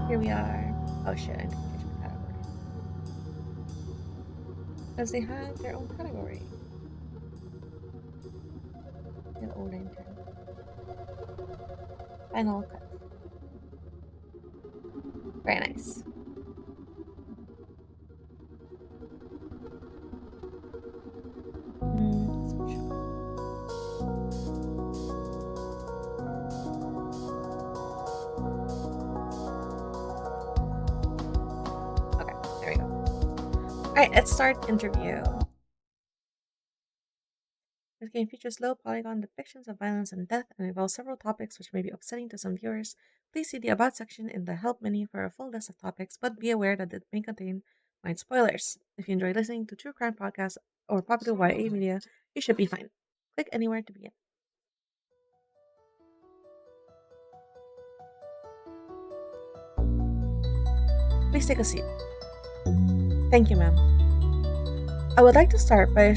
Here we are. Oh shit, I need to change my category. Because they had their own category. An old intern. Final cut. Very nice. Okay, there we go. Alright, let's start interview. This game features low polygon depictions of violence and death and involves several topics which may be upsetting to some viewers. Please see the About section in the Help menu for a full list of topics, but be aware that it may contain minor spoilers. If you enjoy listening to true crime podcasts or popular YA media, you should be fine. Click anywhere to begin. Please take a seat. Thank you, ma'am. I would like to start by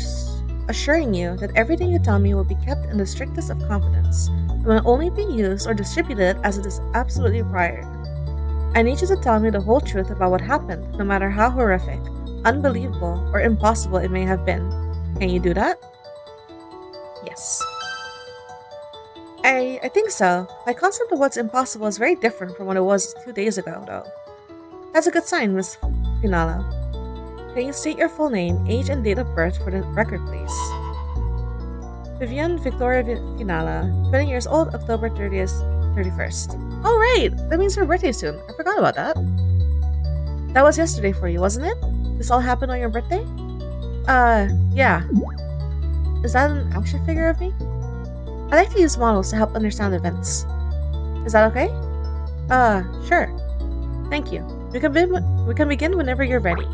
assuring you that everything you tell me will be kept in the strictest of confidence and will only be used or distributed as it is absolutely required. I need you to tell me the whole truth about what happened, no matter how horrific, unbelievable, or impossible it may have been. Can you do that? Yes. I think so. My concept of what's impossible is very different from what it was 2 days ago, though. That's a good sign, Miss Finala. Can you state your full name, age, and date of birth for the record, please? Vivian Victoria Finala, 20 years old, October 30th, 31st. Oh, right! That means her birthday soon. I forgot about that. That was yesterday for you, wasn't it? This all happened on your birthday? Yeah. Is that an action figure of me? I like to use models to help understand events. Is that okay? Sure. Thank you. We can begin whenever you're ready.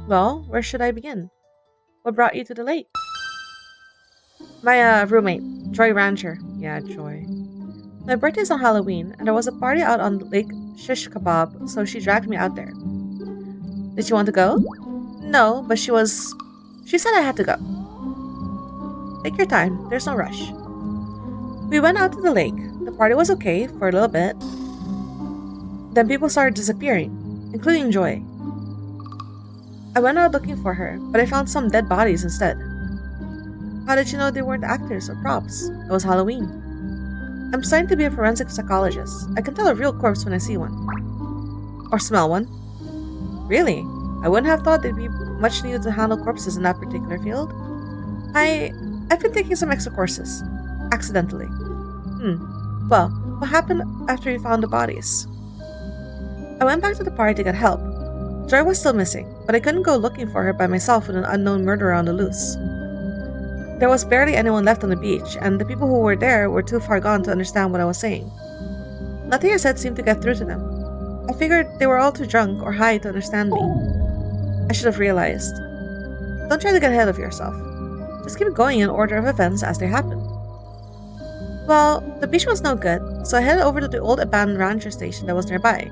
Well, where should I begin? What brought you to the lake? My roommate, Joy Rancher. Yeah, Joy. My birthday's on Halloween, and there was a party out on Lake Shish Kebab, so she dragged me out there. Did you want to go? No, but she said I had to go. Take your time, there's no rush. We went out to the lake. The party was okay for a little bit. Then people started disappearing, including Joy. I went out looking for her, but I found some dead bodies instead. How did you know they weren't actors or props? It was Halloween. I'm starting to be a forensic psychologist. I can tell a real corpse when I see one. Or smell one. Really? I wouldn't have thought there'd be much needed to handle corpses in that particular field. I've been taking some extra courses. Accidentally. Well, what happened after you found the bodies? I went back to the party to get help. Joy was still missing, but I couldn't go looking for her by myself with an unknown murderer on the loose. There was barely anyone left on the beach, and the people who were there were too far gone to understand what I was saying. Nothing I said seemed to get through to them. I figured they were all too drunk or high to understand me. I should have realized. Don't try to get ahead of yourself. Just keep going in order of events as they happen. Well, the beach was no good, so I headed over to the old abandoned rancher station that was nearby.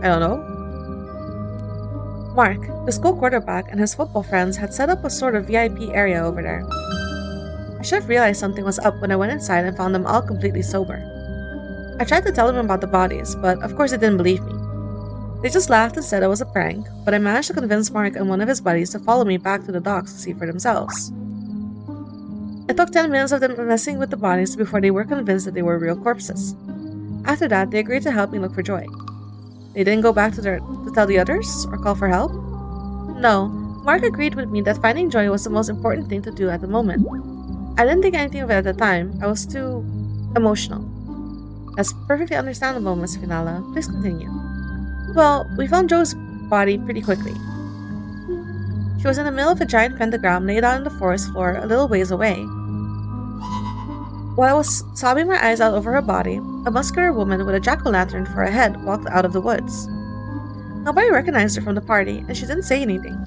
I don't know. Mark, the school quarterback, and his football friends had set up a sort of VIP area over there. I should have realized something was up when I went inside and found them all completely sober. I tried to tell them about the bodies, but of course they didn't believe me. They just laughed and said it was a prank, but I managed to convince Mark and one of his buddies to follow me back to the docks to see for themselves. It took 10 minutes of them messing with the bodies before they were convinced that they were real corpses. After that, they agreed to help me look for Joy. They didn't go back to tell the others or call for help? No, Mark agreed with me that finding Joy was the most important thing to do at the moment. I didn't think anything of it at the time. I was too emotional. That's perfectly understandable, Miss Finala. Please continue. Well, we found Joe's body pretty quickly. She was in the middle of a giant pentagram laid out on the forest floor a little ways away. While I was sobbing my eyes out over her body, a muscular woman with a jack-o'-lantern for a head walked out of the woods. Nobody recognized her from the party, and she didn't say anything.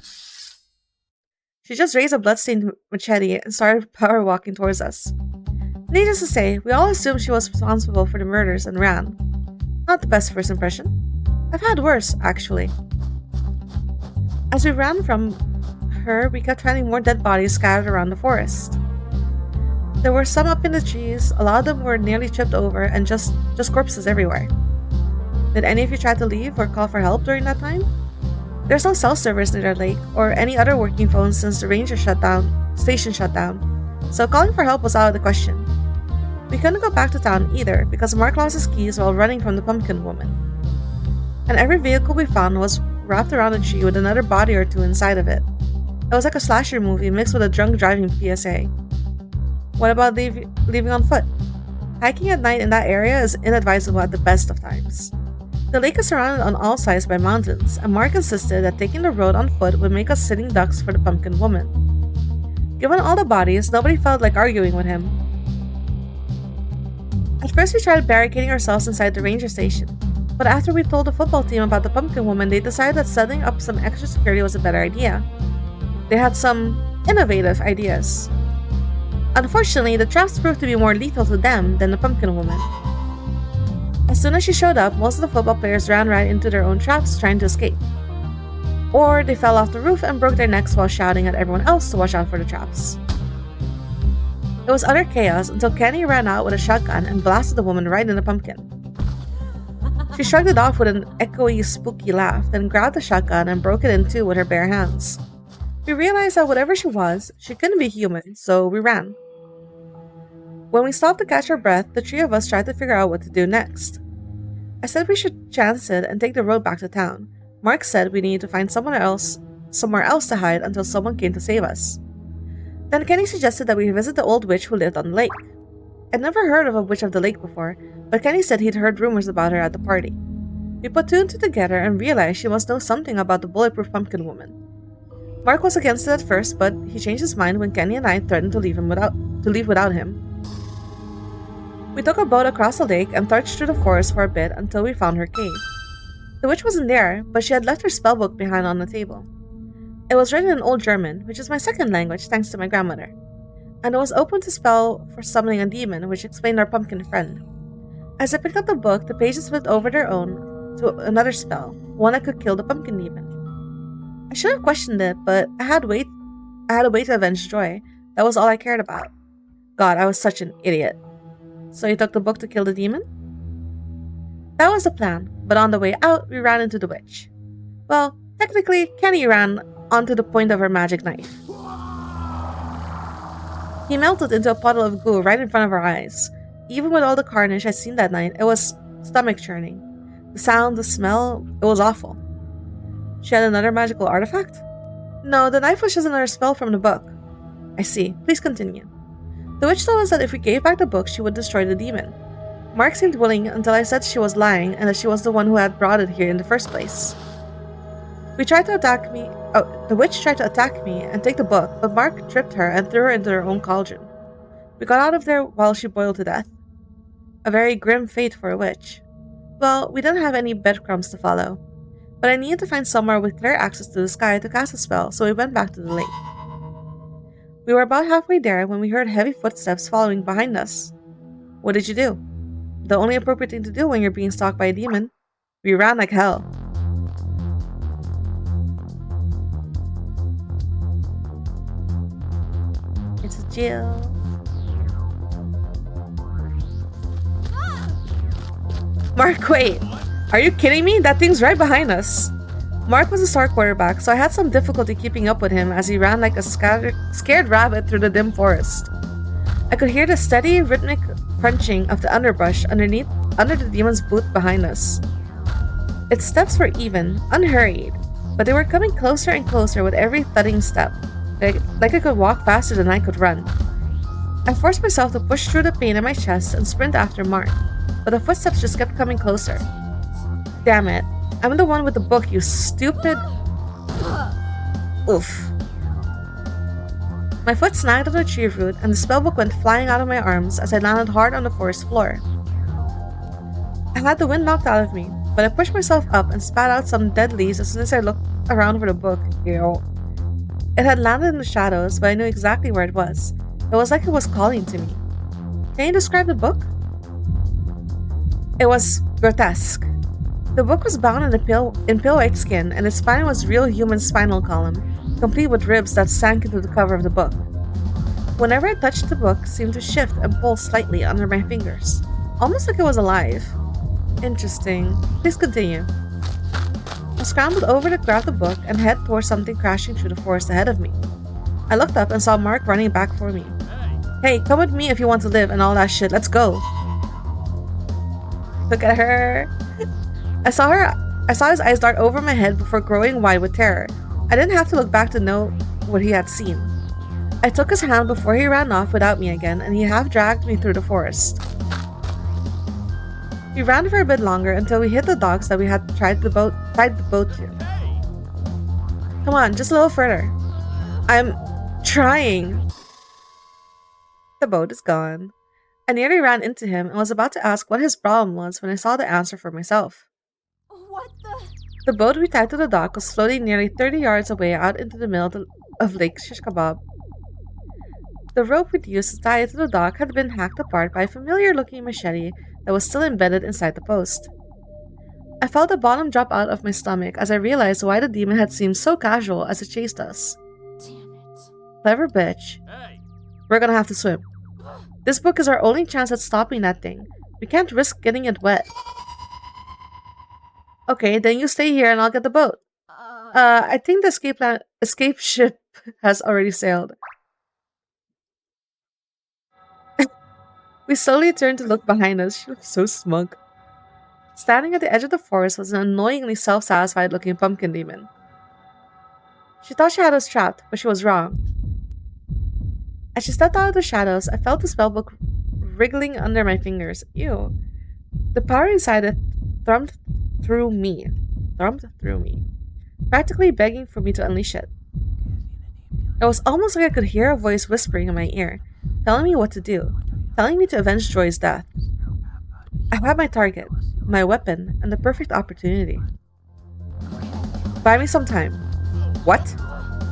She just raised a bloodstained machete and started power walking towards us. Needless to say, we all assumed she was responsible for the murders and ran. Not the best first impression. I've had worse, actually. As we ran from her, we kept finding more dead bodies scattered around the forest. There were some up in the trees, a lot of them were nearly chipped over, and just corpses everywhere. Did any of you try to leave or call for help during that time? There's no cell service near the lake or any other working phones since the ranger station shut down, so calling for help was out of the question. We couldn't go back to town either because Mark lost his keys while running from the pumpkin woman. And every vehicle we found was wrapped around a tree with another body or two inside of it. It was like a slasher movie mixed with a drunk driving PSA. What about leaving on foot? Hiking at night in that area is inadvisable at the best of times. The lake is surrounded on all sides by mountains, and Mark insisted that taking the road on foot would make us sitting ducks for the pumpkin woman. Given all the bodies, nobody felt like arguing with him. At first we tried barricading ourselves inside the ranger station, but after we told the football team about the pumpkin woman, they decided that setting up some extra security was a better idea. They had some innovative ideas. Unfortunately, the traps proved to be more lethal to them than the pumpkin woman. As soon as she showed up, most of the football players ran right into their own traps trying to escape. Or they fell off the roof and broke their necks while shouting at everyone else to watch out for the traps. It was utter chaos until Kenny ran out with a shotgun and blasted the woman right in the pumpkin. She shrugged it off with an echoey, spooky laugh, then grabbed the shotgun and broke it in two with her bare hands. We realized that whatever she was, she couldn't be human, so we ran. When we stopped to catch our breath, the three of us tried to figure out what to do next. I said we should chance it and take the road back to town. Mark said we needed to find somewhere else to hide until someone came to save us. Then Kenny suggested that we visit the old witch who lived on the lake. I'd never heard of a witch of the lake before, but Kenny said he'd heard rumors about her at the party. We put two and two together and realized she must know something about the bulletproof pumpkin woman. Mark was against it at first, but he changed his mind when Kenny and I threatened to leave without him. We took a boat across the lake and searched through the forest for a bit until we found her cave. The witch wasn't there, but she had left her spellbook behind on the table. It was written in Old German, which is my second language thanks to my grandmother, and it was open to spell for summoning a demon, which explained our pumpkin friend. As I picked up the book, the pages flipped over their own to another spell, one that could kill the pumpkin demon. I should have questioned it, but I had a way to avenge Joy. That was all I cared about. God, I was such an idiot. So you took the book to kill the demon? That was the plan, but on the way out, we ran into the witch. Well, technically, Kenny ran onto the point of her magic knife. He melted into a puddle of goo right in front of our eyes. Even with all the carnage I'd seen that night, it was stomach-churning. The sound, the smell, it was awful. She had another magical artifact? No, the knife was just another spell from the book. I see. Please continue. The witch told us that if we gave back the book, she would destroy the demon. Mark seemed willing until I said she was lying and that she was the one who had brought it here in the first place. The witch tried to attack me and take the book, but Mark tripped her and threw her into her own cauldron. We got out of there while she boiled to death. A very grim fate for a witch. Well, we didn't have any breadcrumbs to follow, but I needed to find somewhere with clear access to the sky to cast a spell, so we went back to the lake. We were about halfway there when we heard heavy footsteps following behind us. What did you do? The only appropriate thing to do when you're being stalked by a demon. We ran like hell. It's Jill. Mark, wait. Are you kidding me? That thing's right behind us. Mark was a star quarterback, so I had some difficulty keeping up with him as he ran like a scared rabbit through the dim forest. I could hear the steady, rhythmic crunching of the underbrush under the demon's boot behind us. Its steps were even, unhurried, but they were coming closer and closer with every thudding step, like I could walk faster than I could run. I forced myself to push through the pain in my chest and sprint after Mark, but the footsteps just kept coming closer. Damn it. I'm the one with the book, you stupid... Oof. My foot snagged on a tree root and the spellbook went flying out of my arms as I landed hard on the forest floor. I had the wind knocked out of me, but I pushed myself up and spat out some dead leaves as soon as I looked around for the book. Ew. It had landed in the shadows, but I knew exactly where it was. It was like it was calling to me. Can you describe the book? It was grotesque. The book was bound in pale white skin, and its spine was real human spinal column, complete with ribs that sank into the cover of the book. Whenever I touched the book, it seemed to shift and pull slightly under my fingers, almost like it was alive. Interesting. Please continue. I scrambled over to grab the book and head towards something crashing through the forest ahead of me. I looked up and saw Mark running back for me. Hey, come with me if you want to live and all that shit. Let's go. Look at her. I saw his eyes dart over my head before growing wide with terror. I didn't have to look back to know what he had seen. I took his hand before he ran off without me again, and he half dragged me through the forest. We ran for a bit longer until we hit the docks that we had tied the boat to. Come on, just a little further. I'm trying. The boat is gone. I nearly ran into him and was about to ask what his problem was when I saw the answer for myself. What the? The boat we tied to the dock was floating nearly 30 yards away out into the middle of Lake Shish Kebab. The rope we'd used to tie it to the dock had been hacked apart by a familiar-looking machete that was still embedded inside the post. I felt the bottom drop out of my stomach as I realized why the demon had seemed so casual as it chased us. Damn it. Clever bitch. Hey! We're gonna have to swim. This book is our only chance at stopping that thing. We can't risk getting it wet. Okay, then you stay here and I'll get the boat. I think the escape ship has already sailed. We slowly turned to look behind us. She looked so smug. Standing at the edge of the forest was an annoyingly self-satisfied looking pumpkin demon. She thought she had us trapped, but she was wrong. As she stepped out of the shadows, I felt the spellbook wriggling under my fingers. Ew. The power inside it thrummed through me, practically begging for me to unleash it. It was almost like I could hear a voice whispering in my ear, telling me what to do, telling me to avenge Joy's death. I had my target, my weapon, and the perfect opportunity. Buy me some time. What?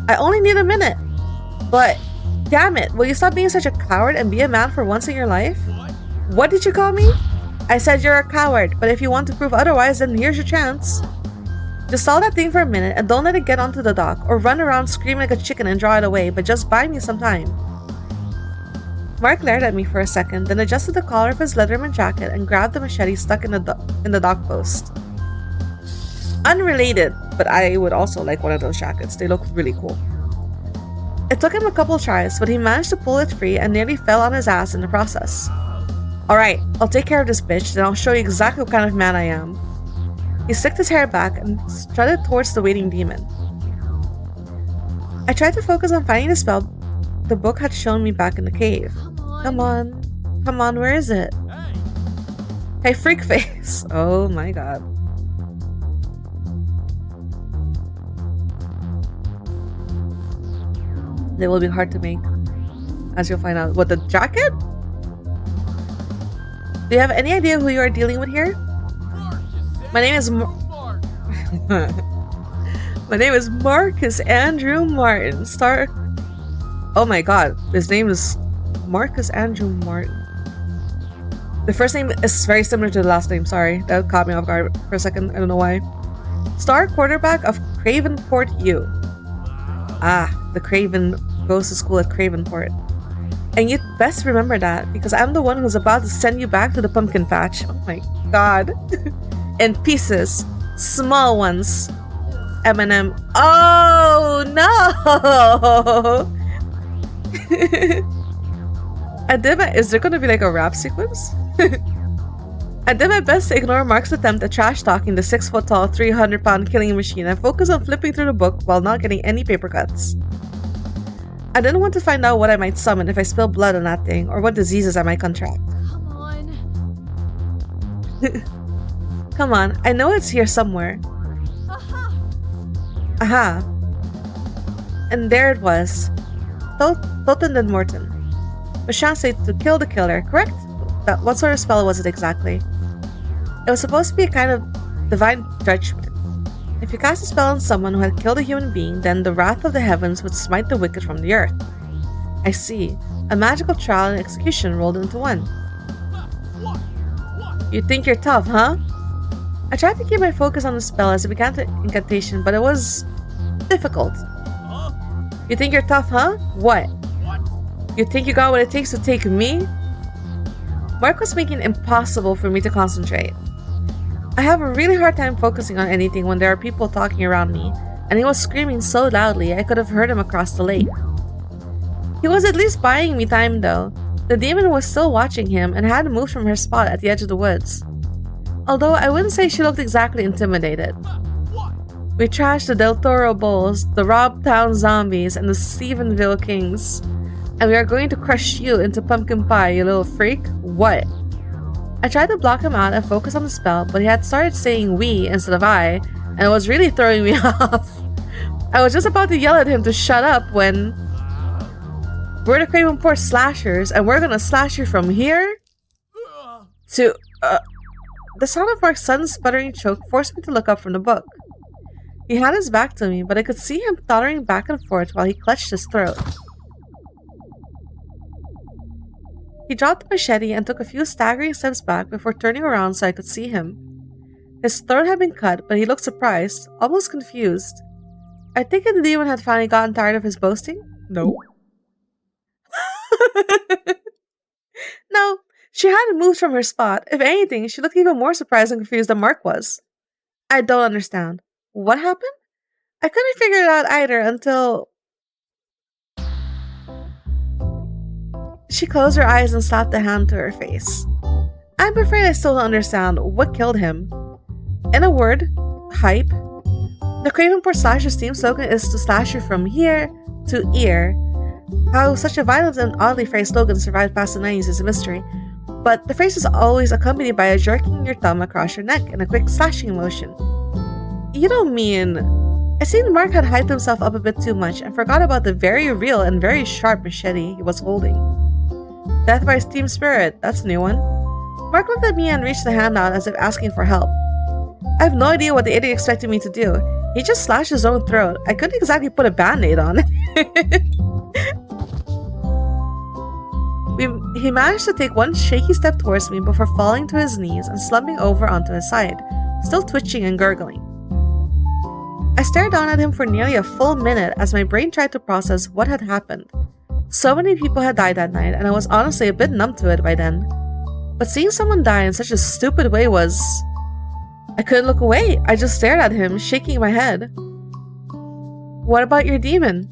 I only need a minute. But, damn it, will you stop being such a coward and be a man for once in your life? What did you call me? I said you're a coward, but if you want to prove otherwise, then here's your chance. Just stall that thing for a minute and don't let it get onto the dock, or run around screaming like a chicken and draw it away, but just buy me some time. Mark glared at me for a second, then adjusted the collar of his Leatherman jacket and grabbed the machete stuck in the dock post. Unrelated, but I would also like one of those jackets. They look really cool. It took him a couple tries, but he managed to pull it free and nearly fell on his ass in the process. Alright, I'll take care of this bitch, then I'll show you exactly what kind of man I am. He slicked his hair back and strutted towards the waiting demon. I tried to focus on finding the spell the book had shown me back in the cave. Come on, where is it? Hey, freak face! Oh my god. They will be hard to make, as you'll find out. What, the jacket? Do you have any idea who you are dealing with here? My name is My name is Marcus Andrew Martin. Oh my god, his name is Marcus Andrew Martin. The first name is very similar to the last name, sorry. That caught me off guard for a second, I don't know why. Star quarterback of Cravenport U. Ah, the Craven goes to school at Cravenport. And you'd best remember that, because I'm the one who's about to send you back to the pumpkin patch. Oh my god. In pieces. Small ones. M&M. Oh no! Is there gonna be like a rap sequence? I did my best to ignore Mark's attempt at trash talking the 6-foot-tall, 300-pound killing machine and focus on flipping through the book while not getting any paper cuts. I didn't want to find out what I might summon if I spill blood on that thing, or what diseases I might contract. Come on. Come on, I know it's here somewhere. Aha! Aha. And there it was. Toten den Morten. Which translates to kill the killer, correct? What sort of spell was it exactly? It was supposed to be a kind of divine judgment. If you cast a spell on someone who had killed a human being, then the wrath of the heavens would smite the wicked from the earth. I see. A magical trial and execution rolled into one. You think you're tough, huh? I tried to keep my focus on the spell as it began to incantation, but it was difficult. You think you're tough, huh? What? You think you got what it takes to take me? Mark was making it impossible for me to concentrate. I have a really hard time focusing on anything when there are people talking around me, and he was screaming so loudly I could have heard him across the lake. He was at least buying me time though. The demon was still watching him and hadn't moved from her spot at the edge of the woods. Although I wouldn't say she looked exactly intimidated. We trashed the Del Toro Bulls, the Rob Town Zombies, and the Stephenville Kings. And we are going to crush you into pumpkin pie, you little freak. What? I tried to block him out and focus on the spell, but he had started saying we instead of I, and it was really throwing me off. I was just about to yell at him to shut up when... We're the Cravenport Slashers, and we're gonna slash you from here to... The sound of Mark's sudden sputtering choke forced me to look up from the book. He had his back to me, but I could see him tottering back and forth while he clutched his throat. He dropped the machete and took a few staggering steps back before turning around so I could see him. His throat had been cut, but he looked surprised, almost confused. I think the demon had finally gotten tired of his boasting. No. No, she hadn't moved from her spot. If anything, she looked even more surprised and confused than Mark was. I don't understand. What happened? I couldn't figure it out either until... She closed her eyes and slapped a hand to her face. I'm afraid I still don't understand what killed him. In a word, hype. The Cravenport Slashers team slogan is to slash you from here to ear. How such a violent and oddly phrased slogan survived past the 90s is a mystery, but the phrase is always accompanied by a jerking your thumb across your neck and a quick slashing motion. You don't mean... I seen Mark had hyped himself up a bit too much and forgot about the very real and very sharp machete he was holding. Death by Team Spirit, that's a new one. Mark looked at me and reached the hand out as if asking for help. I have no idea what the idiot expected me to do. He just slashed his own throat. I couldn't exactly put a band-aid on it. He managed to take one shaky step towards me before falling to his knees and slumping over onto his side, still twitching and gurgling. I stared down at him for nearly a full minute as my brain tried to process what had happened. So many people had died that night, and I was honestly a bit numb to it by then. But seeing someone die in such a stupid way was... I couldn't look away. I just stared at him, shaking my head. What about your demon?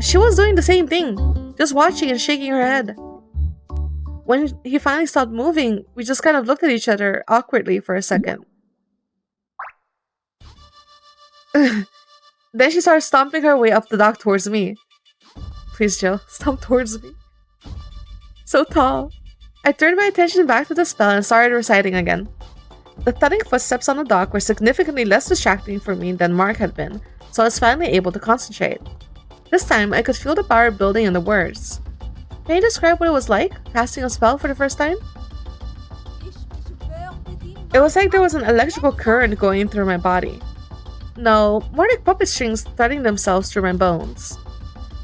She was doing the same thing, just watching and shaking her head. When he finally stopped moving, we just kind of looked at each other awkwardly for a second. Then she started stomping her way up the dock towards me. Please, Jill, stomp towards me. So tall. I turned my attention back to the spell and started reciting again. The thudding footsteps on the dock were significantly less distracting for me than Mark had been, so I was finally able to concentrate. This time, I could feel the power building in the words. Can you describe what it was like, casting a spell for the first time? It was like there was an electrical current going through my body. No, more like puppet strings threading themselves through my bones.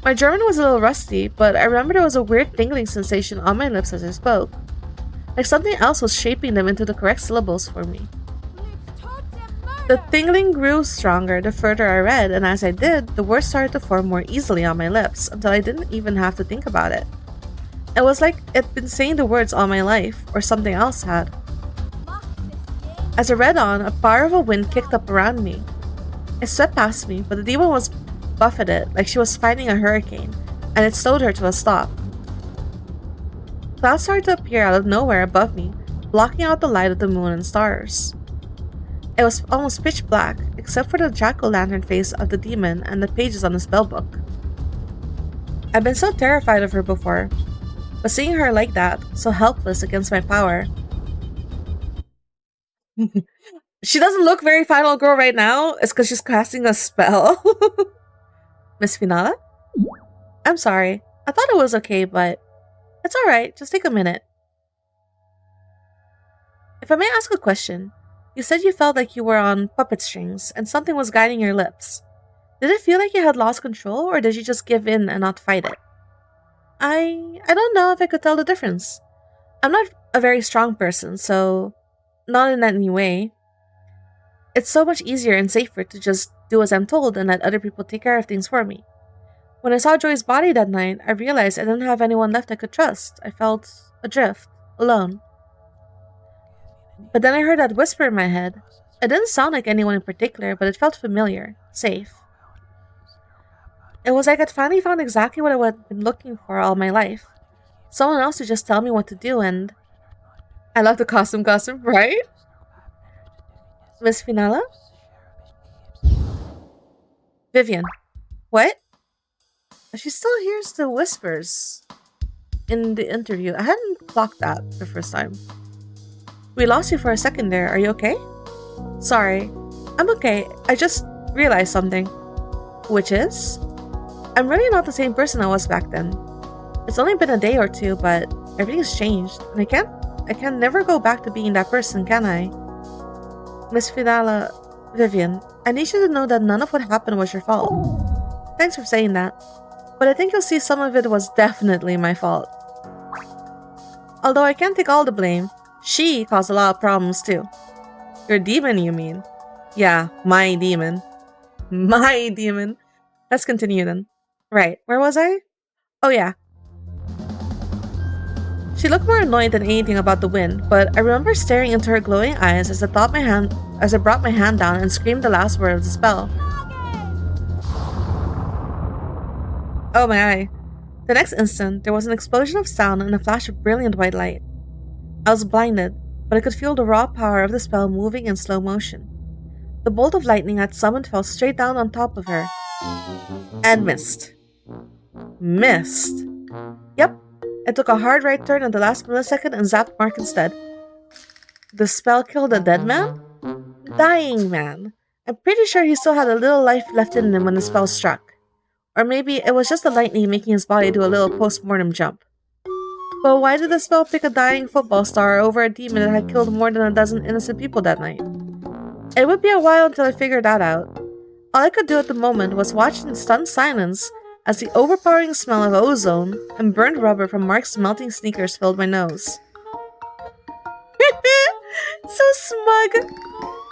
My German was a little rusty, but I remember there was a weird tingling sensation on my lips as I spoke. Like something else was shaping them into the correct syllables for me. The tingling grew stronger the further I read, and as I did, the words started to form more easily on my lips until I didn't even have to think about it. It was like I'd been saying the words all my life, or something else had. As I read on, a powerful wind kicked up around me. It swept past me, but the demon was buffeted like she was fighting a hurricane, and it slowed her to a stop. Clouds started to appear out of nowhere above me, blocking out the light of the moon and stars. It was almost pitch black, except for the jack-o'-lantern face of the demon and the pages on the spellbook. I've been so terrified of her before, but seeing her like that, so helpless against my power... She doesn't look very final girl right now. It's because she's casting a spell. Miss Finala? I'm sorry. I thought it was okay, but it's alright. Just take a minute. If I may ask a question, you said you felt like you were on puppet strings and something was guiding your lips. Did it feel like you had lost control, or did you just give in and not fight it? I don't know if I could tell the difference. I'm not a very strong person, so not in any way. It's so much easier and safer to just do as I'm told and let other people take care of things for me. When I saw Joy's body that night, I realized I didn't have anyone left I could trust. I felt adrift, alone. But then I heard that whisper in my head. It didn't sound like anyone in particular, but it felt familiar, safe. It was like I'd finally found exactly what I had been looking for all my life. Someone else to just tell me what to do, and I love the costume, right? Miss Finala? Vivian. What? She still hears the whispers in the interview. I hadn't clocked that the first time. We lost you for a second there. Are you okay? Sorry. I'm okay. I just realized something. Which is? I'm really not the same person I was back then. It's only been a day or two, but everything's changed. And I can never go back to being that person, can I? Miss Finala, Vivian, I need you to know that none of what happened was your fault. Thanks for saying that. But I think you'll see some of it was definitely my fault. Although I can't take all the blame, she caused a lot of problems too. Your demon, you mean? Yeah, my demon. My demon. Let's continue then. Right, where was I? Oh yeah. She looked more annoyed than anything about the wind, but I remember staring into her glowing eyes as I brought my hand down and screamed the last word of the spell. Oh my eye. The next instant, there was an explosion of sound and a flash of brilliant white light. I was blinded, but I could feel the raw power of the spell moving in slow motion. The bolt of lightning I'd summoned fell straight down on top of her. And missed. Missed. Yep. I took a hard right turn at the last millisecond and zapped Mark instead. The spell killed a dead man? Dying man. I'm pretty sure he still had a little life left in him when the spell struck. Or maybe it was just the lightning making his body do a little post-mortem jump. But why did the spell pick a dying football star over a demon that had killed more than a dozen innocent people that night? It would be a while until I figured that out. All I could do at the moment was watch in stunned silence as the overpowering smell of ozone and burned rubber from Mark's melting sneakers filled my nose. So smug!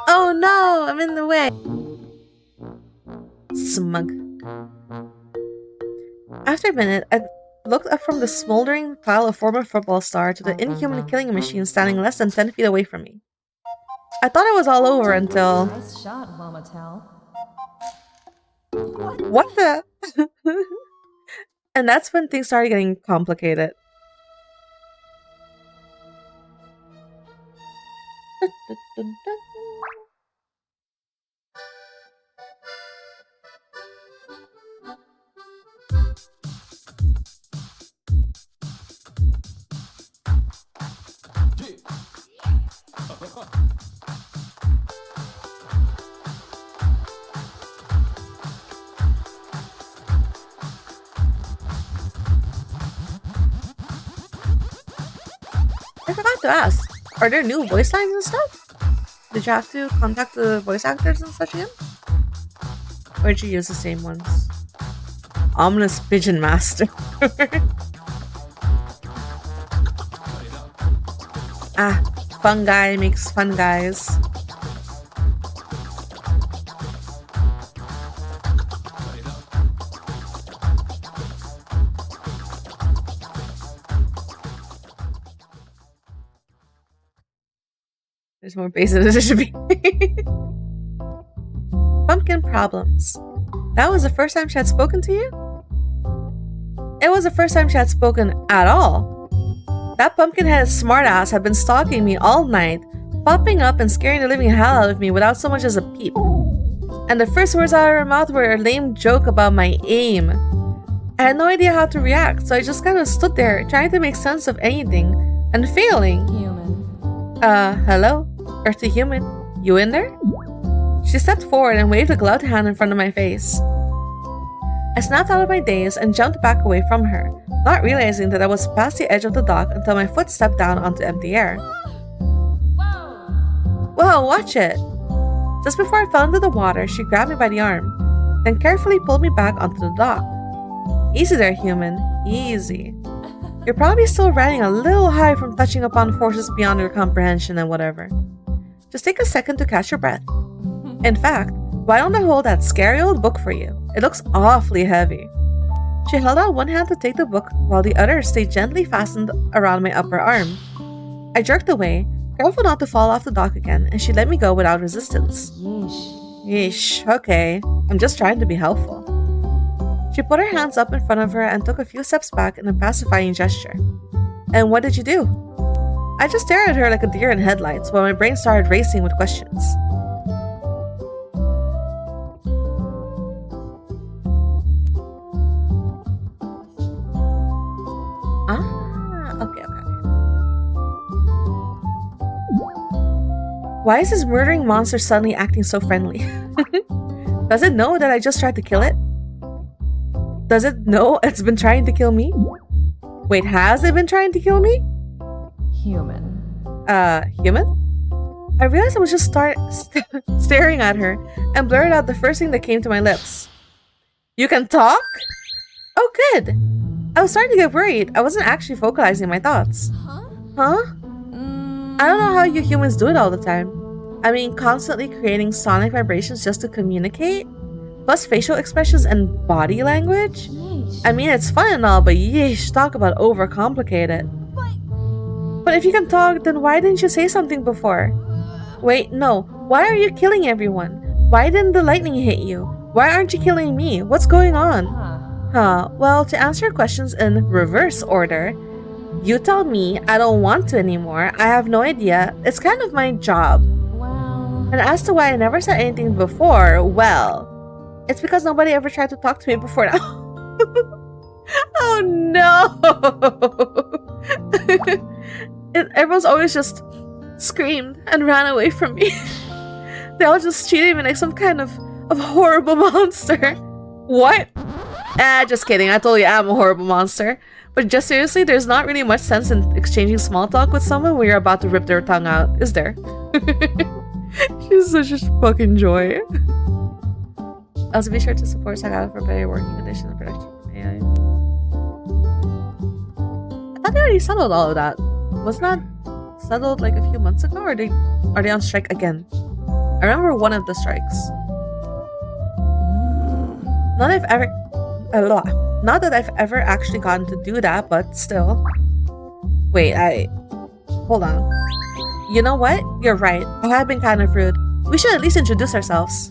Oh no, I'm in the way. Smug. After a minute, I looked up from the smoldering pile of former football star to the inhuman killing machine standing less than 10 feet away from me. I thought it was all over until... Nice shot, Womatel. What the? And that's when things started getting complicated. I forgot to ask, are there new voice lines and stuff? Did you have to contact the voice actors and such again? Or did you use the same ones? Ominous Pigeon Master. Ah, fun guy makes fun guys. There's more bass than there should be. Pumpkin problems. That was the first time she had spoken to you? It was the first time she had spoken at all. That pumpkin-headed smartass had been stalking me all night, popping up and scaring the living hell out of me without so much as a peep. And the first words out of her mouth were a lame joke about my aim. I had no idea how to react, so I just kind of stood there, trying to make sense of anything, and failing. Human. Hello? Earthy human, you in there? She stepped forward and waved a gloved hand in front of my face. I snapped out of my daze and jumped back away from her, not realizing that I was past the edge of the dock until my foot stepped down onto empty air. Whoa, watch it! Just before I fell into the water, she grabbed me by the arm, then carefully pulled me back onto the dock. Easy there, human. Easy. You're probably still riding a little high from touching upon forces beyond your comprehension and whatever. Just take a second to catch your breath. In fact, why don't I hold that scary old book for you? It looks awfully heavy. She held out one hand to take the book while the other stayed gently fastened around my upper arm. I jerked away, careful not to fall off the dock again, and she let me go without resistance. Yeesh, okay. I'm just trying to be helpful. She put her hands up in front of her and took a few steps back in a pacifying gesture. And what did you do? I just stared at her like a deer in headlights while my brain started racing with questions. Okay. Why is this murdering monster suddenly acting so friendly? Does it know that I just tried to kill it? Does it know it's been trying to kill me? Wait, has it been trying to kill me? Human. Human? I realized I was just staring at her and blurted out the first thing that came to my lips. You can talk? Oh, good. I was starting to get worried. I wasn't actually vocalizing my thoughts. Huh? I don't know how you humans do it all the time. I mean, constantly creating sonic vibrations just to communicate? Plus facial expressions and body language? I mean, it's fun and all, but yeesh, talk about overcomplicated. But if you can talk, then why didn't you say something before? Wait, no. Why are you killing everyone? Why didn't the lightning hit you? Why aren't you killing me? What's going on? Well, to answer your questions in reverse order, you tell me I don't want to anymore. I have no idea. It's kind of my job. Well... And as to why I never said anything before, well, it's because nobody ever tried to talk to me before now. Oh no! Everyone's always just screamed and ran away from me. They all just treated me like some kind of horrible monster. What? Just kidding. I told you I'm a horrible monster. But just seriously, there's not really much sense in exchanging small talk with someone when you're about to rip their tongue out, is there? She's such a fucking joy. Also, be sure to support Sagala for better working conditions and production. Yeah. I thought they already settled all of that. Wasn't that settled like a few months ago, or are they on strike again? I remember one of the strikes. Not that I've ever actually gotten to do that, but still. Wait, hold on. You know what? You're right. I have been kind of rude. We should at least introduce ourselves.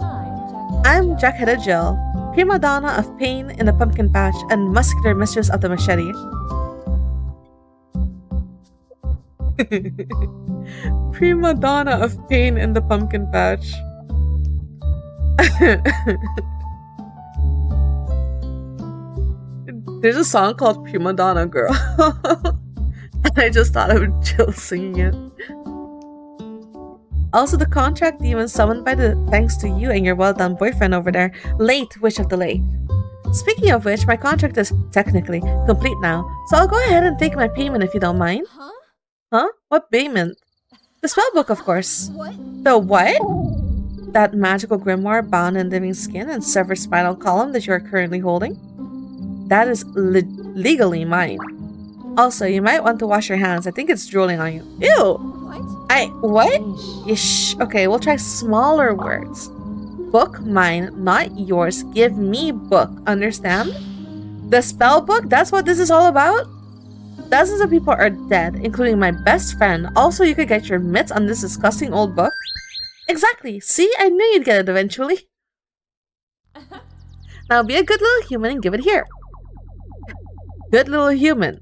I'm Jack-Headed Jill, prima donna of pain in the pumpkin patch and muscular mistress of the machete. Prima donna of pain in the pumpkin patch. There's a song called Prima Donna Girl. And I just thought of Jill singing it. Also, the contract demon summoned by the thanks to you and your well-done boyfriend over there, late Witch of the Lake. Speaking of which, my contract is technically complete now, so I'll go ahead and take my payment if you don't mind. Huh? What payment? The spellbook, of course. What? The what? That magical grimoire bound in living skin and severed spinal column that you are currently holding? That is legally mine. Also, you might want to wash your hands. I think it's drooling on you. Ew! What? What? Yeesh. Okay, we'll try smaller words. Book mine, not yours. Give me book. Understand? The spell book? That's what this is all about? Dozens of people are dead, including my best friend. Also, you could get your mitts on this disgusting old book. Exactly. See? I knew you'd get it eventually. Now be a good little human and give it here. Good little human.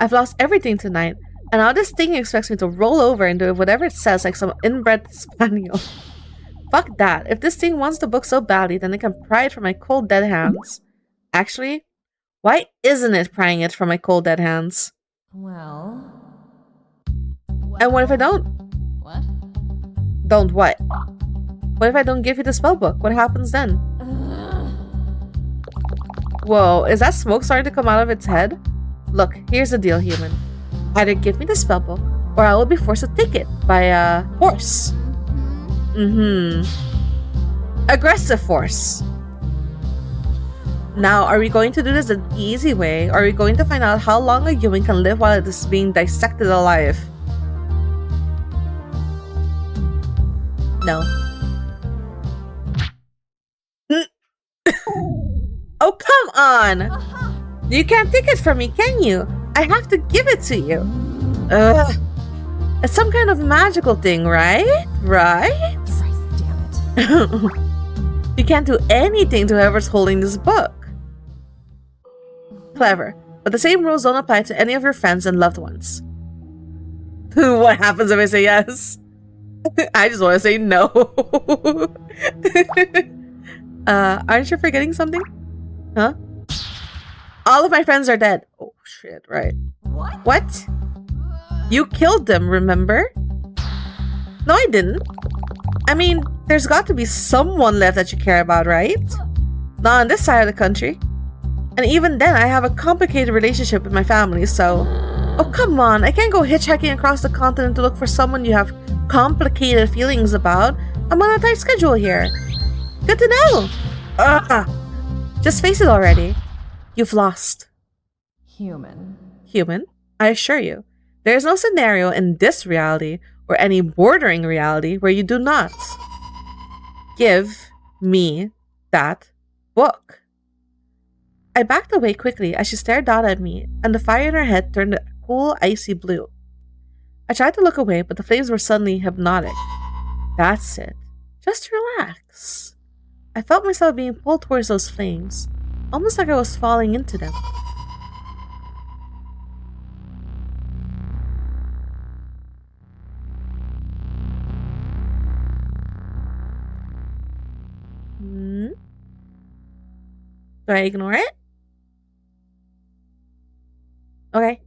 I've lost everything tonight, and now this thing expects me to roll over and do whatever it says like some inbred spaniel. Fuck that. If this thing wants the book so badly, then it can pry it from my cold dead hands. Actually, why isn't it prying it from my cold dead hands? Well... And what if I don't? What? Don't what? What if I don't give you the spell book? What happens then? Whoa, is that smoke starting to come out of its head? Look, here's the deal, human. Either give me the spellbook, or I will be forced to take it by a horse. Aggressive force. Now, are we going to do this the easy way, or are we going to find out how long a human can live while it is being dissected alive? No. Oh, come on! You can't take it from me, can you? I have to give it to you. Ugh. It's some kind of magical thing, right? Right? Christ damn it. You can't do anything to whoever's holding this book. Clever. But the same rules don't apply to any of your friends and loved ones. What happens if I say yes? I just want to say no. Aren't you forgetting something? Huh? All of my friends are dead. Oh, shit, right. What? You killed them, remember? No, I didn't. I mean, there's got to be someone left that you care about, right? Not on this side of the country. And even then, I have a complicated relationship with my family, so... Oh, come on. I can't go hitchhiking across the continent to look for someone you have complicated feelings about. I'm on a tight schedule here. Good to know. Ugh. Just face it already. You've lost. Human. Human? I assure you, there is no scenario in this reality or any bordering reality where you do not. Give me that book. I backed away quickly as she stared down at me, and the fire in her head turned a cool, icy blue. I tried to look away, but the flames were suddenly hypnotic. That's it. Just relax. I felt myself being pulled towards those flames, almost like I was falling into them. Do I ignore it? Okay.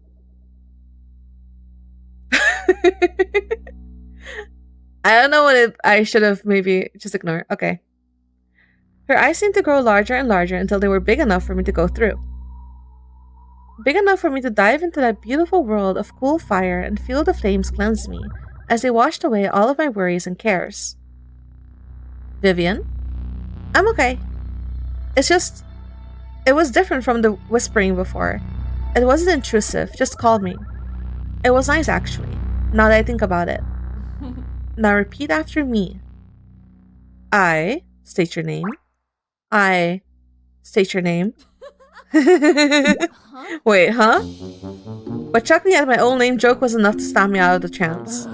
I don't know what I should have maybe just ignored. Okay. Her eyes seemed to grow larger and larger until they were big enough for me to go through. Big enough for me to dive into that beautiful world of cool fire and feel the flames cleanse me as they washed away all of my worries and cares. Vivian? I'm okay. It's just... It was different from the whispering before. It wasn't intrusive, just calming. It was nice, actually, now that I think about it. Now repeat after me. I state your name. I state your name. Wait, huh? But chuckling at my own lame joke was enough to stamp me out of the trance.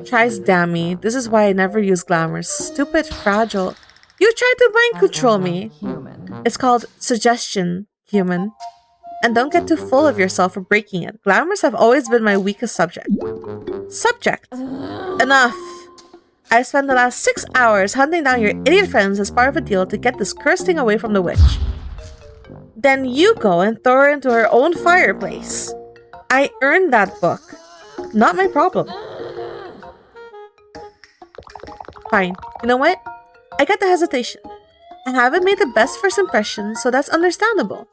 Tries, damn me. This is why I never use glamour. Stupid, fragile. You tried to mind control me. Human. It's called suggestion, human. And don't get too full of yourself for breaking it. Glamours have always been my weakest subject. Subject. Enough. I spent the last 6 hours hunting down your idiot friends as part of a deal to get this cursed thing away from the witch. Then you go and throw her into her own fireplace. I earned that book. Not my problem. Fine. You know what? I get the hesitation. I haven't made the best first impression, so that's understandable.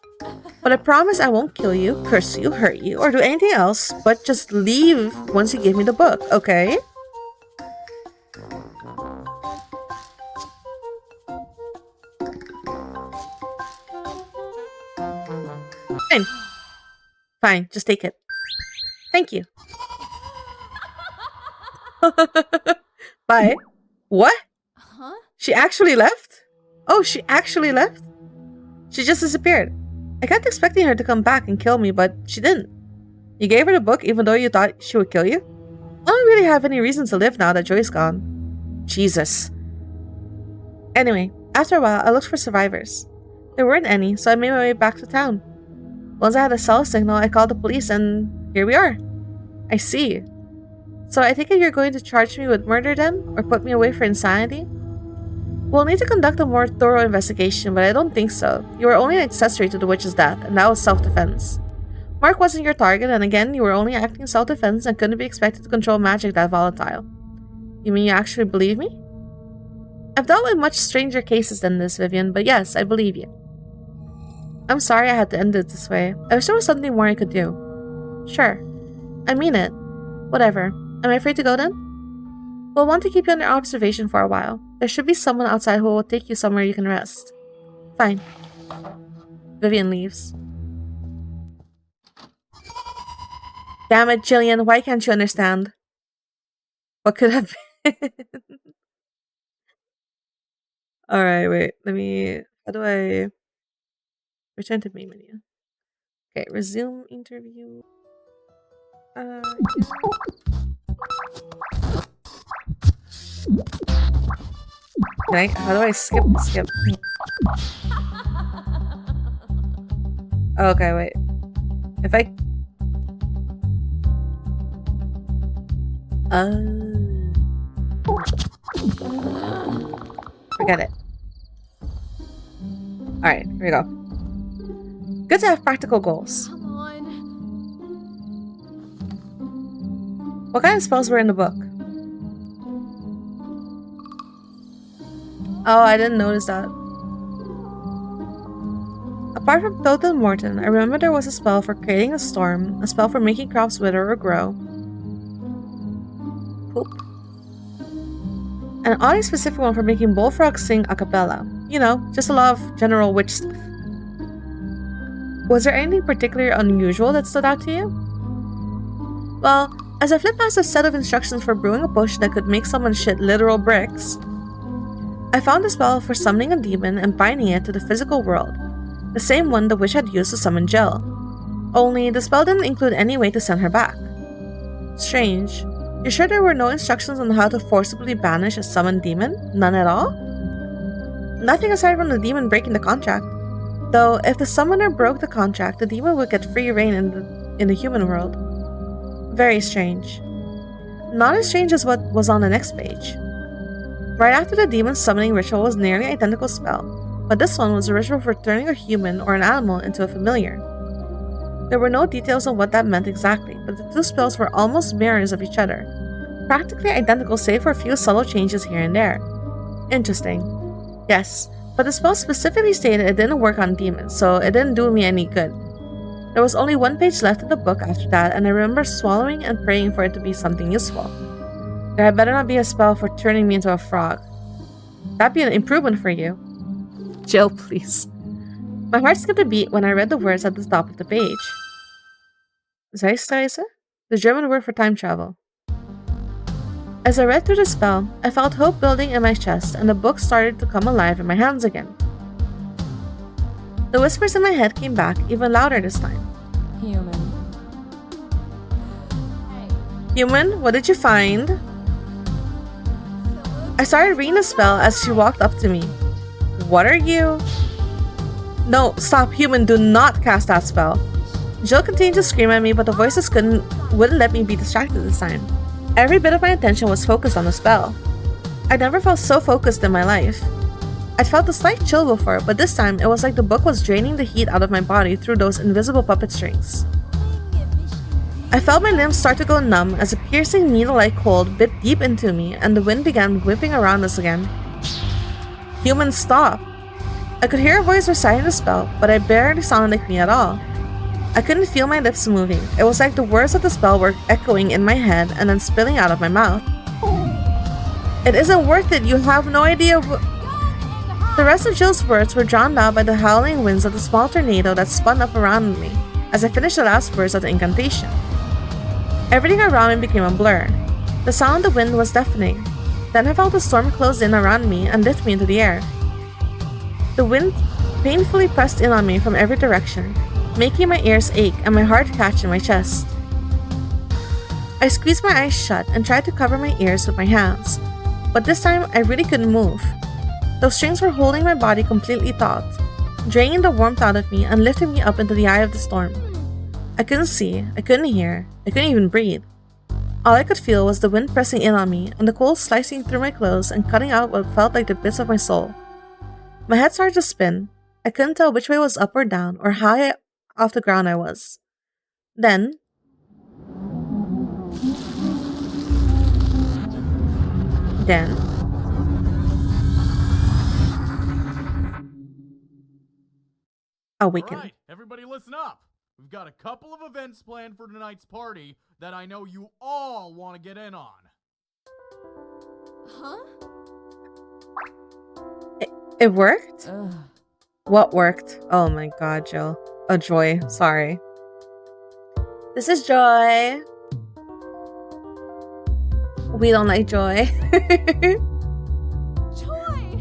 But I promise I won't kill you, curse you, hurt you, or do anything else, but just leave once you give me the book, okay? Fine. Fine, just take it. Thank you. Bye. What? Huh? She actually left? Oh, she actually left? She just disappeared. I kept expecting her to come back and kill me, but she didn't. You gave her the book even though you thought she would kill you? I don't really have any reason to live now that Joy's gone. Jesus. Anyway, after a while, I looked for survivors. There weren't any, so I made my way back to town. Once I had a cell signal, I called the police and here we are. I see. So I take it you're going to charge me with murder then? Or put me away for insanity? We'll need to conduct a more thorough investigation, but I don't think so. You were only an accessory to the witch's death, and that was self-defense. Mark wasn't your target, and again, you were only acting self-defense and couldn't be expected to control magic that volatile. You mean you actually believe me? I've dealt with much stranger cases than this, Vivian, but yes, I believe you. I'm sorry I had to end it this way. I wish there was something more I could do. Sure. I mean it. Whatever. Am I free to go then? We'll want to keep you under observation for a while. There should be someone outside who will take you somewhere you can rest. Fine. Vivian leaves. Damn it, Jillian, why can't you understand? What could have been? Alright, wait. Let me... How do I... Return to main menu. Okay, resume interview. Yeah. How do I skip? Okay, wait. If I... Forget it. Alright, here we go. Good to have practical goals. Come on. What kind of spells were in the book? Oh, I didn't notice that. Apart from Totem Morton, I remember there was a spell for creating a storm, a spell for making crops wither or grow. Poop. And an oddly specific one for making bullfrogs sing a cappella. You know, just a lot of general witch stuff. Was there anything particularly unusual that stood out to you? Well, as I flipped past a set of instructions for brewing a bush that could make someone shit literal bricks, I found a spell for summoning a demon and binding it to the physical world, the same one the witch had used to summon Jill. Only the spell didn't include any way to send her back. Strange. You sure there were no instructions on how to forcibly banish a summoned demon? None at all? Nothing aside from the demon breaking the contract. Though, if the summoner broke the contract, the demon would get free reign in the human world. Very strange. Not as strange as what was on the next page. Right after the demon summoning ritual was nearly identical spell, but this one was a ritual for turning a human or an animal into a familiar. There were no details on what that meant exactly, but the two spells were almost mirrors of each other, practically identical save for a few subtle changes here and there. Interesting. Yes, but the spell specifically stated it didn't work on demons, so it didn't do me any good. There was only one page left in the book after that, and I remember swallowing and praying for it to be something useful. There had better not be a spell for turning me into a frog. That'd be an improvement for you. Jill, please. My heart skipped a beat when I read the words at the top of the page. Zeitreise? The German word for time travel. As I read through the spell, I felt hope building in my chest and the book started to come alive in my hands again. The whispers in my head came back even louder this time. Human. Human, what did you find? I started reading the spell as she walked up to me. What are you? No, stop, human, do not cast that spell. Jill continued to scream at me, but the voices wouldn't let me be distracted this time. Every bit of my attention was focused on the spell. I never felt so focused in my life. I'd felt a slight chill before, but this time it was like the book was draining the heat out of my body through those invisible puppet strings. I felt my limbs start to go numb as a piercing needle-like cold bit deep into me and the wind began whipping around us again. Human, stop! I could hear a voice reciting the spell, but it barely sounded like me at all. I couldn't feel my lips moving. It was like the words of the spell were echoing in my head and then spilling out of my mouth. It isn't worth it, you have no idea The rest of Jill's words were drowned out by the howling winds of the small tornado that spun up around me as I finished the last words of the incantation. Everything around me became a blur. The sound of the wind was deafening. Then I felt the storm close in around me and lift me into the air. The wind painfully pressed in on me from every direction, making my ears ache and my heart catch in my chest. I squeezed my eyes shut and tried to cover my ears with my hands, but this time I really couldn't move. Those strings were holding my body completely taut, draining the warmth out of me and lifting me up into the eye of the storm. I couldn't see, I couldn't hear, I couldn't even breathe. All I could feel was the wind pressing in on me and the cold slicing through my clothes and cutting out what felt like the bits of my soul. My head started to spin. I couldn't tell which way was up or down or how high off the ground I was. Then, awaken. All right, everybody listen up. We've got a couple of events planned for tonight's party that I know you all want to get in on. Huh? It worked? Ugh. What worked? Oh my god, Jill. Oh, Joy. Sorry. This is Joy. We don't like Joy. Joy!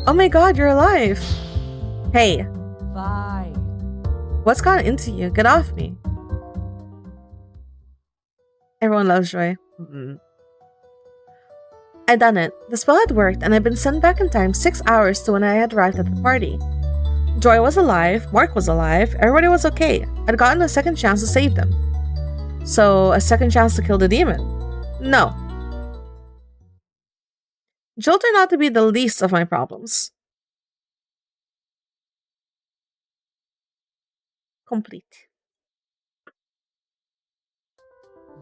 Oh my god, you're alive. Hey. Bye. What's gotten into you? Get off me. Everyone loves Joy. I'd done it. The spell had worked, and I'd been sent back in time 6 hours to when I had arrived at the party. Joy was alive, Mark was alive, everybody was okay. I'd gotten a second chance to save them. So, a second chance to kill the demon? No. Jill turned out to be the least of my problems. Complete.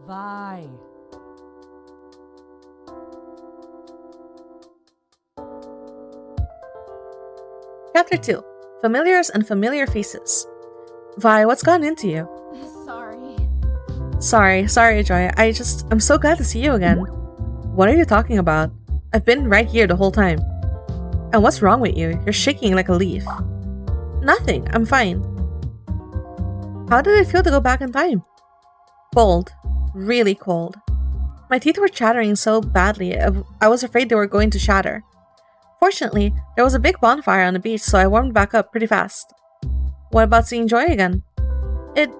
Vi. Chapter 2. Familiars and Familiar Faces. Vi, what's gotten into you? Sorry, Joy. I'm so glad to see you again. What are you talking about? I've been right here the whole time. And what's wrong with you? You're shaking like a leaf. Nothing, I'm fine. How did it feel to go back in time? Cold. Really cold. My teeth were chattering so badly, I was afraid they were going to shatter. Fortunately, there was a big bonfire on the beach, so I warmed back up pretty fast. What about seeing Joy again? It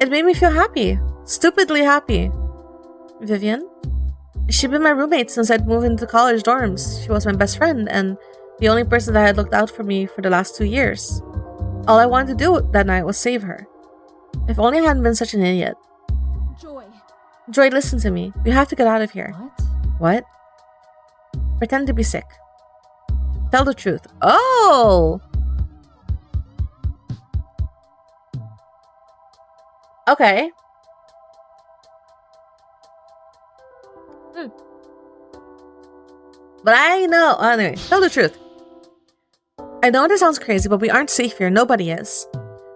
made me feel happy. Stupidly happy. Vivian? She'd been my roommate since I'd moved into college dorms. She was my best friend, and the only person that had looked out for me for the last 2 years. All I wanted to do that night was save her. If only I hadn't been such an idiot. Joy, listen to me. You have to get out of here. What? Pretend to be sick. Tell the truth. Oh! Okay. But I know. Anyway, tell the truth. I know this sounds crazy, but we aren't safe here. Nobody is.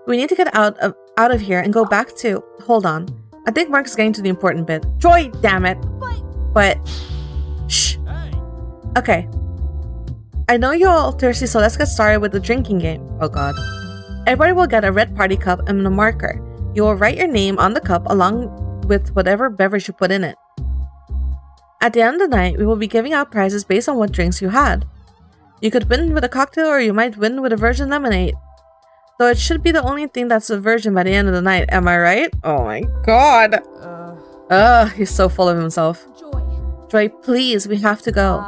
We need to get out of here and go back to... Hold on. I think Mark's getting to the important bit. Joy, damn it. But... Shh. Okay. I know you're all thirsty, so let's get started with the drinking game. Oh god. Everybody will get a red party cup and a marker. You will write your name on the cup along with whatever beverage you put in it. At the end of the night, we will be giving out prizes based on what drinks you had. You could win with a cocktail or you might win with a virgin lemonade. Though it should be the only thing that's a virgin by the end of the night, am I right? Oh my god. He's so full of himself. Joy, please, we have to go.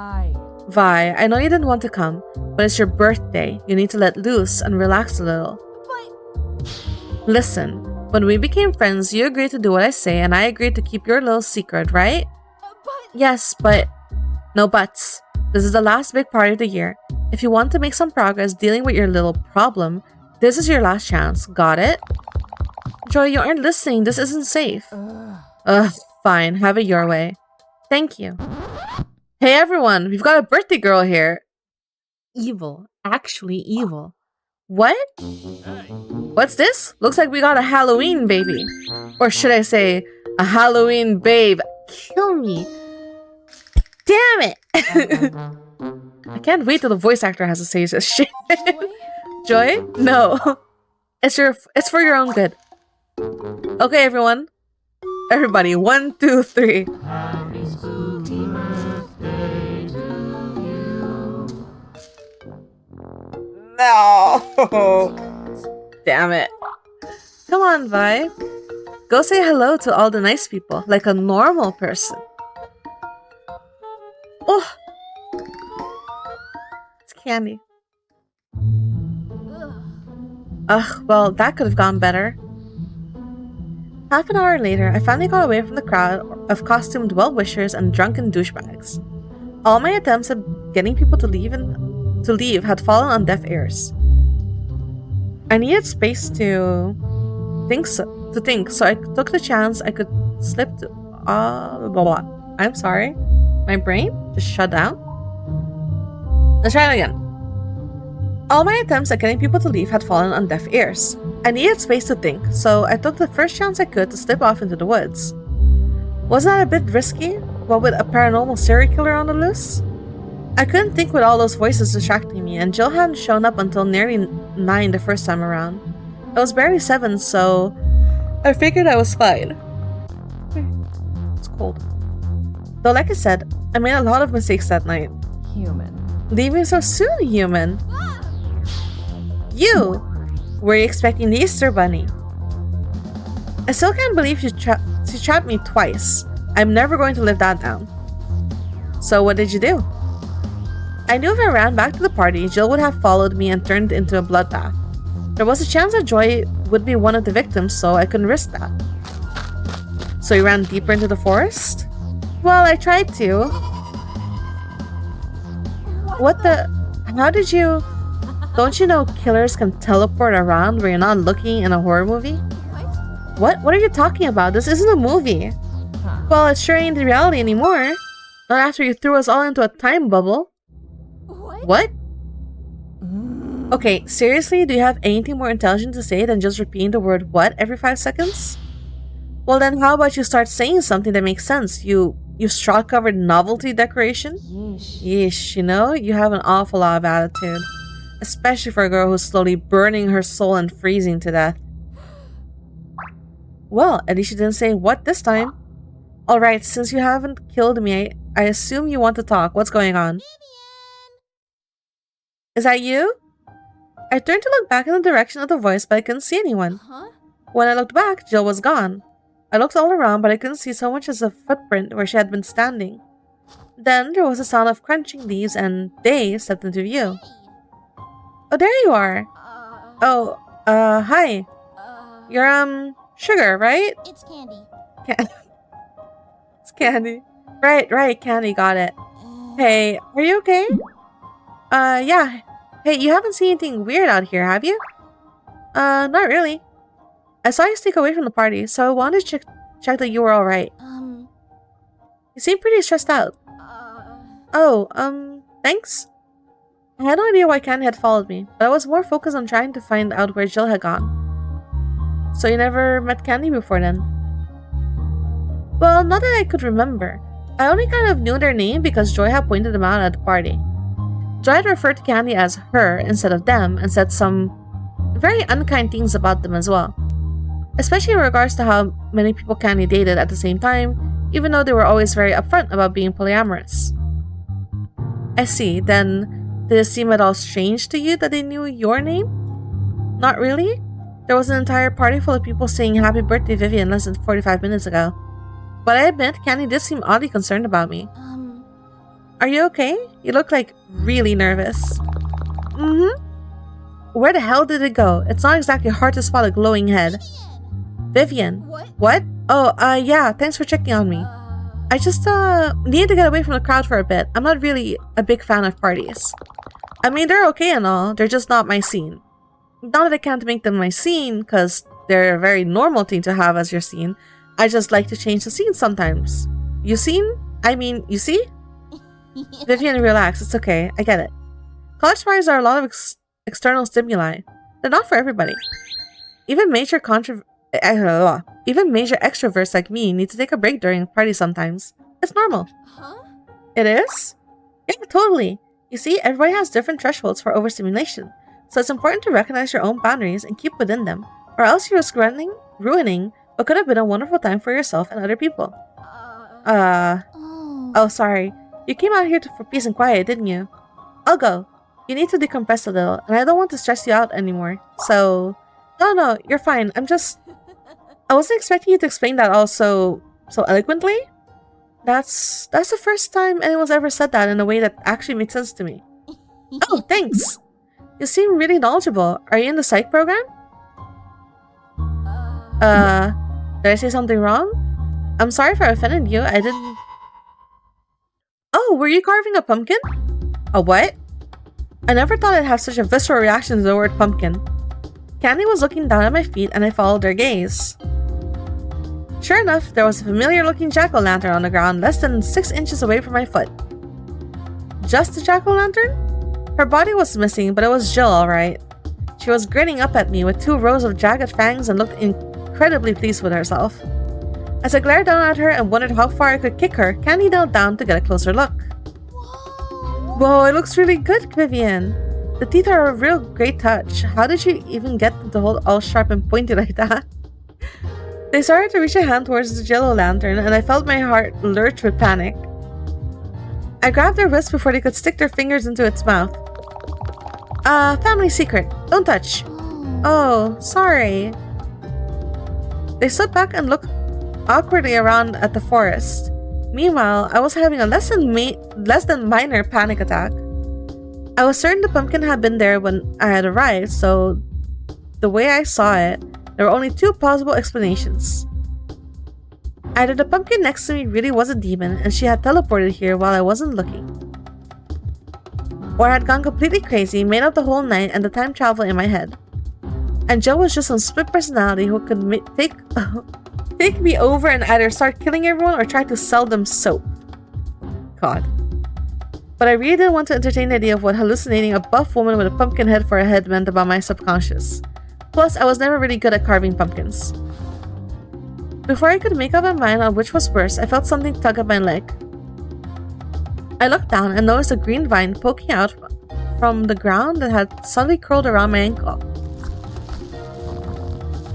Vi, I know you didn't want to come, but it's your birthday. You need to let loose and relax a little. Listen, when we became friends, you agreed to do what I say and I agreed to keep your little secret, right? Yes, but... No buts. This is the last big party of the year. If you want to make some progress dealing with your little problem, this is your last chance. Got it? Joy, you aren't listening. This isn't safe. Fine. Have it your way. Thank you. Hey everyone, we've got a birthday girl here. Evil. Actually evil. What? What's this? Looks like we got a Halloween baby. Or should I say, a Halloween babe. Kill me. Damn it! I can't wait till the voice actor has to say this shit. Joy? No. It's for your own good. Okay, everyone. Everybody, 1, 2, 3. Happy spooky birthday to you. No. Damn it. Come on, Vi. Go say hello to all the nice people, like a normal person. Oh! It's candy. Ugh, well, that could have gone better. Half an hour later, I finally got away from the crowd of costumed well-wishers and drunken douchebags. All my attempts at getting people to leave had fallen on deaf ears. I needed space to think, so I took the chance I could slip to... blah, blah. I'm sorry. My brain just shut down. Let's try it again. All my attempts at getting people to leave had fallen on deaf ears. I needed space to think, so I took the first chance I could to slip off into the woods. Wasn't that a bit risky? What with a paranormal serial killer on the loose? I couldn't think with all those voices distracting me, and Jill hadn't shown up until nearly 9 the first time around. It was barely 7, so I figured I was fine. It's cold. Though, like I said, I made a lot of mistakes that night. Human. Leaving so soon, human. You! Were you expecting the Easter Bunny? I still can't believe she trapped me twice. I'm never going to live that down. So what did you do? I knew if I ran back to the party, Jill would have followed me and turned into a bloodbath. There was a chance that Joy would be one of the victims, so I couldn't risk that. So you ran deeper into the forest? Well, I tried to. What the? How did you? Don't you know killers can teleport around where you're not looking in a horror movie? What? What are you talking about? This isn't a movie. Well, it sure ain't the reality anymore. Not after you threw us all into a time bubble. What? Okay, seriously, do you have anything more intelligent to say than just repeating the word what every 5 seconds? Well then, how about you start saying something that makes sense? You straw-covered novelty decoration? Yeesh, you know, you have an awful lot of attitude. Especially for a girl who's slowly burning her soul and freezing to death. Well, at least you didn't say what this time. Alright, since you haven't killed me, I assume you want to talk. What's going on? Is that you? I turned to look back in the direction of the voice, but I couldn't see anyone. Huh? When I looked back, Jill was gone. I looked all around, but I couldn't see so much as a footprint where she had been standing. Then there was a sound of crunching leaves, and they stepped into view. Oh, there you are. Oh, hi. You're, Sugar, right? It's Candy. It's Candy. Right, Candy, got it. Hey, are you okay? Yeah. Hey, you haven't seen anything weird out here, have you? Not really. I saw you sneak away from the party, so I wanted to check that you were alright. You seem pretty stressed out. Oh, thanks? I had no idea why Candy had followed me, but I was more focused on trying to find out where Jill had gone. So you never met Candy before then? Well, not that I could remember. I only kind of knew their name because Joy had pointed them out at the party. Joy had referred to Candy as her instead of them and said some very unkind things about them as well. Especially in regards to how many people Candy dated at the same time, even though they were always very upfront about being polyamorous. I see, then did it seem at all strange to you that they knew your name? Not really? There was an entire party full of people saying happy birthday Vivian less than 45 minutes ago. But I admit, Candy did seem oddly concerned about me. Are you okay? You look like really nervous. Where the hell did it go? It's not exactly hard to spot a glowing head. Vivian. What? Oh, yeah, thanks for checking on me. I just, needed to get away from the crowd for a bit. I'm not really a big fan of parties. I mean, they're okay and all, they're just not my scene. Not that I can't make them my scene, because they're a very normal thing to have as your scene. I just like to change the scene sometimes. You seen? I mean, you see? Vivian, relax, it's okay, I get it. College parties are a lot of external stimuli. They're not for everybody. Even major extroverts like me need to take a break during parties sometimes. It's normal. Huh? It is? Yeah, totally. You see, everybody has different thresholds for overstimulation, so it's important to recognize your own boundaries and keep within them, or else you risk ruining what could have been a wonderful time for yourself and other people. Oh, sorry. You came out here for peace and quiet, didn't you? I'll go. You need to decompress a little, and I don't want to stress you out anymore, so... No, you're fine. I wasn't expecting you to explain that all so eloquently. That's the first time anyone's ever said that in a way that actually makes sense to me. Oh, thanks. You seem really knowledgeable. Are you in the psych program? Did I say something wrong? I'm sorry if I offended you. I didn't... Oh, were you carving a pumpkin? A what? I never thought I'd have such a visceral reaction to the word pumpkin. Candy was looking down at my feet and I followed her gaze. Sure enough, there was a familiar-looking jack-o'-lantern on the ground less than 6 inches away from my foot. Just a jack-o'-lantern? Her body was missing, but it was Jill alright. She was grinning up at me with 2 rows of jagged fangs and looked incredibly pleased with herself. As I glared down at her and wondered how far I could kick her, Candy knelt down to get a closer look. Whoa, it looks really good, Vivian. The teeth are a real great touch. How did you even get them to hold all sharp and pointy like that? They started to reach a hand towards the jack-o'-lantern, and I felt my heart lurch with panic. I grabbed their wrists before they could stick their fingers into its mouth. Family secret. Don't touch. Oh, sorry. They stood back and looked awkwardly around at the forest. Meanwhile, I was having a less than minor panic attack. I was certain the pumpkin had been there when I had arrived, so the way I saw it, there were only two plausible explanations. Either the pumpkin next to me really was a demon and she had teleported here while I wasn't looking, or I had gone completely crazy, made up the whole night and the time travel in my head. And Joe was just some split personality who could take me over and either start killing everyone or try to sell them soap. God. But I really didn't want to entertain the idea of what hallucinating a buff woman with a pumpkin head for a head meant about my subconscious. Plus, I was never really good at carving pumpkins. Before I could make up my mind on which was worse, I felt something tug at my leg. I looked down and noticed a green vine poking out from the ground that had suddenly curled around my ankle.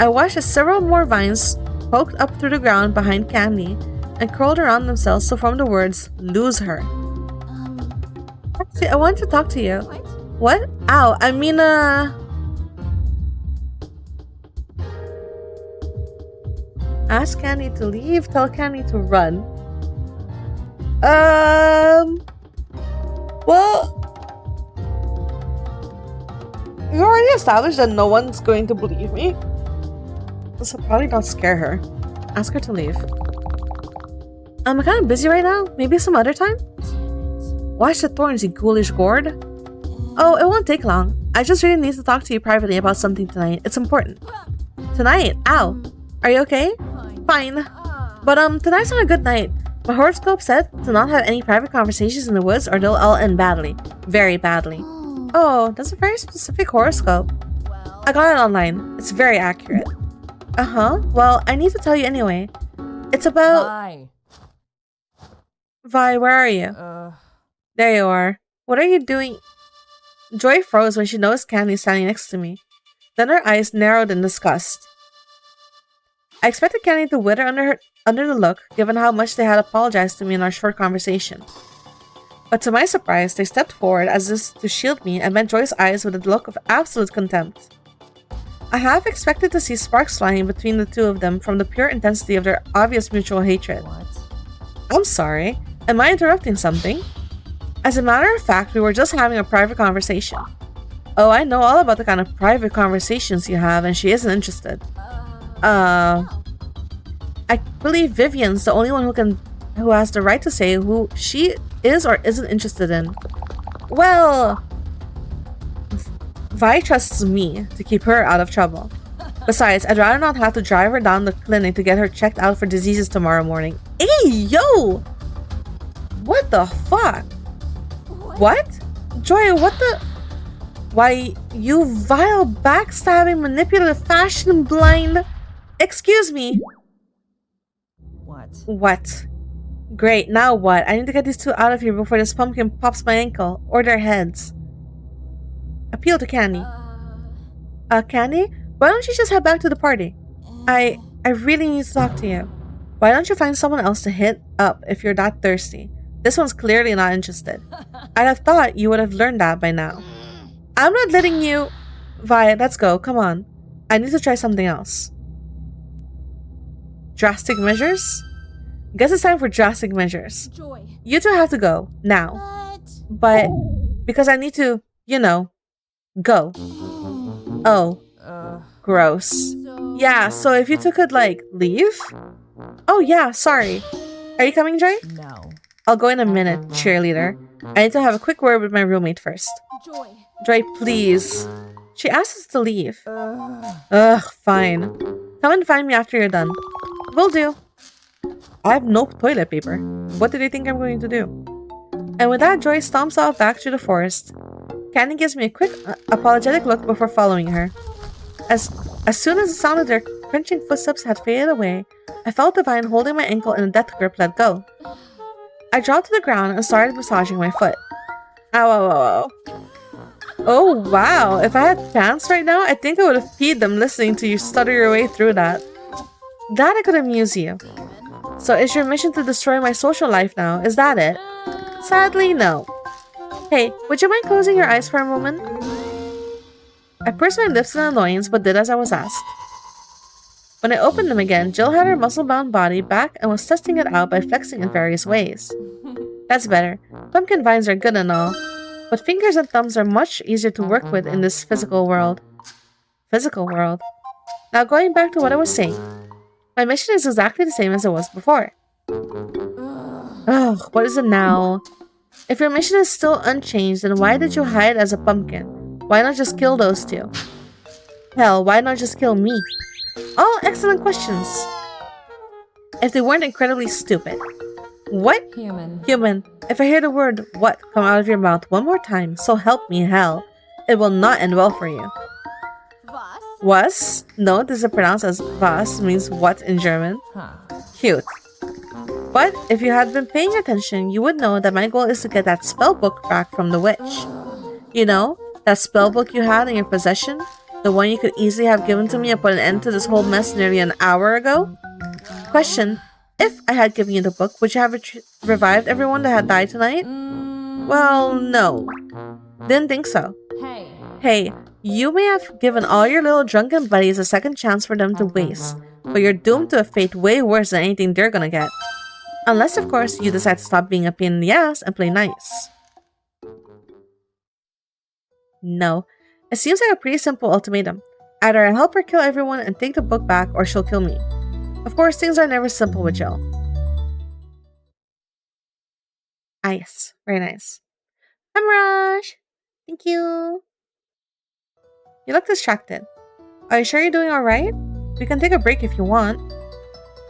I watched as several more vines poked up through the ground behind Candy and curled around themselves to form the words, "Lose her." Actually, I wanted to talk to you. What? What? Ow, I mean, ask Candy to leave, tell Candy to run. Well, you already established that no one's going to believe me. So probably not scare her. Ask her to leave. I'm kind of busy right now. Maybe some other time? Watch the thorns, you ghoulish gourd. Oh, it won't take long. I just really need to talk to you privately about something tonight. It's important. Tonight? Ow. Are you okay? Fine. But tonight's not a good night. My horoscope said to not have any private conversations in the woods or they'll all end badly. Very badly. Oh, that's a very specific horoscope. Well, I got it online. It's very accurate. Uh-huh. Well, I need to tell you anyway. It's about... Vi. Vi, where are you? There you are. What are you doing? Joy froze when she noticed Candy standing next to me. Then her eyes narrowed in disgust. I expected Candy to wither under the look, given how much they had apologized to me in our short conversation. But to my surprise, they stepped forward as if to shield me and met Joy's eyes with a look of absolute contempt. I half expected to see sparks flying between the two of them from the pure intensity of their obvious mutual hatred. What? I'm sorry. Am I interrupting something? As a matter of fact, we were just having a private conversation. Oh, I know all about the kind of private conversations you have, and she isn't interested. I believe Vivian's the only one who has the right to say who she is or isn't interested in. Well, Vi trusts me to keep her out of trouble. Besides, I'd rather not have to drive her down the clinic to get her checked out for diseases tomorrow morning. Hey, yo! What the fuck? What? Joy, what the... Why, you vile, backstabbing, manipulative, fashion-blind... Excuse me. What? What? Great, now what? I need to get these two out of here before this pumpkin pops my ankle. Or their heads. Appeal to Candy. Candy? Why don't you just head back to the party? I really need to talk to you. Why don't you find someone else to hit up if you're that thirsty? This one's clearly not interested. I'd have thought you would have learned that by now. I'm not letting you... Vi, let's go. Come on. I need to try something else. Drastic measures? Guess it's time for drastic measures. Joy. You two have to go. Now. But... Because I need to, you know... Go. Oh. Gross. So... Yeah, so if you two could, like, leave? Oh, yeah, sorry. Are you coming, Joy? No. I'll go in a minute, cheerleader. I need to have a quick word with my roommate first. Joy. Joy, please. She asked us to leave. Ugh, fine. Come and find me after you're done. Will do. I have no toilet paper. What do they think I'm going to do? And with that, Joy stomps off back through the forest. Candy gives me a quick, apologetic look before following her. As soon as the sound of their crunching footsteps had faded away, I felt the vine holding my ankle in a death grip let go. I dropped to the ground and started massaging my foot. Ow, ow, ow, ow. Oh, wow. If I had pants right now, I think I would have peed them listening to you stutter your way through that. Glad I could amuse you. So is your mission to destroy my social life now? Is that it? Sadly, no. Hey, would you mind closing your eyes for a moment? I pursed my lips in annoyance but did as I was asked. When I opened them again, Jill had her muscle-bound body back and was testing it out by flexing in various ways. That's better. Pumpkin vines are good and all, but fingers and thumbs are much easier to work with in this physical world. Physical world. Now going back to what I was saying. My mission is exactly the same as it was before. Ugh, what is it now? If your mission is still unchanged, then why did you hide as a pumpkin? Why not just kill those two? Hell, why not just kill me? All excellent questions. If they weren't incredibly stupid. What? Human. If I hear the word what come out of your mouth one more time, so help me hell, it will not end well for you. Was? Was? No, this is pronounced as was, means what in German. Cute. But if you had been paying attention, you would know that my goal is to get that spell book back from the witch. You know, that spell book you had in your possession? The one you could easily have given to me and put an end to this whole mess nearly an hour ago? Question. If I had given you the book, would you have revived everyone that had died tonight? Well, no. Didn't think so. Hey, you may have given all your little drunken buddies a second chance for them to waste, but you're doomed to a fate way worse than anything they're gonna get. Unless, of course, you decide to stop being a pain in the ass and play nice. No. It seems like a pretty simple ultimatum. Either I help her kill everyone and take the book back, or she'll kill me. Of course, things are never simple with Jill. Ah, yes. Very nice. I'm Raj. Thank you. You look distracted. Are you sure you're doing alright? We can take a break if you want.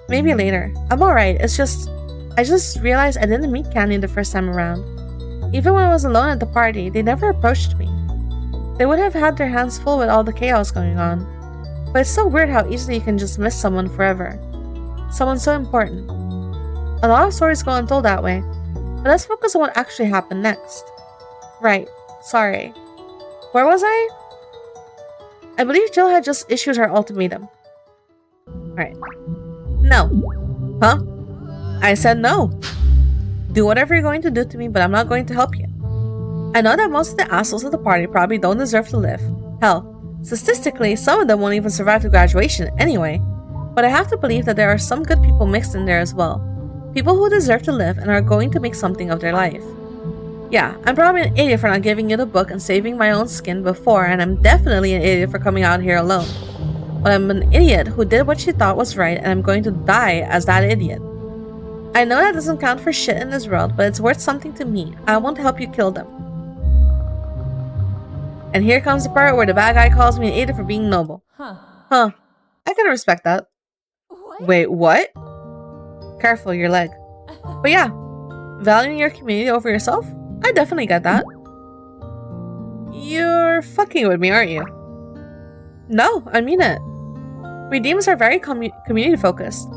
Maybe later. I'm alright. It's just... I just realized I didn't meet Candy the first time around. Even when I was alone at the party, they never approached me. They would have had their hands full with all the chaos going on. But it's so weird how easily you can just miss someone forever. Someone so important. A lot of stories go untold that way. But let's focus on what actually happened next. Right. Sorry. Where was I? I believe Jill had just issued her ultimatum. Alright. No. Huh? I said no. Do whatever you're going to do to me, but I'm not going to help you. I know that most of the assholes at the party probably don't deserve to live. Hell, statistically, some of them won't even survive to graduation anyway. But I have to believe that there are some good people mixed in there as well. People who deserve to live and are going to make something of their life. Yeah, I'm probably an idiot for not giving you the book and saving my own skin before, and I'm definitely an idiot for coming out here alone. But I'm an idiot who did what she thought was right, and I'm going to die as that idiot. I know that doesn't count for shit in this world, but it's worth something to me. I want to help you kill them. And here comes the part where the bad guy calls me an idiot for being noble. Huh. I can respect that. What? Wait, what? Careful, your leg. But yeah, valuing your community over yourself? I definitely get that. You're fucking with me, aren't you? No, I mean it. We demons are very community focused.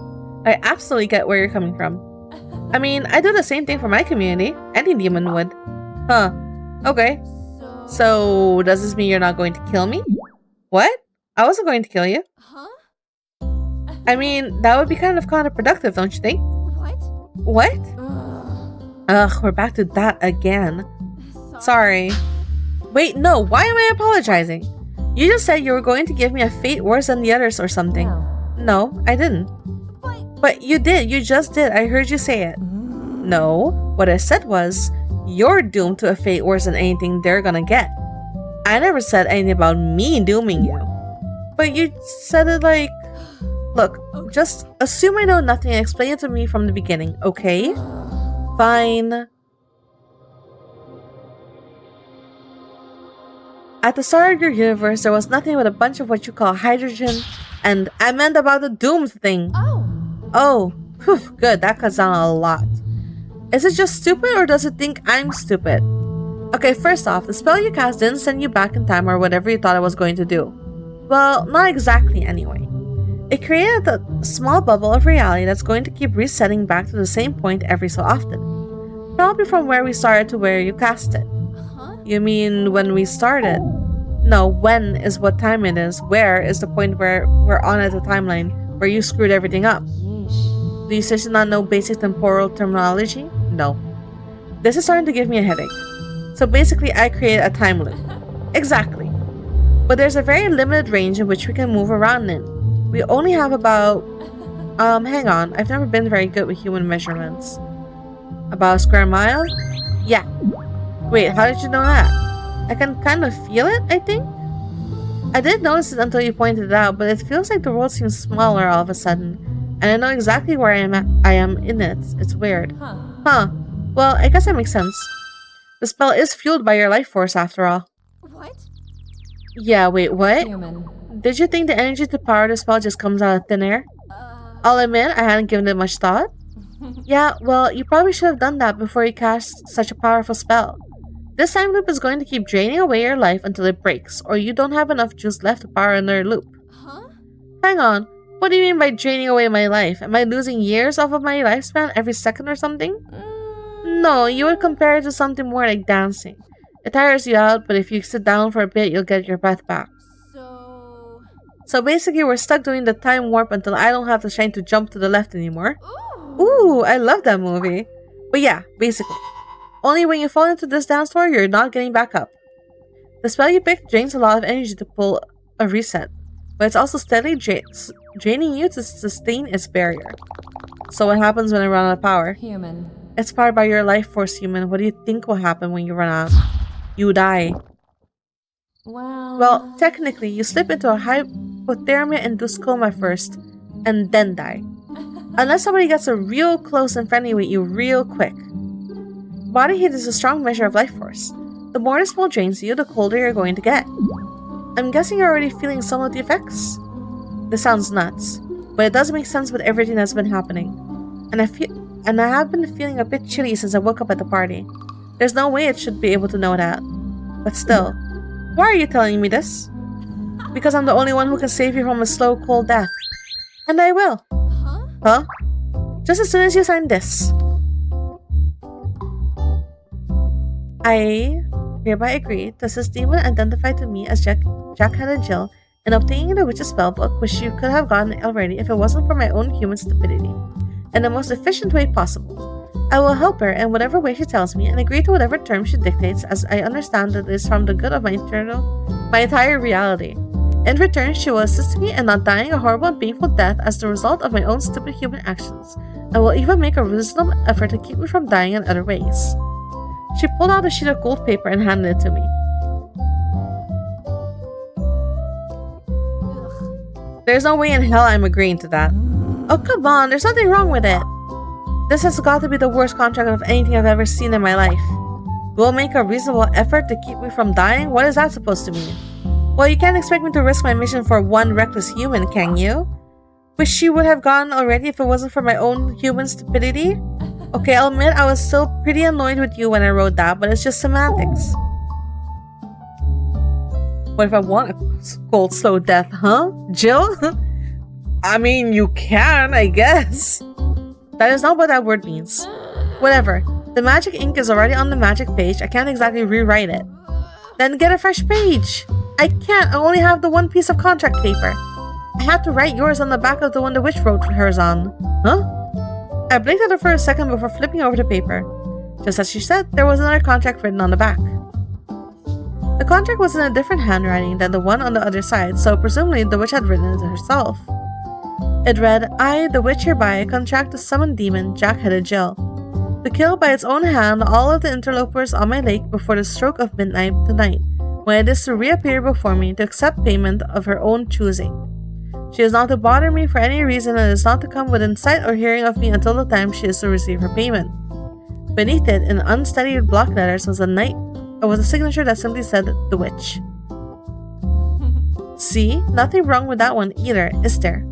I absolutely get where you're coming from. I mean, I do the same thing for my community. Any demon would. Huh. Okay. So, does this mean you're not going to kill me? What? I wasn't going to kill you. Huh? I mean, that would be kind of counterproductive, don't you think? What? What? Ugh, we're back to that again. Sorry. Wait, no, why am I apologizing? You just said you were going to give me a fate worse than the others or something. No, I didn't. But you did, you just did. I heard you say it. No, what I said was, you're doomed to a fate worse than anything they're gonna get. I never said anything about me dooming you. But you said it like... Look, just assume I know nothing and explain it to me from the beginning, okay? Fine. At the start of your universe, there was nothing but a bunch of what you call hydrogen, and I meant about the doomed thing. Oh, whew, good, that cuts down a lot. Is it just stupid, or does it think I'm stupid? Okay, first off, the spell you cast didn't send you back in time or whatever you thought it was going to do. Well, not exactly anyway. It created a small bubble of reality that's going to keep resetting back to the same point every so often. Probably from where we started to where you cast it. You mean when we started? No, when is what time it is. Where is the point where we're on at the timeline, where you screwed everything up. Do you seriously not know basic temporal terminology? No. This is starting to give me a headache. So basically, I created a time loop. Exactly. But there's a very limited range in which we can move around in. We only have about... hang on. I've never been very good with human measurements. About a square mile? Yeah. Wait, how did you know that? I can kind of feel it, I think? I didn't notice it until you pointed it out, but it feels like the world seems smaller all of a sudden. And I know exactly where I am in it. It's weird. Huh. Well, I guess that makes sense. The spell is fueled by your life force after all. What? Yeah, wait, what? Human. Did you think the energy to power the spell just comes out of thin air? I'll admit, I hadn't given it much thought. Yeah, well, you probably should have done that before you cast such a powerful spell. This time loop is going to keep draining away your life until it breaks, or you don't have enough juice left to power another loop. Huh? Hang on, what do you mean by draining away my life? Am I losing years off of my lifespan every second or something? No, you would compare it to something more like dancing. It tires you out, but if you sit down for a bit, you'll get your breath back. So basically, we're stuck doing the time warp until I don't have the strength to jump to the left anymore. Ooh, I love that movie. But yeah, basically. Only when you fall into this dance floor, you're not getting back up. The spell you picked drains a lot of energy to pull a reset, but it's also steadily draining you to sustain its barrier. So what happens when I run out of power? Human. It's powered by your life force, human. What do you think will happen when you run out? You die. Well, technically, you slip into a hypothermia-induced coma first, and then die. Unless somebody gets a real close and friendly with you real quick. Body heat is a strong measure of life force. The more the spell drains you, the colder you're going to get. I'm guessing you're already feeling some of the effects? This sounds nuts, but it does make sense with everything that's been happening. And I have been feeling a bit chilly since I woke up at the party. There's no way it should be able to know that. But still, why are you telling me this? Because I'm the only one who can save you from a slow, cold death. And I will. Huh? Just as soon as you sign this. I hereby agree to assist Demon identified to me as Jack-Headed Jill in obtaining the witch's spellbook, which you could have gotten already if it wasn't for my own human stupidity, in the most efficient way possible. I will help her in whatever way she tells me and agree to whatever terms she dictates, as I understand that it is from the good of my entire reality. In return, she will assist me in not dying a horrible and painful death as the result of my own stupid human actions, and will even make a reasonable effort to keep me from dying in other ways. She pulled out a sheet of gold paper and handed it to me. There's no way in hell I'm agreeing to that. Oh, come on, there's nothing wrong with it. This has got to be the worst contract of anything I've ever seen in my life. We'll make a reasonable effort to keep me from dying? What is that supposed to mean? Well, you can't expect me to risk my mission for one reckless human, can you? Wish she would have gone already if it wasn't for my own human stupidity? Okay, I'll admit I was still pretty annoyed with you when I wrote that, but it's just semantics. What if I want a cold, slow death, huh? Jill? I mean, you can, I guess. That is not what that word means. Whatever. The magic ink is already on the magic page. I can't exactly rewrite it. Then get a fresh page. I can't. I only have the one piece of contract paper. I had to write yours on the back of the one the witch wrote hers on. Huh? I blinked at her for a second before flipping over the paper. Just as she said, there was another contract written on the back. The contract was in a different handwriting than the one on the other side, so presumably the witch had written it herself. It read, I, the witch hereby, contract the summoned demon, Jack-Headed Jill, to kill by its own hand all of the interlopers on my lake before the stroke of midnight tonight, when it is to reappear before me to accept payment of her own choosing. She is not to bother me for any reason and is not to come within sight or hearing of me until the time she is to receive her payment. Beneath it, in unstudied block letters, was a signature that simply said, The Witch. See? Nothing wrong with that one either, is there?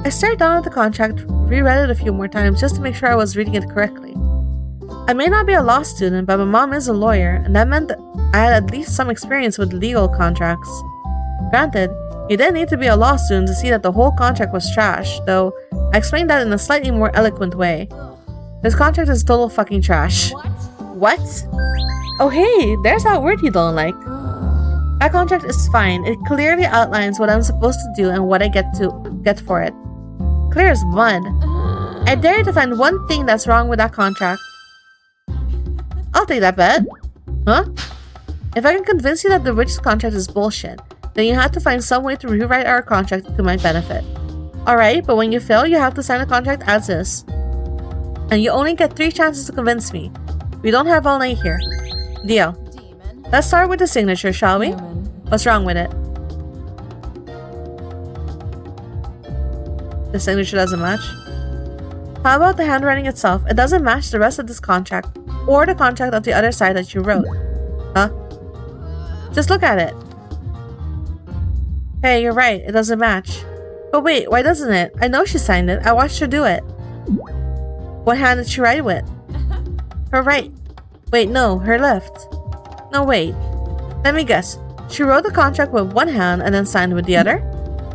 I stared down at the contract, reread it a few more times just to make sure I was reading it correctly. I may not be a law student, but my mom is a lawyer, and that meant that I had at least some experience with legal contracts. Granted, you didn't need to be a law student to see that the whole contract was trash, though I explained that in a slightly more eloquent way. This contract is total fucking trash. What? Oh hey, there's that word you don't like. That contract is fine. It clearly outlines what I'm supposed to do and what I get for it. Clear as mud. I dare you to find one thing that's wrong with that contract. I'll take that bet. Huh? If I can convince you that the witch's contract is bullshit, then you have to find some way to rewrite our contract to my benefit. Alright, but when you fail, you have to sign the contract as is. And you only get 3 chances to convince me. We don't have all night here. Deal. Demon. Let's start with the signature, shall we? Human. What's wrong with it? The signature doesn't match. How about the handwriting itself? It doesn't match the rest of this contract, or the contract of the other side that you wrote. Huh? Just look at it. Hey, you're right, it doesn't match. But wait, why doesn't it? I know she signed it. I watched her do it. What hand did she write with? Her right. Wait, no, her left. No, wait. Let me guess. She wrote the contract with one hand and then signed with the other?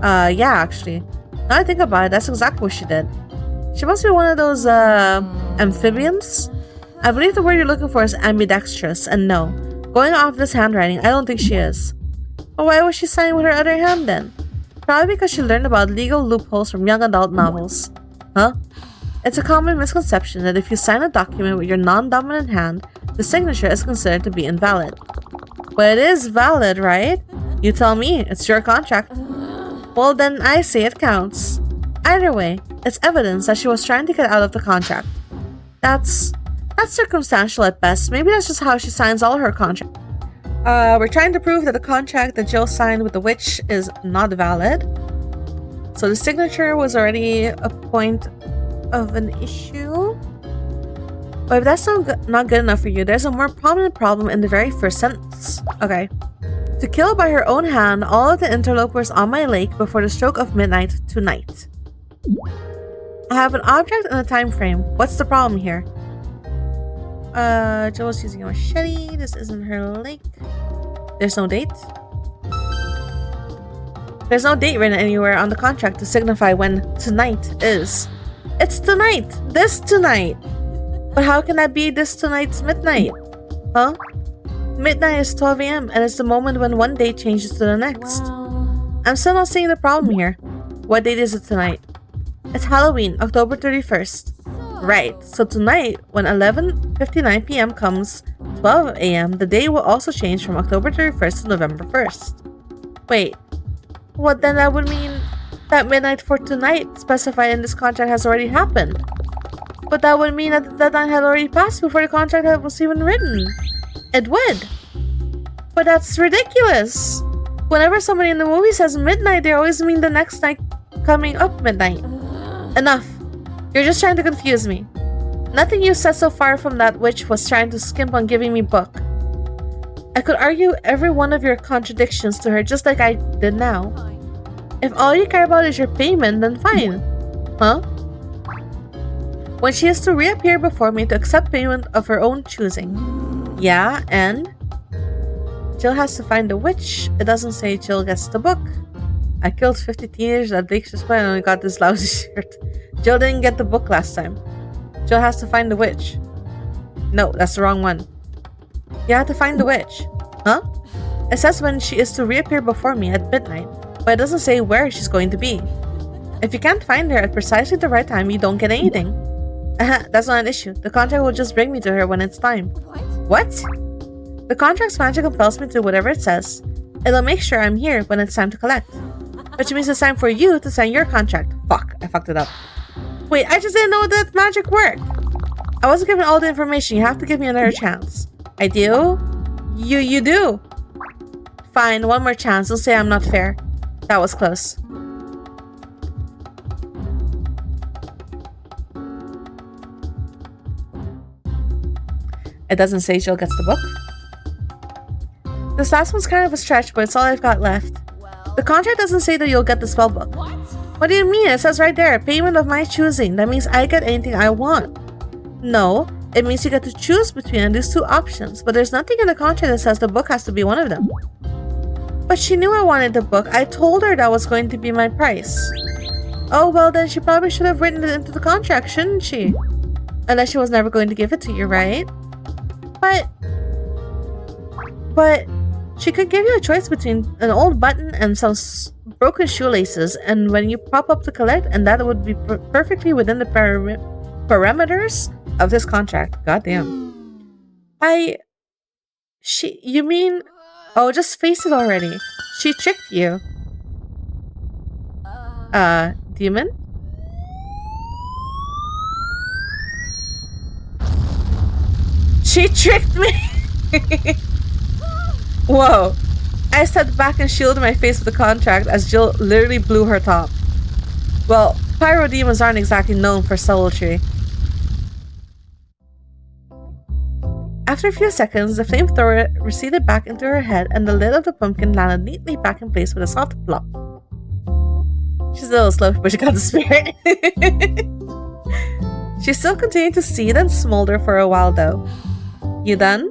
Yeah, actually. Now I think about it, that's exactly what she did. She must be one of those, amphibians? I believe the word you're looking for is ambidextrous, and no. Going off this handwriting, I don't think she is. But why was she signing with her other hand then? Probably because she learned about legal loopholes from young adult novels. Huh? It's a common misconception that if you sign a document with your non-dominant hand, the signature is considered to be invalid. But it is valid, right? You tell me, it's your contract. Well then, I say it counts. Either way, it's evidence that she was trying to get out of the contract. That's circumstantial at best. Maybe that's just how she signs all her contracts. We're trying to prove that the contract that Jill signed with the witch is not valid. So the signature was already a point of an issue. But if that's not good enough for you, there's a more prominent problem in the very first sentence. Okay. To kill by her own hand all of the interlopers on my lake before the stroke of midnight tonight. I have an object and a time frame. What's the problem here? Jill was using a machete. This isn't her lake. There's no date. There's no date written anywhere on the contract to signify when tonight is. It's tonight! This tonight! But how can that be this tonight's midnight? Huh? Midnight is 12 a.m. and it's the moment when one date changes to the next. Well, I'm still not seeing the problem here. What date is it tonight? It's Halloween, October 31st. Right, so tonight, when 11:59 p.m. comes 12 a.m., the day will also change from October 31st to November 1st. Wait, what then that would mean that midnight for tonight specified in this contract has already happened. But that would mean that the deadline had already passed before the contract was even written. It would. But that's ridiculous. Whenever somebody in the movie says midnight, they always mean the next night coming up midnight. Enough. You're just trying to confuse me. Nothing you said so far from that witch was trying to skimp on giving me book. I could argue every one of your contradictions to her just like I did now. Fine. If all you care about is your payment, then fine. Huh? When she is to reappear before me to accept payment of her own choosing. Yeah, and? Jill has to find the witch. It doesn't say Jill gets the book. I killed 50 teenagers at Blake's Point and only got this lousy shirt. Jill didn't get the book last time. Jill has to find the witch. No, that's the wrong one. You have to find the witch. Huh? It says when she is to reappear before me at midnight, but it doesn't say where she's going to be. If you can't find her at precisely the right time, you don't get anything. That's not an issue. The contract will just bring me to her when it's time. What? What? The contract's magic compels me to whatever it says. It'll make sure I'm here when it's time to collect. Which means it's time for you to sign your contract. Fuck, I fucked it up. Wait, I just didn't know that magic worked. I wasn't given all the information. You have to give me another chance. I do? You do. Fine, one more chance. Don't say I'm not fair. That was close. It doesn't say Jill gets the book. This last one's kind of a stretch, but it's all I've got left. Well, The contract doesn't say that you'll get the spell book. what? What do you mean? It says right there, payment of my choosing. That means I get anything I want. No, it means you get to choose between these two options, but there's nothing in the contract that says the book has to be one of them. But she knew I wanted the book. I told her that was going to be my price. Oh, well then she probably should have written it into the contract, shouldn't she? Unless she was never going to give it to you, right? But she could give you a choice between an old button and some broken shoelaces, and when you pop up to collect, and that would be perfectly within the parameters of this contract. Goddamn. You mean... Oh, just face it already. She tricked you. Demon? She tricked me! Whoa. I stepped back and shielded my face with the contract as Jill literally blew her top. Well, pyro demons aren't exactly known for subtlety. After a few seconds, the flamethrower receded back into her head and the lid of the pumpkin landed neatly back in place with a soft plop. She's a little slow, but she got the spirit. She still continued to seethe and smolder for a while though. You done?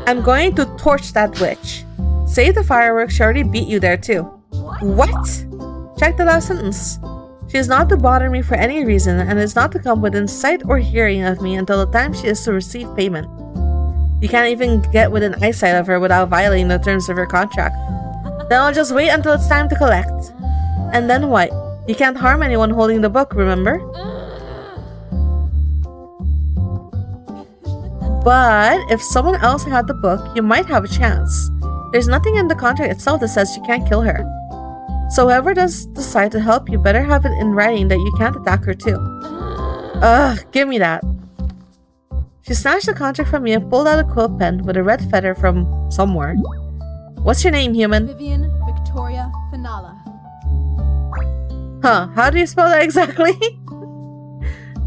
I'm going to torch that witch. Save the fireworks, she already beat you there too. What? Check the last sentence. She is not to bother me for any reason and is not to come within sight or hearing of me until the time she is to receive payment. You can't even get within eyesight of her without violating the terms of your contract. Then I'll just wait until it's time to collect. And then what? You can't harm anyone holding the book, remember? But if someone else had the book, you might have a chance. There's nothing in the contract itself that says you can't kill her. So whoever does decide to help you better have it in writing that you can't attack her too. Ugh, give me that. She snatched the contract from me and pulled out a quill pen with a red feather from somewhere. What's your name, human? Vivian Victoria Finala. Huh, how do you spell that exactly?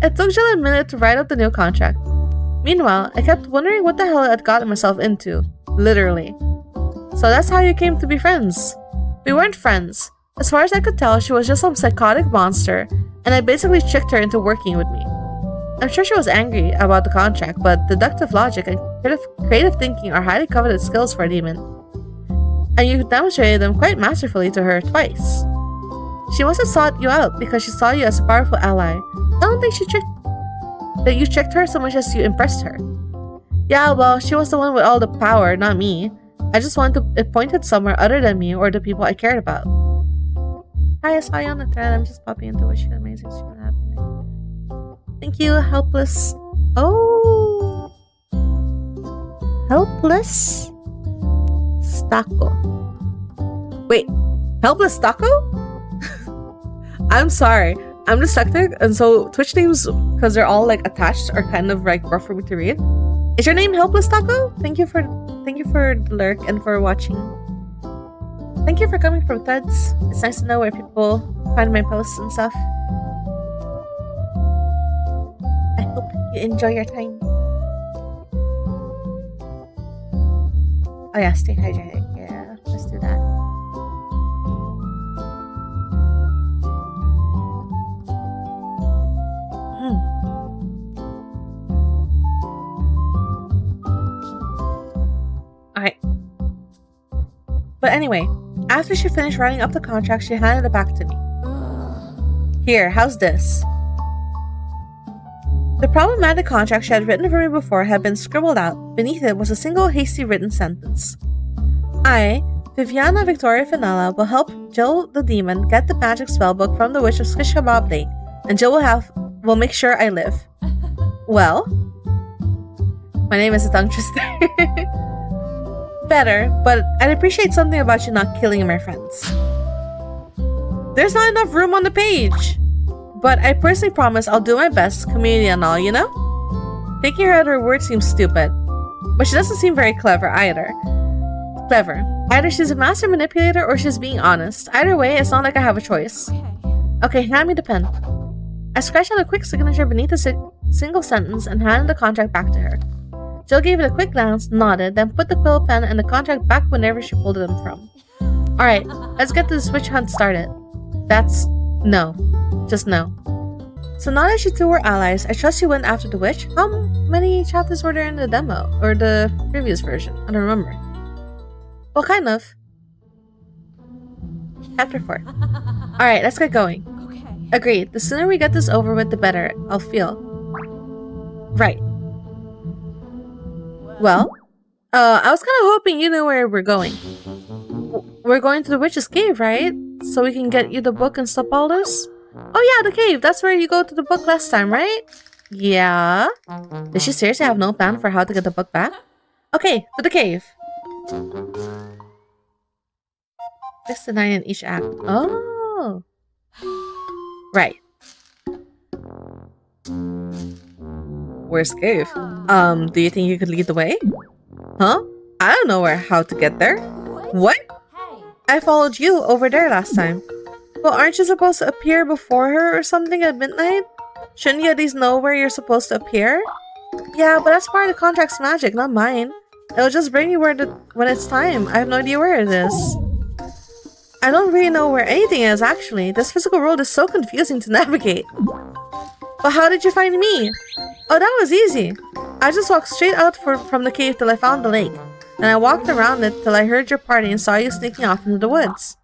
It took Jill a minute to write up the new contract. Meanwhile, I kept wondering what the hell I'd gotten myself into. Literally. So that's how you came to be friends. We weren't friends. As far as I could tell, she was just some psychotic monster, and I basically tricked her into working with me. I'm sure she was angry about the contract, but deductive logic and creative thinking are highly coveted skills for a demon. And you demonstrated them quite masterfully to her twice. She must have sought you out because she saw you as a powerful ally. I don't think you tricked her so much as you impressed her. Yeah, well, she was the one with all the power, not me. I just wanted it pointed somewhere other than me or the people I cared about. Hi, I saw you on the thread. I'm just popping into wish you an amazing stream and happy night. Thank you, Helpless. Oh! Helpless? Stacco. Wait, Helpless Stacco? I'm sorry. I'm dyslexic, and so Twitch names, because they're all like attached, are kind of like rough for me to read. Is your name Helpless Taco? Thank you for the lurk and for watching. Thank you for coming from threads. It's nice to know where people find my posts and stuff. I hope you enjoy your time. Oh yeah, stay hydrated. Yeah, let's do that. Alright. But anyway, after she finished writing up the contract, she handed it back to me. Here, how's this? The problematic contract she had written for me before had been scribbled out. Beneath it was a single hasty written sentence. I, Viviana Victoria Finala, will help Jill the demon get the magic spellbook from the witch of Skish Kebab Day, and Jill will make sure I live. Well? My name is a tongue twister. Better, but I'd appreciate something about you not killing my friends. There's not enough room on the page! But I personally promise I'll do my best, community and all, you know? Taking her at her word seems stupid. But she doesn't seem very clever either. Either she's a master manipulator or she's being honest. Either way, it's not like I have a choice. Okay, hand me the pen. I scratched out a quick signature beneath a single sentence and handed the contract back to her. Jill gave it a quick glance, nodded, then put the quill pen and the contract back whenever she pulled them from. Alright, let's get this witch hunt started. That's no. Just no. So now that you two were allies, I trust you went after the witch. How many chapters were there in the demo? Or the previous version? I don't remember. Well, kind of. Chapter 4. Alright, let's get going. Okay. Agreed. The sooner we get this over with, the better I'll feel. Right. Well, I was kind of hoping you knew where we're going. We're going to the witch's cave, right? So we can get you the book and stop all this? Oh yeah, the cave. That's where you go to the book last time, right? Yeah. Does she seriously have no plan for how to get the book back? Okay, to the cave. 6 to 9 in each act. Oh. Right. Where's cave? Do you think you could lead the way? Huh? I don't know how to get there. What? I followed you over there last time. Well, aren't you supposed to appear before her or something at midnight? Shouldn't you at least know where you're supposed to appear? Yeah, but that's part of the contract's magic, not mine. It'll just bring you when it's time. I have no idea where it is. I don't really know where anything is, actually. This physical world is so confusing to navigate. But how did you find me? Oh, that was easy. I just walked straight out from the cave till I found the lake. Then I walked around it till I heard your party and saw you sneaking off into the woods.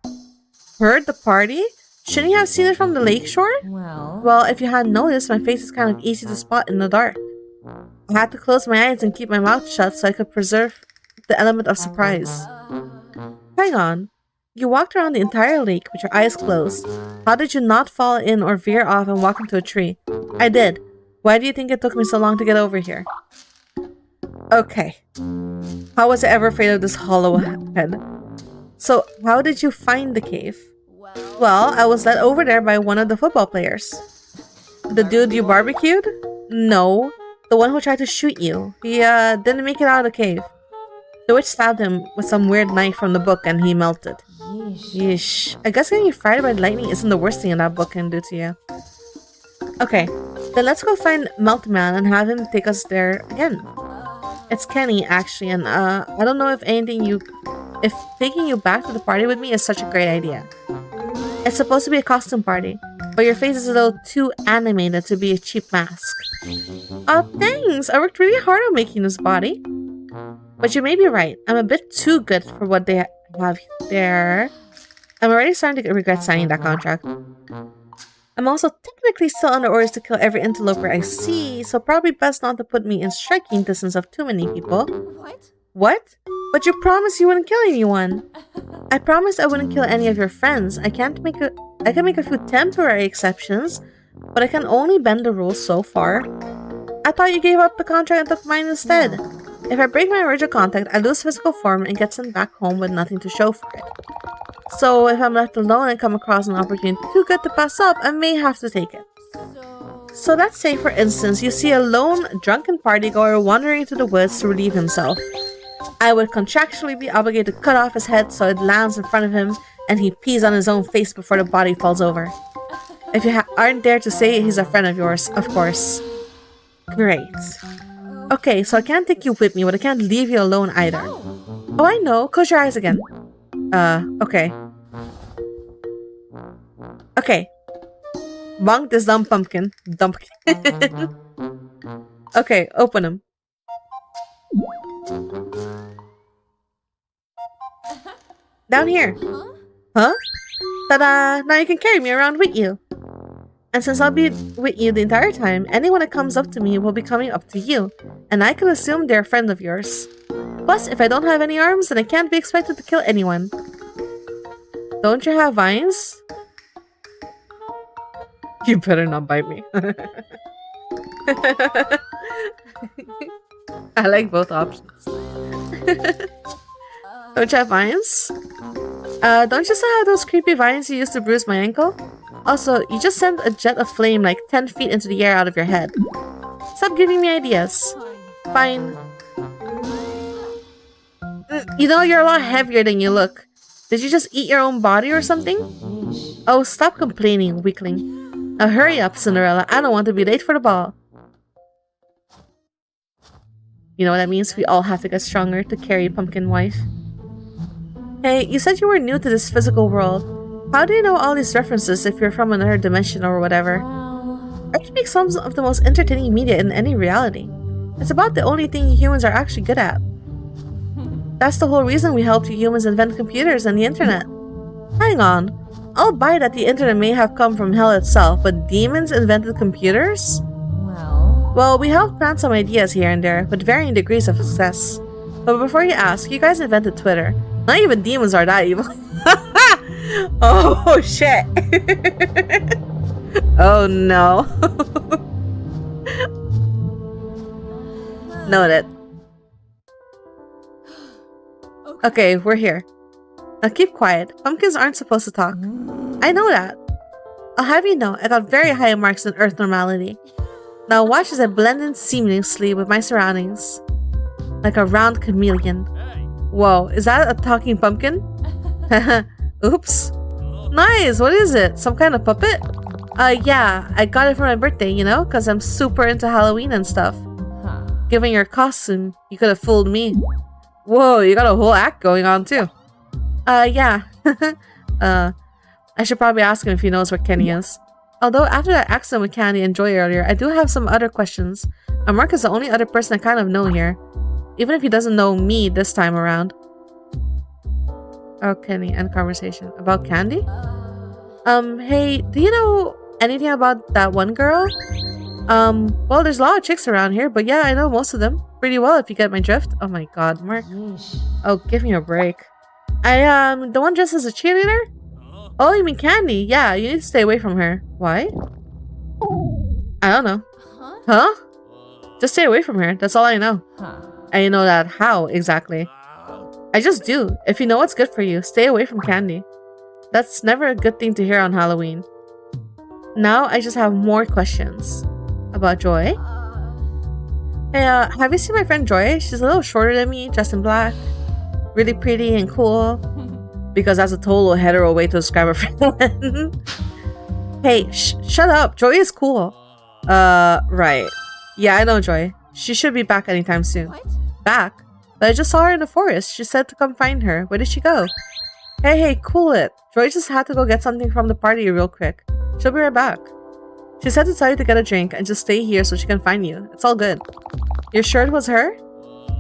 Heard the party? Shouldn't you have seen it from the lakeshore? Well, if you hadn't noticed, my face is kind of easy to spot in the dark. I had to close my eyes and keep my mouth shut so I could preserve the element of surprise. Hang on. You walked around the entire lake with your eyes closed. How did you not fall in or veer off and walk into a tree? I did. Why do you think it took me so long to get over here? Okay. How was I ever afraid of this hollow head? So, how did you find the cave? Well, I was led over there by one of the football players. The dude you barbecued? No. The one who tried to shoot you. He, didn't make it out of the cave. The witch stabbed him with some weird knife from the book and he melted. Yeesh. I guess getting fried by lightning isn't the worst thing that book can do to you. Okay, then let's go find Meltman and have him take us there again. It's Kenny, actually, and I don't know if taking you back to the party with me is such a great idea. It's supposed to be a costume party, but your face is a little too animated to be a cheap mask. Oh, thanks! I worked really hard on making this body. But you may be right. I'm a bit too good for what they have there. I'm already starting to regret signing that contract. I'm also technically still under orders to kill every interloper I see, so probably best not to put me in striking distance of too many people. What? What? But you promised you wouldn't kill anyone. I promised I wouldn't kill any of your friends. I can make a few temporary exceptions, but I can only bend the rules so far. I thought you gave up the contract and took mine instead. If I break my original contract, I lose physical form and get sent back home with nothing to show for it. So if I'm left alone and come across an opportunity too good to pass up, I may have to take it. So let's say, for instance, you see a lone, drunken partygoer wandering into the woods to relieve himself. I would contractually be obligated to cut off his head so it lands in front of him and he pees on his own face before the body falls over. If you aren't there to say he's a friend of yours, of course. Great. Okay, so I can't take you with me, but I can't leave you alone either. Oh, I know. Close your eyes again. Okay. Okay. Bonk this dumb pumpkin. Dumpkin. Okay, open him. Down here. Huh? Ta-da! Now you can carry me around with you. And since I'll be with you the entire time, anyone that comes up to me will be coming up to you. And I can assume they're a friend of yours. Plus, if I don't have any arms, then I can't be expected to kill anyone. Don't you have vines? You better not bite me. I like both options. Don't you have vines? Don't you still have those creepy vines you used to bruise my ankle? Also, you just sent a jet of flame like 10 feet into the air out of your head. Stop giving me ideas. Fine. You know, you're a lot heavier than you look. Did you just eat your own body or something? Oh, stop complaining, weakling. Now hurry up, Cinderella. I don't want to be late for the ball. You know what that means? We all have to get stronger to carry Pumpkin Wife. Hey, you said you were new to this physical world. How do you know all these references if you're from another dimension or whatever? Art makes some of the most entertaining media in any reality. It's about the only thing humans are actually good at. That's the whole reason we helped you humans invent computers and the internet. Hang on. I'll buy that the internet may have come from hell itself, but demons invented computers? Well, we helped plant some ideas here and there, with varying degrees of success. But before you ask, you guys invented Twitter. Not even demons are that evil. Oh, shit. Oh, no. Noted. Okay, we're here. Now keep quiet. Pumpkins aren't supposed to talk. I know that. I'll have you know, I got very high marks in Earth normality. Now watch as I blend in seamlessly with my surroundings. Like a round chameleon. Whoa, is that a talking pumpkin? Oops. Nice, what is it? Some kind of puppet? Yeah, I got it for my birthday, you know? Because I'm super into Halloween and stuff. Given your costume, you could have fooled me. Whoa, you got a whole act going on too. Yeah. I should probably ask him if he knows where Kenny is. Although after that accident with Candy and Joy earlier, I do have some other questions. And Mark is the only other person I kind of know here. Even if he doesn't know me this time around. Oh, Kenny, end conversation. About Candy? Hey, do you know anything about that one girl? Well, there's a lot of chicks around here, but yeah, I know most of them. Pretty well, if you get my drift. Oh my god, Mark. Oh, give me a break. The one dressed as a cheerleader? Oh, you mean Candy? Yeah, you need to stay away from her. Why? I don't know. Huh? Just stay away from her. That's all I know. And you know that how, exactly? I just do. If you know what's good for you, stay away from Candy. That's never a good thing to hear on Halloween. Now, I just have more questions. About Joy? Hey, have you seen my friend Joy? She's a little shorter than me, dressed in black. Really pretty and cool. Because that's a total hetero way to describe a friend. Hey, shut up. Joy is cool. Right. Yeah, I know Joy. She should be back anytime soon. What? Back? But I just saw her in the forest. She said to come find her. Where did she go? Hey, cool it. Joy just had to go get something from the party real quick. She'll be right back. She said to tell you to get a drink and just stay here so she can find you. It's all good. You're sure it was her?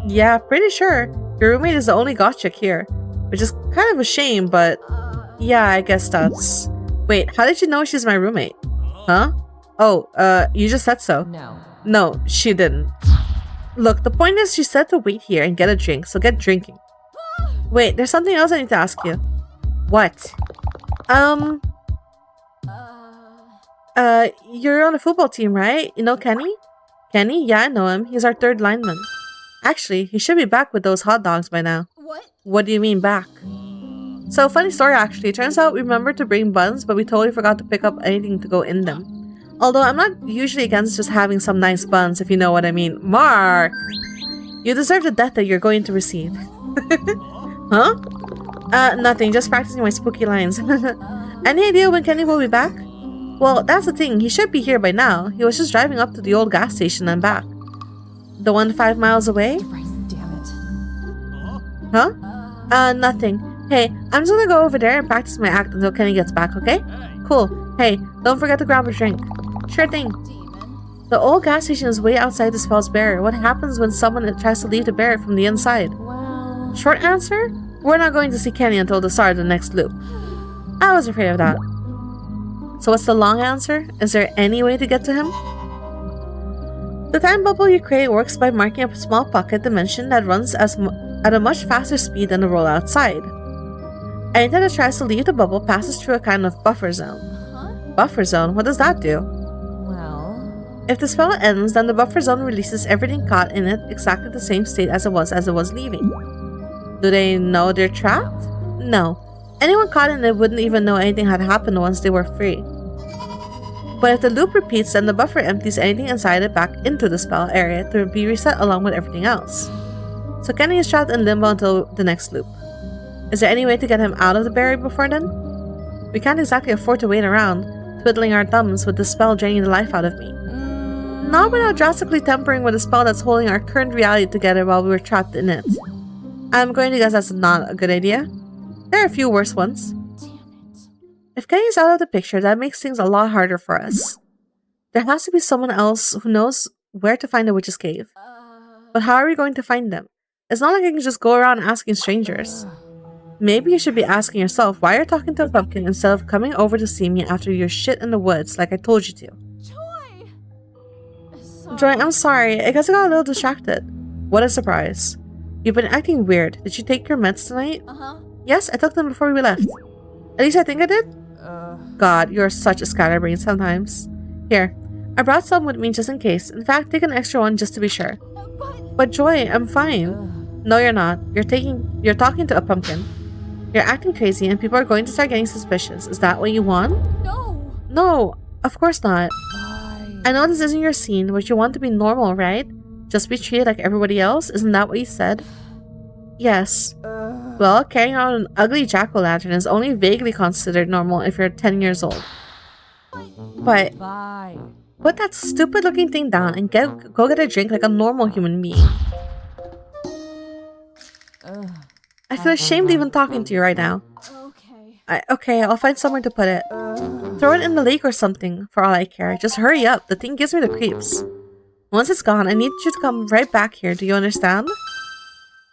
Yeah, pretty sure. Your roommate is the only goth chick here. Which is kind of a shame, but... yeah, I guess that's... Wait, how did you know she's my roommate? Huh? Oh, you just said so. No, she didn't. Look, the point is she said to wait here and get a drink, so get drinking. Wait, there's something else I need to ask you. What? You're on a football team, right? You know Kenny? Kenny? Yeah, I know him. He's our third lineman. Actually, he should be back with those hot dogs by now. What? What do you mean back? So, funny story actually. It turns out we remembered to bring buns, but we totally forgot to pick up anything to go in them. Although I'm not usually against just having some nice buns, if you know what I mean. Mark! You deserve the death that you're going to receive. Huh? Nothing. Just practicing my spooky lines. Any idea when Kenny will be back? Well, that's the thing. He should be here by now. He was just driving up to the old gas station and back. The one 5 miles away? Damn it. Huh? Nothing. Hey, I'm just gonna go over there and practice my act until Kenny gets back, okay? Cool. Hey, don't forget to grab a drink. Sure thing. Demon. The old gas station is way outside the spell's barrier. What happens when someone tries to leave the barrier from the inside? Well... Short answer? We're not going to see Kenny until the start of the next loop. I was afraid of that. So what's the long answer? Is there any way to get to him? The time bubble you create works by marking a small pocket dimension that runs at a much faster speed than the roll outside. Anything that tries to leave the bubble passes through a kind of buffer zone. Huh? Buffer zone? What does that do? Well... If the spell ends, then the buffer zone releases everything caught in it exactly the same state as it was leaving. Do they know they're trapped? No. Anyone caught in it wouldn't even know anything had happened once they were free. But if the loop repeats, then the buffer empties anything inside it back into the spell area to be reset along with everything else. So Kenny is trapped in limbo until the next loop. Is there any way to get him out of the barrier before then? We can't exactly afford to wait around, twiddling our thumbs with the spell draining the life out of me. Not without drastically tampering with the spell that's holding our current reality together while we were trapped in it. I'm going to guess that's not a good idea. There are a few worse ones. If Kenny's out of the picture, that makes things a lot harder for us. There has to be someone else who knows where to find the witch's cave. But how are we going to find them? It's not like I can just go around asking strangers. Maybe you should be asking yourself why you're talking to a pumpkin instead of coming over to see me after your shit in the woods like I told you to. Joy! Joy, I'm sorry. I guess I got a little distracted. What a surprise. You've been acting weird. Did you take your meds tonight? Uh-huh. Yes, I took them before we left. At least I think I did. God, you're such a scatterbrain sometimes. Here, I brought some with me just in case. In fact, take an extra one just to be sure. But Joy, I'm fine. No, you're not. You're talking to a pumpkin. You're acting crazy and people are going to start getting suspicious. Is that what you want? No. No, of course not. Why? I know this isn't your scene, but you want to be normal, right? Just be treated like everybody else? Isn't that what you said? Yes. Well, carrying out an ugly jack-o'-lantern is only vaguely considered normal if you're 10 years old. But Why? put that stupid-looking thing down and go get a drink like a normal human being. Ugh. I feel ashamed even talking to you right now. Okay. Okay, I'll find somewhere to put it. Throw it in the lake or something, for all I care. Just hurry up, the thing gives me the creeps. Once it's gone, I need you to come right back here, do you understand?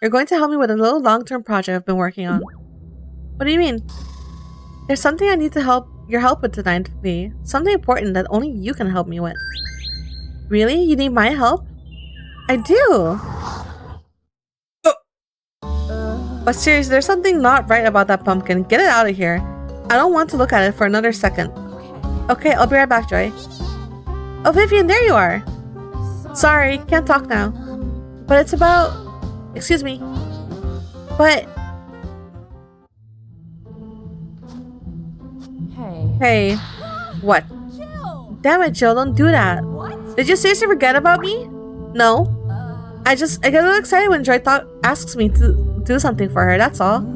You're going to help me with a little long-term project I've been working on. What do you mean? There's something I need to your help with tonight, V. Something important that only you can help me with. Really? You need my help? I do! But seriously, there's something not right about that pumpkin. Get it out of here. I don't want to look at it for another second. Okay, I'll be right back, Joy. Oh, Vivian, there you are. Sorry, can't talk now. But it's about... Excuse me. But... Hey. Hey. What? Jill. Damn it, Jill, don't do that. What? Did you seriously forget about me? No. I get a little excited when Joy asks me to do something for her, that's all.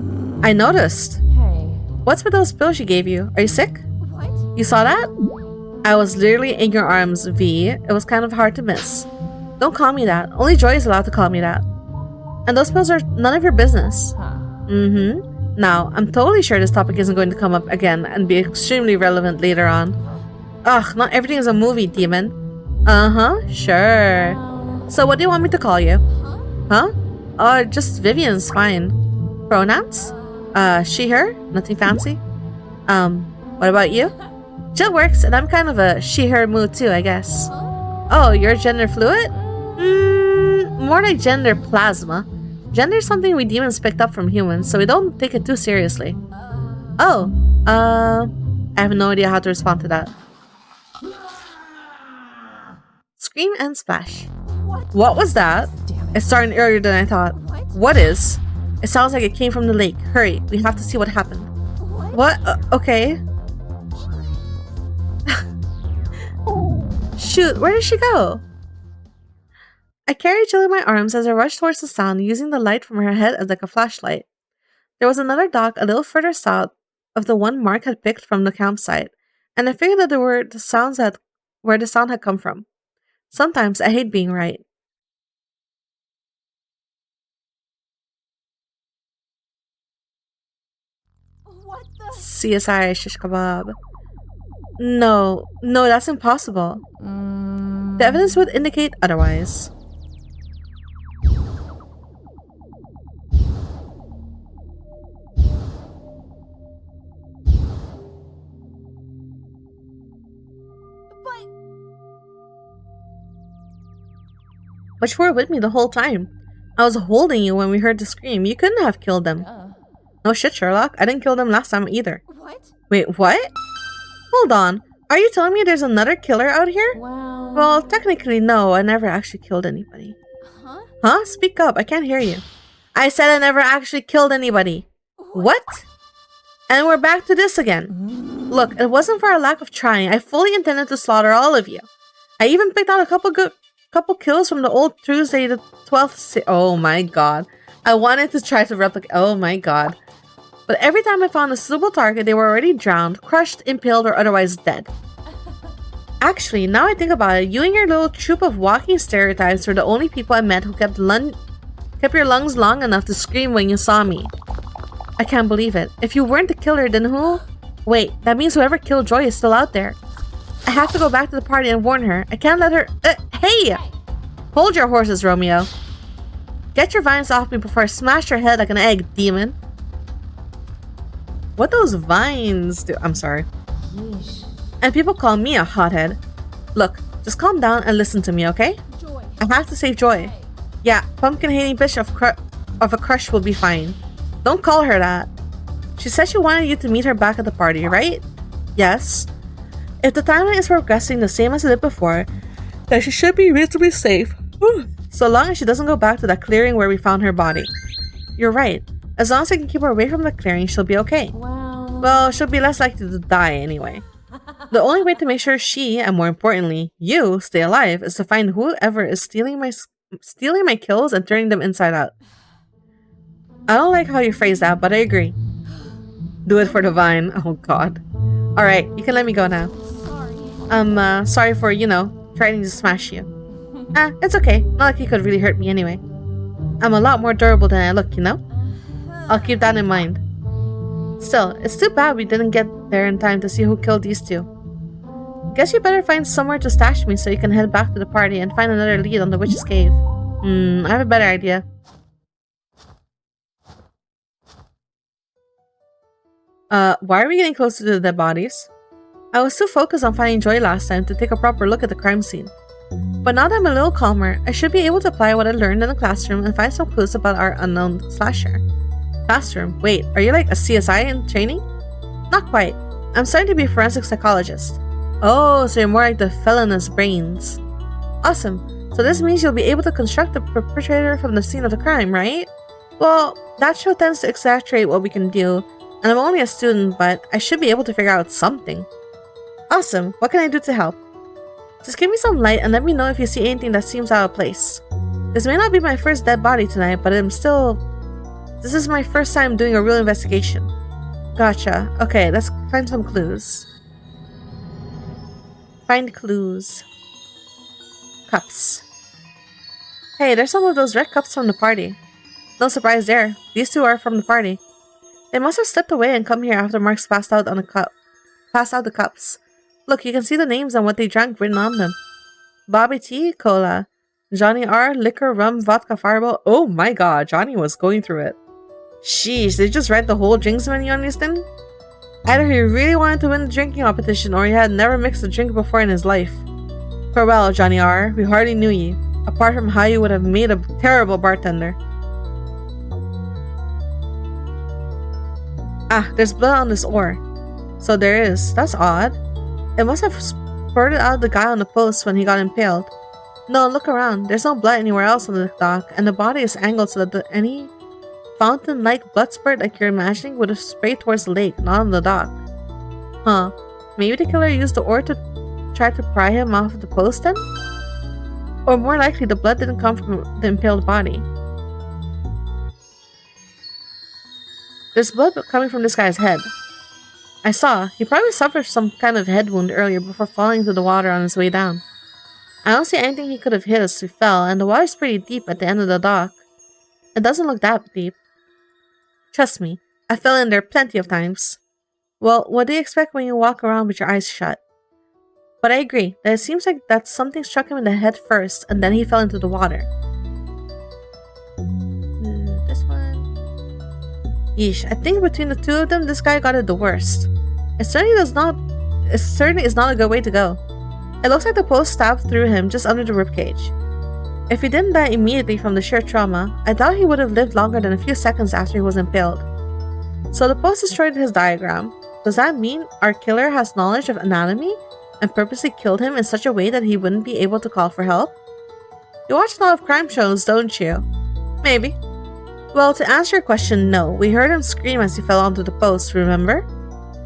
I noticed. Hey. What's with those pills she gave you? Are you sick? What? You saw that? I was literally in your arms, V. It was kind of hard to miss. Don't call me that. Only Joy is allowed to call me that. And those pills are none of your business. Huh. Mm-hmm. Now, I'm totally sure this topic isn't going to come up again and be extremely relevant later on. Ugh, not everything is a movie, demon. Uh-huh, sure. So what do you want me to call you? Huh? Just Vivian's fine. Pronouns? She, her? Nothing fancy? What about you? Jill works, and I'm kind of a she, her mood too, I guess. Oh, you're gender fluid? More like gender plasma. Gender is something we demons picked up from humans, so we don't take it too seriously. Oh, I have no idea how to respond to that. Scream and splash. What was that? Damn it. It started earlier than I thought. What is? It sounds like it came from the lake. Hurry, we have to see what happened. What? Okay. Shoot, where did she go? I carried Jill in my arms as I rushed towards the sound, using the light from her head as like a flashlight. There was another dock a little further south of the one Mark had picked from the campsite, and I figured that there were the sounds where the sound had come from. Sometimes I hate being right. What the? CSI shish kebab. No, that's impossible. The evidence would indicate otherwise. But you were with me the whole time. I was holding you when we heard the scream. You couldn't have killed them. No shit, Sherlock. I didn't kill them last time either. What? Wait, what? Hold on. Are you telling me there's another killer out here? Well, technically no. I never actually killed anybody. Huh? Huh? Speak up. I can't hear you. I said I never actually killed anybody. What? And we're back to this again. Look, it wasn't for a lack of trying. I fully intended to slaughter all of you. I even picked out a couple kills from the old Tuesday the 12th. Oh my god. I wanted to try to replicate. Oh my god. But every time I found a suitable target, they were already drowned, crushed, impaled, or otherwise dead. Actually, now I think about it, you and your little troop of walking stereotypes were the only people I met who kept your lungs long enough to scream when you saw me. I can't believe it. If you weren't the killer, then who? Wait, that means whoever killed Joy is still out there. I have to go back to the party and warn her. I can't let her— hey! Hold your horses, Romeo. Get your vines off me before I smash your head like an egg, demon. What those vines do— I'm sorry. Yeesh. And people call me a hothead. Look, just calm down and listen to me, okay? Joy. I have to save Joy. Yeah, pumpkin-hating bitch of a crush will be fine. Don't call her that. She said she wanted you to meet her back at the party, right? Yes. If the timeline is progressing the same as it did before, then she should be reasonably safe. So long as she doesn't go back to that clearing where we found her body. You're right. As long as I can keep her away from the clearing, she'll be okay. Well, she'll be less likely to die anyway. The only way to make sure she, and more importantly, you, stay alive is to find whoever is stealing my kills and turning them inside out. I don't like how you phrase that, but I agree. Do it for the vine. Oh god. Alright, you can let me go now. Sorry. I'm sorry for, trying to smash you. It's okay. Not like you could really hurt me anyway. I'm a lot more durable than I look, I'll keep that in mind. Still, it's too bad we didn't get there in time to see who killed these two. Guess you better find somewhere to stash me so you can head back to the party and find another lead on the witch's cave. I have a better idea. Why are we getting closer to the dead bodies? I was too focused on finding Joy last time to take a proper look at the crime scene. But now that I'm a little calmer, I should be able to apply what I learned in the classroom and find some clues about our unknown slasher. Classroom? Wait, are you like a CSI in training? Not quite. I'm starting to be a forensic psychologist. Oh, so you're more like the felonous brains. Awesome. So this means you'll be able to construct the perpetrator from the scene of the crime, right? Well, that show tends to exaggerate what we can do, and I'm only a student, but I should be able to figure out something. Awesome. What can I do to help? Just give me some light and let me know if you see anything that seems out of place. This may not be my first dead body tonight, but this is my first time doing a real investigation. Gotcha. Okay, let's find some clues. Find clues. Cups. Hey, there's some of those red cups from the party. No surprise there. These two are from the party. They must have slipped away and come here after Marks passed out the cups. Look, you can see the names and what they drank written on them. Bobby T, cola. Johnny R, liquor, rum, vodka, fireball. Oh my god, Johnny was going through it. Sheesh, they just read the whole drinks menu on this thing? Either he really wanted to win the drinking competition or he had never mixed a drink before in his life. Farewell, Johnny R. We hardly knew you, apart from how you would have made a terrible bartender. Ah, there's blood on this ore. So there is. That's odd. It must have spurted out of the guy on the post when he got impaled. No, look around. There's no blood anywhere else on the dock, and the body is angled so that any fountain-like blood spurt like you're imagining would have sprayed towards the lake, not on the dock. Huh. Maybe the killer used the ore to try to pry him off of the post then? Or more likely, the blood didn't come from the impaled body. There's blood coming from this guy's head. I saw. He probably suffered some kind of head wound earlier before falling into the water on his way down. I don't see anything he could have hit as he fell, and the water's pretty deep at the end of the dock. It doesn't look that deep. Trust me, I fell in there plenty of times. Well, what do you expect when you walk around with your eyes shut? But I agree that it seems like that something struck him in the head first, and then he fell into the water. This one. Yeesh, I think between the two of them, this guy got it the worst. It certainly is not a good way to go. It looks like the post stabbed through him just under the ribcage. If he didn't die immediately from the sheer trauma, I doubt he would have lived longer than a few seconds after he was impaled. So the post destroyed his diagram. Does that mean our killer has knowledge of anatomy and purposely killed him in such a way that he wouldn't be able to call for help? You watch a lot of crime shows, don't you? Maybe. Well, to answer your question, no. We heard him scream as he fell onto the post, remember?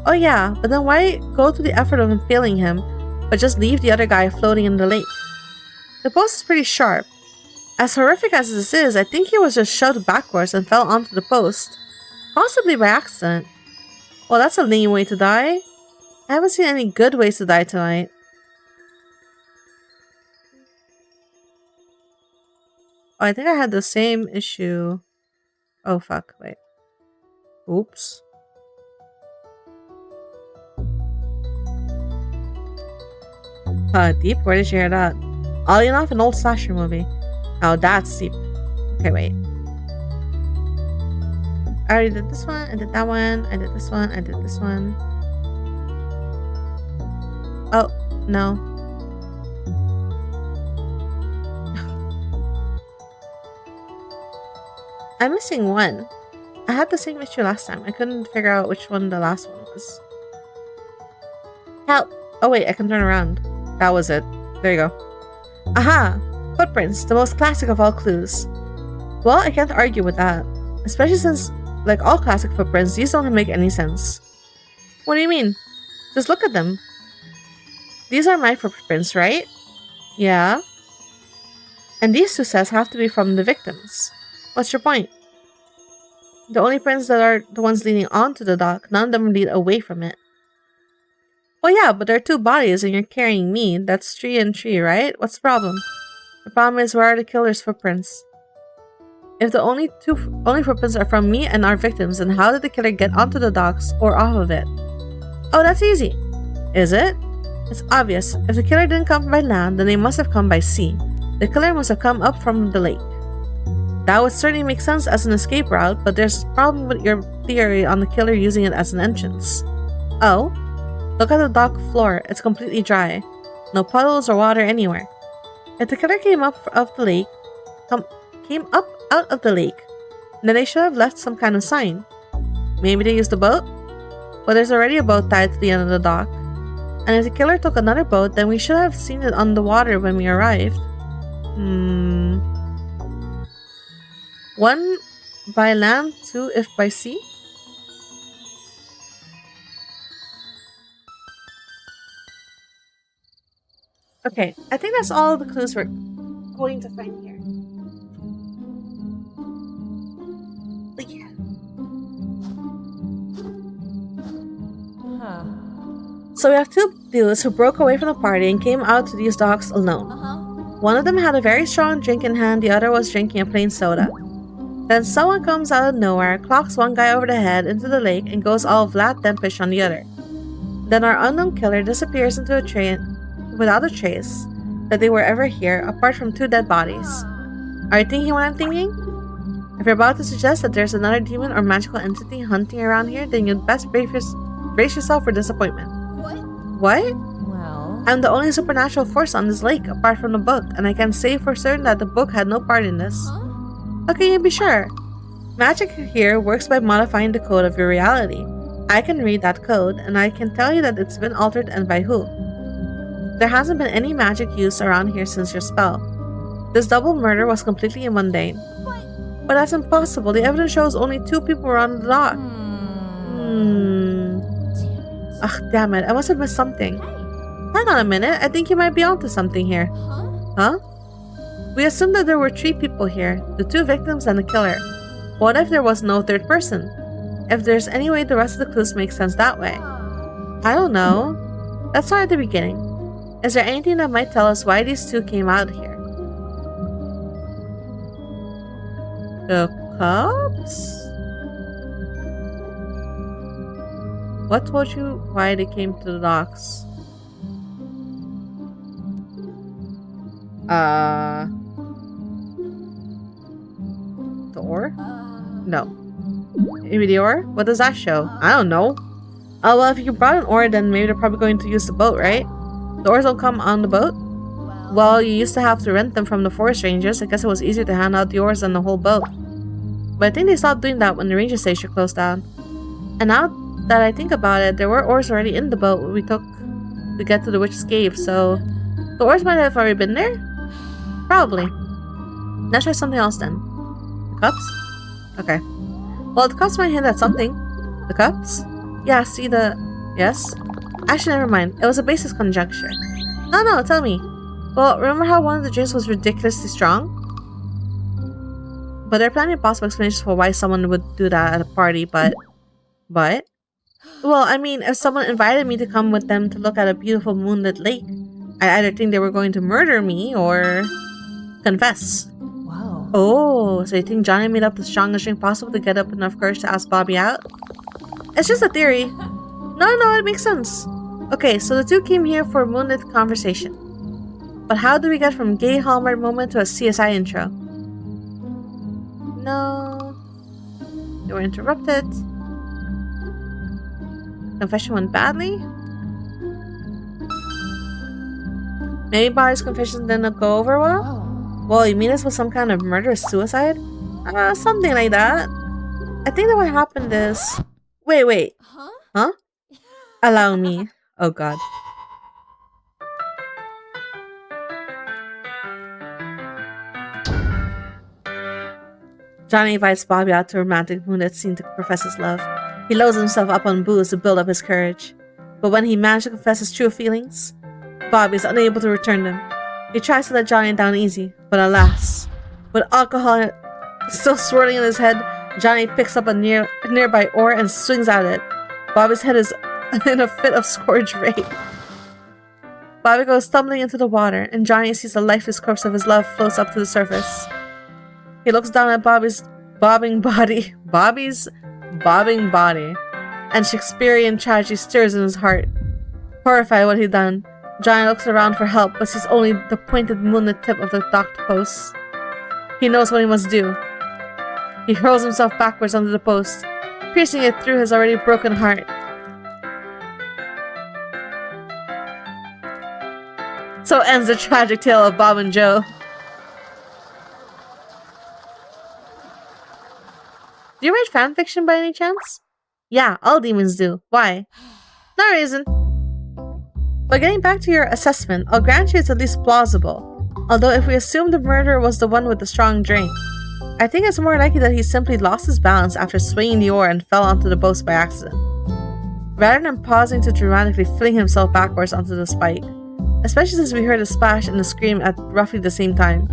Oh yeah, but then why go to the effort of impaling him, but just leave the other guy floating in the lake? The post is pretty sharp. As horrific as this is, I think he was just shoved backwards and fell onto the post. Possibly by accident. Well, that's a lame way to die. I haven't seen any good ways to die tonight. Oh, I think I had the same issue. Oh, fuck. Wait. Oops. Deep? Where did you hear that? Oddly enough, an old slasher movie. Oh, that's deep. Okay, wait. I already did this one, I did that one, I did this one, I did this one. Oh, no. I'm missing one. I had the same issue last time. I couldn't figure out which one the last one was. Help! Oh wait, I can turn around. That was it. There you go. Aha! Footprints, the most classic of all clues. Well, I can't argue with that. Especially since like all classic footprints, these don't make any sense. What do you mean? Just look at them. These are my footprints, right? Yeah. And these two sets have to be from the victims. What's your point? The only prints that are the ones leading onto the dock, none of them lead away from it. Well, yeah, but there are two bodies and you're carrying me. That's 3 and 3, right? What's the problem? The problem is, where are the killer's footprints? If the only footprints are from me and our victims, then how did the killer get onto the docks or off of it? Oh, that's easy. Is it? It's obvious. If the killer didn't come by land, then they must have come by sea. The killer must have come up from the lake. That would certainly make sense as an escape route, but there's a problem with your theory on the killer using it as an entrance. Oh? Look at the dock floor. It's completely dry. No puddles or water anywhere. If the killer came up out of the lake, then they should have left some kind of sign. Maybe they used a boat? Well, there's already a boat tied to the end of the dock. And if the killer took another boat, then we should have seen it on the water when we arrived. 1 by land, 2 if by sea? Okay, I think that's all the clues we're going to find here. Yeah. Huh. So we have two dudes who broke away from the party and came out to these docks alone. One of them had a very strong drink in hand, the other was drinking a plain soda. Then someone comes out of nowhere, clocks one guy over the head into the lake, and goes all Vlad Dempish on the other. Then our unknown killer disappears into a train without a trace that they were ever here, apart from 2 dead bodies. Are you thinking what I'm thinking? If you're about to suggest that there's another demon or magical entity hunting around here, then you'd best brace yourself for disappointment. What? Well, I'm the only supernatural force on this lake, apart from the book, and I can say for certain that the book had no part in this. How can you be sure? Magic here works by modifying the code of your reality. I can read that code, and I can tell you that it's been altered and by who. There hasn't been any magic used around here since your spell. This double murder was completely mundane. But that's impossible. The evidence shows only 2 people were on the dock. Ugh, damn it. I must have missed something. Hang on a minute. I think you might be onto something here. Huh? We assumed that there were 3 people here. The 2 victims and the killer. What if there was no third person? If there's any way the rest of the clues make sense that way. I don't know. Let's start at the beginning. Is there anything that might tell us why these 2 came out here? The cops? What told you why they came to the docks? The oar? No. Maybe the oar? What does that show? I don't know. Oh, well, if you brought an oar, then maybe they're probably going to use the boat, right? The oars don't come on the boat? Well, you used to have to rent them from the forest rangers. I guess it was easier to hand out the oars than the whole boat. But I think they stopped doing that when the ranger station closed down. And now that I think about it, there were oars already in the boat we took to get to the witch's cave, so the oars might have already been there? Probably. Let's try something else then. The cups? Okay. Well, the cups might hint at something. The cups? Yeah, see the... Yes? Actually, never mind. It was a basis conjecture. No, tell me. Well, remember how one of the drinks was ridiculously strong? But there are plenty of possible explanations for why someone would do that at a party, but... What? Well, I mean, if someone invited me to come with them to look at a beautiful moonlit lake, I either think they were going to murder me or... confess. wow. Oh, so you think Johnny made up the strongest drink possible to get up enough courage to ask Bobby out? It's just a theory. No, it makes sense. Okay, so the 2 came here for a moonlit conversation. But how do we get from gay Hallmark moment to a CSI intro? No. You were interrupted. Confession went badly? Maybe Bobby's confession didn't go over well? Oh. Well, you mean this was some kind of murderous suicide? Something like that. I think that what happened is... Wait. Huh? Allow me. Oh god. Johnny invites Bobby out to a romantic moonlit scene to profess his love. He loads himself up on booze to build up his courage. But when he manages to confess his true feelings, Bobby is unable to return them. He tries to let Johnny down easy, but alas, with alcohol still swirling in his head, Johnny picks up a nearby oar and swings at it. Bobby's head is in a fit of scourge rage. Bobby goes tumbling into the water, and Johnny sees the lifeless corpse of his love floats up to the surface. He looks down at Bobby's bobbing body, and Shakespearean tragedy stirs in his heart. Horrified at what he'd done, Johnny looks around for help, but sees only the pointed moonlit tip of the docked post. He knows what he must do. He hurls himself backwards onto the post, piercing it through his already broken heart. So ends the tragic tale of Bob and Joe. Do you write fanfiction by any chance? Yeah, all demons do. Why? No reason. But getting back to your assessment, I'll grant you it's at least plausible. Although if we assume the murderer was the one with the strong drink, I think it's more likely that he simply lost his balance after swinging the oar and fell onto the boat by accident, rather than pausing to dramatically fling himself backwards onto the spike, especially since we heard a splash and a scream at roughly the same time.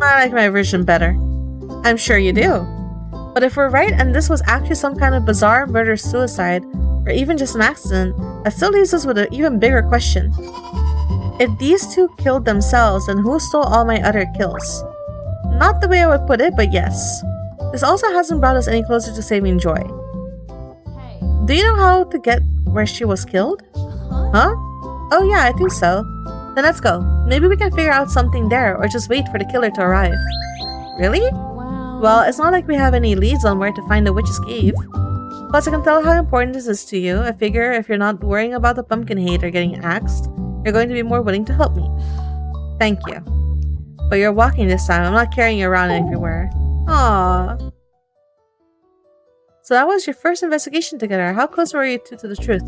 I like my version better. I'm sure you do. But if we're right and this was actually some kind of bizarre murder-suicide, or even just an accident, that still leaves us with an even bigger question. If these two killed themselves, then who stole all my other kills? Not the way I would put it, but yes. This also hasn't brought us any closer to saving Joy. Hey. Do you know how to get where she was killed? Huh? Oh yeah, I think so. Then let's go. Maybe we can figure out something there, or just wait for the killer to arrive. Really? Well, it's not like we have any leads on where to find the witch's cave. Plus, I can tell how important this is to you. I figure if you're not worrying about the pumpkin hater getting axed, you're going to be more willing to help me. Thank you. But you're walking this time. I'm not carrying you around everywhere. Aww. So that was your first investigation together. How close were you two to the truth?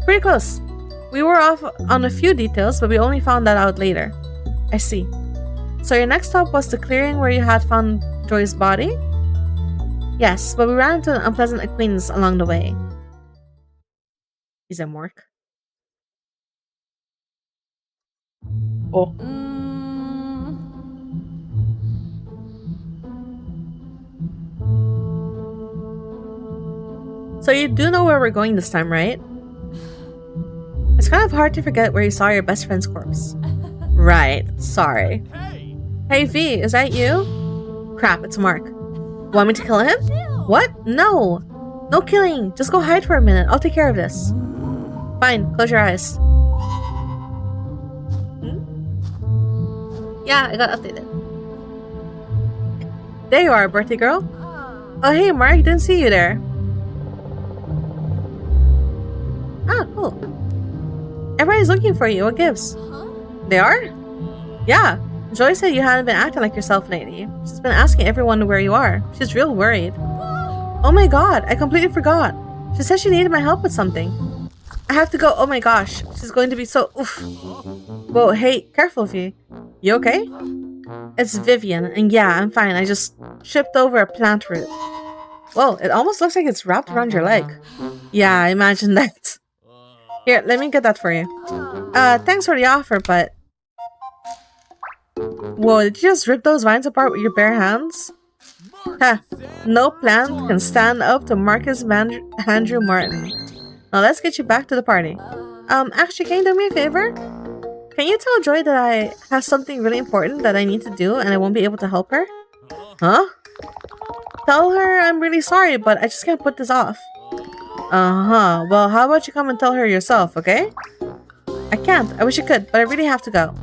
Pretty close. We were off on a few details, but we only found that out later. I see. So your next stop was the clearing where you had found Joy's body? Yes, but we ran into an unpleasant acquaintance along the way. He's a Mork. Oh. So you do know where we're going this time, right? It's kind of hard to forget where you saw your best friend's corpse. Right, sorry. Hey! Hey V, is that you? Crap, it's Mark. Want me to kill him? What? No! No killing! Just go hide for a minute. I'll take care of this. Fine, close your eyes. Yeah, I got updated. There you are, birthday girl. Oh hey Mark, didn't see you there. Ah, cool. Everybody's looking for you. What gives? They are? Yeah. Joy said you hadn't been acting like yourself lately. She's been asking everyone where you are. She's real worried. Oh my god, I completely forgot. She said she needed my help with something. I have to go. Oh my gosh. She's going to be so oof. Whoa, hey, careful V. You okay? It's Vivian, and yeah, I'm fine. I just tripped over a plant root. Whoa, it almost looks like it's wrapped around your leg. Yeah, I imagine that. Here, let me get that for you. Thanks for the offer, but... Whoa, did you just rip those vines apart with your bare hands? Ha! No plant can stand up to Marcus Andrew Martin. Now let's get you back to the party. Actually, can you do me a favor? Can you tell Joy that I have something really important that I need to do and I won't be able to help her? Huh? Tell her I'm really sorry, but I just can't put this off. Uh-huh. Well, how about you come and tell her yourself, okay? I can't. I wish I could, but I really have to go.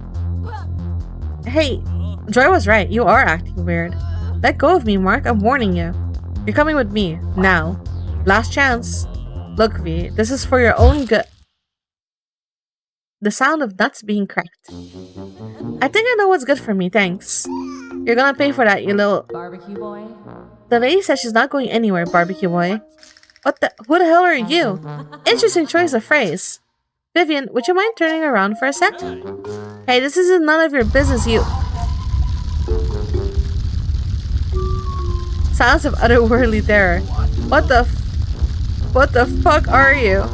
Hey, Joy was right. You are acting weird. Let go of me, Mark. I'm warning you. You're coming with me. Now. Last chance. Look, V, this is for your own good. The sound of nuts being cracked. I think I know what's good for me, thanks. You're gonna pay for that, you little... Barbecue boy? The lady says she's not going anywhere, barbecue boy. What the... Who the hell are you? Interesting choice of phrase. Vivian, would you mind turning around for a sec? Hey, this isn't none of your business, you... Sounds of otherworldly terror. What the fuck are you?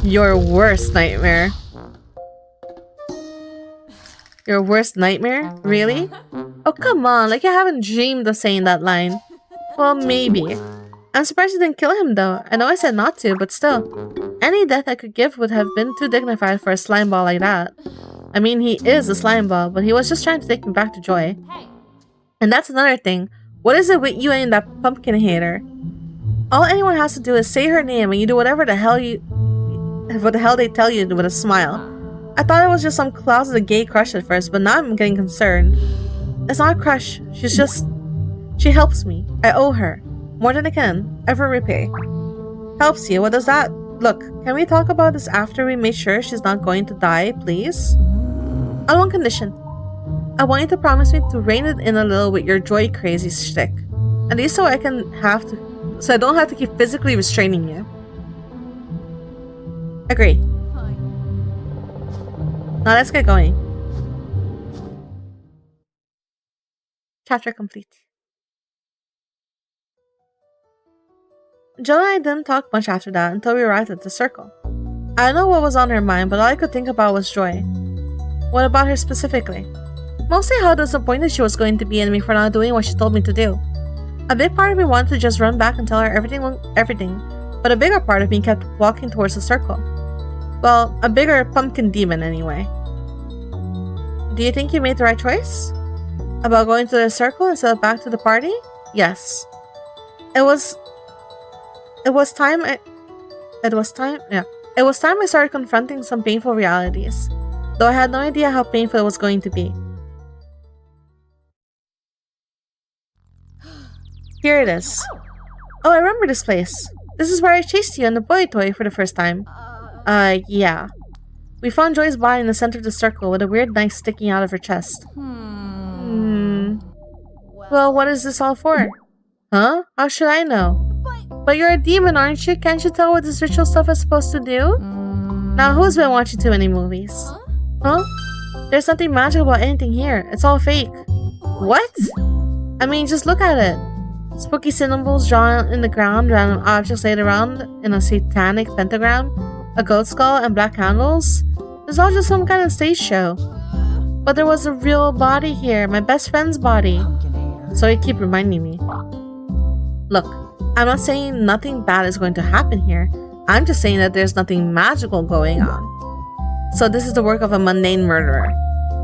Your worst nightmare. Your worst nightmare? Really? Oh, come on. Like, you haven't dreamed of saying that line. Well, maybe. I'm surprised you didn't kill him, though. I know I said not to, but still. Any death I could give would have been too dignified for a slime ball like that. I mean, he is a slime ball, but he was just trying to take me back to Joy. And that's another thing. What is it with you and that pumpkin hater? All anyone has to do is say her name and you do whatever the hell they tell you with a smile. I thought it was just some closeted gay crush at first, but now I'm getting concerned. It's not a crush. She helps me. I owe her. More than I can ever repay. Helps you? What does that? Look, can we talk about this after we make sure she's not going to die, please? On one condition. I want you to promise me to rein it in a little with your joy crazy shtick. At least so I don't have to keep physically restraining you. Agree. Now let's get going. Chapter complete. Jill and I didn't talk much after that until we arrived at the circle. I don't know what was on her mind, but all I could think about was Joy. What about her specifically? Mostly how disappointed she was going to be in me for not doing what she told me to do. A big part of me wanted to just run back and tell her everything, but a bigger part of me kept walking towards the circle. Well, a bigger pumpkin demon anyway. Do you think you made the right choice? About going to the circle instead of back to the party? Yes. It was time I started confronting some painful realities, though I had no idea how painful it was going to be. Here it is. Oh, I remember this place. This is where I chased you and the boy toy for the first time. Yeah. We found Joy's body in the center of the circle with a weird knife sticking out of her chest. Well, what is this all for? Huh? How should I know? But you're a demon, aren't you? Can't you tell what this ritual stuff is supposed to do? Now, who's been watching too many movies? Huh? There's nothing magical about anything here. It's all fake. What? I mean, just look at it. Spooky symbols drawn in the ground, random objects laid around in a satanic pentagram, a goat skull, and black candles. It's all just some kind of stage show. But there was a real body here, my best friend's body. So you keep reminding me. Look, I'm not saying nothing bad is going to happen here. I'm just saying that there's nothing magical going on. So this is the work of a mundane murderer.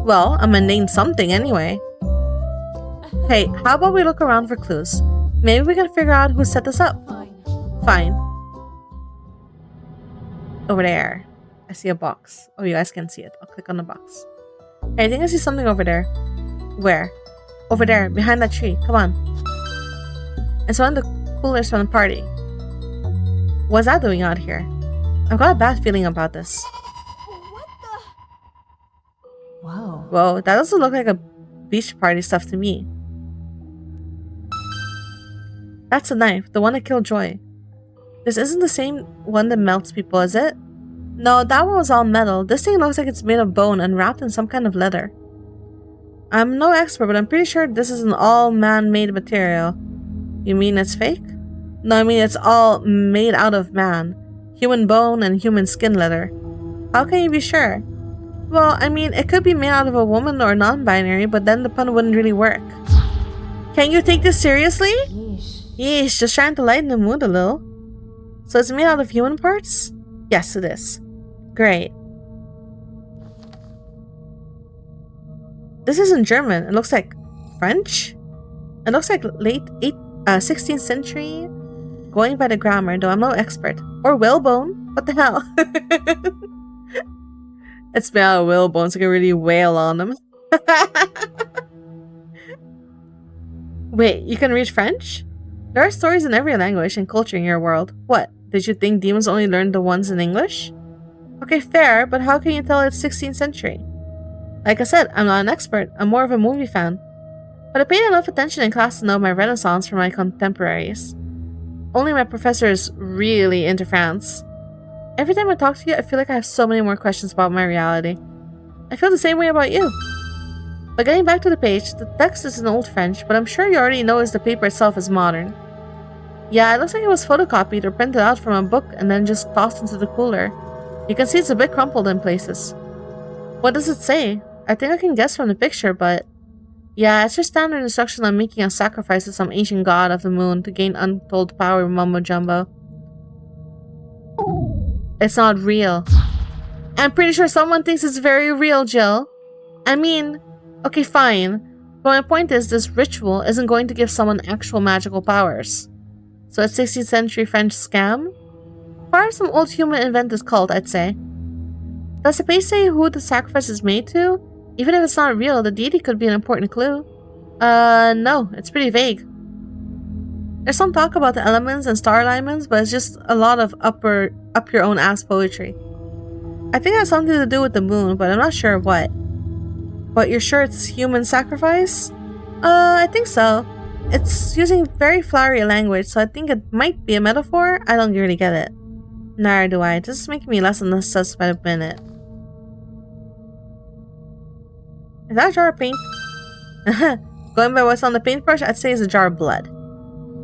Well, a mundane something anyway. Hey, how about we look around for clues? Maybe we can figure out who set this up. Fine. Over there. I see a box. Oh, you guys can see it. I'll click on the box. Hey, I think I see something over there. Where? Over there, behind that tree. Come on. It's one of the coolers from the party. What's that doing out here? I've got a bad feeling about this. What the? Whoa. Whoa, that doesn't look like a beach party stuff to me. That's a knife, the one that killed Joy. This isn't the same one that melts people, is it? No, that one was all metal. This thing looks like it's made of bone and wrapped in some kind of leather. I'm no expert, but I'm pretty sure this is an all man-made material. You mean it's fake? No, I mean it's all made out of man. Human bone and human skin leather. How can you be sure? Well, I mean, it could be made out of a woman or non-binary, but then the pun wouldn't really work. Can you take this seriously? Yeesh, just trying to lighten the mood a little. So it's made out of human parts? Yes, it is. Great. This isn't German. It looks like French? It looks like late 16th century. Going by the grammar, though I'm no expert. Or whalebone. What the hell? It's made out of whalebone, so I can really wail on them. Wait, you can read French? There are stories in every language and culture in your world. What? Did you think demons only learned the ones in English? Okay, fair, but how can you tell it's 16th century? Like I said, I'm not an expert. I'm more of a movie fan. But I paid enough attention in class to know my Renaissance from my contemporaries. Only my professor is really into France. Every time I talk to you, I feel like I have so many more questions about my reality. I feel the same way about you. But getting back to the page, the text is in Old French, but I'm sure you already noticed the paper itself is modern. Yeah, it looks like it was photocopied or printed out from a book and then just tossed into the cooler. You can see it's a bit crumpled in places. What does it say? I think I can guess from the picture, but... Yeah, it's your standard instruction on making a sacrifice to some ancient god of the moon to gain untold power, mumbo jumbo. It's not real. I'm pretty sure someone thinks it's very real, Jill. I mean, okay, fine. But my point is, this ritual isn't going to give someone actual magical powers. So it's 16th century French scam? Part of some old human invented cult, I'd say. Does the page say who the sacrifice is made to? Even if it's not real, the deity could be an important clue. No, it's pretty vague. There's some talk about the elements and star alignments, but it's just a lot of up your own ass poetry. I think it has something to do with the moon, but I'm not sure what. But you're sure it's human sacrifice? I think so. It's using very flowery language, so I think it might be a metaphor. I don't really get it. Neither do I. This is making me less and less sus by the minute. Is that a jar of paint? Going by what's on the paintbrush, I'd say it's a jar of blood.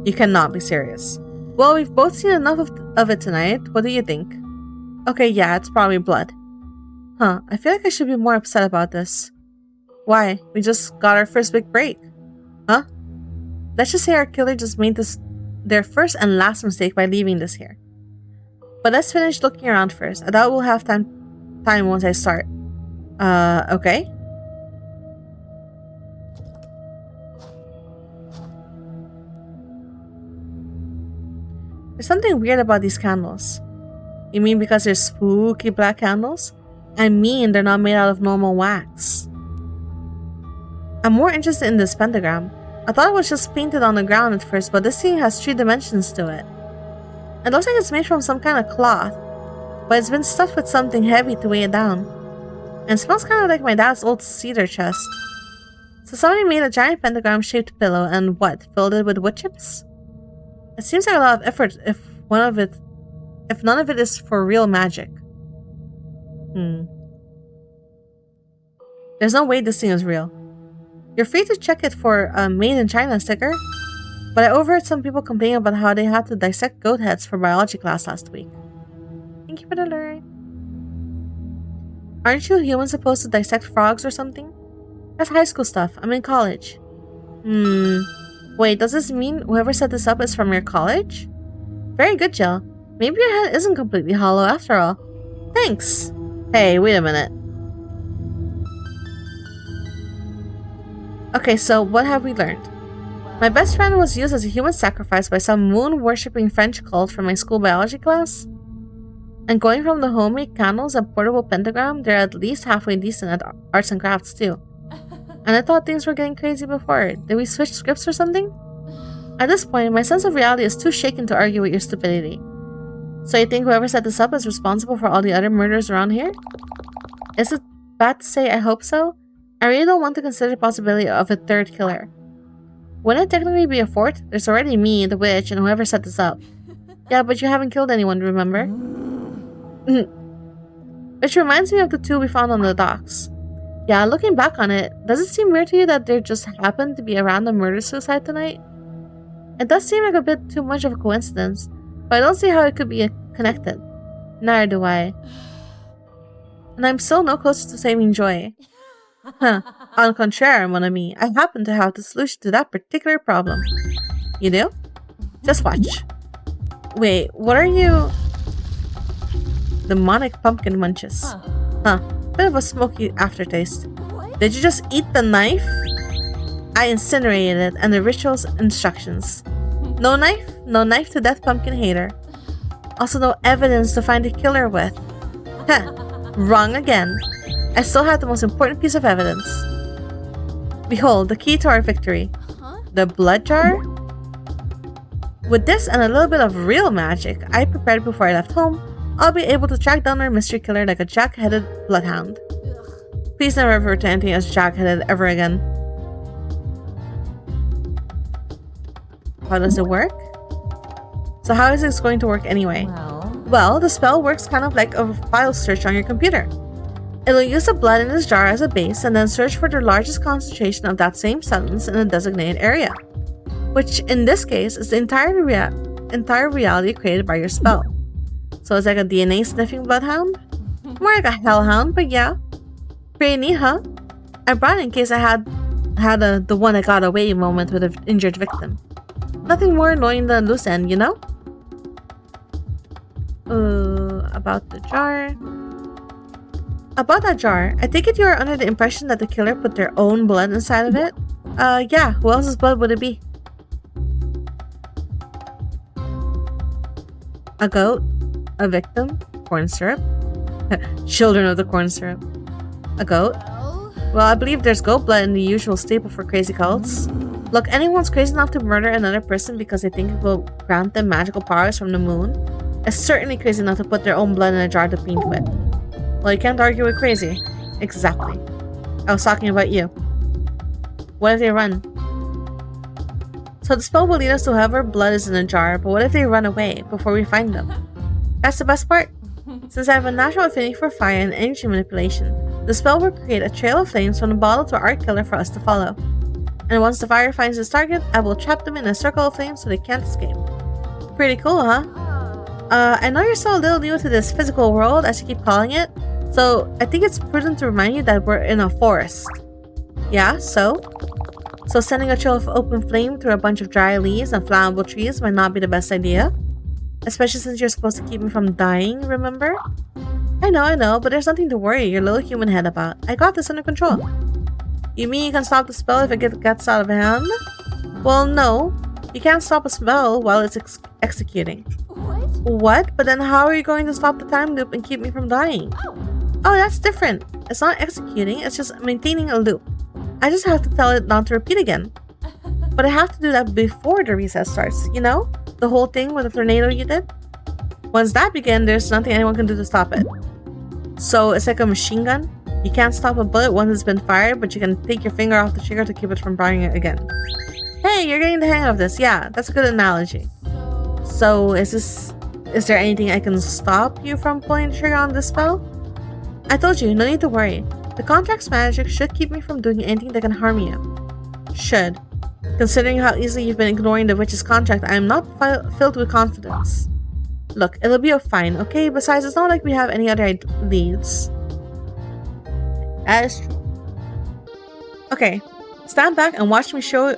You cannot be serious. Well, we've both seen enough of it tonight. What do you think? Okay, yeah, it's probably blood. Huh, I feel like I should be more upset about this. Why? We just got our first big break. Huh? Let's just say our killer just made this their first and last mistake by leaving this here. But let's finish looking around first. I doubt we'll have time once I start. Okay. There's something weird about these candles. You mean because they're spooky black candles? I mean they're not made out of normal wax. I'm more interested in this pentagram. I thought it was just painted on the ground at first, but this thing has 3 dimensions to it. It looks like it's made from some kind of cloth, but it's been stuffed with something heavy to weigh it down. And it smells kind of like my dad's old cedar chest. So somebody made a giant pentagram-shaped pillow and what, filled it with wood chips? It seems like a lot of effort if none of it is for real magic. There's no way this thing is real. You're free to check it for a Made in China sticker, but I overheard some people complaining about how they had to dissect goat heads for biology class last week. Thank you for the alert. Aren't you humans supposed to dissect frogs or something? That's high school stuff. I'm in college. Wait, does this mean whoever set this up is from your college? Very good, Jill. Maybe your head isn't completely hollow after all. Thanks! Hey, wait a minute. Okay, so what have we learned? My best friend was used as a human sacrifice by some moon-worshipping French cult from my school biology class. And going from the homemade candles and portable pentagram, they're at least halfway decent at arts and crafts too. And I thought things were getting crazy before. Did we switch scripts or something? At this point, my sense of reality is too shaken to argue with your stupidity. So you think whoever set this up is responsible for all the other murders around here? Is it bad to say I hope so? I really don't want to consider the possibility of a third killer. Wouldn't it technically be a fourth? There's already me, the witch, and whoever set this up. Yeah, but you haven't killed anyone, remember? Which reminds me of the 2 we found on the docks. Yeah, looking back on it, does it seem weird to you that there just happened to be a random murder-suicide tonight? It does seem like a bit too much of a coincidence, but I don't see how it could be connected. Neither do I. And I'm still no closer to saving Joy. Huh. En contraire, mon ami, I happen to have the solution to that particular problem. You do? Just watch. Wait, what are you... Demonic pumpkin munches. Huh. Bit of a smoky aftertaste. What? Did you just eat the knife? I incinerated it and the ritual's instructions. No knife? No knife to death, pumpkin hater. Also no evidence to find the killer with. Heh. Wrong again. I still have the most important piece of evidence. Behold, the key to our victory. Huh? The blood jar? With this and a little bit of real magic I prepared before I left home, I'll be able to track down our mystery killer like a jack-headed bloodhound. Ugh. Please never refer to anything as jack-headed ever again. How does it work? So how is this going to work anyway? Well, the spell works kind of like a file search on your computer. It'll use the blood in this jar as a base and then search for the largest concentration of that same substance in a designated area. Which, in this case, is the entire entire reality created by your spell. So it's like a DNA sniffing bloodhound? More like a hellhound, but yeah. Pretty neat, huh? I brought it in case I had the one that got away moment with an injured victim. Nothing more annoying than a loose end, you know? About the jar. About that jar, I take it you are under the impression that the killer put their own blood inside of it? Yeah, who else's blood would it be? A goat? A victim? Corn syrup? Children of the corn syrup. A goat? Well, I believe there's goat blood in the usual staple for crazy cults. Look, anyone's crazy enough to murder another person because they think it will grant them magical powers from the moon is certainly crazy enough to put their own blood in a jar to paint with. Well, you can't argue with crazy. Exactly. I was talking about you. What if they run? So the spell will lead us to whoever blood is in a jar, but what if they run away before we find them? That's the best part. Since I have a natural affinity for fire and energy manipulation, the spell will create a trail of flames from the bottle to our killer for us to follow. And once the fire finds its target, I will trap them in a circle of flames so they can't escape. Pretty cool, huh? I know you're still a little new to this physical world, as you keep calling it, so I think it's prudent to remind you that we're in a forest. Yeah, so? So sending a trail of open flame through a bunch of dry leaves and flammable trees might not be the best idea. Especially since you're supposed to keep me from dying, remember? I know, but there's nothing to worry your little human head about. I got this under control. You mean you can stop the spell if it gets out of hand? Well, no. You can't stop a spell while it's executing. What? But then how are you going to stop the time loop and keep me from dying? Oh, that's different. It's not executing, it's just maintaining a loop. I just have to tell it not to repeat again. But I have to do that before the reset starts, you know? The whole thing with the tornado you did? Once that begins, there's nothing anyone can do to stop it. So it's like a machine gun? You can't stop a bullet once it's been fired, but you can take your finger off the trigger to keep it from firing it again. Hey, you're getting the hang of this. Yeah, that's a good analogy. So is there anything I can stop you from pulling the trigger on this spell? I told you, no need to worry. The contract's magic should keep me from doing anything that can harm you. Should. Considering how easily you've been ignoring the witch's contract, I am not filled with confidence. Look, it'll be fine, okay? Besides, it's not like we have any other leads. That is true. Okay, stand back and watch me show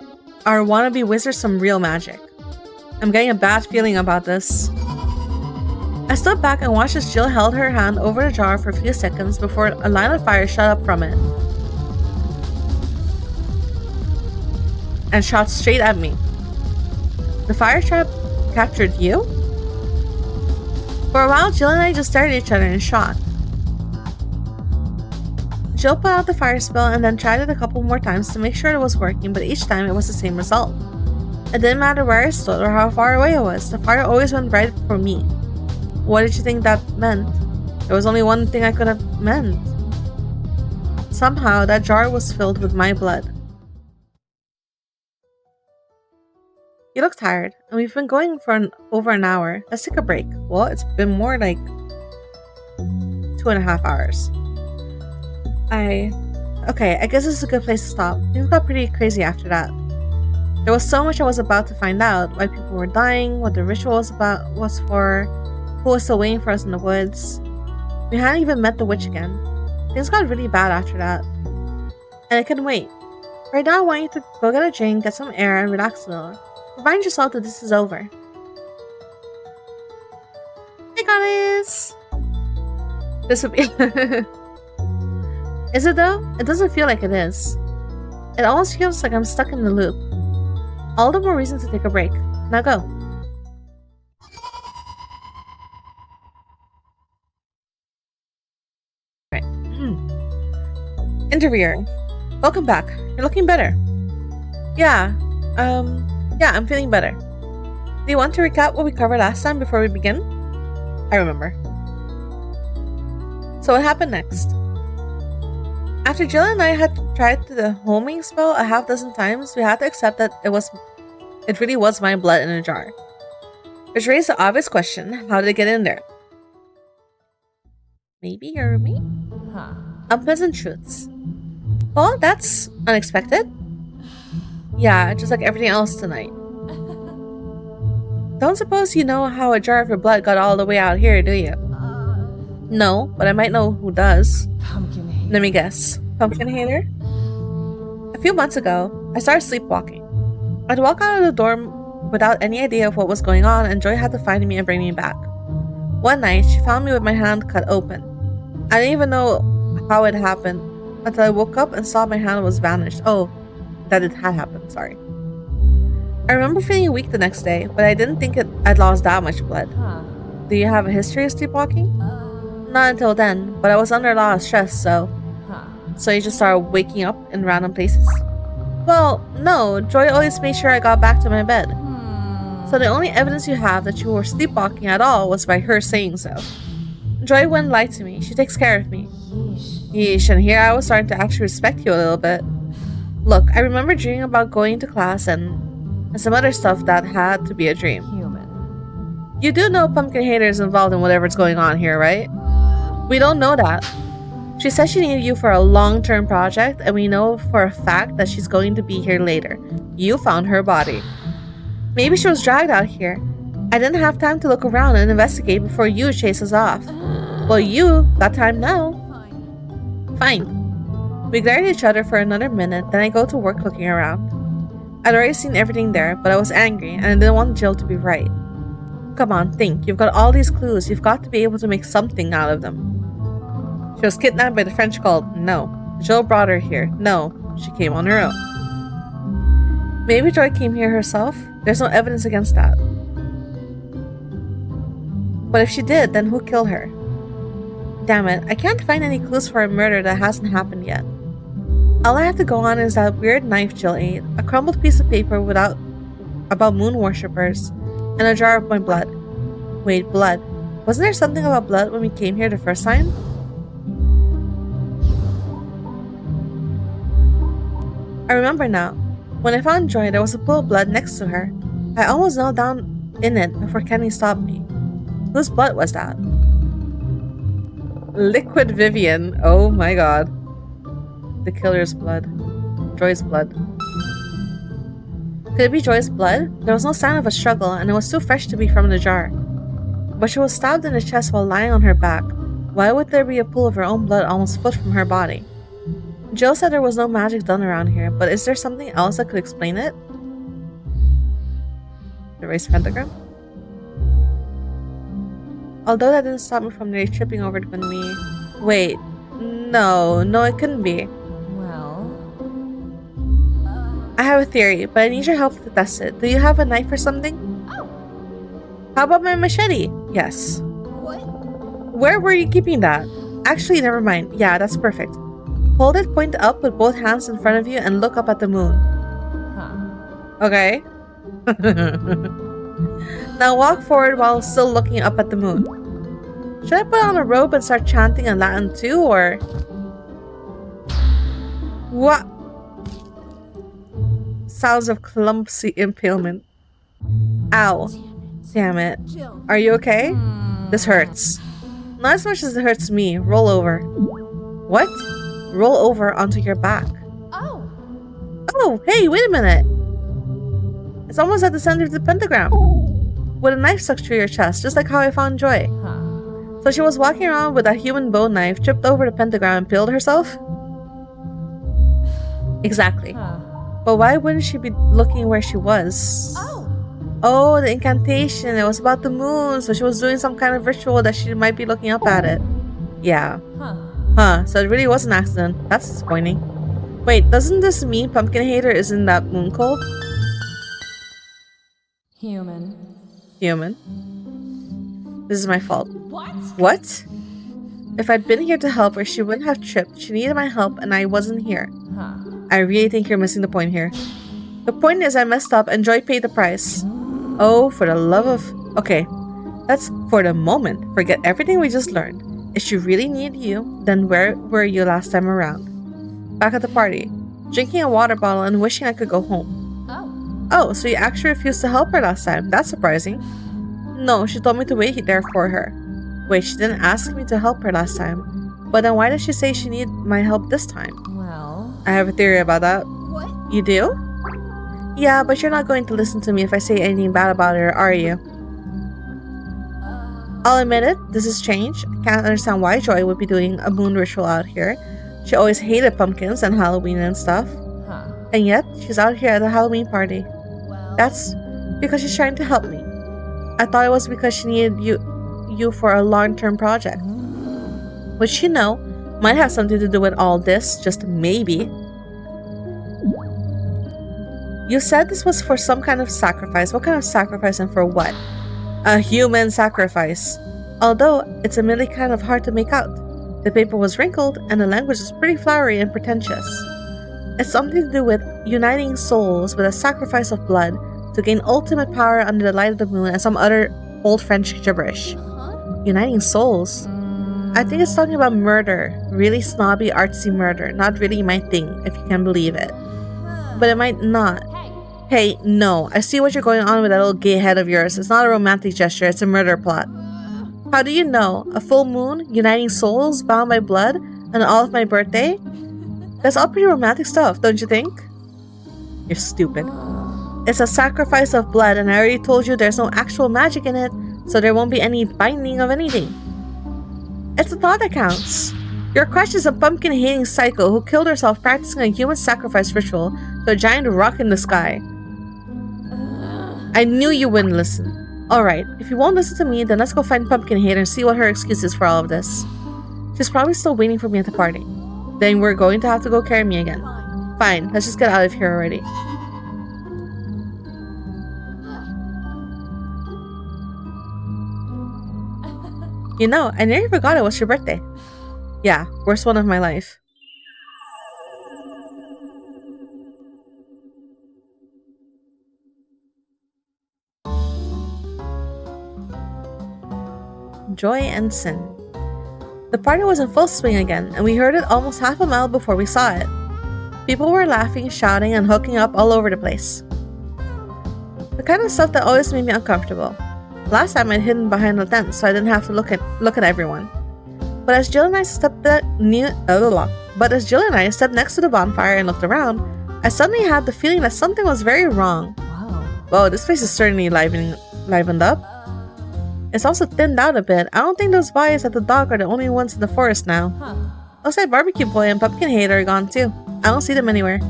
our wannabe wizard some real magic. I'm getting a bad feeling about this. I stood back and watched as Jill held her hand over the jar for a few seconds before a line of fire shot up from it and shot straight at me. The fire trap captured you? For a while, Jill and I just stared at each other in shock. Jill put out the fire spell and then tried it a couple more times to make sure it was working, but each time it was the same result. It didn't matter where I stood or how far away I was, the fire always went right for me. What did you think that meant? There was only one thing I could have meant. Somehow, that jar was filled with my blood. You look tired, and we've been going for over an hour. Let's take a break. Well, it's been more like 2.5 hours. Okay, I guess this is a good place to stop. Things got pretty crazy after that. There was so much I was about to find out. Why people were dying, what the ritual was for, who was still waiting for us in the woods. We hadn't even met the witch again. Things got really bad after that. And I couldn't wait. Right now I want you to go get a drink, get some air, and relax a little. Remind yourself that this is over. Hey guys! This would be... Is it though? It doesn't feel like it is. It almost feels like I'm stuck in the loop. All the more reason to take a break. Now go. Right. Interviewer. Welcome back. You're looking better. Yeah, I'm feeling better. Do you want to recap what we covered last time before we begin? I remember. So what happened next? After Jill and I had tried the homing spell a half dozen times, we had to accept that it really was my blood in a jar. Which raised the obvious question, how did it get in there? Maybe you're me? Huh. Unpleasant truths. Well, that's unexpected. Yeah, just like everything else tonight. Don't suppose you know how a jar of your blood got all the way out here, do you? No, but I might know who does. Pumpkin hater. Let me guess. Pumpkin hater? A few months ago, I started sleepwalking. I'd walk out of the dorm without any idea of what was going on, and Joy had to find me and bring me back. One night, she found me with my hand cut open. I didn't even know how it happened until I woke up and saw my hand was vanished. Oh, that it had happened, sorry. I remember feeling weak the next day, but I didn't think I'd lost that much blood. Huh. Do you have a history of sleepwalking? Not until then, but I was under a lot of stress, so you just started waking up in random places? Well, no, Joy always made sure I got back to my bed. So the only evidence you have that you were sleepwalking at all was by her saying so. Joy wouldn't lie to me. She takes care of me. Yeesh, and here I was starting to actually respect you a little bit. Look, I remember dreaming about going to class and some other stuff that had to be a dream. Human. You do know Pumpkin Hater is involved in whatever's going on here, right? We don't know that. She said she needed you for a long-term project, and we know for a fact that she's going to be here later. You found her body. Maybe she was dragged out here. I didn't have time to look around and investigate before you chased us off. Well, you got time now. Fine. We glared at each other for another minute, then I go to work looking around. I'd already seen everything there, but I was angry and I didn't want Jill to be right. Come on, think. You've got all these clues. You've got to be able to make something out of them. She was kidnapped by the French cult. No. Jill brought her here. No. She came on her own. Maybe Joy came here herself? There's no evidence against that. But if she did, then who killed her? Damn it, I can't find any clues for a murder that hasn't happened yet. All I have to go on is that weird knife Jill ate, a crumbled piece of paper about moon worshippers, and a jar of my blood. Wait, blood. Wasn't there something about blood when we came here the first time? I remember now. When I found Joy, there was a pool of blood next to her. I almost knelt down in it before Kenny stopped me. Whose blood was that? Liquid Vivian. Oh my god. The killer's blood. Joy's blood. Could it be Joy's blood? There was no sign of a struggle, and it was too fresh to be from the jar. But she was stabbed in the chest while lying on her back. Why would there be a pool of her own blood almost a foot from her body? Jill said there was no magic done around here, but is there something else that could explain it? The raised pentagram? Although that didn't stop me from nearly tripping over it when we... Wait. No, it couldn't be. Well... I have a theory, but I need your help to test it. Do you have a knife or something? Oh. How about my machete? Yes. What? Where were you keeping that? Actually, never mind. Yeah, that's perfect. Hold it point up with both hands in front of you and look up at the moon. Huh. Okay. Now walk forward while still looking up at the moon. Should I put on a robe and start chanting in Latin too, or... What? Sounds of clumsy impalement. Ow. Damn it. Jill. Are you okay? This hurts. Not as much as it hurts me. Roll over. What? Roll over onto your back. Oh. Oh, hey, wait a minute. It's almost at the center of the pentagram. With a knife stuck through your chest, just like how I found Joy. Huh. So she was walking around with a human bone knife, tripped over the pentagram and peeled herself? Exactly. Huh. But why wouldn't she be looking where she was? Oh, the incantation. It was about the moon, so she was doing some kind of ritual that she might be looking up at it. Yeah. Huh. So it really was an accident. That's disappointing. Wait, doesn't this mean Pumpkin Hater is in that moon cult? Human. This is my fault. What? What? If I'd been here to help her, she wouldn't have tripped. She needed my help, and I wasn't here. Huh. I really think you're missing the point here. The point is I messed up and Joy paid the price. Oh, for the love of... Okay, let's, for the moment, forget everything we just learned. If she really needed you, then where were you last time around? Back at the party, drinking a water bottle and wishing I could go home. Oh, so you actually refused to help her last time. That's surprising. No, she told me to wait there for her. Wait, she didn't ask me to help her last time. But then why did she say she needed my help this time? Well... I have a theory about that. What? You do? Yeah, but you're not going to listen to me if I say anything bad about her, are you? I'll admit it, this is strange. I can't understand why Joy would be doing a moon ritual out here. She always hated pumpkins and Halloween and stuff. Huh. And yet, she's out here at a Halloween party. Well, That's because she's trying to help me. I thought it was because she needed you for a long-term project. Which, you know, might have something to do with all this, just maybe. You said this was for some kind of sacrifice. What kind of sacrifice and for what? A human sacrifice. Although, it's admittedly kind of hard to make out. The paper was wrinkled, and the language was pretty flowery and pretentious. It's something to do with uniting souls with a sacrifice of blood to gain ultimate power under the light of the moon and some other old French gibberish. Uniting souls? I think it's talking about murder. Really snobby, artsy murder. Not really my thing, if you can believe it. But it might not. Hey, no. I see what you're going on with that little gay head of yours. It's not a romantic gesture, it's a murder plot. How do you know? A full moon, uniting souls, bound by blood, and all of my birthday? That's all pretty romantic stuff, don't you think? You're stupid. It's a sacrifice of blood, and I already told you there's no actual magic in it, so there won't be any binding of anything. It's the thought that counts. Your crush is a pumpkin-hating psycho who killed herself practicing a human sacrifice ritual to a giant rock in the sky. I knew you wouldn't listen. Alright, if you won't listen to me, then let's go find Pumpkin Hater and see what her excuse is for all of this. She's probably still waiting for me at the party. Then we're going to have to go carry me again. Fine, let's just get out of here already. You know, I nearly forgot it was your birthday. Yeah, worst one of my life. Joy and sin. The party was in full swing again, and we heard it almost half a mile before we saw it. People were laughing, shouting, and hooking up all over the place. The kind of stuff that always made me uncomfortable. Last time I'd hidden behind the tent so I didn't have to look at everyone. But as Jill and I stepped next to the bonfire and looked around, I suddenly had the feeling that something was very wrong. Wow. Whoa, this place is certainly livened up. It's also thinned out a bit. I don't think those bodies at the dock are the only ones in the forest now. Huh. Looks like Barbecue Boy and Pumpkin Hater are gone too. I don't see them anywhere.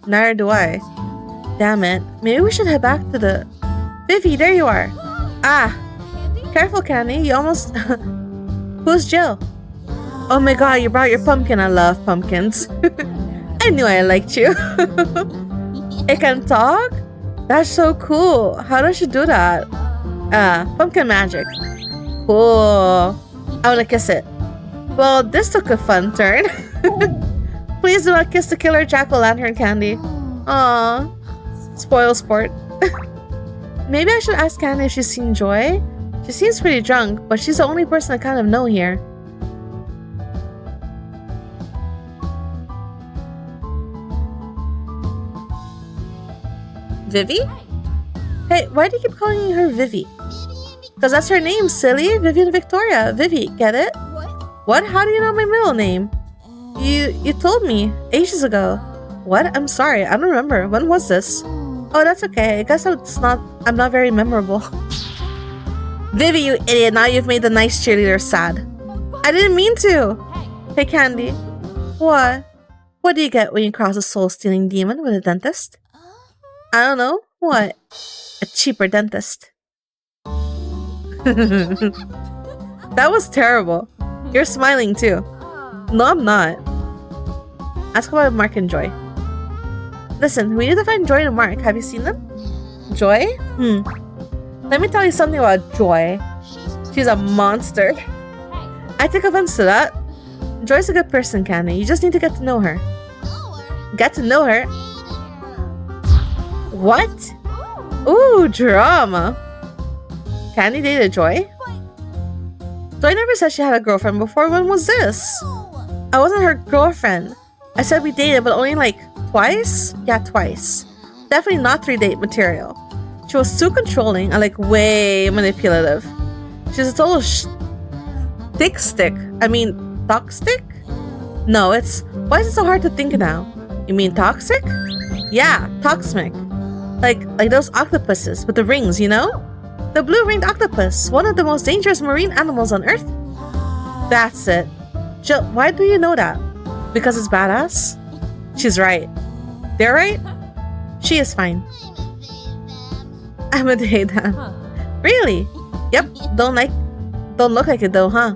Neither do I. Damn it. Maybe we should head back to the... Vivi, there you are. Ah. Careful, Candy. You almost... Who's Jill? Oh my god, you brought your pumpkin. I love pumpkins. I knew I liked you. It can talk? That's so cool. How does she do that? Pumpkin magic. Cool. I wanna kiss it. Well, this took a fun turn. Please do not kiss the killer jack-o'-lantern, Candy. Aww. Spoil sport. Maybe I should ask Candy if she's seen Joy. She seems pretty drunk, but she's the only person I kind of know here. Vivi? Hey, why do you keep calling her Vivi? Because that's her name, silly. Vivian Victoria. Vivi, get it? What? How do you know my middle name? You told me ages ago. What? I'm sorry, I don't remember. When was this? Oh, that's okay. I guess I'm not very memorable. Vivi, you idiot. Now you've made the nice cheerleader sad. I didn't mean to. Hey, Candy. What? What do you get when you cross a soul-stealing demon with a dentist? I don't know. What? A cheaper dentist. That was terrible. You're smiling too. No, I'm not. Ask about Mark and Joy. Listen, we need to find Joy and Mark. Have you seen them? Joy? Let me tell you something about Joy. She's a monster. I take offense to that. Joy's a good person, Candy. You just need to get to know her. Get to know her? What? Ooh, drama. Candy dated Joy? Joy never said she had a girlfriend before. When was this? I wasn't her girlfriend. I said we dated, but only like twice? Yeah, twice. Definitely not 3-date material. She was too controlling and like way manipulative. She's a total thick stick. I mean, toxic? No, it's... Why is it so hard to think now? You mean toxic? Yeah, toxic. Like those octopuses with the rings, you know? The blue-ringed octopus, one of the most dangerous marine animals on Earth. That's it. Jill, why do you know that? Because it's badass? She's right. They're right? She is fine. I'm a them. Huh. Really? Yep. Don't look like it though, huh?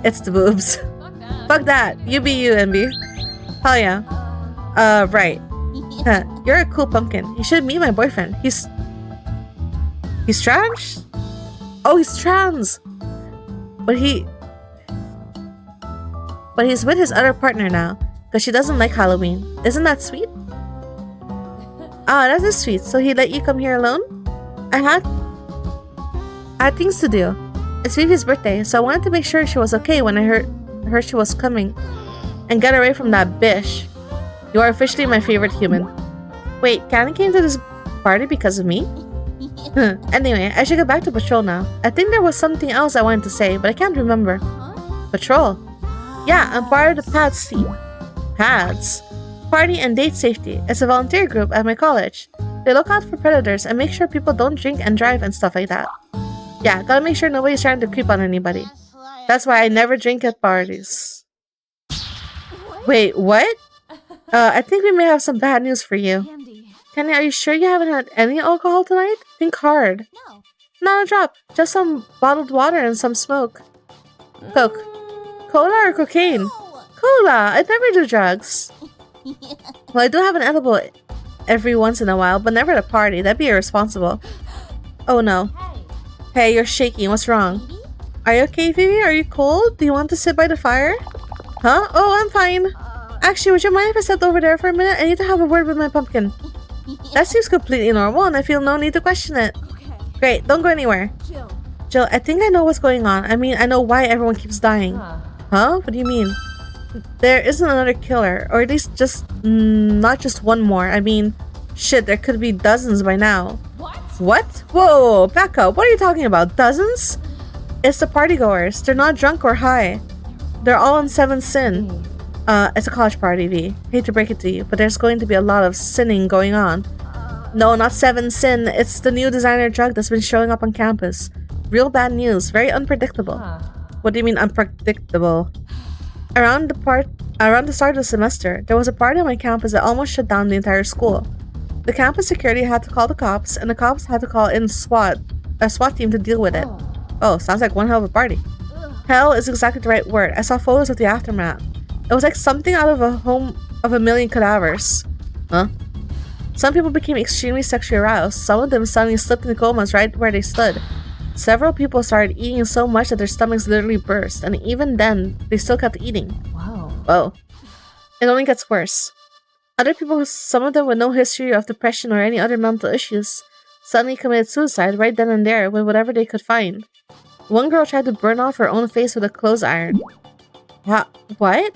It's the boobs. Fuck that. Fuck that. You be you, MB. Hell yeah. Right. Huh. You're a cool pumpkin. You should meet my boyfriend. He's trans? Oh, he's trans. But he's with his other partner now because she doesn't like Halloween. Isn't that sweet? Ah, that is sweet. So he let you come here alone? I had things to do. It's Vivi's birthday, so I wanted to make sure she was okay when I heard she was coming and get away from that bitch. You are officially my favorite human. Wait, Candy came to this party because of me? Anyway, I should get back to patrol now. I think there was something else I wanted to say, but I can't remember. Patrol? Yeah, I'm part of the PADS team. PADS? Party and Date Safety. It's a volunteer group at my college. They look out for predators and make sure people don't drink and drive and stuff like that. Yeah, gotta make sure nobody's trying to creep on anybody. That's why I never drink at parties. Wait, what? I think we may have some bad news for you. Candy. Kenny, are you sure you haven't had any alcohol tonight? Think hard. No. Not a drop. Just some bottled water and some smoke. Coke. Cola or cocaine? No. Cola! I never do drugs. Well, I do have an edible every once in a while, but never at a party. That'd be irresponsible. Oh no. Hey, you're shaking. What's wrong? Baby? Are you okay, Vivi? Are you cold? Do you want to sit by the fire? Huh? Oh, I'm fine. Actually, would you mind if I stepped over there for a minute? I need to have a word with my pumpkin. That seems completely normal, and I feel no need to question it. Okay. Great, don't go anywhere. Jill. Jill, I think I know what's going on. I mean, I know why everyone keeps dying. Huh. Huh? What do you mean? There isn't another killer, or at least just not just one more. I mean, shit, there could be dozens by now. What? What? Whoa, back up. What are you talking about? Dozens? It's the partygoers. They're not drunk or high. They're all on Seventh Sin. It's a college party, V. Hate to break it to you, but there's going to be a lot of sinning going on. No, not Seven Sin. It's the new designer drug that's been showing up on campus. Real bad news. Very unpredictable. Huh. What do you mean unpredictable? Around the start of the semester, there was a party on my campus that almost shut down the entire school. The campus security had to call the cops, and the cops had to call in a SWAT team to deal with it. Oh, sounds like one hell of a party. Hell is exactly the right word. I saw photos of the aftermath. It was like something out of a home of a million cadavers. Huh? Some people became extremely sexually aroused. Some of them suddenly slipped into comas right where they stood. Several people started eating so much that their stomachs literally burst, and even then, they still kept eating. Wow. Whoa. It only gets worse. Other people, some of them with no history of depression or any other mental issues, suddenly committed suicide right then and there with whatever they could find. One girl tried to burn off her own face with a clothes iron. What?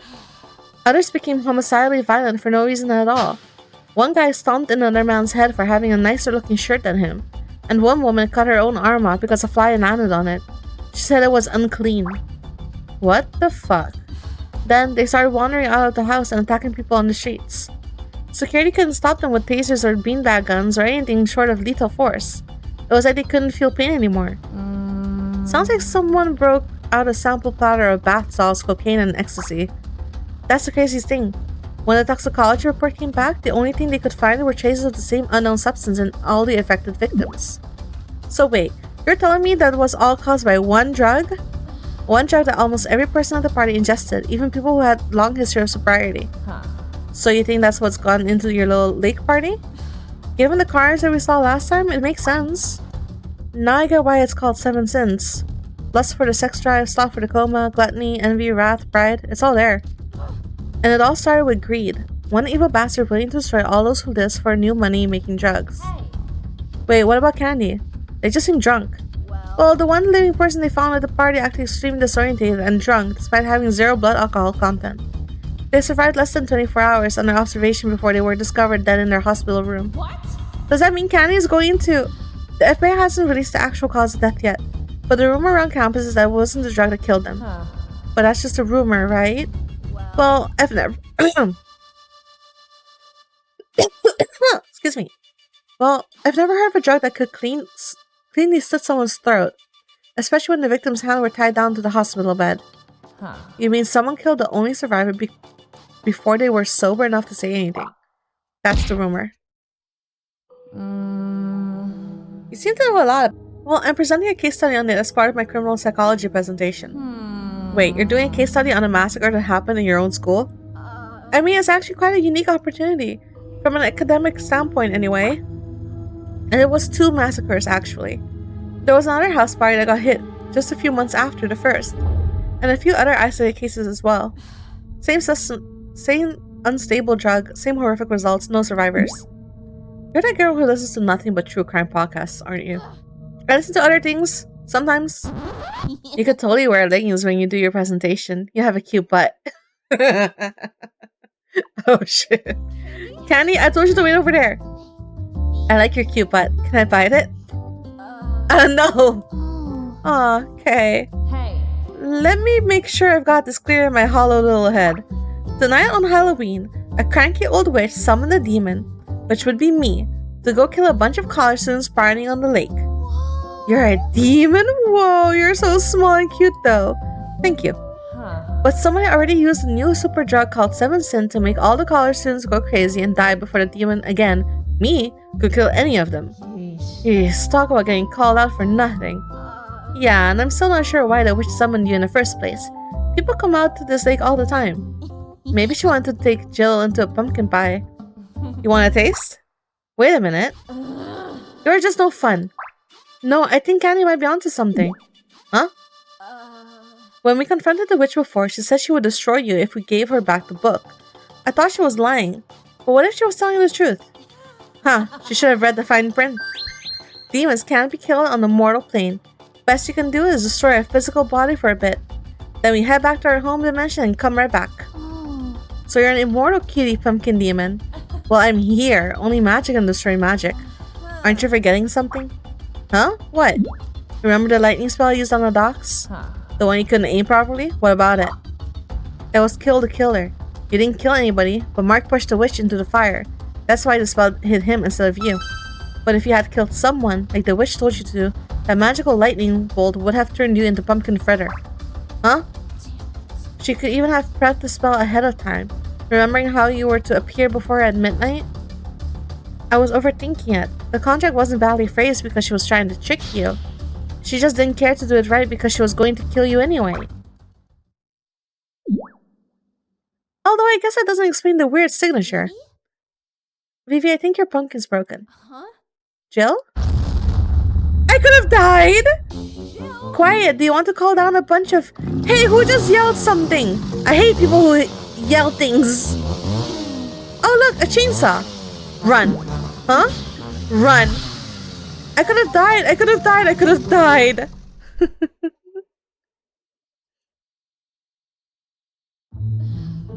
Others became homicidally violent for no reason at all. One guy stomped in another man's head for having a nicer looking shirt than him, and one woman cut her own arm off because a fly landed on it. She said it was unclean. What the fuck? Then they started wandering out of the house and attacking people on the streets. Security couldn't stop them with tasers or beanbag guns or anything short of lethal force. It was like they couldn't feel pain anymore. Sounds like someone broke out a sample platter of bath salts, cocaine, and ecstasy. That's the craziest thing. When the toxicology report came back, the only thing they could find were traces of the same unknown substance in all the affected victims. So wait, you're telling me that was all caused by one drug? One drug that almost every person at the party ingested, even people who had long history of sobriety. Huh. So you think that's what's gone into your little lake party? Given the cars that we saw last time, it makes sense. Now I get why it's called Seven Sins. Lust for the sex drive, sloth for the coma, gluttony, envy, wrath, pride, it's all there. And it all started with greed. One evil bastard willing to destroy all those who lived for new money making drugs. Wait, what about Candy? They just seem drunk. Well, the one living person they found at the party acted extremely disorientated and drunk despite having zero blood alcohol content. They survived less than 24 hours under observation before they were discovered dead in their hospital room. What? Does that mean Candy is going to... The FBI hasn't released the actual cause of death yet, but the rumor around campus is that it wasn't the drug that killed them. Huh. But that's just a rumor, right? Well, I've never... Excuse me. Well, I've never heard of a drug that could cleanly slit someone's throat, especially when the victim's hands were tied down to the hospital bed. Huh. You mean someone killed the only survivor before they were sober enough to say anything? That's the rumor. You seem to know a lot. Well, I'm presenting a case study on it as part of my criminal psychology presentation. Wait, you're doing a case study on a massacre that happened in your own school? I mean, it's actually quite a unique opportunity, from an academic standpoint anyway. And it was 2 massacres, actually. There was another house party that got hit just a few months after the first, and a few other isolated cases as well. Same system, same unstable drug, same horrific results, no survivors. You're that girl who listens to nothing but true crime podcasts, aren't you? I listen to other things, sometimes. You could totally wear leggings when you do your presentation. You have a cute butt. Oh shit. Candy, I told you to wait over there. I like your cute butt. Can I bite it? No. Aw, okay. Hey. Let me make sure I've got this clear in my hollow little head. Tonight on Halloween, a cranky old witch summoned a demon, which would be me, to go kill a bunch of college students partying on the lake. You're a demon? Whoa, you're so small and cute though. Thank you. But somebody already used a new super drug called 7 Sin to make all the college students go crazy and die before the demon, again, me, could kill any of them. Jeez, talk about getting called out for nothing. Yeah, and I'm still not sure why the witch summoned you in the first place. People come out to this lake all the time. Maybe she wanted to take Jill into a pumpkin pie. You want a taste? Wait a minute. You're just no fun. No, I think Candy might be onto something. Huh? When we confronted the witch before, she said she would destroy you if we gave her back the book. I thought she was lying. But what if she was telling the truth? Huh, she should have read the fine print. Demons can't be killed on the mortal plane. Best you can do is destroy our physical body for a bit. Then we head back to our home dimension and come right back. So you're an immortal cutie pumpkin demon. Well, I'm here. Only magic can destroy magic. Aren't you forgetting something? Huh? What? Remember the lightning spell I used on the docks? The one you couldn't aim properly? What about it? It was kill the killer. You didn't kill anybody, but Mark pushed the witch into the fire. That's why the spell hit him instead of you. But if you had killed someone, like the witch told you to, that magical lightning bolt would have turned you into Pumpkin Fritter. Huh? She could even have prepped the spell ahead of time, remembering how you were to appear before her at midnight. I was overthinking it. The contract wasn't badly phrased because she was trying to trick you. She just didn't care to do it right because she was going to kill you anyway. Although I guess that doesn't explain the weird signature. Vivi, I think your pumpkin's broken. Huh? Jill? I could have died! Quiet, do you want to call down a bunch of... Hey, who just yelled something? I hate people who yell things. Oh look, a chainsaw. Run. Huh? Run. I could have died, I could have died, I could have died.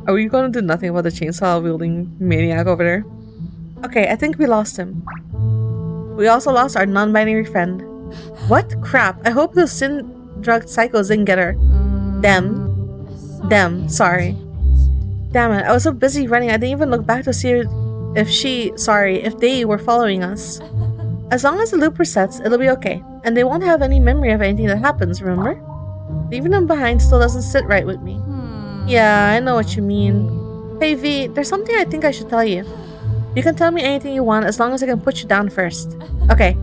Are we gonna do nothing about the chainsaw wielding maniac over there? Okay, I think we lost him. We also lost our non-binary friend. What? Crap. I hope those sin-drugged psychos didn't get her. Them. Sorry. Damn it. I was so busy running, I didn't even look back to see if they were following us. As long as the loop resets, it'll be okay. And they won't have any memory of anything that happens, remember? Leaving them behind still doesn't sit right with me. Yeah, I know what you mean. Hey V, there's something I think I should tell you. You can tell me anything you want as long as I can put you down first. Okay.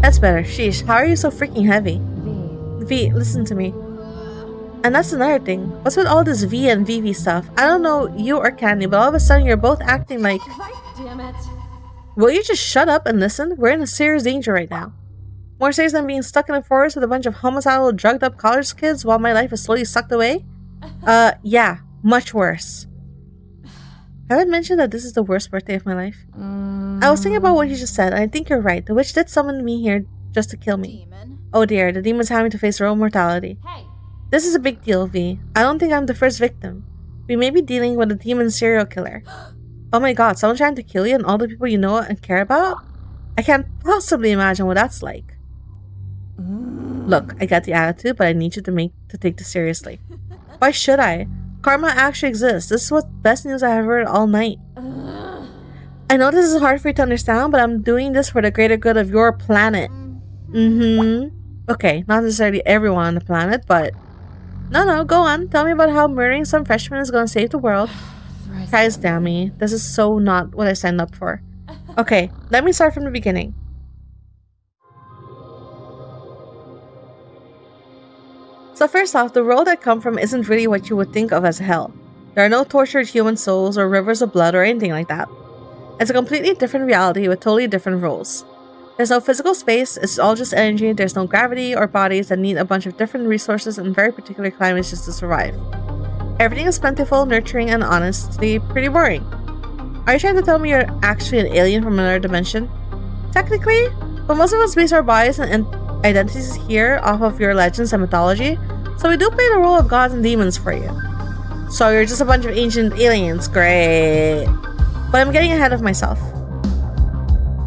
That's better. Sheesh, how are you so freaking heavy? V, listen to me. And that's another thing. What's with all this V and VV stuff? I don't know you or Candy, but all of a sudden you're both acting like... Damn it. Will you just shut up and listen? We're in a serious danger right now. More serious than being stuck in a forest with a bunch of homicidal, drugged up college kids while my life is slowly sucked away? Yeah, much worse. Haven't mentioned that this is the worst birthday of my life. I was thinking about what you just said, and I think you're right. The witch did summon me here just to kill me. Demon. Oh dear, the demon's having to face their own mortality. Hey. This is a big deal, V. I don't think I'm the first victim. We may be dealing with a demon serial killer. Oh my god, someone trying to kill you and all the people you know and care about? I can't possibly imagine what that's like. Look, I got the attitude, but I need you to take this seriously. Why should I? Karma actually exists. This is what best news I have heard all night. I know this is hard for you to understand, but I'm doing this for the greater good of your planet. Okay, not necessarily everyone on the planet, but... No, go on. Tell me about how murdering some freshman is gonna save the world. Guys, damn me. This is so not what I signed up for. Okay, let me start from the beginning. So first off, the world I come from isn't really what you would think of as hell. There are no tortured human souls or rivers of blood or anything like that. It's a completely different reality with totally different rules. There's no physical space, it's all just energy, there's no gravity or bodies that need a bunch of different resources and very particular climates just to survive. Everything is plentiful, nurturing, and honestly pretty boring. Are you trying to tell me you're actually an alien from another dimension? Technically, but most of us base our bodies and identities here off of your legends and mythology, so we do play the role of gods and demons for you. So you're just a bunch of ancient aliens, great. But I'm getting ahead of myself.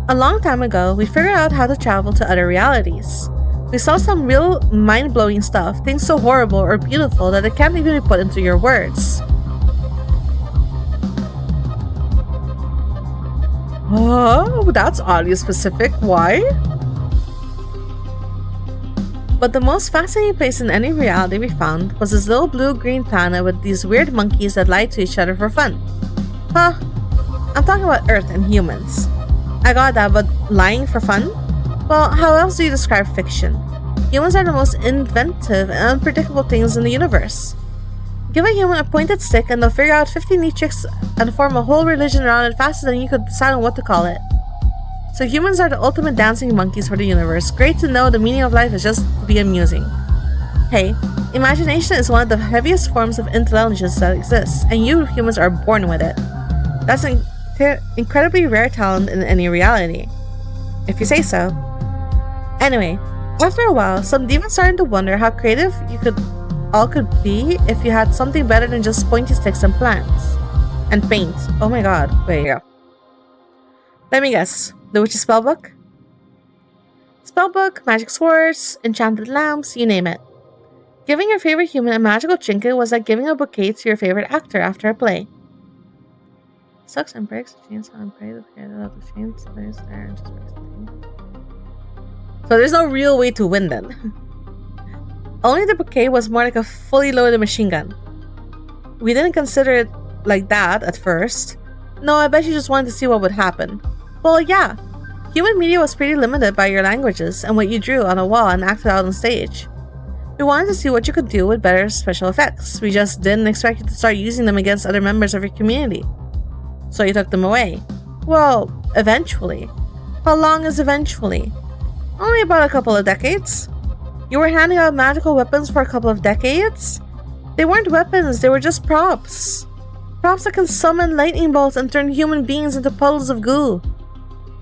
A long time ago, we figured out how to travel to other realities. We saw some real mind-blowing stuff, things so horrible or beautiful that it can't even be put into your words. Oh, that's oddly specific. Why? But the most fascinating place in any reality we found was this little blue-green planet with these weird monkeys that lied to each other for fun. Huh? I'm talking about Earth and humans. I got that, but lying for fun? Well, how else do you describe fiction? Humans are the most inventive and unpredictable things in the universe. Give a human a pointed stick and they'll figure out 50 neat tricks and form a whole religion around it faster than you could decide on what to call it. So humans are the ultimate dancing monkeys for the universe. Great to know the meaning of life is just to be amusing. Hey, imagination is one of the heaviest forms of intelligence that exists, and you humans are born with it. That's an incredibly rare talent in any reality, if you say so. Anyway, after a while, some demons started to wonder how creative you could be if you had something better than just pointy sticks and plants. And paint. Oh my god, wait, here. Let me guess. The Witch's Spellbook? Spellbook, magic swords, enchanted lamps, you name it. Giving your favorite human a magical trinket was like giving a bouquet to your favorite actor after a play. Sucks and breaks the chainsaw and pray to get it out the chains, lays there and just breaks the thing. So there's no real way to win then. Only the bouquet was more like a fully loaded machine gun. We didn't consider it like that at first. No, I bet you just wanted to see what would happen. Well, yeah. Human media was pretty limited by your languages and what you drew on a wall and acted out on stage. We wanted to see what you could do with better special effects. We just didn't expect you to start using them against other members of your community. So you took them away. Well, eventually. How long is eventually? Only about a couple of decades. You were handing out magical weapons for a couple of decades? They weren't weapons, they were just props. Props that can summon lightning bolts and turn human beings into puddles of goo.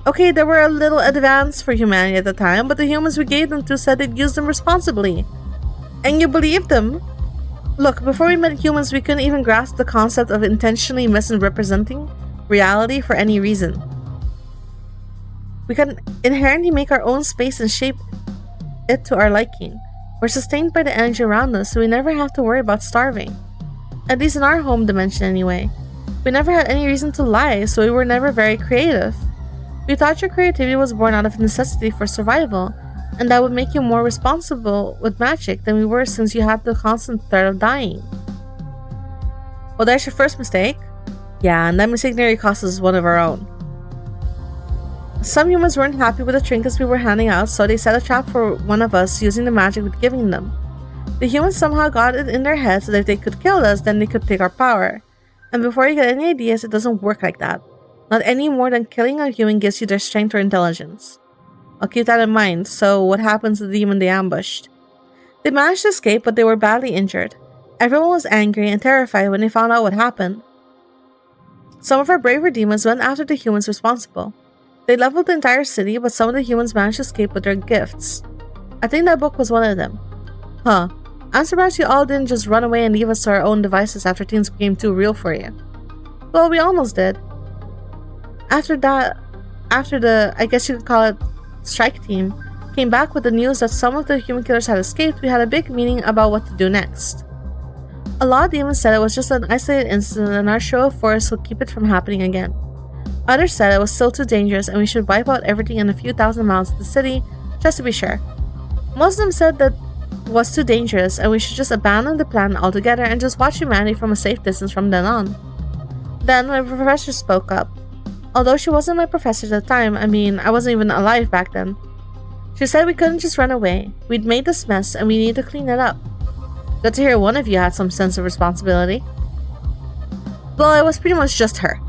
Okay, they were a little advanced for humanity at the time, but the humans we gave them to said they'd use them responsibly. And you believed them? Look, before we met humans, we couldn't even grasp the concept of intentionally misrepresenting reality for any reason. We can inherently make our own space and shape it to our liking. We're sustained by the energy around us, so we never have to worry about starving. At least in our home dimension anyway. We never had any reason to lie, so we were never very creative. We thought your creativity was born out of necessity for survival, and that would make you more responsible with magic than we were since you had the constant threat of dying. Well, that's your first mistake? Yeah, and that mistake nearly cost us one of our own. Some humans weren't happy with the trinkets we were handing out, so they set a trap for one of us using the magic we'd given them. The humans somehow got it in their heads that if they could kill us, then they could take our power. And before you get any ideas, it doesn't work like that. Not any more than killing a human gives you their strength or intelligence. I'll keep that in mind. So what happens to the demon they ambushed? They managed to escape, but they were badly injured. Everyone was angry and terrified when they found out what happened. Some of our braver demons went after the humans responsible. They leveled the entire city, but some of the humans managed to escape with their gifts. I think that book was one of them. Huh. I'm surprised you all didn't just run away and leave us to our own devices after things became too real for you. Well, we almost did. After the, I guess you could call it, strike team, came back with the news that some of the human killers had escaped, we had a big meeting about what to do next. A lot of demons said it was just an isolated incident and our show of force would keep it from happening again. Others said it was still too dangerous and we should wipe out everything in a few thousand miles of the city, just to be sure. Most of them said that it was too dangerous and we should just abandon the plan altogether and just watch humanity from a safe distance from then on. Then my professor spoke up. Although she wasn't my professor at the time, I wasn't even alive back then. She said we couldn't just run away. We'd made this mess and we need to clean it up. Good to hear one of you had some sense of responsibility. Well, it was pretty much just her.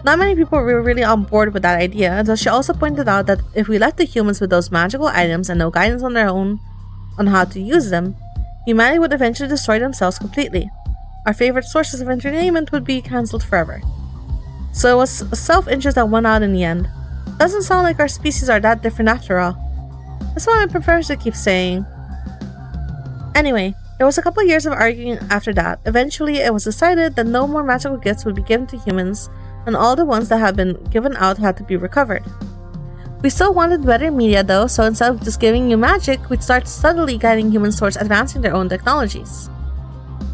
Not many people were really on board with that idea until she also pointed out that if we left the humans with those magical items and no guidance on their own on how to use them, humanity would eventually destroy themselves completely. Our favorite sources of entertainment would be cancelled forever. So it was self-interest that won out in the end. Doesn't sound like our species are that different after all. That's what my professor keeps saying. Anyway, there was a couple years of arguing after that. Eventually, it was decided that no more magical gifts would be given to humans, and all the ones that had been given out had to be recovered. We still wanted better media though, so instead of just giving you magic, we'd start subtly guiding humans towards advancing their own technologies.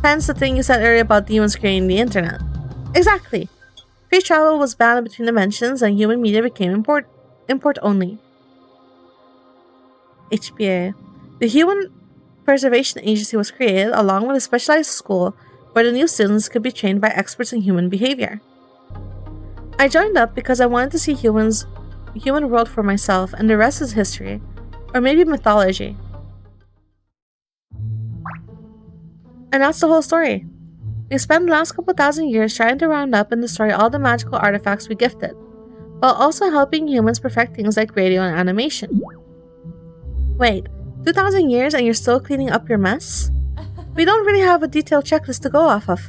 Hence the thing you said earlier about demons creating the internet. Exactly. Free travel was banned between dimensions and human media became import only. HPA. The Human Preservation Agency was created along with a specialized school where the new students could be trained by experts in human behavior. I joined up because I wanted to see human world for myself, and the rest is history. Or maybe mythology. And that's the whole story. We spent the last couple thousand years trying to round up and destroy all the magical artifacts we gifted, while also helping humans perfect things like radio and animation. Wait, 2,000 years and you're still cleaning up your mess? We don't really have a detailed checklist to go off of.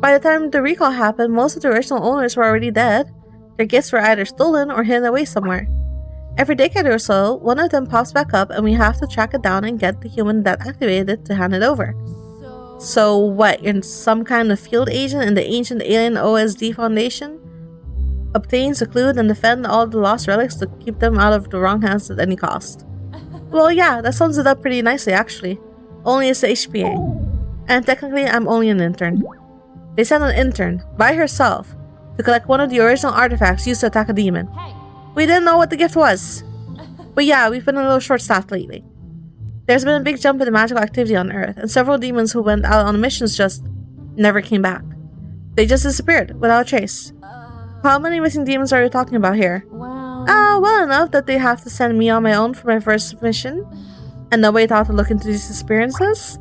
By the time the recall happened, most of the original owners were already dead. Their gifts were either stolen or hidden away somewhere. Every decade or so, one of them pops back up and we have to track it down and get the human that activated it to hand it over. So what, you're some kind of field agent in the ancient alien OSD Foundation? Obtain, seclude, and defend all the lost relics to keep them out of the wrong hands at any cost. Well, yeah, that sums it up pretty nicely actually. Only it's the HPA. And technically, I'm only an intern. They sent an intern, by herself, to collect one of the original artifacts used to attack a demon. We didn't know what the gift was. But yeah, we've been a little short-staffed lately. There's been a big jump in the magical activity on Earth, and several demons who went out on missions just never came back. They just disappeared, without a trace. How many missing demons are you talking about here? Well enough that they have to send me on my own for my first mission, and nobody thought to look into these disappearances?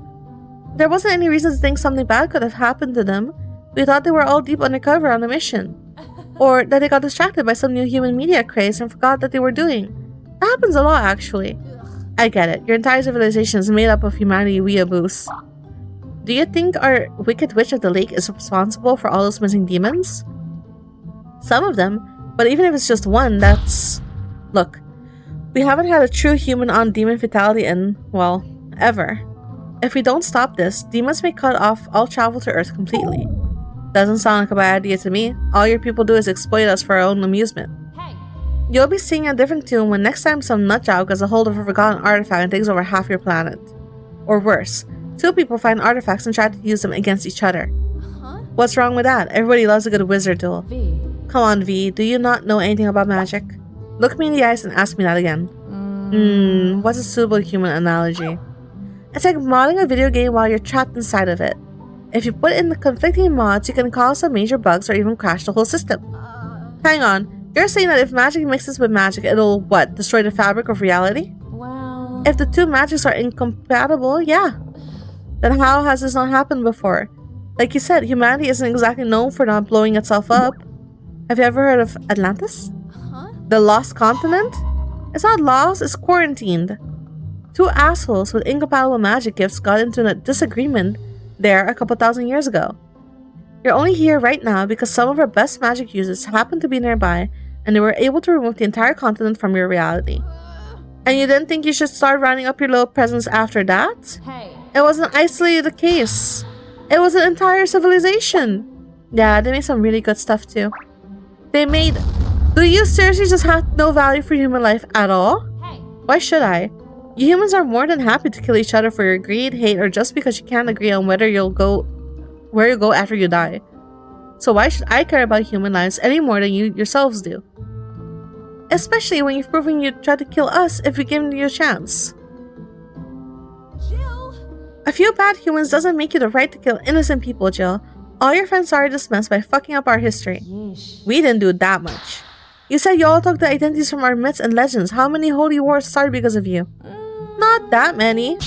There wasn't any reason to think something bad could have happened to them. We thought they were all deep undercover on a mission. Or that they got distracted by some new human media craze and forgot what they were doing. That happens a lot, actually. I get it. Your entire civilization is made up of humanity weeaboos. Do you think our Wicked Witch of the Lake is responsible for all those missing demons? Some of them, but even if it's just one, that's... Look, we haven't had a true human-on-demon fatality in, well, ever. If we don't stop this, demons may cut off all travel to Earth completely. Doesn't sound like a bad idea to me. All your people do is exploit us for our own amusement. You'll be singing a different tune when next time some nutjob gets a hold of a forgotten artifact and takes over half your planet. Or worse, two people find artifacts and try to use them against each other. What's wrong with that? Everybody loves a good wizard duel. Come on, V, do you not know anything about magic? Look me in the eyes and ask me that again. What's a suitable human analogy? It's like modding a video game while you're trapped inside of it. If you put in the conflicting mods, you can cause some major bugs or even crash the whole system. Hang on. You're saying that if magic mixes with magic, it'll, what, destroy the fabric of reality? If the two magics are incompatible, yeah. Then how has this not happened before? Like you said, humanity isn't exactly known for not blowing itself up. Have you ever heard of Atlantis? The lost continent? It's not lost, it's quarantined. Two assholes with incompatible magic gifts got into a disagreement there a couple thousand years ago. You're only here right now because some of our best magic users happened to be nearby and they were able to remove the entire continent from your reality. And you didn't think you should start rounding up your little presence after that? It wasn't an isolated case. It was an entire civilization. Yeah, they made some really good stuff too. Do you seriously just have no value for human life at all? Why should I? You humans are more than happy to kill each other for your greed, hate, or just because you can't agree on where you'll go after you die. So why should I care about human lives any more than you yourselves do? Especially when you've proven you'd try to kill us if we gave you a chance. Jill! A few bad humans doesn't make you the right to kill innocent people, Jill. All your friends are dismissed by fucking up our history. Yeesh. We didn't do that much. You said you all took the identities from our myths and legends. How many holy wars started because of you? Not that many.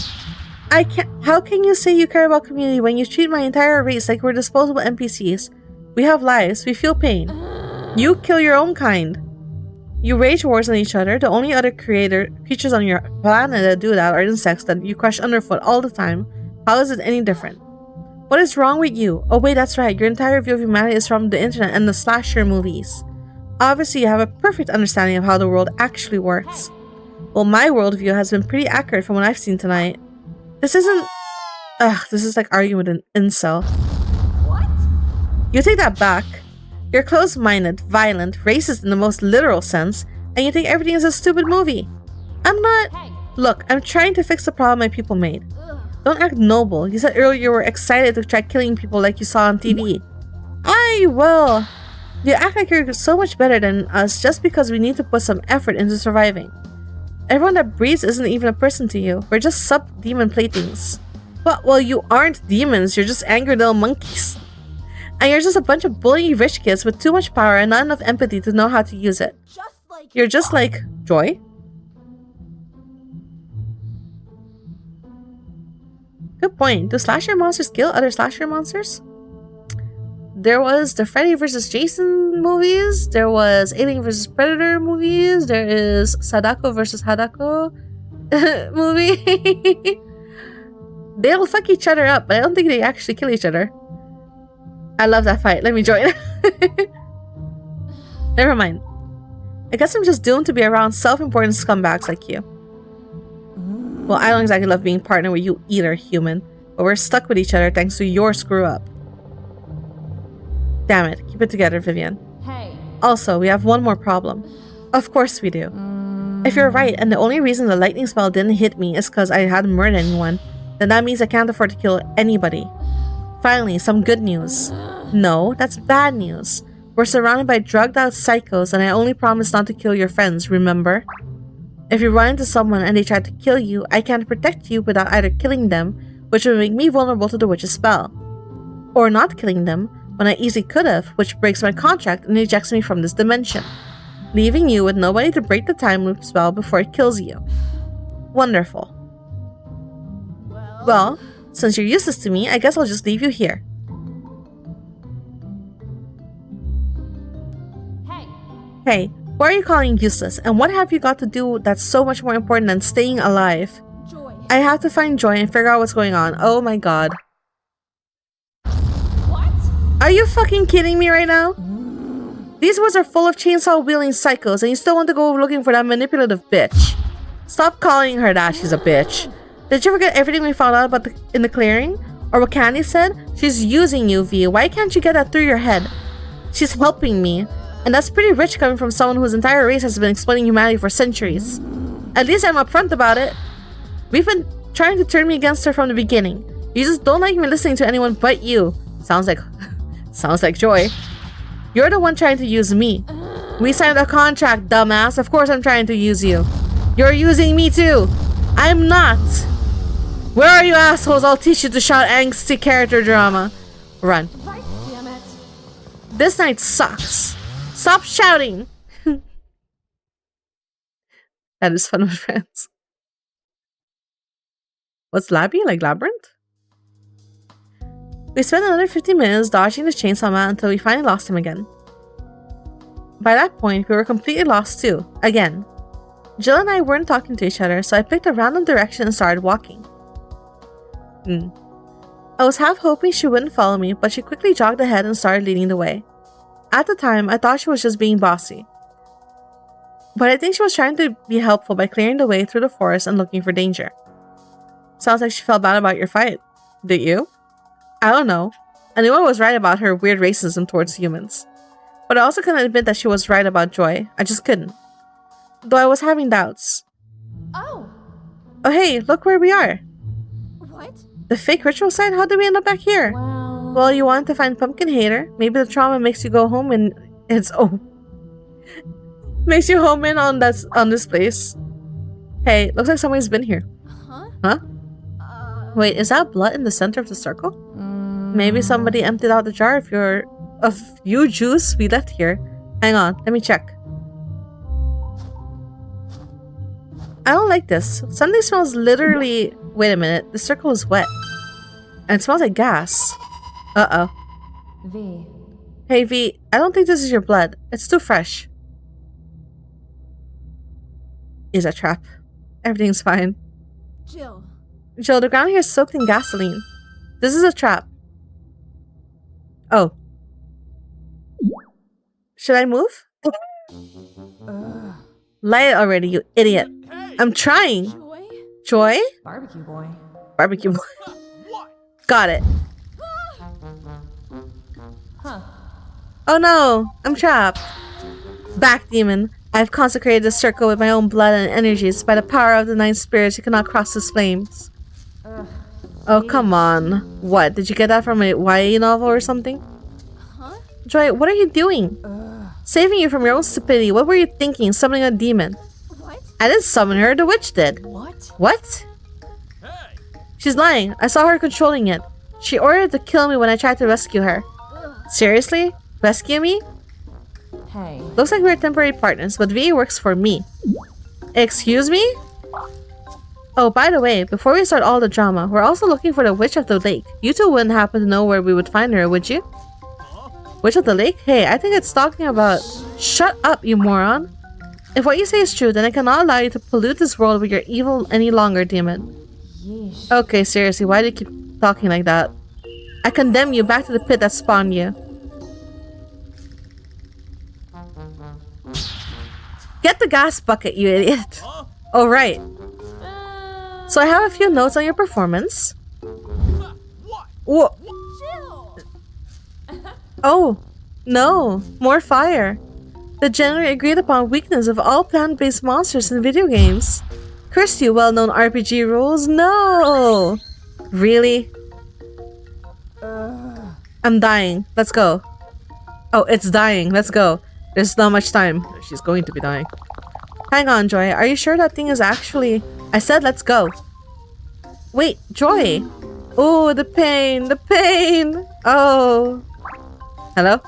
How can you say you care about community when you treat my entire race like we're disposable NPCs? We have lives. We feel pain. You kill your own kind. You wage wars on each other. The only other creatures on your planet that do that are insects that you crush underfoot all the time. How is it any different? What is wrong with you? Oh wait, that's right. Your entire view of humanity is from the internet and the slasher movies. Obviously, you have a perfect understanding of how the world actually works. Well, my worldview has been pretty accurate from what I've seen tonight. This isn't... this is like arguing with an incel. What? You take that back. You're closed-minded, violent, racist in the most literal sense, and you think everything is a stupid movie. I'm not... Hey. Look, I'm trying to fix the problem my people made. Ugh. Don't act noble. You said earlier you were excited to try killing people like you saw on TV. Well... You act like you're so much better than us just because we need to put some effort into surviving. Everyone that breathes isn't even a person to you. We're just sub-demon playthings. Well, you aren't demons. You're just angry little monkeys. And you're just a bunch of bullying rich kids with too much power and not enough empathy to know how to use it. Just like You're just like Joy. Good point. Do slasher monsters kill other slasher monsters? There was the Freddy vs. Jason movies. There was Alien vs. Predator movies. There is Sadako vs. Hadako movie. They'll fuck each other up, but I don't think they actually kill each other. I love that fight. Let me join. Never mind. I guess I'm just doomed to be around self-important scumbags like you. Well, I don't exactly love being partnered with you either, human. But we're stuck with each other thanks to your screw-up. Damn it. Keep it together, Vivian. Hey. Also, we have one more problem. Of course we do. If you're right, and the only reason the lightning spell didn't hit me is because I hadn't murdered anyone, then that means I can't afford to kill anybody. Finally, some good news. No, that's bad news. We're surrounded by drugged-out psychos, and I only promised not to kill your friends, remember? If you run into someone and they try to kill you, I can't protect you without either killing them, which would make me vulnerable to the witch's spell, or not killing them, when I easily could have, which breaks my contract and ejects me from this dimension, leaving you with nobody to break the time loop spell before it kills you. Wonderful. Well, since you're useless to me, I guess I'll just leave you here. Hey, what are you calling useless, and what have you got to do that's so much more important than staying alive? Joy. I have to find Joy and figure out what's going on. Oh my god. What? Are you fucking kidding me right now? These woods are full of chainsaw-wielding psychos, and you still want to go looking for that manipulative bitch. Stop calling her that, she's a bitch. Did you forget everything we found out about in the clearing? Or what Candy said? She's using you, V. Why can't you get that through your head? She's helping me. And that's pretty rich coming from someone whose entire race has been exploiting humanity for centuries. At least I'm upfront about it. We've been trying to turn me against her from the beginning. You just don't like me listening to anyone but you. Sounds like Joy. You're the one trying to use me. We signed a contract, dumbass. Of course I'm trying to use you. You're using me too. I'm not. Where are you assholes? I'll teach you to shout angsty character drama. Run. Right, damn it. This night sucks. Stop shouting. That is fun with friends. What's Labby? Like Labyrinth? We spent another 50 minutes dodging the chainsaw man until we finally lost him again. By that point, we were completely lost too. Again. Jill and I weren't talking to each other, so I picked a random direction and started walking. I was half hoping she wouldn't follow me, but she quickly jogged ahead and started leading the way. At the time, I thought she was just being bossy. But I think she was trying to be helpful by clearing the way through the forest and looking for danger. Sounds like she felt bad about your fight. Did you? I don't know. I knew I was right about her weird racism towards humans. But I also couldn't admit that she was right about Joy. I just couldn't. Though I was having doubts. Oh. Oh hey, look where we are. What? The fake ritual site? How did we end up back here? Well... Well, you want to find Pumpkin Hater. Maybe the trauma makes you go home and it's makes you home in on this place. Hey, looks like somebody's been here. Huh? Huh? Wait, is that blood in the center of the circle? Maybe somebody emptied out the jar of you juice we left here. Hang on, let me check. I don't like this. Something smells literally... Wait a minute, the circle is wet. And it smells like gas. Uh-oh. V. Hey V, I don't think this is your blood. It's too fresh. Is a trap. Everything's fine. Jill. Jill, the ground here is soaked in gasoline. This is a trap. Oh. Should I move? Light it already, you idiot. Hey! I'm trying. Joy? Joy? Barbecue boy. Barbecue. What? Got it. Huh. Oh no, I'm trapped. Back, demon. I've consecrated the circle with my own blood and energies. By the power of the nine spirits, you cannot cross these flames. Oh, come on. What, did you get that from a YA novel or something? Huh? Joy, what are you doing? Saving you from your own stupidity. What were you thinking, summoning a demon? What? I didn't summon her, the witch did. What? What? Hey! She's lying. I saw her controlling it. She ordered to kill me when I tried to rescue her. Seriously? Rescue me? Hey. Looks like we're temporary partners, but V works for me. Excuse me? Oh, by the way, before we start all the drama, we're also looking for the Witch of the Lake. You two wouldn't happen to know where we would find her, would you? Witch of the Lake? Hey, I think it's talking about... Shut up, you moron! If what you say is true, then I cannot allow you to pollute this world with your evil any longer, demon. Yeesh. Okay, seriously, why do you keep talking like that? I condemn you back to the pit that spawned you. Get the gas bucket, you idiot. Oh, right. So I have a few notes on your performance. What? Whoa. Jill! Oh, no. More fire. The generally agreed upon weakness of all plant-based monsters in video games. Curse you, well-known RPG rules. No! Really? I'm dying. Let's go. Oh, it's dying. Let's go. There's not much time. She's going to be dying. Hang on, Joy. Are you sure that thing is actually... I said let's go. Wait, Joy. Oh, the pain. The pain. Oh. Hello?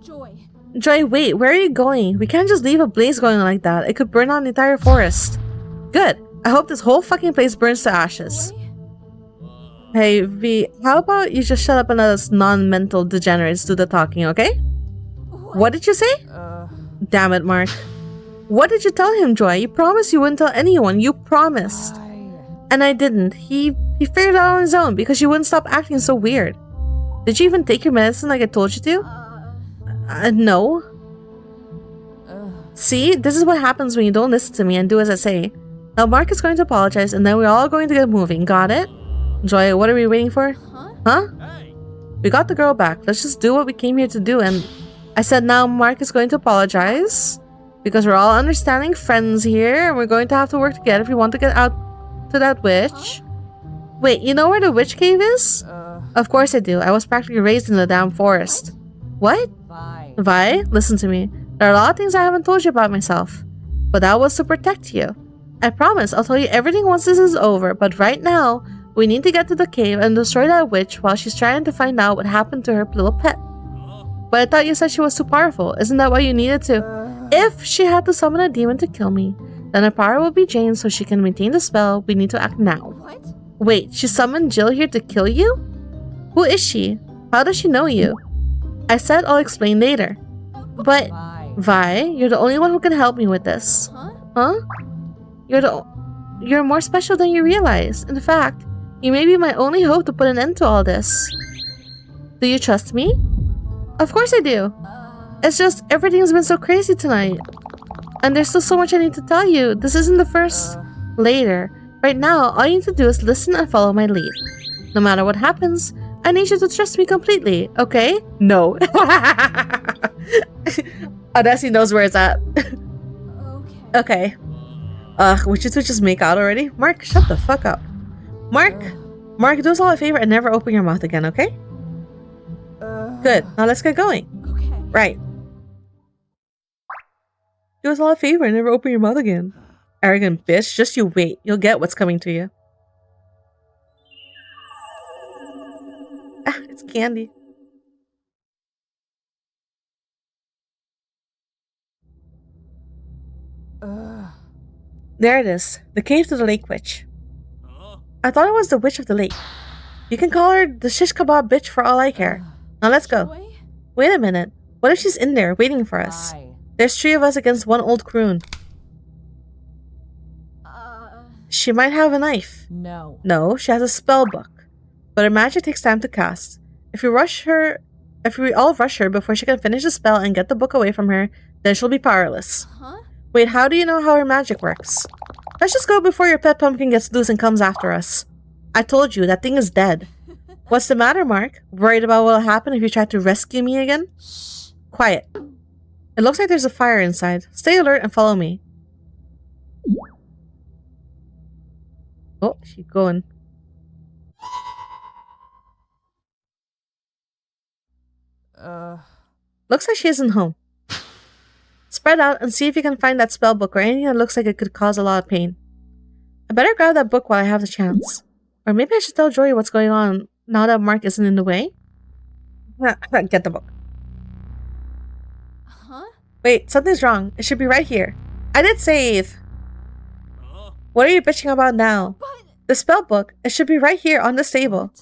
Joy. Joy, wait. Where are you going? We can't just leave a blaze going on like that. It could burn out the entire forest. Good. I hope this whole fucking place burns to ashes. Joy? Hey, V, how about you just shut up and let us non-mental degenerates do the talking, okay? What did you say? Damn it, Mark. What did you tell him, Joy? You promised you wouldn't tell anyone. You promised. And I didn't. He figured it out on his own because you wouldn't stop acting so weird. Did you even take your medicine like I told you to? No. See? This is what happens when you don't listen to me and do as I say. Now Mark is going to apologize and then we're all going to get moving. Got it? Joy, what are we waiting for? Huh? Hey! We got the girl back. Let's just do what we came here to do. And I said now Mark is going to apologize. Because we're all understanding friends here. And we're going to have to work together if we want to get out to that witch. Wait, you know where the witch cave is? Of course I do. I was practically raised in the damn forest. What? Vi, listen to me. There are a lot of things I haven't told you about myself. But that was to protect you. I promise I'll tell you everything once this is over. But right now... we need to get to the cave and destroy that witch while she's trying to find out what happened to her little pet. But I thought you said she was too powerful. Isn't that why you needed to? If she had to summon a demon to kill me, then her power will be Jane so she can maintain the spell. We need to act now. What? Wait, she summoned Jill here to kill you? Who is she? How does she know you? I said I'll explain later. But, Vi, you're the only one who can help me with this. Huh? You're more special than you realize. In fact, you may be my only hope to put an end to all this. Do you trust me? Of course I do. It's just everything's been so crazy tonight. And there's still so much I need to tell you. This isn't the first. Later. Right now, all you need to do is listen and follow my lead. No matter what happens, I need you to trust me completely, okay? No. Odessa knows where it's at. Okay. Would you two just make out already? Mark, shut the fuck up. Mark, Mark, do us all a favor and never open your mouth again, okay? Good. Now let's get going. Okay. Right. Do us all a favor and never open your mouth again. Arrogant bitch, just you wait. You'll get what's coming to you. Ah, it's candy. There it is. The cave to the lake witch. I thought it was the witch of the lake. You can call her the shish kebab bitch for all I care. Now let's go. Joy? Wait a minute. What if she's in there waiting for us? Why? There's 3 of us against 1 old croon. She might have a knife. No. No, she has a spell book. But her magic takes time to cast. If we all rush her before she can finish the spell and get the book away from her, then she'll be powerless. Huh? Wait, how do you know how her magic works? Let's just go before your pet pumpkin gets loose and comes after us. I told you, that thing is dead. What's the matter, Mark? Worried about what'll happen if you try to rescue me again? Shh. Quiet. It looks like there's a fire inside. Stay alert and follow me. Oh, she's going. Looks like she isn't home. Spread out and see if you can find that spell book or anything that looks like it could cause a lot of pain. I better grab that book while I have the chance. Or maybe I should tell Joy what's going on now that Mark isn't in the way. Get the book. Huh? Wait, something's wrong. It should be right here. I did save. What are you bitching about now? But The spell book. It should be right here on this table.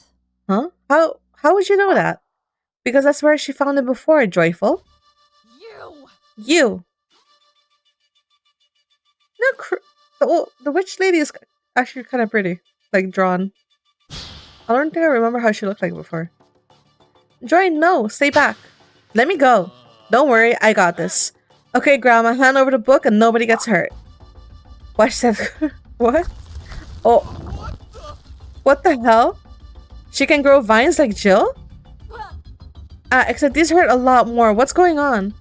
Huh? How would you know that? Because that's where she found it before, Joyful. You. No, the witch lady is actually kind of pretty. Like, drawn. I don't think I remember how she looked like before. Joy, no. Stay back. Let me go. Don't worry, I got this. Okay, Grandma, hand over the book and nobody gets hurt. Watch that. What? Oh. What the hell? She can grow vines like Jill? Except these hurt a lot more. What's going on?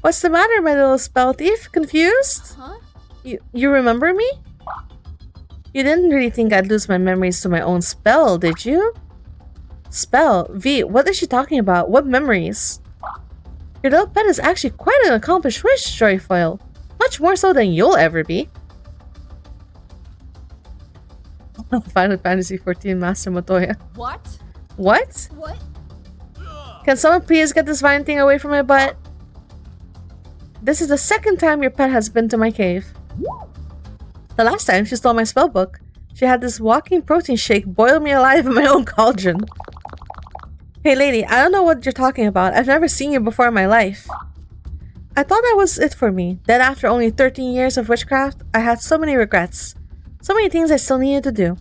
What's the matter, my little spell thief? Confused? Huh? You remember me? You didn't really think I'd lose my memories to my own spell, did you? Spell? V, what is she talking about? What memories? Your little pet is actually quite an accomplished witch, Joyfoil. Much more so than you'll ever be. Final Fantasy XIV Master Motoya. What? What? What? Can someone please get this vine thing away from my butt? This is the 2nd time your pet has been to my cave. The last time she stole my spellbook, she had this walking protein shake boil me alive in my own cauldron. Hey lady, I don't know what you're talking about. I've never seen you before in my life. I thought that was it for me. Then after only 13 years of witchcraft, I had so many regrets. So many things I still needed to do.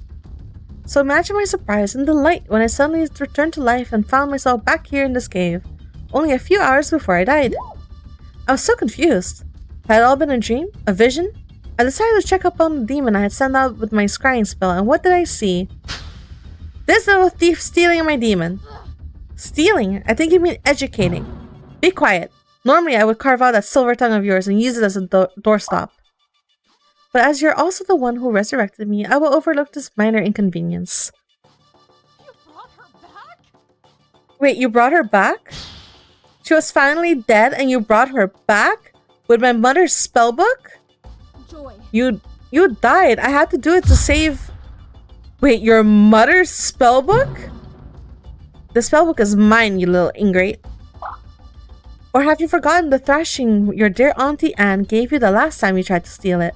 So imagine my surprise and delight when I suddenly returned to life and found myself back here in this cave, only a few hours before I died. I was so confused. Had it all been a dream? A vision? I decided to check up on the demon I had sent out with my scrying spell, and what did I see? This little thief stealing my demon. Stealing? I think you mean educating. Be quiet. Normally I would carve out that silver tongue of yours and use it as a doorstop. But as you're also the one who resurrected me, I will overlook this minor inconvenience. You brought her back? Wait, you brought her back? She was finally dead and you brought her back? With my mother's spellbook? Joy. You died. I had to do it to save... Wait, your mother's spellbook? The spellbook is mine, you little ingrate. Or have you forgotten the thrashing your dear Auntie Anne gave you the last time you tried to steal it?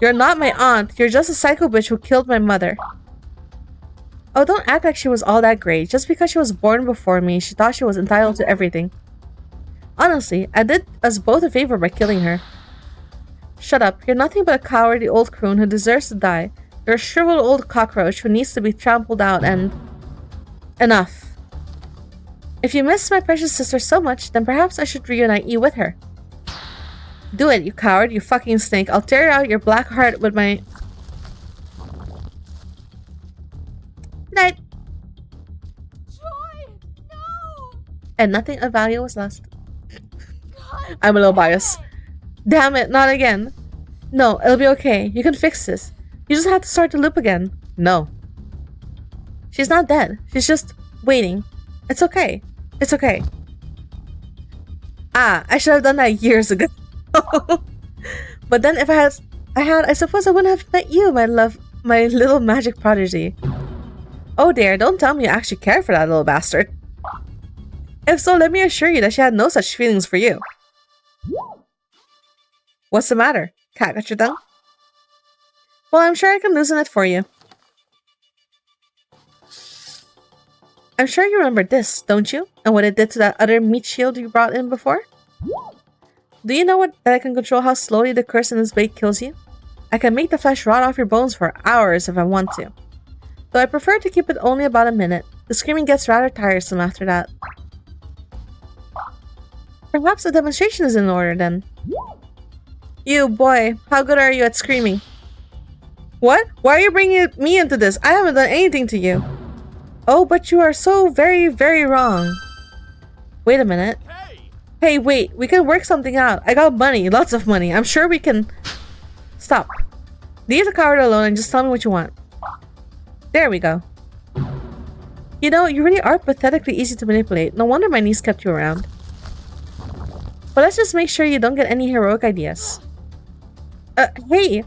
You're not my aunt. You're just a psycho bitch who killed my mother. Oh, don't act like she was all that great. Just because she was born before me, she thought she was entitled to everything. Honestly, I did us both a favor by killing her. Shut up. You're nothing but a cowardly old croon who deserves to die. You're a shriveled old cockroach who needs to be trampled out and... Enough. If you miss my precious sister so much, then perhaps I should reunite you with her. Do it, you coward, you fucking snake. I'll tear out your black heart with my... Night. Joy! No! And nothing of value was lost. God I'm a little biased. Damn it, not again. No, it'll be okay. You can fix this. You just have to start the loop again. No. She's not dead. She's just waiting. It's okay. It's okay. Ah, I should have done that years ago. But then if I suppose I wouldn't have met you, my little magic prodigy. Oh dear, don't tell me you actually care for that little bastard. If so, let me assure you that she had no such feelings for you. What's the matter? Cat got your tongue? Well, I'm sure I can loosen it for you. I'm sure you remember this, don't you? And what it did to that other meat shield you brought in before? Do you know that I can control how slowly the curse in this blade kills you? I can make the flesh rot off your bones for hours if I want to. Though I prefer to keep it only about a minute. The screaming gets rather tiresome after that. Perhaps the demonstration is in order then. You, boy, how good are you at screaming? What? Why are you bringing me into this? I haven't done anything to you. Oh, but you are so very, very wrong. Wait a minute. Hey, wait. We can work something out. I got money. Lots of money. I'm sure we can... Stop. Leave the coward alone and just tell me what you want. There we go. You know, you really are pathetically easy to manipulate. No wonder my niece kept you around. But let's just make sure you don't get any heroic ideas. Hey!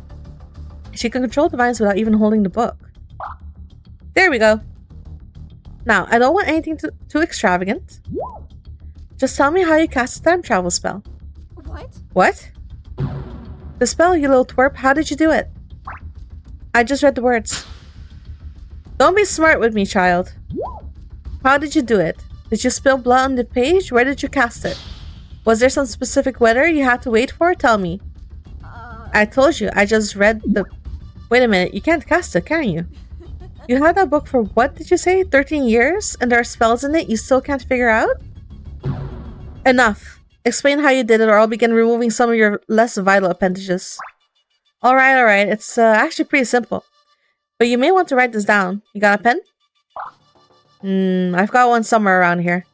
She can control the vines without even holding the book. There we go. Now, I don't want anything too extravagant. Just tell me how you cast a time travel spell. What? What? The spell, you little twerp. How did you do it? I just read the words. Don't be smart with me, child. How did you do it? Did you spill blood on the page? Where did you cast it? Was there some specific weather you had to wait for? Tell me. I told you, I just read the... Wait a minute, you can't cast it, can you? You had that book for what did you say? 13 years? And there are spells in it you still can't figure out? Enough. Explain how you did it or I'll begin removing some of your less vital appendages. Alright. It's actually pretty simple. But you may want to write this down. You got a pen? I've got one somewhere around here.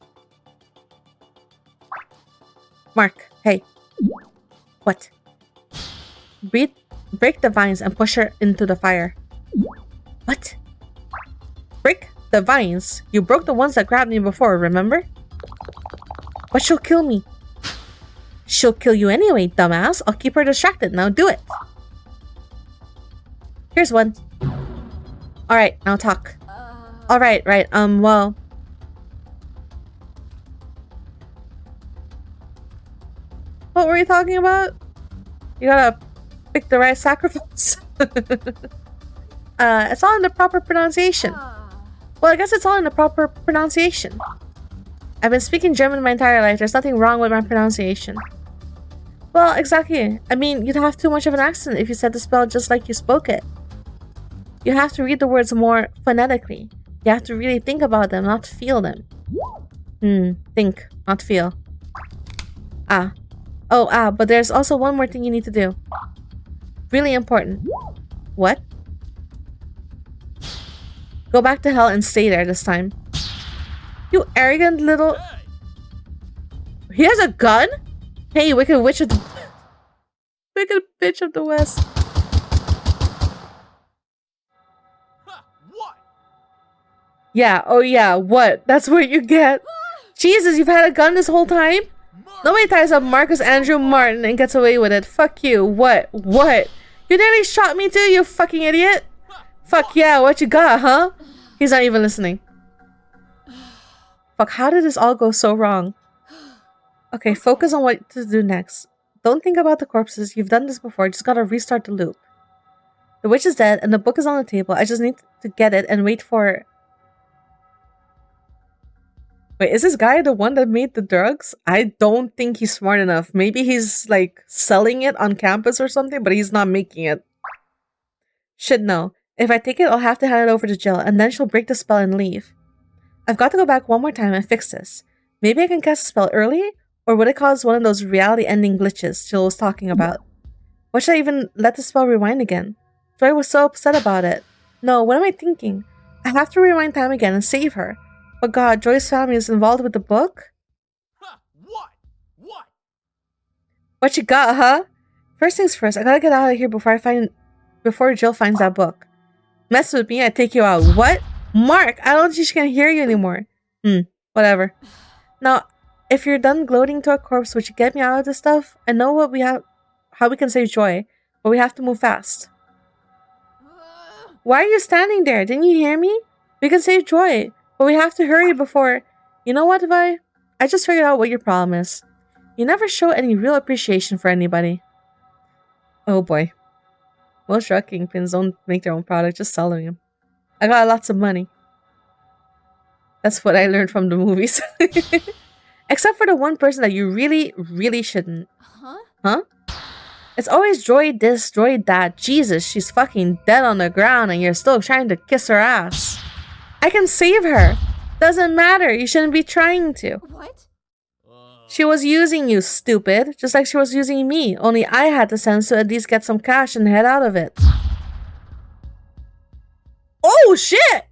Mark, hey. What? Break the vines and push her into the fire. What? Break the vines? You broke the ones that grabbed me before, remember? But she'll kill me. She'll kill you anyway, dumbass. I'll keep her distracted. Now do it. Here's one. Alright, now talk. Alright, right. Well. What were you talking about? You gotta pick the right sacrifice. It's all in the proper pronunciation. Well, I guess it's all in the proper pronunciation. I've been speaking German my entire life. There's nothing wrong with my pronunciation. Well, exactly. I mean, you'd have too much of an accent if you said the spell just like you spoke it. You have to read the words more phonetically. You have to really think about them, not feel them. Think, not feel. But there's also one more thing you need to do. Really important. What? Go back to hell and stay there this time. You arrogant little... He has a gun? Hey, wicked witch of the... Wicked bitch of the west. What? Yeah, oh yeah, what? That's what you get. Jesus, you've had a gun this whole time? Nobody ties up Marcus Andrew Martin and gets away with it. Fuck you. What? What? You nearly shot me too, you fucking idiot? Fuck yeah, what you got, huh? He's not even listening. Fuck, how did this all go so wrong? Okay, focus on what to do next. Don't think about the corpses. You've done this before. Just gotta restart the loop. The witch is dead and the book is on the table. I just need to get it and wait for... Wait, is this guy the one that made the drugs? I don't think he's smart enough. Maybe he's like selling it on campus or something, but he's not making it. Shit, no. If I take it, I'll have to hand it over to Jill, and then she'll break the spell and leave. I've got to go back one more time and fix this. Maybe I can cast a spell early, or would it cause one of those reality-ending glitches Jill was talking about? Why should I even let the spell rewind again? Joy was so upset about it. No, what am I thinking? I have to rewind time again and save her. But God, Joy's family is involved with the book? What? What? What you got, huh? First things first, I gotta get out of here before Jill finds that book. Mess with me, I take you out. What? Mark, I don't think she can hear you anymore. Whatever. Now, if you're done gloating to a corpse, would you get me out of this stuff? I know how we can save Joy, but we have to move fast. Why are you standing there? Didn't you hear me? We can save Joy, but we have to hurry before... You know what, Vi? I just figured out what your problem is. You never show any real appreciation for anybody. Oh boy. Most drug kingpins don't make their own product, just sell them. I got lots of money. That's what I learned from the movies. Except for the one person that you really, really shouldn't. Huh? It's always Joy this, Joy that. Jesus, she's fucking dead on the ground and you're still trying to kiss her ass. I can save her. Doesn't matter. You shouldn't be trying to. What? She was using you, stupid. Just like she was using me. Only I had the sense to at least get some cash and head out of it. Oh, shit!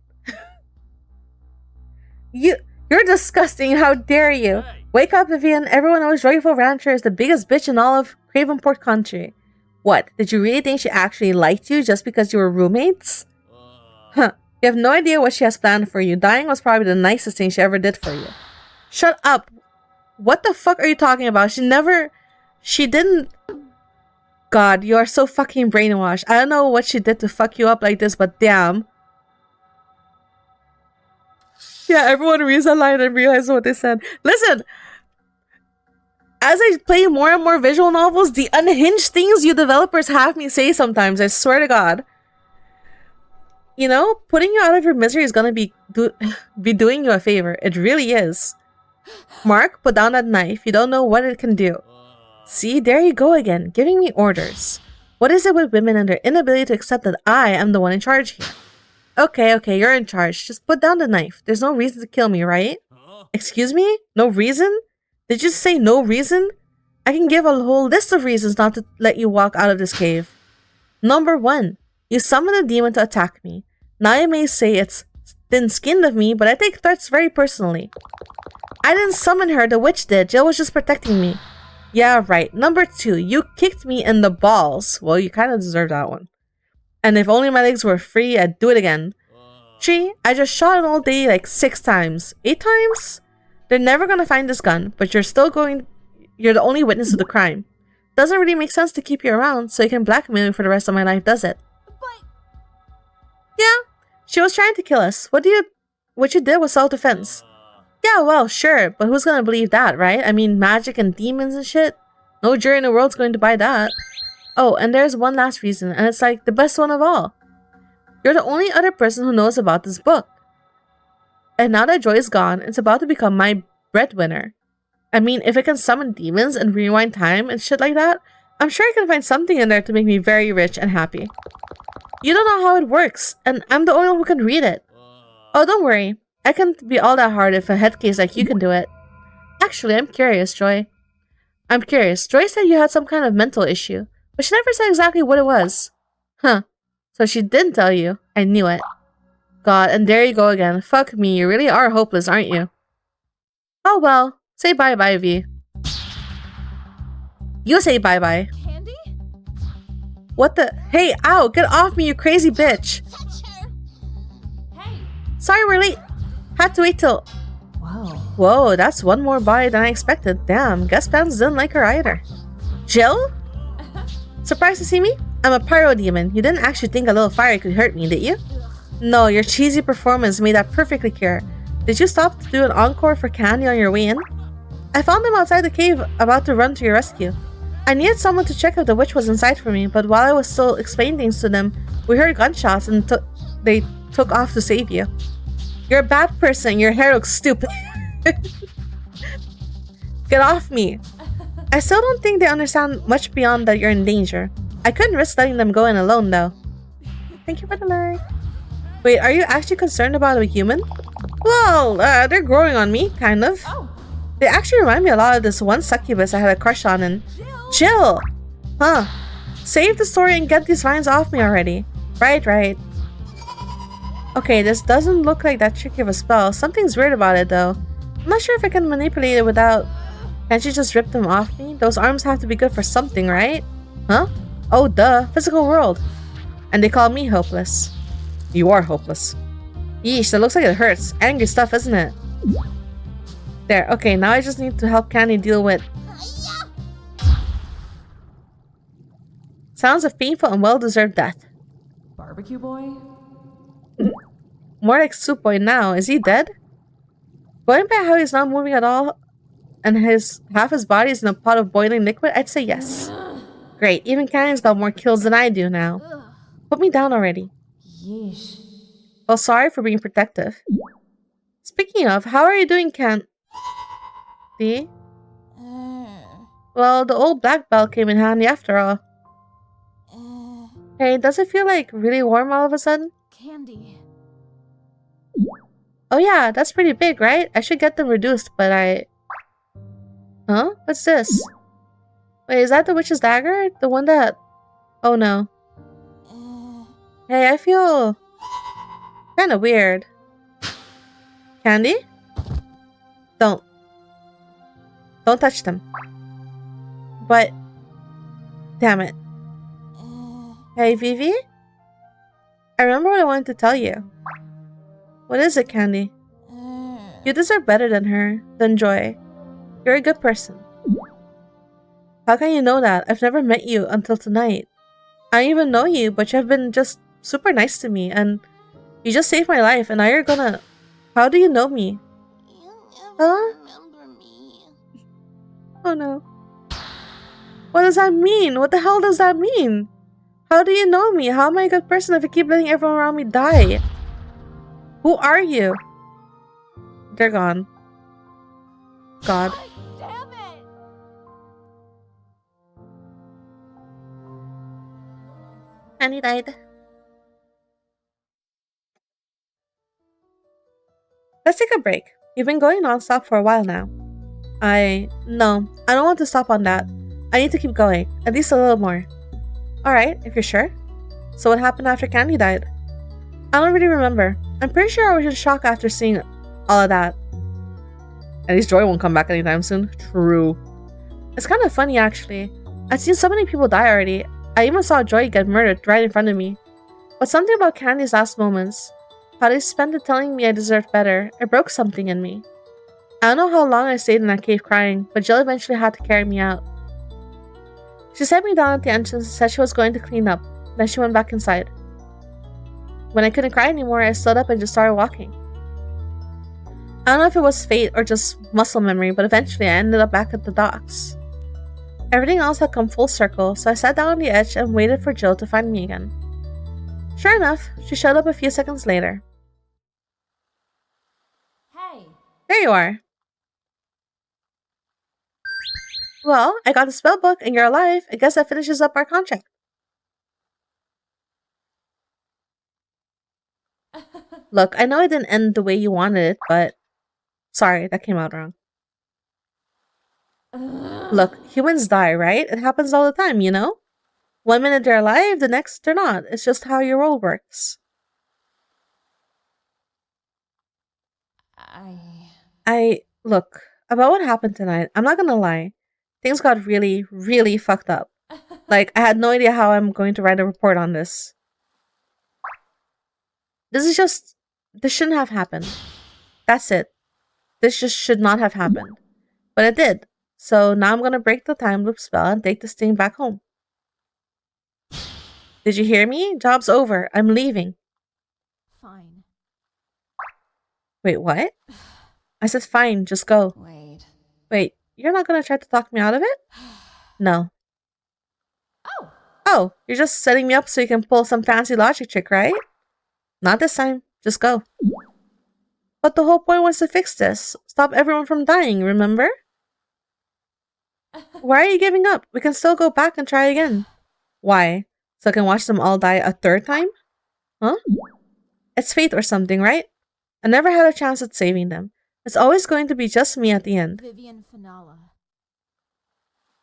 You're disgusting. How dare you? Hey. Wake up, Vivian. Everyone knows Joyful Rancher is the biggest bitch in all of Cravenport country. What? Did you really think she actually liked you just because you were roommates? Huh. You have no idea what she has planned for you. Dying was probably the nicest thing she ever did for you. Shut up. What the fuck are you talking about? She didn't... God, you are so fucking brainwashed. I don't know what she did to fuck you up like this, but damn. Yeah, everyone reads that line and realizes what they said. Listen! As I play more and more visual novels, the unhinged things you developers have me say sometimes, I swear to God. You know, putting you out of your misery is gonna be doing you a favor. It really is. Mark, put down that knife. You don't know what it can do. See, there you go again, giving me orders. What is it with women and their inability to accept that I am the one in charge here? Okay, you're in charge. Just put down the knife. There's no reason to kill me, right? Excuse me? No reason? Did you just say no reason? I can give a whole list of reasons not to let you walk out of this cave. Number 1. You summoned a demon to attack me. Now you may say it's thin-skinned of me, but I take threats very personally. I didn't summon her, the witch did. Jill was just protecting me. Yeah, right. Number 2, you kicked me in the balls. Well, you kind of deserve that one. And if only my legs were free, I'd do it again. 3, I just shot an old lady like 6 times. 8 times? They're never gonna find this gun, but you're the only witness to the crime. Doesn't really make sense to keep you around, so you can blackmail me for the rest of my life, does it? But... Yeah, she was trying to kill us. What you did was self-defense. Yeah, well, sure, but who's gonna believe that, right? I mean, magic and demons and shit? No jury in the world's going to buy that. Oh, and there's one last reason, and it's like the best one of all. You're the only other person who knows about this book. And now that Joy is gone, it's about to become my breadwinner. I mean, if it can summon demons and rewind time and shit like that, I'm sure I can find something in there to make me very rich and happy. You don't know how it works, and I'm the only one who can read it. Oh, don't worry. I can't be all that hard if a head case like you can do it. Actually, I'm curious, Joy. I'm curious. Joy said you had some kind of mental issue, but she never said exactly what it was. Huh. So she didn't tell you. I knew it. God, and there you go again. Fuck me, you really are hopeless, aren't you? Oh well. Say bye-bye, V. You say bye-bye. Candy? What the? Hey, ow! Get off me, you crazy bitch! Touch her! Hey! Sorry we're late. Had to wait till... Whoa. Whoa, that's one more body than I expected. Damn, guess Pans didn't like her either. Jill? Surprised to see me? I'm a pyro demon. You didn't actually think a little fire could hurt me, did you? No, your cheesy performance made that perfectly clear. Did you stop to do an encore for Candy on your way in? I found them outside the cave, about to run to your rescue. I needed someone to check if the witch was inside for me, but while I was still explaining things to them, we heard gunshots and they took off to save you. You're a bad person. Your hair looks stupid. Get off me. I still don't think they understand much beyond that you're in danger. I couldn't risk letting them go in alone, though. Thank you for the like. Wait, are you actually concerned about a human? Well, they're growing on me, kind of. Oh. They actually remind me a lot of this one succubus I had a crush on and... Jill! Huh. Save the story and get these vines off me already. Right. Okay, this doesn't look like that tricky of a spell. Something's weird about it, though. I'm not sure if I can manipulate it without... Can't you just rip them off me? Those arms have to be good for something, right? Huh? Oh, duh. Physical world. And they call me hopeless. You are hopeless. Yeesh, that looks like it hurts. Angry stuff, isn't it? There, okay, now I just need to help Candy deal with... Sounds of painful and well-deserved death. Barbecue boy? More like Soup Boy now. Is he dead? Going by how he's not moving at all, and half his body is in a pot of boiling liquid, I'd say yes. Great, even Candy's got more kills than I do now. Put me down already. Yeesh. Well, sorry for being protective. Speaking of, how are you doing, Candy? Well, the old black belt came in handy after all. Hey, does it feel like really warm all of a sudden? Candy. Oh yeah, that's pretty big, right? I should get them reduced, but I... Huh? What's this? Wait, is that the witch's dagger? The one that... Oh no. Hey, I feel... kinda weird. Candy? Don't touch them. But... Damn it. Hey, Vivi? I remember what I wanted to tell you. What is it, Candy? You deserve better than her, than Joy. You're a good person. How can you know that? I've never met you until tonight. I don't even know you, but you have been just super nice to me, and you just saved my life, and now you're gonna... How do you know me? Huh? Remember me. Oh no. What does that mean? What the hell does that mean? How do you know me? How am I a good person if I keep letting everyone around me die? Who are you? They're gone. God. Damn it! And he died. Let's take a break. You've been going non-stop for a while now. No, I don't want to stop on that. I need to keep going. At least a little more. Alright, if you're sure. So what happened after Candy died? I don't really remember. I'm pretty sure I was in shock after seeing all of that. At least Joy won't come back anytime soon. True. It's kind of funny, actually. I've seen so many people die already. I even saw Joy get murdered right in front of me. But something about Candy's last moments, how they spent it telling me I deserved better, it broke something in me. I don't know how long I stayed in that cave crying, but Jill eventually had to carry me out. She set me down at the entrance and said she was going to clean up. Then she went back inside. When I couldn't cry anymore, I stood up and just started walking. I don't know if it was fate or just muscle memory, but eventually I ended up back at the docks. Everything else had come full circle, so I sat down on the edge and waited for Jill to find me again. Sure enough, she showed up a few seconds later. Hey! There you are. Well, I got the spell book and you're alive. I guess that finishes up our contract. Look, I know it didn't end the way you wanted it, but... Sorry, that came out wrong. Look, humans die, right? It happens all the time, you know? One minute they're alive, the next they're not. It's just how your world works. Look, about what happened tonight, I'm not gonna lie. Things got really, really fucked up. Like, I had no idea how I'm going to write a report on this. This shouldn't have happened. That's it. This just should not have happened. But it did. So now I'm gonna break the time loop spell and take this thing back home. Did you hear me? Job's over. I'm leaving. Fine. Wait, what? I said fine, just go. Wait. You're not gonna try to talk me out of it? No. Oh, you're just setting me up so you can pull some fancy logic trick, right? Not this time. Just go. But the whole point was to fix this. Stop everyone from dying, remember? Why are you giving up? We can still go back and try again. Why? So I can watch them all die a third time? Huh? It's fate or something, right? I never had a chance at saving them. It's always going to be just me at the end. Vivian Finala.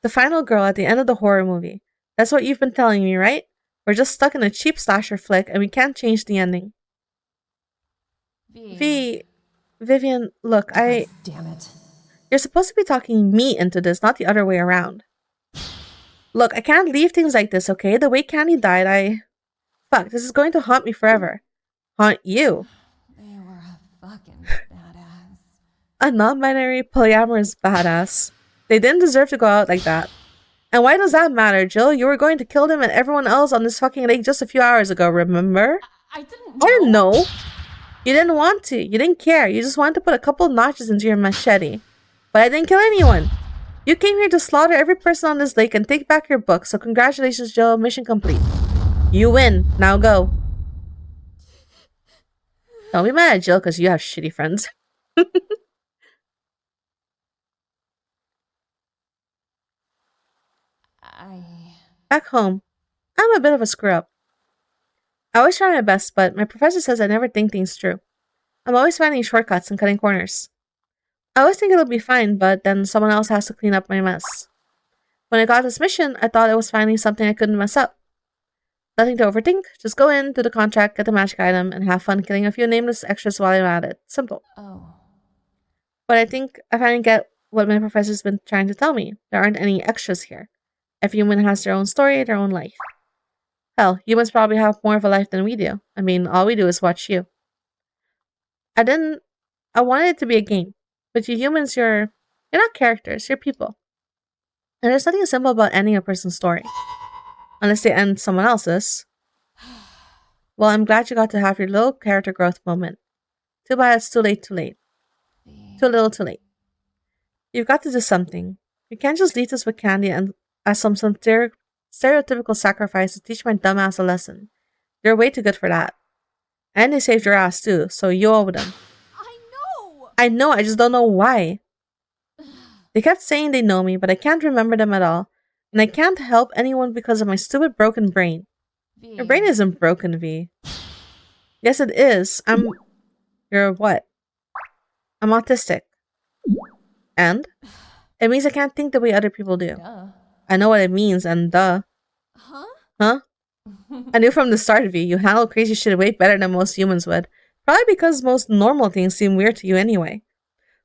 The final girl at the end of the horror movie. That's what you've been telling me, right? We're just stuck in a cheap slasher flick and we can't change the ending. Vivian, look, God damn it. You're supposed to be talking me into this, not the other way around. Look, I can't leave things like this, okay? The way Candy died, Fuck, this is going to haunt me forever. Haunt you. They were a fucking badass. A non-binary polyamorous badass. They didn't deserve to go out like that. And why does that matter, Jill? You were going to kill them and everyone else on this fucking lake just a few hours ago, remember? I didn't know. I didn't know. You didn't want to. You didn't care. You just wanted to put a couple notches into your machete. But I didn't kill anyone. You came here to slaughter every person on this lake and take back your book. So congratulations, Jill. Mission complete. You win. Now go. Don't be mad at Jill because you have shitty friends. Back home, I'm a bit of a screw-up. I always try my best, but my professor says I never think things through. I'm always finding shortcuts and cutting corners. I always think it'll be fine, but then someone else has to clean up my mess. When I got this mission, I thought I was finding something I couldn't mess up. Nothing to overthink, just go in, do the contract, get the magic item, and have fun killing a few nameless extras while I'm at it. Simple. Oh. But I think I finally get what my professor's been trying to tell me. There aren't any extras here. Every human has their own story, their own life. Hell, humans probably have more of a life than we do. I mean, all we do is watch you. I wanted it to be a game. But you humans, you're not characters, you're people. And there's nothing simple about ending a person's story. Unless they end someone else's. Well, I'm glad you got to have your little character growth moment. Too bad it's too late. Too little too late. You've got to do something. You can't just leave us with candy and as some stereotypical sacrifice to teach my dumbass a lesson. You're way too good for that. And they saved your ass too, so you owe them. I know, I just don't know why. They kept saying they know me, but I can't remember them at all. And I can't help anyone because of my stupid broken brain. Your brain isn't broken, V. Yes, it is. You're what? I'm autistic. And? It means I can't think the way other people do. Duh. I know what it means, and duh. Huh? I knew from the start, V, you handle crazy shit way better than most humans would. Probably because most normal things seem weird to you anyway.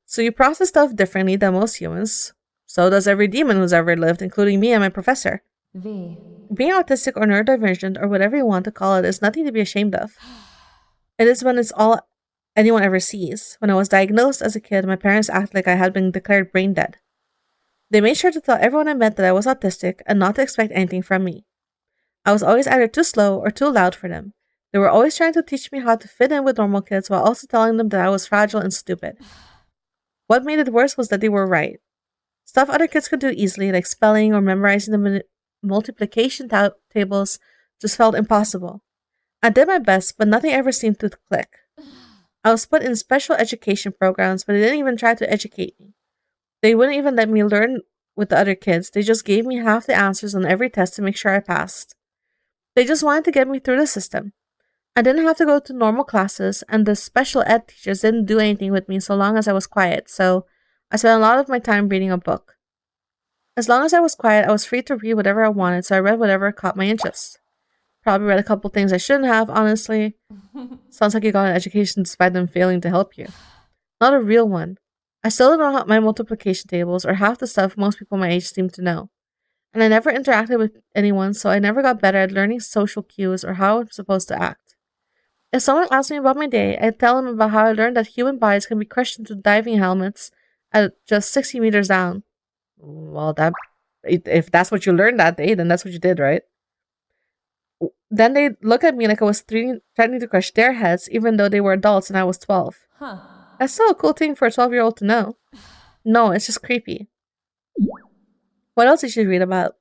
So you process stuff differently than most humans. So does every demon who's ever lived, including me and my professor. V. Being autistic or neurodivergent or whatever you want to call it is nothing to be ashamed of. It is when it's all anyone ever sees. When I was diagnosed as a kid, my parents acted like I had been declared brain dead. They made sure to tell everyone I met that I was autistic and not to expect anything from me. I was always either too slow or too loud for them. They were always trying to teach me how to fit in with normal kids while also telling them that I was fragile and stupid. What made it worse was that they were right. Stuff other kids could do easily, like spelling or memorizing the multiplication tables, just felt impossible. I did my best, but nothing ever seemed to click. I was put in special education programs, but they didn't even try to educate me. They wouldn't even let me learn with the other kids. They just gave me half the answers on every test to make sure I passed. They just wanted to get me through the system. I didn't have to go to normal classes, and the special ed teachers didn't do anything with me so long as I was quiet, so I spent a lot of my time reading a book. As long as I was quiet, I was free to read whatever I wanted, so I read whatever caught my interest. Probably read a couple things I shouldn't have, honestly. Sounds like you got an education despite them failing to help you. Not a real one. I still don't know my multiplication tables or half the stuff most people my age seem to know. And I never interacted with anyone, so I never got better at learning social cues or how I'm supposed to act. If someone asked me about my day, I'd tell them about how I learned that human bodies can be crushed into diving helmets at just 60 meters down. Well, if that's what you learned that day, then that's what you did, right? Then they'd look at me like I was threatening to crush their heads, even though they were adults and I was 12. Huh. That's still a cool thing for a 12-year-old to know. No, it's just creepy. What else did you read about?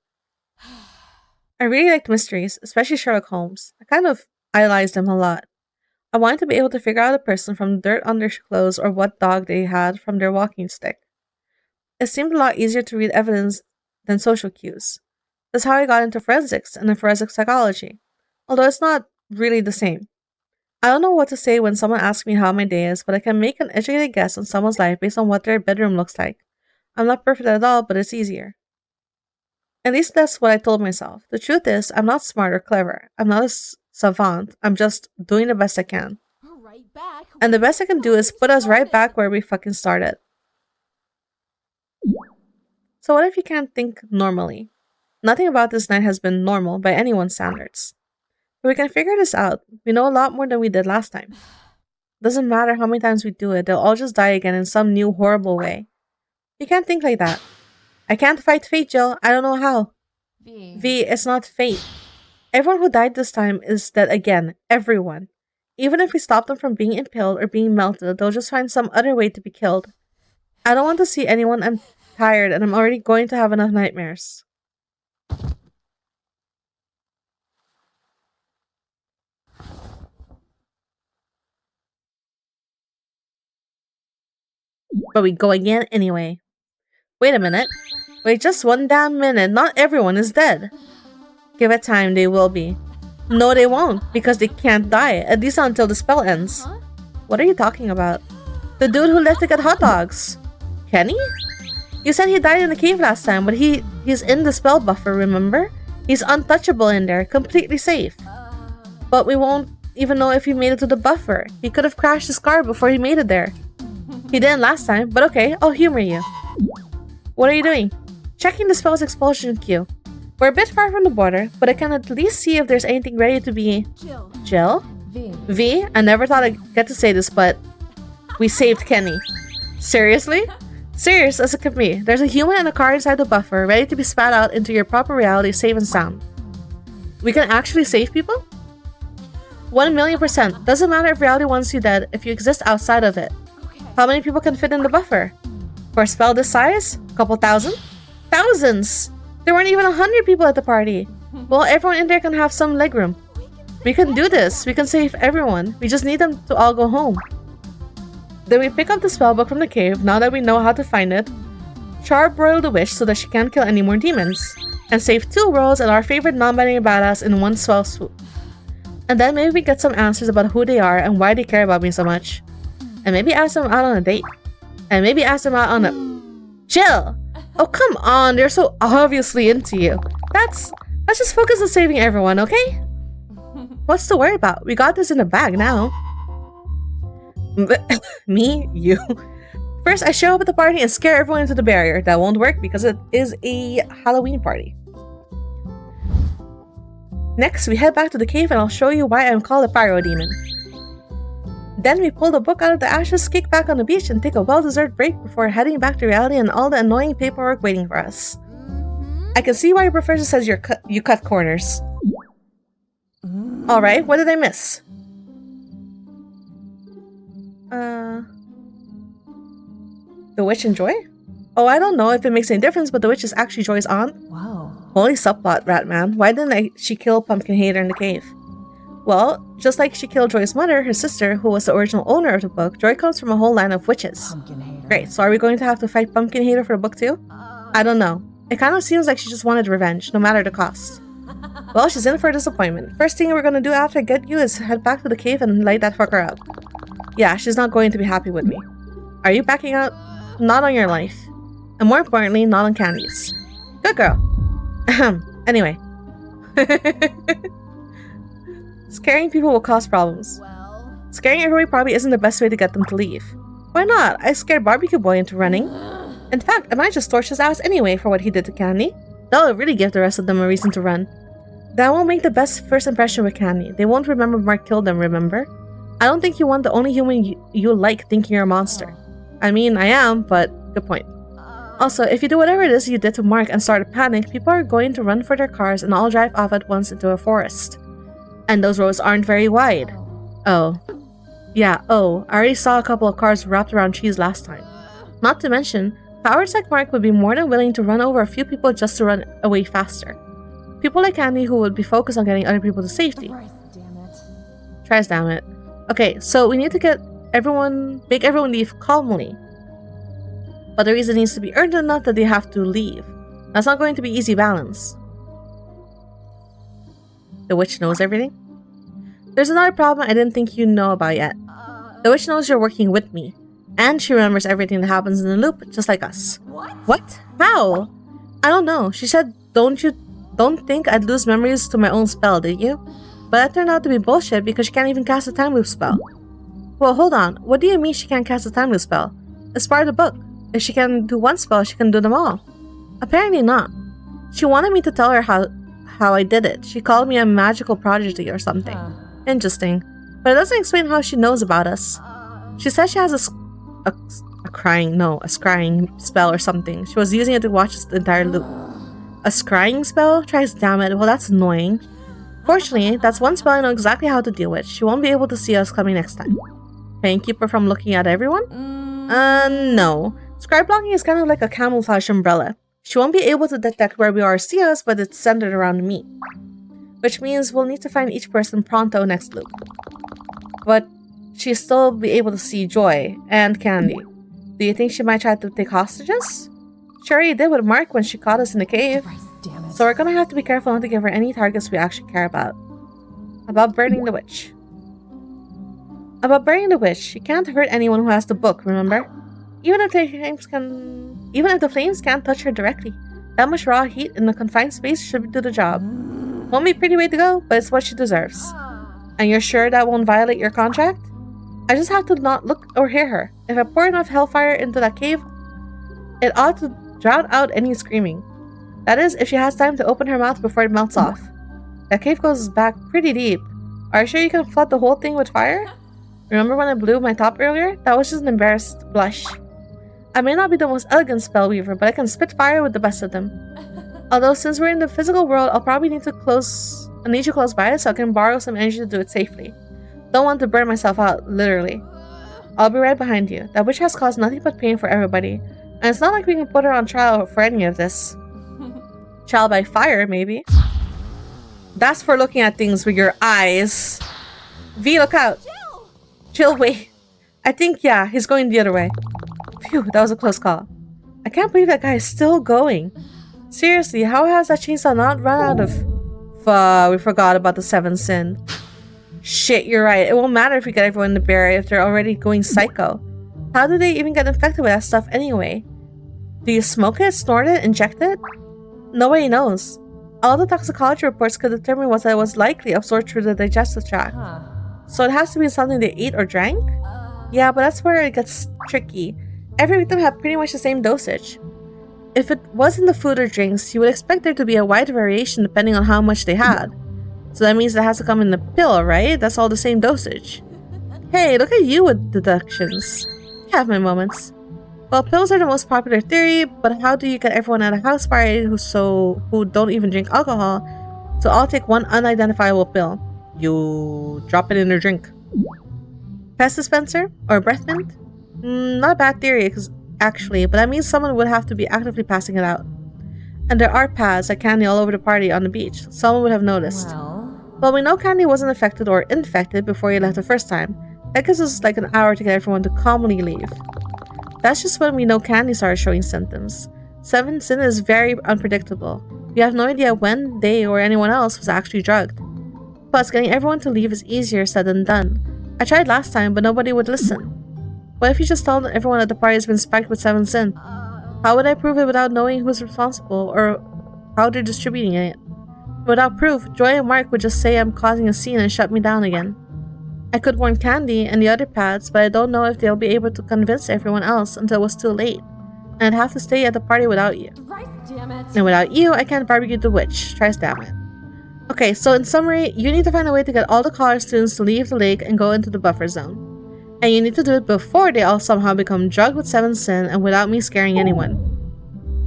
I really liked mysteries, especially Sherlock Holmes. I kind of idolized him a lot. I wanted to be able to figure out a person from dirt on their clothes or what dog they had from their walking stick. It seemed a lot easier to read evidence than social cues. That's how I got into forensics and forensic psychology, although it's not really the same. I don't know what to say when someone asks me how my day is, but I can make an educated guess on someone's life based on what their bedroom looks like. I'm not perfect at all, but it's easier. At least that's what I told myself. The truth is, I'm not smart or clever. I'm not a savant. I'm just doing the best I can. Right back. And the best I can do is put us right back where we fucking started. So what if you can't think normally? Nothing about this night has been normal by anyone's standards. But we can figure this out. We know a lot more than we did last time. Doesn't matter how many times we do it, they'll all just die again in some new horrible way. You can't think like that. I can't fight fate, Jill. I don't know how. V, it's not fate. Everyone who died this time is dead again. Everyone. Even if we stop them from being impaled or being melted, they'll just find some other way to be killed. I don't want to see anyone. I'm tired and I'm already going to have enough nightmares. But we go again anyway. Wait a minute. Wait just one damn minute. Not everyone is dead. Give it time, they will be. No, they won't, because they can't die, at least not until the spell ends. Huh? What are you talking about? The dude who left to get hot dogs. Kenny? You said he died in the cave last time, but he's in the spell buffer, remember? He's untouchable in there, completely safe. But we won't even know if he made it to the buffer. He could have crashed his car before he made it there. He didn't last time, but okay, I'll humor you. What are you doing? Checking the spell's expulsion queue. We're a bit far from the border, but I can at least see if there's anything ready to be... Jill. Jill? V? I never thought I'd get to say this, but... we saved Kenny. Seriously? Serious as it could be. There's a human and a car inside the buffer, ready to be spat out into your proper reality, safe and sound. We can actually save people? 1,000,000%. Doesn't matter if reality wants you dead, if you exist outside of it. Okay. How many people can fit in the buffer? For a spell this size? A couple thousand? Thousands! There weren't even 100 people at the party. Well, everyone in there can have some legroom. We can do this. We can save everyone. We just need them to all go home. Then we pick up the spellbook from the cave, now that we know how to find it. Charbroil the witch so that she can't kill any more demons. And save 2 worlds and our favorite non-binary badass in one swell swoop. And then maybe we get some answers about who they are and why they care about me so much. And maybe ask them out on a date. And maybe ask them out on a... Jill! Oh, come on, they're so obviously into you. Let's just focus on saving everyone, okay? What's to worry about? We got this in the bag now. Me? You? First, I show up at the party and scare everyone into the barrier. That won't work because it is a Halloween party. Next, we head back to the cave and I'll show you why I'm called a pyro demon. Then we pull the book out of the ashes, kick back on the beach, and take a well-deserved break before heading back to reality and all the annoying paperwork waiting for us. I can see why your professor says you cut corners. Alright, what did I miss? The witch and Joy? Oh, I don't know if it makes any difference, but the witch is actually Joy's aunt. Whoa. Holy subplot, Ratman. Why didn't she kill Pumpkin Hater in the cave? Well, just like she killed Joy's mother, her sister, who was the original owner of the book, Joy comes from a whole line of witches. Pumpkin hater. Great, so are we going to have to fight Pumpkin Hater for the book too? I don't know. It kind of seems like she just wanted revenge, no matter the cost. Well, she's in for a disappointment. First thing we're gonna do after I get you is head back to the cave and light that fucker up. Yeah, she's not going to be happy with me. Are you backing out? Not on your life. And more importantly, not on Candy's. Good girl. Anyway. Scaring people will cause problems. Well, Scaring everybody probably isn't the best way to get them to leave. Why not? I scared Barbecue Boy into running. In fact, I might just torch his ass anyway for what he did to Candy. That'll really give the rest of them a reason to run. That won't make the best first impression with Candy. They won't remember Mark killed them, remember? I don't think you want the only human you like thinking you're a monster. I mean, I am, but good point. Also, if you do whatever it is you did to Mark and start a panic, people are going to run for their cars and all drive off at once into a forest. And those roads aren't very wide. Oh. Yeah, I already saw a couple of cars wrapped around trees last time. Not to mention, cowards like Mark would be more than willing to run over a few people just to run away faster. People like Candy who would be focused on getting other people to safety. Christ, damn it. Okay, so we need to make everyone leave calmly. But the reason needs to be earned enough that they have to leave. That's not going to be easy balance. The witch knows everything? There's another problem I didn't think you know about yet. The witch knows you're working with me. And she remembers everything that happens in the loop, just like us. What? How? I don't know. She said, don't think I'd lose memories to my own spell, did you? But that turned out to be bullshit because she can't even cast a time loop spell. Well, hold on. What do you mean she can't cast a time loop spell? It's part of the book. If she can do one spell, she can do them all. Apparently not. She wanted me to tell her how I did it. She called me a magical prodigy or something. Interesting. But it doesn't explain how she knows about us. She says she has a scrying spell or something. She was using it to watch the entire loop. A scrying spell? Tries, damn it. Well, that's annoying. Fortunately, that's one spell I know exactly how to deal with. She won't be able to see us coming next time. Can you keep her from looking at everyone? No. Scry blocking is kind of like a camouflage umbrella. She won't be able to detect where we are or see us, but it's centered around me. Which means we'll need to find each person pronto next loop. But she'll still be able to see Joy and Candy. Do you think she might try to take hostages? She already did with Mark when she caught us in the cave. So we're gonna have to be careful not to give her any targets we actually care about. About burning the witch. She can't hurt anyone who has the book, remember? Even if the flames can't touch her directly, that much raw heat in a confined space should do the job. Won't be a pretty way to go, but it's what she deserves. And you're sure that won't violate your contract? I just have to not look or hear her. If I pour enough hellfire into that cave, it ought to drown out any screaming. That is, if she has time to open her mouth before it melts off. That cave goes back pretty deep. Are you sure you can flood the whole thing with fire? Remember when I blew my top earlier? That was just an embarrassed blush. I may not be the most elegant spellweaver, but I can spit fire with the best of them. Although since we're in the physical world, I'll probably need you close by so I can borrow some energy to do it safely. Don't want to burn myself out, literally. I'll be right behind you. That witch has caused nothing but pain for everybody, and it's not like we can put her on trial for any of this. Trial by fire, maybe. That's for looking at things with your eyes. V, look out. Chill, wait. I think, yeah, he's going the other way. Phew, that was a close call. I can't believe that guy is still going. Seriously, how has that chainsaw not run out of... we forgot about the 7th sin. Shit, you're right. It won't matter if we get everyone in the barrier if they're already going psycho. How do they even get infected with that stuff anyway? Do you smoke it, snort it, inject it? Nobody knows. All the toxicology reports could determine what was likely absorbed through the digestive tract. So it has to be something they ate or drank? Yeah, but that's where it gets tricky. Every victim had pretty much the same dosage. If it wasn't the food or drinks, you would expect there to be a wide variation depending on how much they had. So that means it has to come in the pill, right? That's all the same dosage. Hey, look at you with deductions. I have my moments. Well, pills are the most popular theory, but how do you get everyone at a house party who don't even drink alcohol to all take one unidentifiable pill? You drop it in their drink. Pest dispenser? Or breath mint? Not a bad theory, actually, but that means someone would have to be actively passing it out. And there are pads like Candy all over the party on the beach. Someone would have noticed. Well, we know Candy wasn't affected or infected before he left the first time. That gives us like an hour to get everyone to calmly leave. That's just when we know Candy started showing symptoms. 7th sin is very unpredictable. We have no idea when they or anyone else was actually drugged. Plus, getting everyone to leave is easier said than done. I tried last time, but nobody would listen. What if you just told everyone that the party has been spiked with 7th sin? How would I prove it without knowing who's responsible or how they're distributing it? Without proof, Joy and Mark would just say I'm causing a scene and shut me down again. I could warn Candy and the other pads, but I don't know if they'll be able to convince everyone else until it was too late. And I'd have to stay at the party without you. And without you, I can't barbecue the witch. Tries, damn it. Okay, so in summary, you need to find a way to get all the college students to leave the lake and go into the buffer zone. And you need to do it before they all somehow become drugged with 7th sin and without me scaring anyone.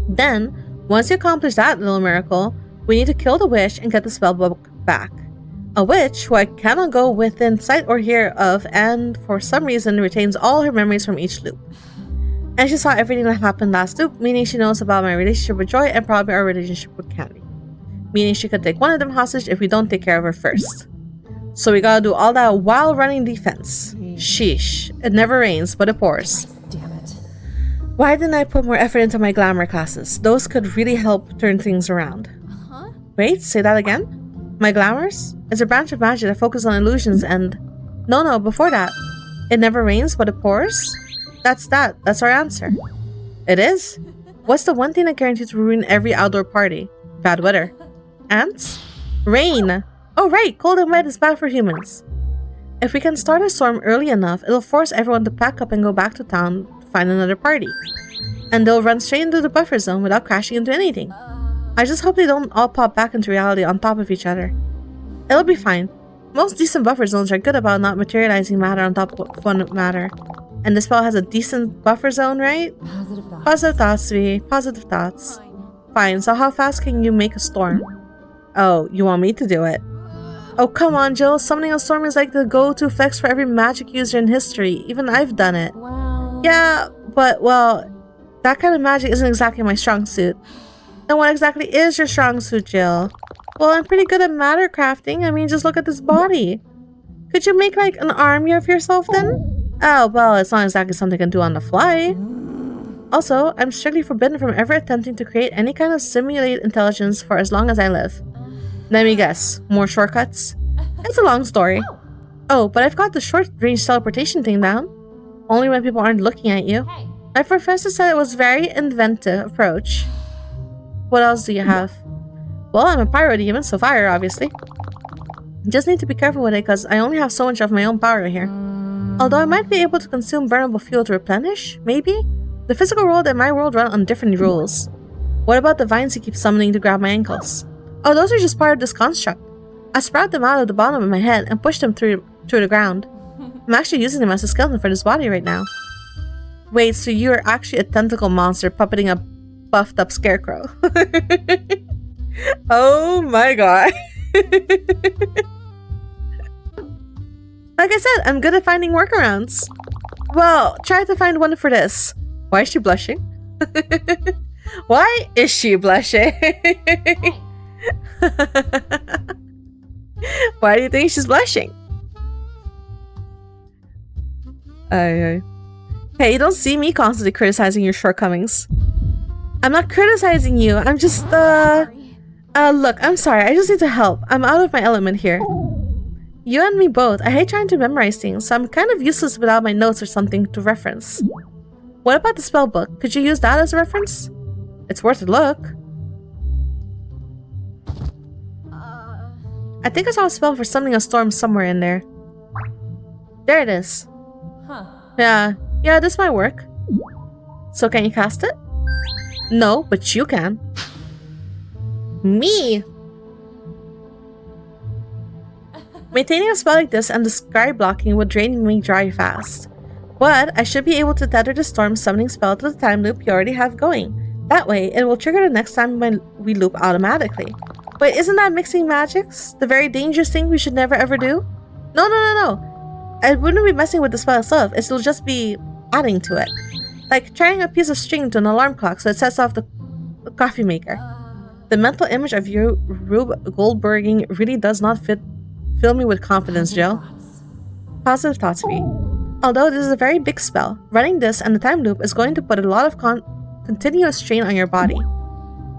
Then, once you accomplish that little miracle, we need to kill the witch and get the spellbook back. A witch who I cannot go within sight or hear of and for some reason retains all her memories from each loop. And she saw everything that happened last loop, meaning she knows about my relationship with Joy and probably our relationship with Candy. Meaning she could take one of them hostage if we don't take care of her first. So we gotta do all that while running defense. Sheesh. It never rains, but it pours. Damn it. Why didn't I put more effort into my glamour classes? Those could really help turn things around. Wait, say that again? My glamours? It's a branch of magic that focuses on illusions and... No, before that. It never rains, but it pours? That's that. That's our answer. It is? What's the one thing that guarantees to ruin every outdoor party? Bad weather. Ants? Rain! Oh right, cold and wet is bad for humans. If we can start a storm early enough, it'll force everyone to pack up and go back to town to find another party. And they'll run straight into the buffer zone without crashing into anything. I just hope they don't all pop back into reality on top of each other. It'll be fine. Most decent buffer zones are good about not materializing matter on top of one matter. And the spell has a decent buffer zone, right? Positive thoughts. Positive thoughts, sweetie. Positive thoughts. Fine. Fine, so how fast can you make a storm? Oh, you want me to do it? Oh, come on, Jill. Summoning a storm is like the go-to flex for every magic user in history. Even I've done it. Well... Yeah, but, well, that kind of magic isn't exactly my strong suit. And what exactly is your strong suit, Jill? Well, I'm pretty good at matter crafting. I mean, just look at this body. Could you make, like, an army of yourself, then? Oh, well, it's not exactly something I can do on the fly. Also, I'm strictly forbidden from ever attempting to create any kind of simulated intelligence for as long as I live. Let me guess. More shortcuts? It's a long story. Oh, but I've got the short-range teleportation thing down. Only when people aren't looking at you. Hey. My professor said it was a very inventive approach. What else do you have? Well, I'm a pyro demon, so fire, obviously. Just need to be careful with it because I only have so much of my own power here. Although I might be able to consume burnable fuel to replenish, maybe? The physical world and my world run on different rules. What about the vines you keep summoning to grab my ankles? Oh, those are just part of this construct. I sprout them out of the bottom of my head and push them through the ground. I'm actually using them as a skeleton for this body right now. Wait, so you're actually a tentacle monster puppeting a buffed up scarecrow. Oh my god. Like I said, I'm good at finding workarounds. Well, try to find one for this. Why is she blushing? Why is she blushing? Why do you think she's blushing? Hey, you don't see me constantly criticizing your shortcomings. I'm not criticizing you. I'm just, Sorry. look, I'm sorry. I just need to help. I'm out of my element here. You and me both. I hate trying to memorize things, so I'm kind of useless without my notes or something to reference. What about the spell book? Could you use that as a reference? It's worth a look. I think I saw a spell for summoning a storm somewhere in there. There it is. Huh. Yeah, this might work. So can you cast it? No, but you can. Me! Maintaining a spell like this and the sky blocking would drain me dry fast. But I should be able to tether the storm summoning spell to the time loop you already have going. That way, it will trigger the next time when we loop automatically. But isn't that mixing magics? The very dangerous thing we should never ever do? No. I wouldn't be messing with the spell itself, it'll just be adding to it. Like tying a piece of string to an alarm clock so it sets off the coffee maker. The mental image of you Rube Goldberging really does not fill me with confidence, Jill. Positive thoughts for you. Although this is a very big spell, running this and the time loop is going to put a lot of continuous strain on your body.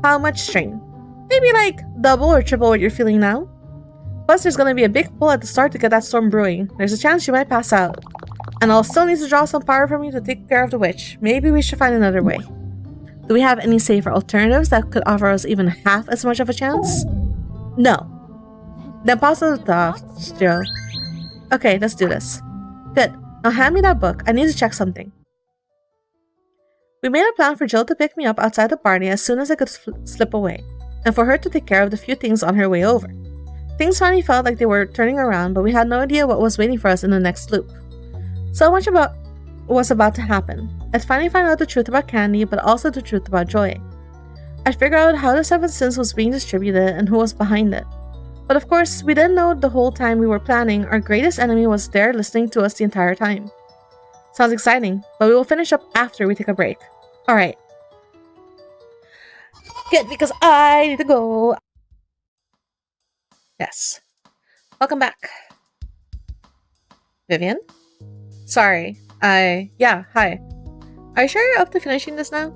How much strain? Maybe like double or triple what you're feeling now. Plus there's going to be a big pull at the start to get that storm brewing. There's a chance you might pass out. And I'll still need to draw some power from you to take care of the witch. Maybe we should find another way. Do we have any safer alternatives that could offer us even half as much of a chance? No. Then positive thoughts, Jill. Okay, let's do this. Good. Now hand me that book. I need to check something. We made a plan for Jill to pick me up outside the party as soon as I could slip away, and for her to take care of the few things on her way over. Things finally felt like they were turning around, but we had no idea what was waiting for us in the next loop. So much was about to happen. I'd finally find out the truth about Candy, but also the truth about Joy. I'd figure out how the 7th Sins was being distributed and who was behind it. But of course, we didn't know the whole time we were planning, our greatest enemy was there listening to us the entire time. Sounds exciting, but we will finish up after we take a break. Alright. Good, because I need to go. Yes. Welcome back. Vivian? Sorry. Yeah, hi. Are you sure you're up to finishing this now?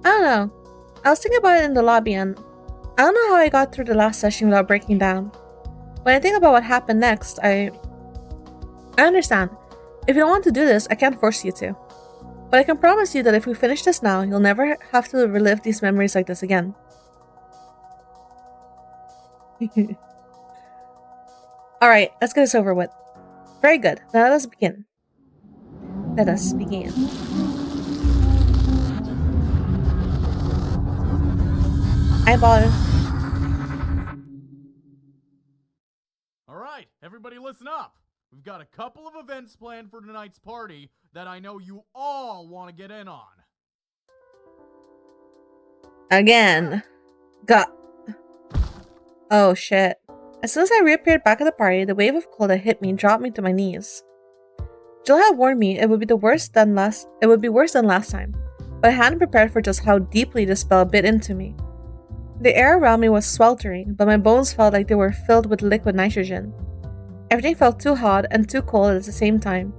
I don't know. I was thinking about it in the lobby and I don't know how I got through the last session without breaking down. When I think about what happened next, I understand. If you don't want to do this, I can't force you to. But I can promise you that if we finish this now, you'll never have to relive these memories like this again. Alright, let's get this over with. Very good. Now let us begin. Let us begin. Eyeball. Alright, everybody listen up. We've got a couple of events planned for tonight's party that I know you all want to get in on. Again. Got. Oh shit. As soon as I reappeared back at the party, the wave of cold that hit me dropped me to my knees. Jill had warned me it would be worse than last time, but I hadn't prepared for just how deeply the spell bit into me. The air around me was sweltering, but my bones felt like they were filled with liquid nitrogen. Everything felt too hot and too cold at the same time.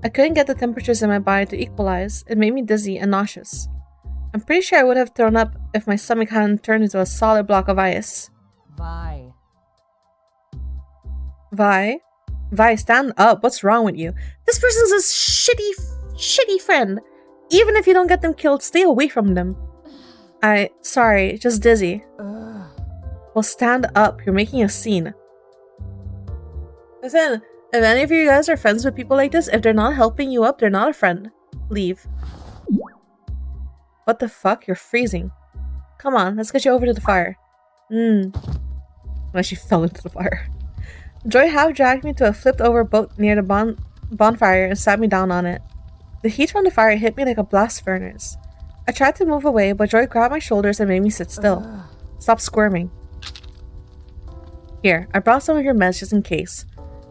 I couldn't get the temperatures in my body to equalize. It made me dizzy and nauseous. I'm pretty sure I would have thrown up if my stomach hadn't turned into a solid block of ice. Vi. Vi, stand up. What's wrong with you? This person's a shitty friend. Even if you don't get them killed, stay away from them. Sorry, just dizzy. Well, stand up. You're making a scene. Listen, if any of you guys are friends with people like this, if they're not helping you up, they're not a friend. Leave. What the fuck? You're freezing. Come on, let's get you over to the fire. Well, she fell into the fire. Joy half dragged me to a flipped over boat near the bonfire and sat me down on it. The heat from the fire hit me like a blast furnace. I tried to move away, but Joy grabbed my shoulders and made me sit still. Stop squirming. Here, I brought some of your meds just in case.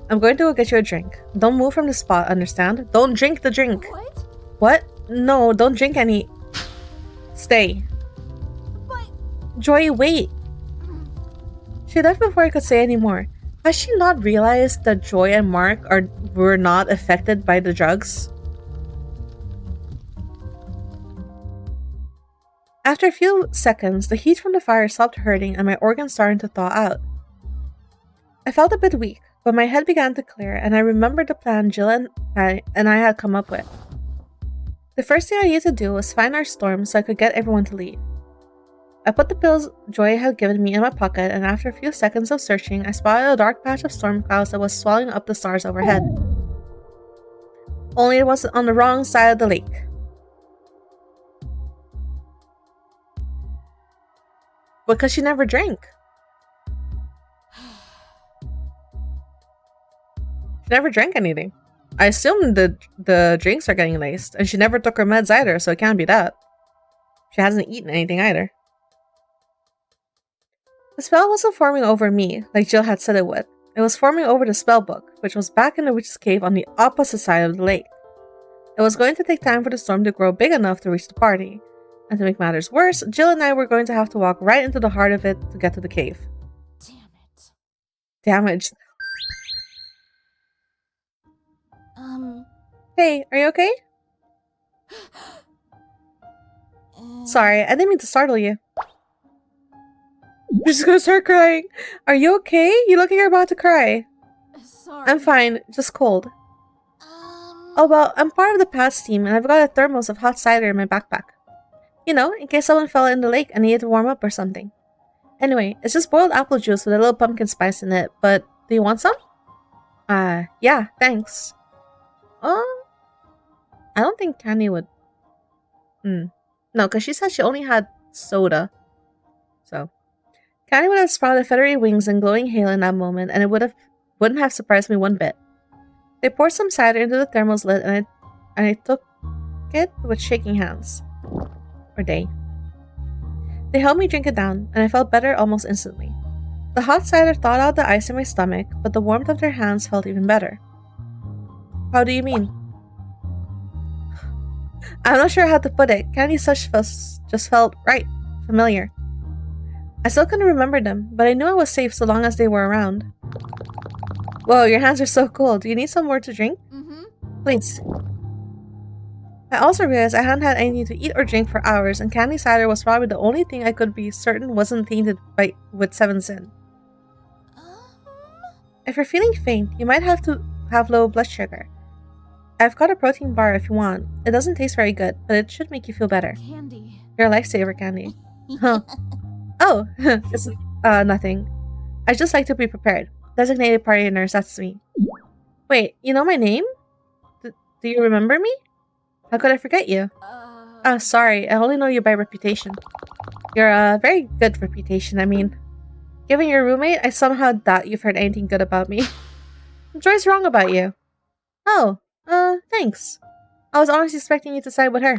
I'm going to go get you a drink. Don't move from the spot, understand? Don't drink the drink. What? What? No, don't drink any. Stay. But... Joy, wait. She left before I could say any more. Has she not realized that Joy and Mark were not affected by the drugs? After a few seconds, the heat from the fire stopped hurting and my organs started to thaw out. I felt a bit weak, but my head began to clear and I remembered the plan Jill and I had come up with. The first thing I needed to do was find our storm so I could get everyone to leave. I put the pills Joy had given me in my pocket, and after a few seconds of searching, I spotted a dark patch of storm clouds that was swallowing up the stars overhead. Only it was on the wrong side of the lake. Because she never drank. She never drank anything. I assume the drinks are getting laced, and she never took her meds either, so it can't be that. She hasn't eaten anything either. The spell wasn't forming over me, like Jill had said it would. It was forming over the spell book, which was back in the witch's cave on the opposite side of the lake. It was going to take time for the storm to grow big enough to reach the party. And to make matters worse, Jill and I were going to have to walk right into the heart of it to get to the cave. Damn it. Damaged. Hey, are you okay? Sorry, I didn't mean to startle you. You're just gonna start crying. Are you okay? You look like you're about to cry. Sorry. I'm fine, just cold. Oh well, I'm part of the PATS team and I've got a thermos of hot cider in my backpack. You know, in case someone fell in the lake and needed to warm up or something. Anyway, it's just boiled apple juice with a little pumpkin spice in it, but do you want some? Yeah, thanks. I don't think Candy would... No, because she said she only had soda. So... Candy would have sprouted feathery wings and glowing hail in that moment, and it wouldn't have surprised me one bit. They poured some cider into the thermos lid, and I took it with shaking hands. Or they. They helped me drink it down, and I felt better almost instantly. The hot cider thawed out the ice in my stomach, but the warmth of their hands felt even better. How do you mean? I'm not sure how to put it. Candy's touch just felt right, familiar. I still couldn't remember them, but I knew I was safe so long as they were around. Whoa, your hands are so cold. Do you need some more to drink? Please. I also realized I hadn't had anything to eat or drink for hours, and candy cider was probably the only thing I could be certain wasn't tainted with 7 sin. If you're feeling faint, you might have to have low blood sugar. I've got a protein bar if you want. It doesn't taste very good, but it should make you feel better. Candy. You're a lifesaver, Candy. Huh. Oh, it's nothing. I just like to be prepared. Designated party nurse, that's me. Wait, you know my name? Do you remember me? How could I forget you? Oh, sorry. I only know you by reputation. You're a very good reputation, I mean. Given your roommate, I somehow doubt you've heard anything good about me. Joy's wrong about you. Oh, thanks. I was honestly expecting you to side with her.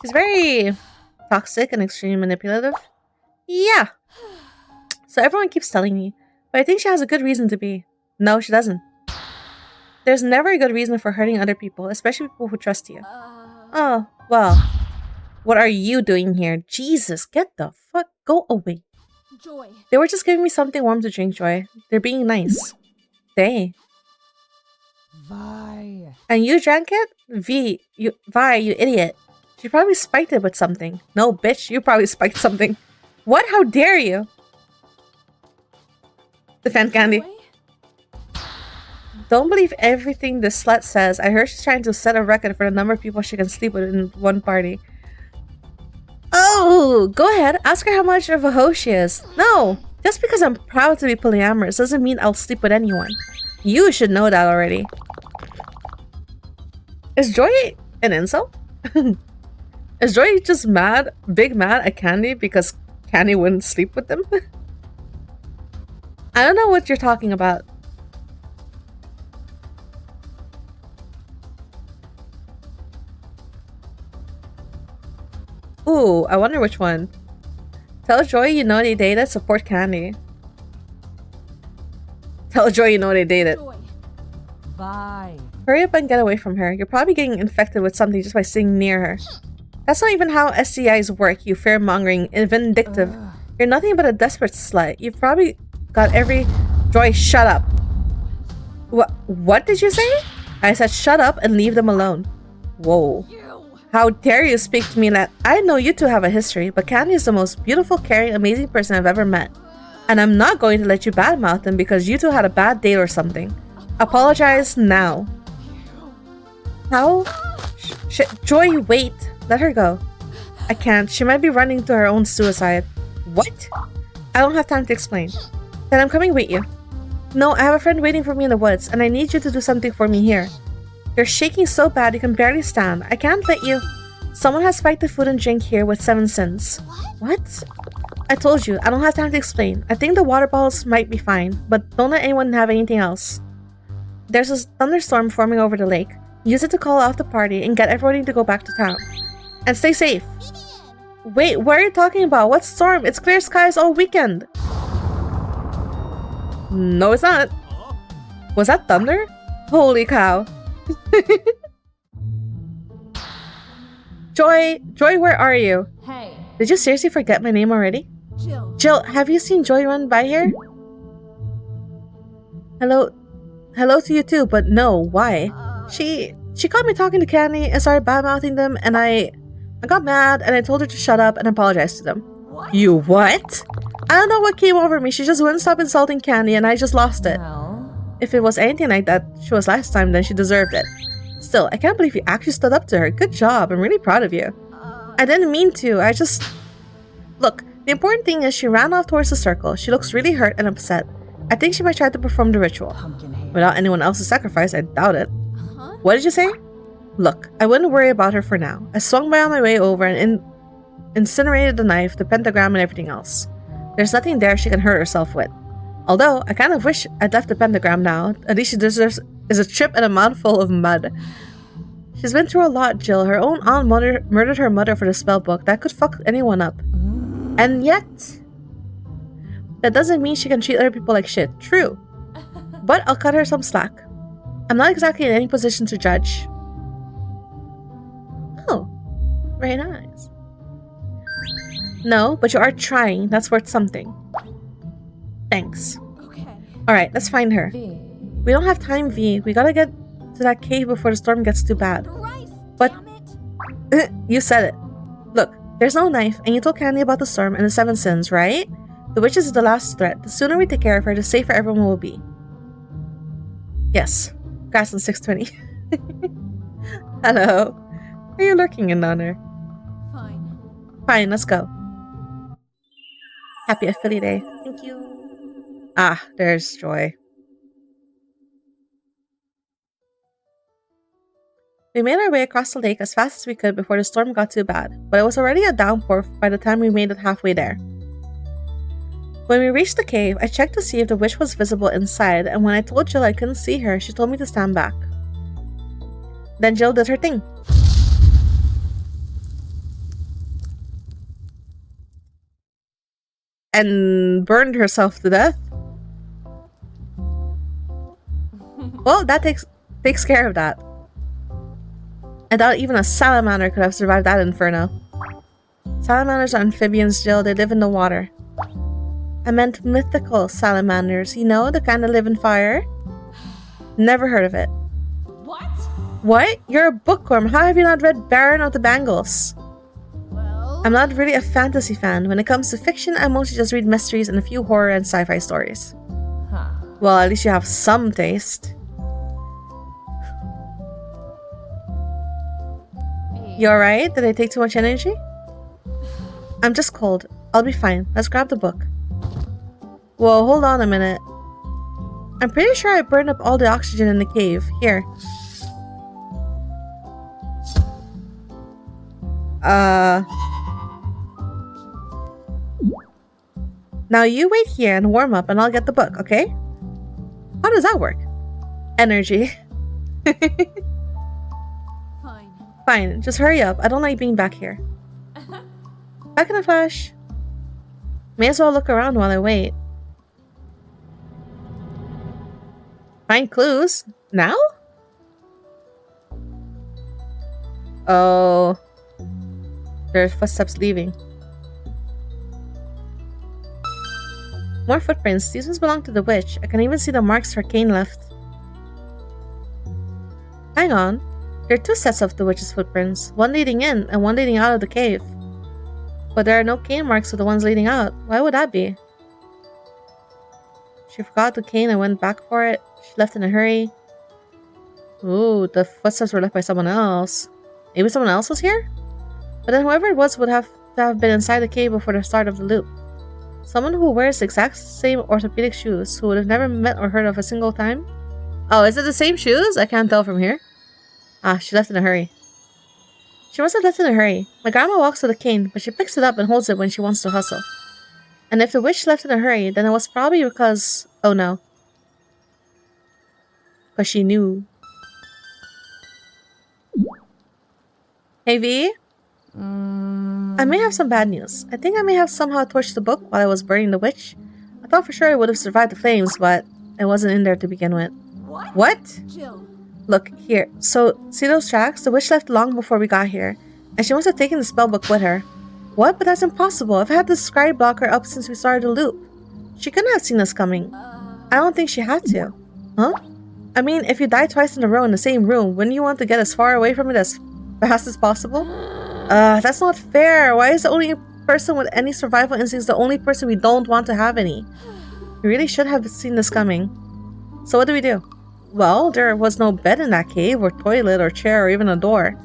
She's very toxic and extremely manipulative. Yeah. So everyone keeps telling me, but I think she has a good reason to be. No, she doesn't. There's never a good reason for hurting other people, especially people who trust you. Oh, well. What are you doing here? Jesus, get the fuck, go away. Joy. They were just giving me something warm to drink, Joy. They're being nice. They. Vi. And you drank it? Vi, you idiot. She probably spiked it with something. No, bitch, you probably spiked something. What? How dare you? Defend Candy. Joy? Don't believe everything this slut says. I heard she's trying to set a record for the number of people she can sleep with in one party. Oh, go ahead. Ask her how much of a hoe she is. No, just because I'm proud to be polyamorous doesn't mean I'll sleep with anyone. You should know that already. Is Joy an insult? Is Joy just big mad at Candy because Candy wouldn't sleep with them? I don't know what you're talking about. Ooh, I wonder which one. Tell Joy you know they dated, support Candy. Tell Joy you know they dated. Joy. Vi. Hurry up and get away from her. You're probably getting infected with something just by sitting near her. That's not even how STIs work, you fear-mongering and vindictive. You're nothing but a desperate slut. You've probably got every... Joy, shut up. What did you say? I said shut up and leave them alone. Whoa. You. How dare you speak to me like... I know you two have a history, but Candy is the most beautiful, caring, amazing person I've ever met. And I'm not going to let you badmouth them because you two had a bad date or something. Apologize now. How? Joy, wait. Let her go. I can't. She might be running to her own suicide. What? I don't have time to explain. Then I'm coming with you. No, I have a friend waiting for me in the woods, and I need you to do something for me here. You're shaking so bad you can barely stand. I can't let you... Someone has spiked the food and drink here with 7 sins. What? I told you, I don't have time to explain. I think the water bottles might be fine, but don't let anyone have anything else. There's a thunderstorm forming over the lake. Use it to call off the party and get everybody to go back to town. And stay safe. Wait, what are you talking about? What storm? It's clear skies all weekend. No, it's not. Was that thunder? Holy cow. Joy, where are you? Hey. Did you seriously forget my name already? Jill. Jill, have you seen Joy run by here? Hello to you too, but no, why? She caught me talking to Candy and started badmouthing them, and I got mad and I told her to shut up and apologize to them. What? You what? I don't know what came over me. She just wouldn't stop insulting Candy and I just lost it. Well. If it was anything like that she was last time, then she deserved it. Still, I can't believe you actually stood up to her. Good job. I'm really proud of you. I didn't mean to. I just... Look, the important thing is she ran off towards the circle. She looks really hurt and upset. I think she might try to perform the ritual. Without anyone else's sacrifice, I doubt it. Huh? What did you say? Look, I wouldn't worry about her for now. I swung by on my way over and incinerated the knife, the pentagram, and everything else. There's nothing there she can hurt herself with. Although, I kind of wish I'd left the pentagram now. At least she deserves is a trip and a mouthful of mud. She's been through a lot, Jill. Her own aunt murdered her mother for the spell book. That could fuck anyone up. And yet... That doesn't mean she can treat other people like shit. True. But I'll cut her some slack. I'm not exactly in any position to judge. Oh. Very nice. No, but you are trying. That's worth something. Thanks. Okay. Alright, let's find her. V. We don't have time, V. We gotta get to that cave before the storm gets too bad. Bryce, But- damn it. You said it. Look, there's no knife, and you told Candy about the storm and the 7 sins, right? The witches is the last threat. The sooner we take care of her, the safer everyone will be. Yes. Grass on 620. Hello. Are you lurking in down there? Fine. Fine, let's go. Happy Affili Day. Thank you. Ah, there's Joy. We made our way across the lake as fast as we could before the storm got too bad, but it was already a downpour by the time we made it halfway there. When we reached the cave, I checked to see if the witch was visible inside, and when I told Jill I couldn't see her, she told me to stand back. Then Jill did her thing. And burned herself to death. Well, that takes care of that. I doubt even a salamander could have survived that inferno. Salamanders are amphibians, Jill. They live in the water. I meant mythical salamanders. You know, the kind that live in fire? Never heard of it. What? What? You're a bookworm. How have you not read Baron of the Bangles? Well... I'm not really a fantasy fan. When it comes to fiction, I mostly just read mysteries and a few horror and sci-fi stories. Huh. Well, at least you have some taste. You alright? Did I take too much energy? I'm just cold. I'll be fine. Let's grab the book. Whoa, hold on a minute. I'm pretty sure I burned up all the oxygen in the cave. Here. Now you wait here and warm up and I'll get the book, okay? How does that work? Energy. Fine. Fine, just hurry up. I don't like being back here. Back in a flash. May as well look around while I wait. Find clues? Now? Oh. There are footsteps leaving. More footprints. These ones belong to the witch. I can even see the marks her cane left. Hang on. There are two sets of the witch's footprints. One leading in and one leading out of the cave. But there are no cane marks of the ones leading out. Why would that be? She forgot the cane and went back for it. She left in a hurry. Ooh, the footsteps were left by someone else. Maybe someone else was here? But then whoever it was would have to have been inside the cave before the start of the loop. Someone who wears the exact same orthopedic shoes, who would have never met or heard of a single time? Oh, is it the same shoes? I can't tell from here. Ah, she left in a hurry. She must have left in a hurry. My grandma walks with a cane, but she picks it up and holds it when she wants to hustle. And if the witch left in a hurry, then it was probably because... Oh no. Because she knew. Hey V? I may have some bad news. I think I may have somehow torched the book while I was burning the witch. I thought for sure I would have survived the flames, but it wasn't in there to begin with. What? What? Jill. Look, here. So, see those tracks? The witch left long before we got here. And she must have taken the spellbook with her. What? But that's impossible. I've had the scribe blocker up since we started the loop. She couldn't have seen us coming. I don't think she had to. Huh? I mean, if you die twice in a row in the same room, wouldn't you want to get as far away from it as fast as possible? That's not fair. Why is the only person with any survival instincts the only person we don't want to have any? We really should have seen this coming. So what do we do? Well, there was no bed in that cave, or toilet, or chair, or even a door.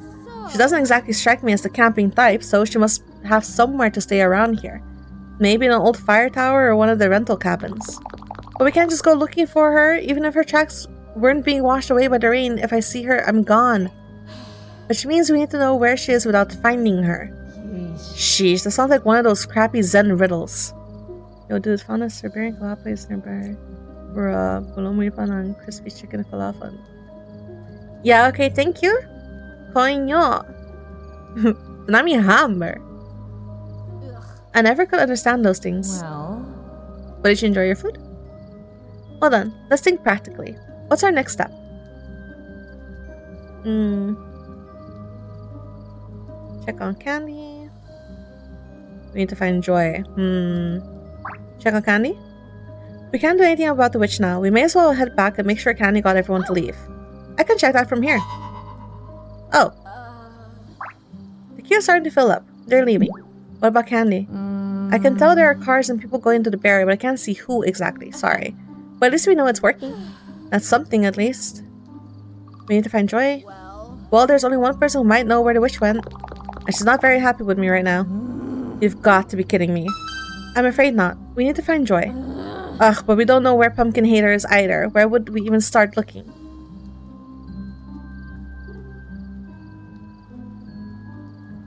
She doesn't exactly strike me as the camping type, so she must have somewhere to stay around here. Maybe in an old fire tower or one of the rental cabins. But we can't just go looking for her, even if her tracks weren't being washed away by the rain. If I see her, I'm gone. Which means we need to know where she is without finding her. Sheesh, that sounds like one of those crappy Zen riddles. Yo, dude, found a Siberian kebab place nearby. Bruh, bulong pa ng crispy chicken falafel. Yeah, okay, thank you. Coño. Nami hammer. Ugh. I never could understand those things. Well, But did you enjoy your food? Well then, let's think practically. What's our next step? Check on Candy. We need to find Joy. Check on Candy? We can't do anything about the witch now. We may as well head back and make sure Candy got everyone to leave. I can check that from here. Oh, the queue is starting to fill up. They're leaving. What about Candy? I can tell there are cars and people going to the barrier, but I can't see who exactly. Sorry. But at least we know it's working. That's something, at least. We need to find Joy. Well, there's only one person who might know where the witch went. And she's not very happy with me right now. You've got to be kidding me. I'm afraid not. We need to find Joy. Ugh, but we don't know where Pumpkin Hater is either. Where would we even start looking?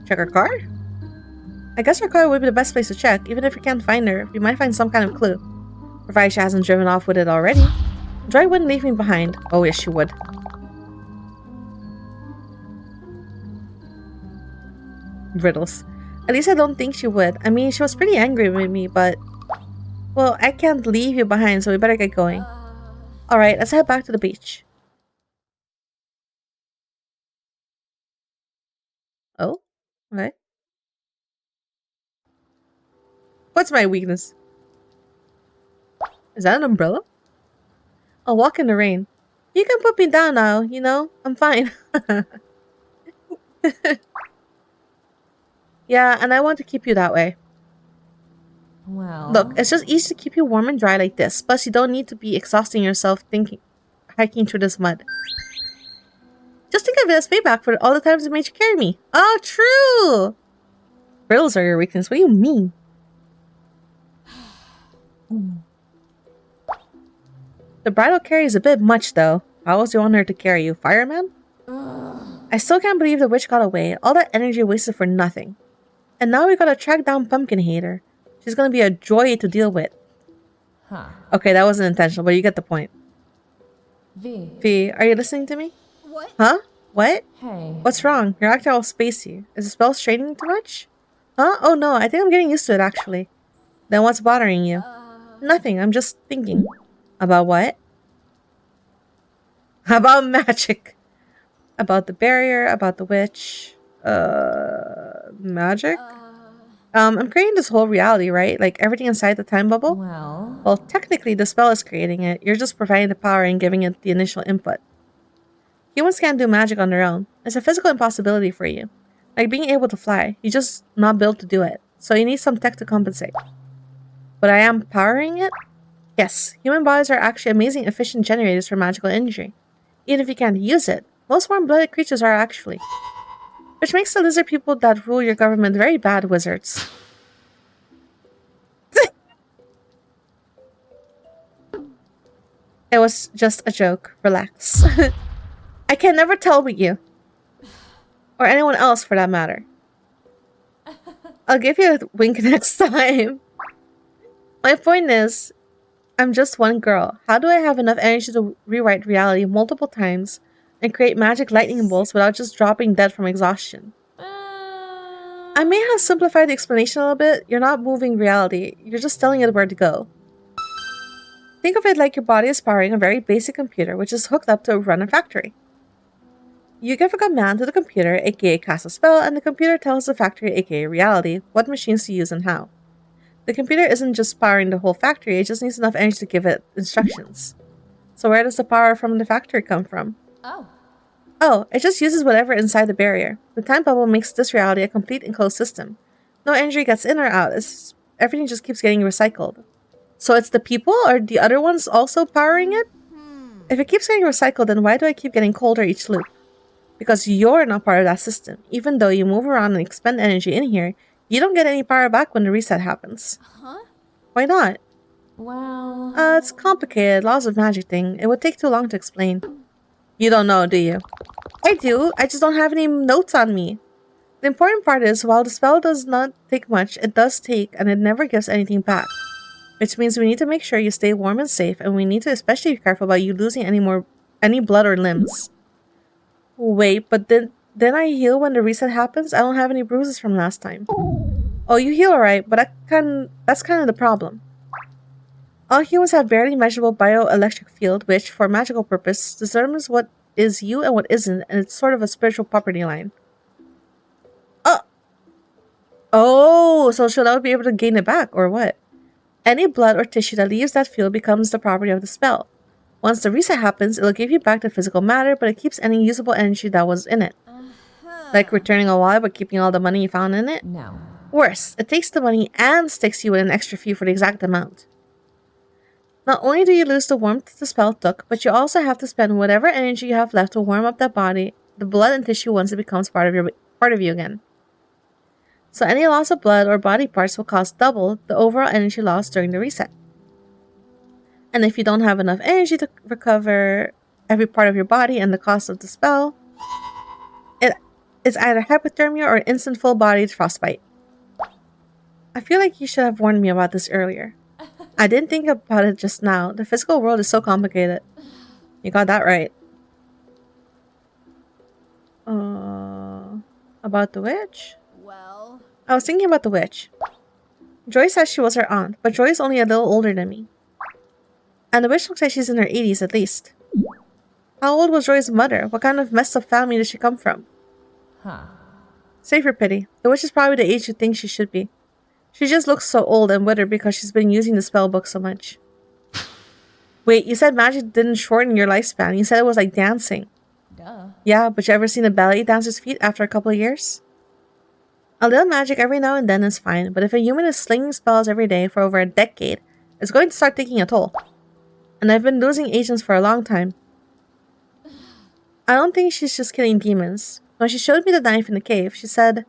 Check her car? I guess her car would be the best place to check. Even if we can't find her, we might find some kind of clue. Provided she hasn't driven off with it already. Joy wouldn't leave me behind. Oh, yes, she would. Riddles. At least I don't think she would. I mean, she was pretty angry with me, but... Well, I can't leave you behind, so we better get going. Alright, let's head back to the beach. Oh? Okay. What's my weakness? Is that an umbrella? I'll walk in the rain. You can put me down now, you know? I'm fine. Yeah, and I want to keep you that way. Well. Look, it's just easy to keep you warm and dry like this. Plus, you don't need to be exhausting yourself hiking through this mud. Just think of it as payback for all the times you made you carry me. Oh, true! Riddles are your weakness. What do you mean? The bridal carry is a bit much, though. How else do you want her to carry you? Fireman? I still can't believe the witch got away. All that energy wasted for nothing. And now we gotta track down Pumpkin Hater. She's gonna be a joy to deal with. Huh. Okay, that wasn't intentional, but you get the point. V, are you listening to me? What? Huh? What? Hey. What's wrong? You're acting all spacey. Is the spell straining too much? Huh? Oh no, I think I'm getting used to it actually. Then what's bothering you? Nothing, I'm just thinking. About what? About magic. About the barrier, about the witch. Magic? I'm creating this whole reality, right? Like everything inside the time bubble? Well, technically the spell is creating it. You're just providing the power and giving it the initial input. Humans can't do magic on their own. It's a physical impossibility for you. Like being able to fly. You're just not built to do it. So you need some tech to compensate. But I am powering it? Yes, human bodies are actually amazing efficient generators for magical energy. Even if you can't use it, most warm-blooded creatures are actually. Which makes the lizard people that rule your government very bad wizards. It was just a joke. Relax. I can never tell with you. Or anyone else for that matter. I'll give you a wink next time. My point is, I'm just one girl. How do I have enough energy to rewrite reality multiple times and create magic lightning bolts without just dropping dead from exhaustion? I may have simplified the explanation a little bit. You're not moving reality. You're just telling it where to go. Think of it like your body is powering a very basic computer which is hooked up to run a factory. You give a command to the computer, aka cast a spell, and the computer tells the factory, aka reality, what machines to use and how. The computer isn't just powering the whole factory, it just needs enough energy to give it instructions. So where does the power from the factory come from? Oh, it just uses whatever inside the barrier. The time bubble makes this reality a complete enclosed system. No energy gets in or out, everything just keeps getting recycled. So it's the people or the other ones also powering it? If it keeps getting recycled, then why do I keep getting colder each loop? Because you're not part of that system. Even though you move around and expend energy in here, you don't get any power back when the reset happens. Why not? Well... It's complicated. Laws of magic thing. It would take too long to explain. You don't know, do you? I do. I just don't have any notes on me. The important part is, while the spell does not take much, it does take, and it never gives anything back. Which means we need to make sure you stay warm and safe, and we need to especially be careful about you losing any blood or limbs. Wait, but then I heal when the reset happens? I don't have any bruises from last time. Oh, you heal alright, but that's kind of the problem. All humans have barely measurable bioelectric field, which, for magical purpose, determines what is you and what isn't, and it's sort of a spiritual property line. Oh, so she'll never be able to gain it back, or what? Any blood or tissue that leaves that field becomes the property of the spell. Once the reset happens, it'll give you back the physical matter, but it keeps any usable energy that was in it. Like returning a wallet but keeping all the money you found in it? No. Worse, it takes the money and sticks you with an extra fee for the exact amount. Not only do you lose the warmth the spell took, but you also have to spend whatever energy you have left to warm up that body, the blood and tissue once it becomes part of you again. So any loss of blood or body parts will cost double the overall energy loss during the reset. And if you don't have enough energy to recover every part of your body and the cost of the spell, It's either hypothermia or instant full-bodied frostbite. I feel like you should have warned me about this earlier. I didn't think about it just now. The physical world is so complicated. You got that right. About the witch? Well, I was thinking about the witch. Joy says she was her aunt, but Joy is only a little older than me. And the witch looks like she's in her 80s at least. How old was Joy's mother? What kind of messed up family did she come from? Huh. Save her pity. The witch is probably the age you think she should be. She just looks so old and withered because she's been using the spell book so much. Wait, you said magic didn't shorten your lifespan. You said it was like dancing. Duh. Yeah, but you ever seen a ballet dancer's feet after a couple of years? A little magic every now and then is fine, but if a human is slinging spells every day for over a decade, it's going to start taking a toll. And I've been losing agents for a long time. I don't think she's just killing demons. When she showed me the knife in the cave, she said...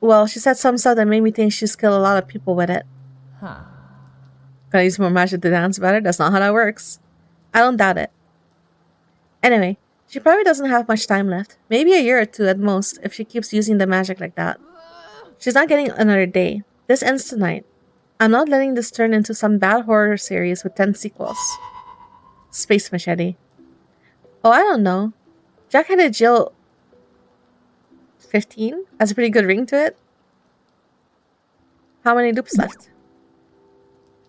Well, she said some stuff that made me think she's killed a lot of people with it. Huh. Gotta use more magic to dance better? That's not how that works. I don't doubt it. Anyway, she probably doesn't have much time left. Maybe a year or two at most if she keeps using the magic like that. She's not getting another day. This ends tonight. I'm not letting this turn into some bad horror series with 10 sequels. Space Machete. Oh, I don't know. Jack had a Jill 15? Has a pretty good ring to it. How many loops left?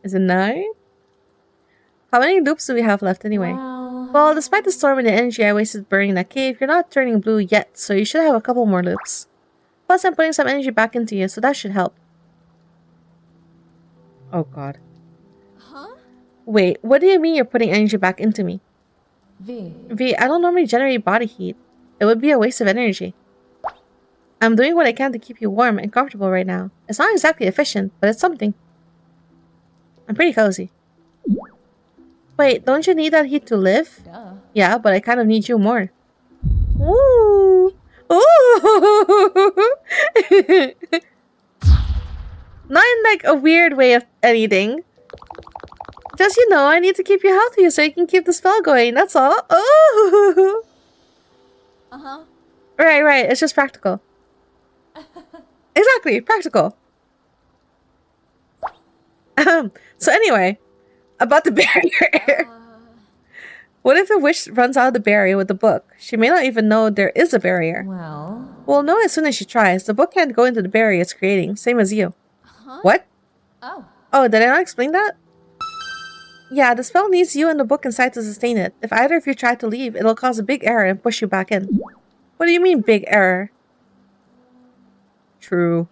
Is it 9? How many loops do we have left anyway? Well, despite the storm and the energy I wasted burning that cave, you're not turning blue yet, so you should have a couple more loops. Plus, I'm putting some energy back into you, so that should help. Oh god. huh? Wait, what do you mean you're putting energy back into me? V. I don't normally generate body heat. It would be a waste of energy. I'm doing what I can to keep you warm and comfortable right now. It's not exactly efficient, but it's something. I'm pretty cozy. Wait, don't you need that heat to live? Duh. Yeah, but I kind of need you more. Ooh. Ooh. Not in like a weird way of anything. Just, you know, I need to keep you healthy so you can keep the spell going. That's all. Oh. Uh-huh. Right. It's just practical. Exactly, practical. So anyway, about the barrier. What if a witch runs out of the barrier with the book? She may not even know there is a barrier. Well. We'll know as soon as she tries. The book can't go into the barrier it's creating, same as you. Huh? What? Oh. Oh, did I not explain that? Yeah, the spell needs you and the book inside to sustain it. If either of you try to leave, it'll cause a big error and push you back in. What do you mean, big error? True.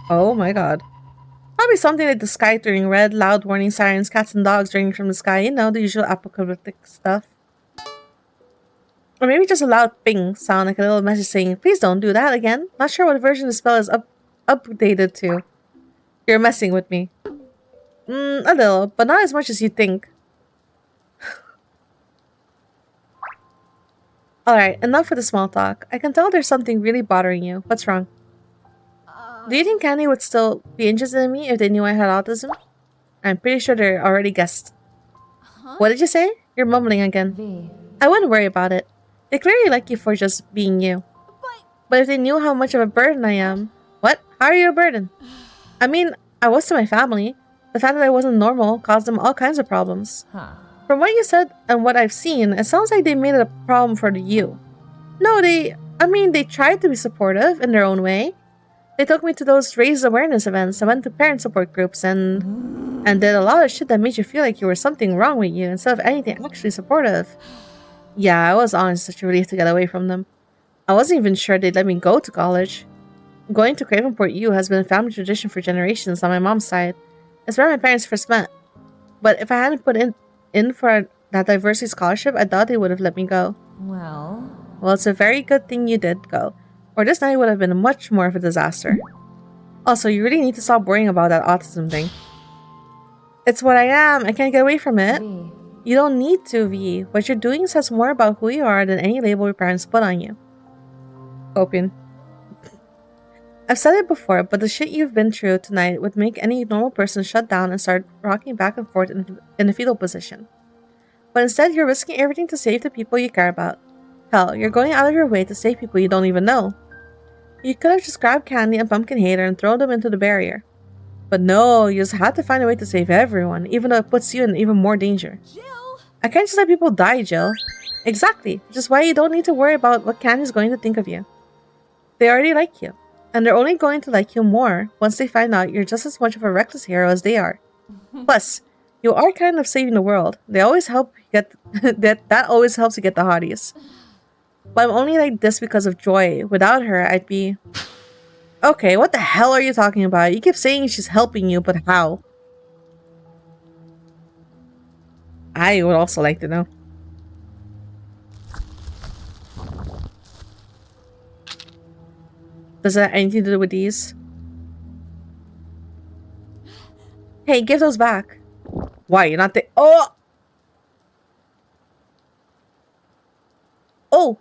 Oh my god. Probably something like the sky turning red, loud warning sirens, cats and dogs raining from the sky, you know, the usual apocalyptic stuff. Or maybe just a loud ping sound, like a little message saying, please don't do that again. Not sure what version the spell is updated to. You're messing with me. A little, but not as much as you think. Alright, enough with the small talk. I can tell there's something really bothering you. What's wrong? Do you think Candy would still be interested in me if they knew I had autism? I'm pretty sure they already guessed. Huh? What did you say? You're mumbling again. V. I wouldn't worry about it. They clearly like you for just being you. But if they knew how much of a burden I am... What? How are you a burden? I mean, I was to my family. The fact that I wasn't normal caused them all kinds of problems. Huh. From what you said and what I've seen, it sounds like they made it a problem for you. No, they tried to be supportive in their own way. They took me to those raise awareness events. I went to parent support groups and did a lot of shit that made you feel like you were something wrong with you instead of anything actually supportive. Yeah, I was honestly such a relief to get away from them. I wasn't even sure they'd let me go to college. Going to Cravenport U has been a family tradition for generations on my mom's side. It's where my parents first met. But if I hadn't put in for that diversity scholarship, I thought they would have let me go. Well, It's a very good thing you did go. Or this night would have been much more of a disaster. Also, you really need to stop worrying about that autism thing. It's what I am. I can't get away from it. V. You don't need to, V. What you're doing says more about who you are than any label your parents put on you. Copian. I've said it before, but the shit you've been through tonight would make any normal person shut down and start rocking back and forth in a fetal position. But instead, you're risking everything to save the people you care about. Hell, you're going out of your way to save people you don't even know. You could have just grabbed Candy and Pumpkinhead and thrown them into the barrier. But no, you just had to find a way to save everyone, even though it puts you in even more danger. Jill! I can't just let people die, Jill. Exactly, which is why you don't need to worry about what Candy's going to think of you. They already like you, and they're only going to like you more once they find out you're just as much of a reckless hero as they are. Plus, you are kind of saving the world. They always help get that always helps you get the hotties. But I'm only like this because of Joy. Without her, I'd be... Okay, what the hell are you talking about? You keep saying she's helping you, but how? I would also like to know. Does that have anything to do with these? Hey, give those back. Why? You're not the... Oh! Oh!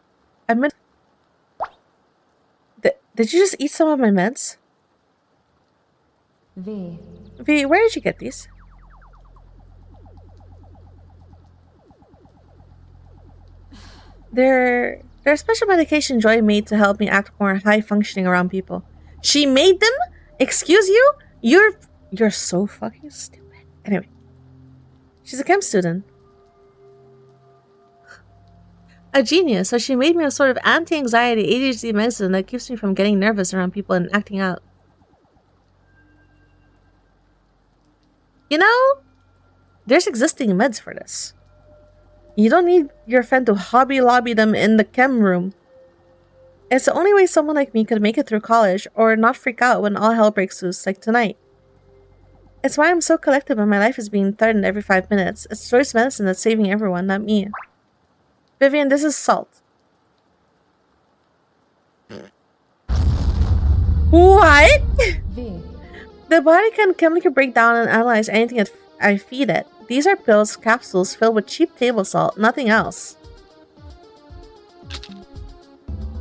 I meant... Did you just eat some of my meds? V. V, where did you get these? They're special medication Joy made to help me act more high-functioning around people. She made them? Excuse you? You're so fucking stupid. Anyway. She's a chem student. A genius, so she made me a sort of anti-anxiety ADHD medicine that keeps me from getting nervous around people and acting out. You know, there's existing meds for this. You don't need your friend to Hobby Lobby them in the chem room. It's the only way someone like me could make it through college or not freak out when all hell breaks loose like tonight. It's why I'm so collected when my life is being threatened every 5 minutes. It's Joy's medicine that's saving everyone, not me. Vivian, this is salt. What? V. The body can chemically break down and analyze anything that I feed it. These are pills, capsules filled with cheap table salt, nothing else.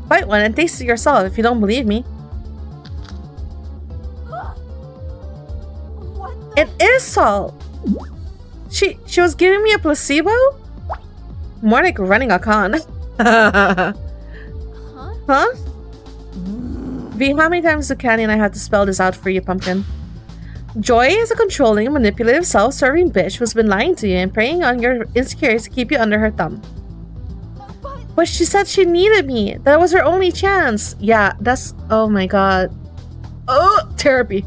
Bite one and taste it yourself if you don't believe me. What the... It is salt. She was giving me a placebo? More like running a con. Huh? Huh? V, how many times do Candy and I have to spell this out for you, Pumpkin? Joy is a controlling, manipulative, self-serving bitch who's been lying to you and preying on your insecurities to keep you under her thumb. But she said she needed me. That was her only chance. Yeah, that's... Oh my god. Oh, therapy.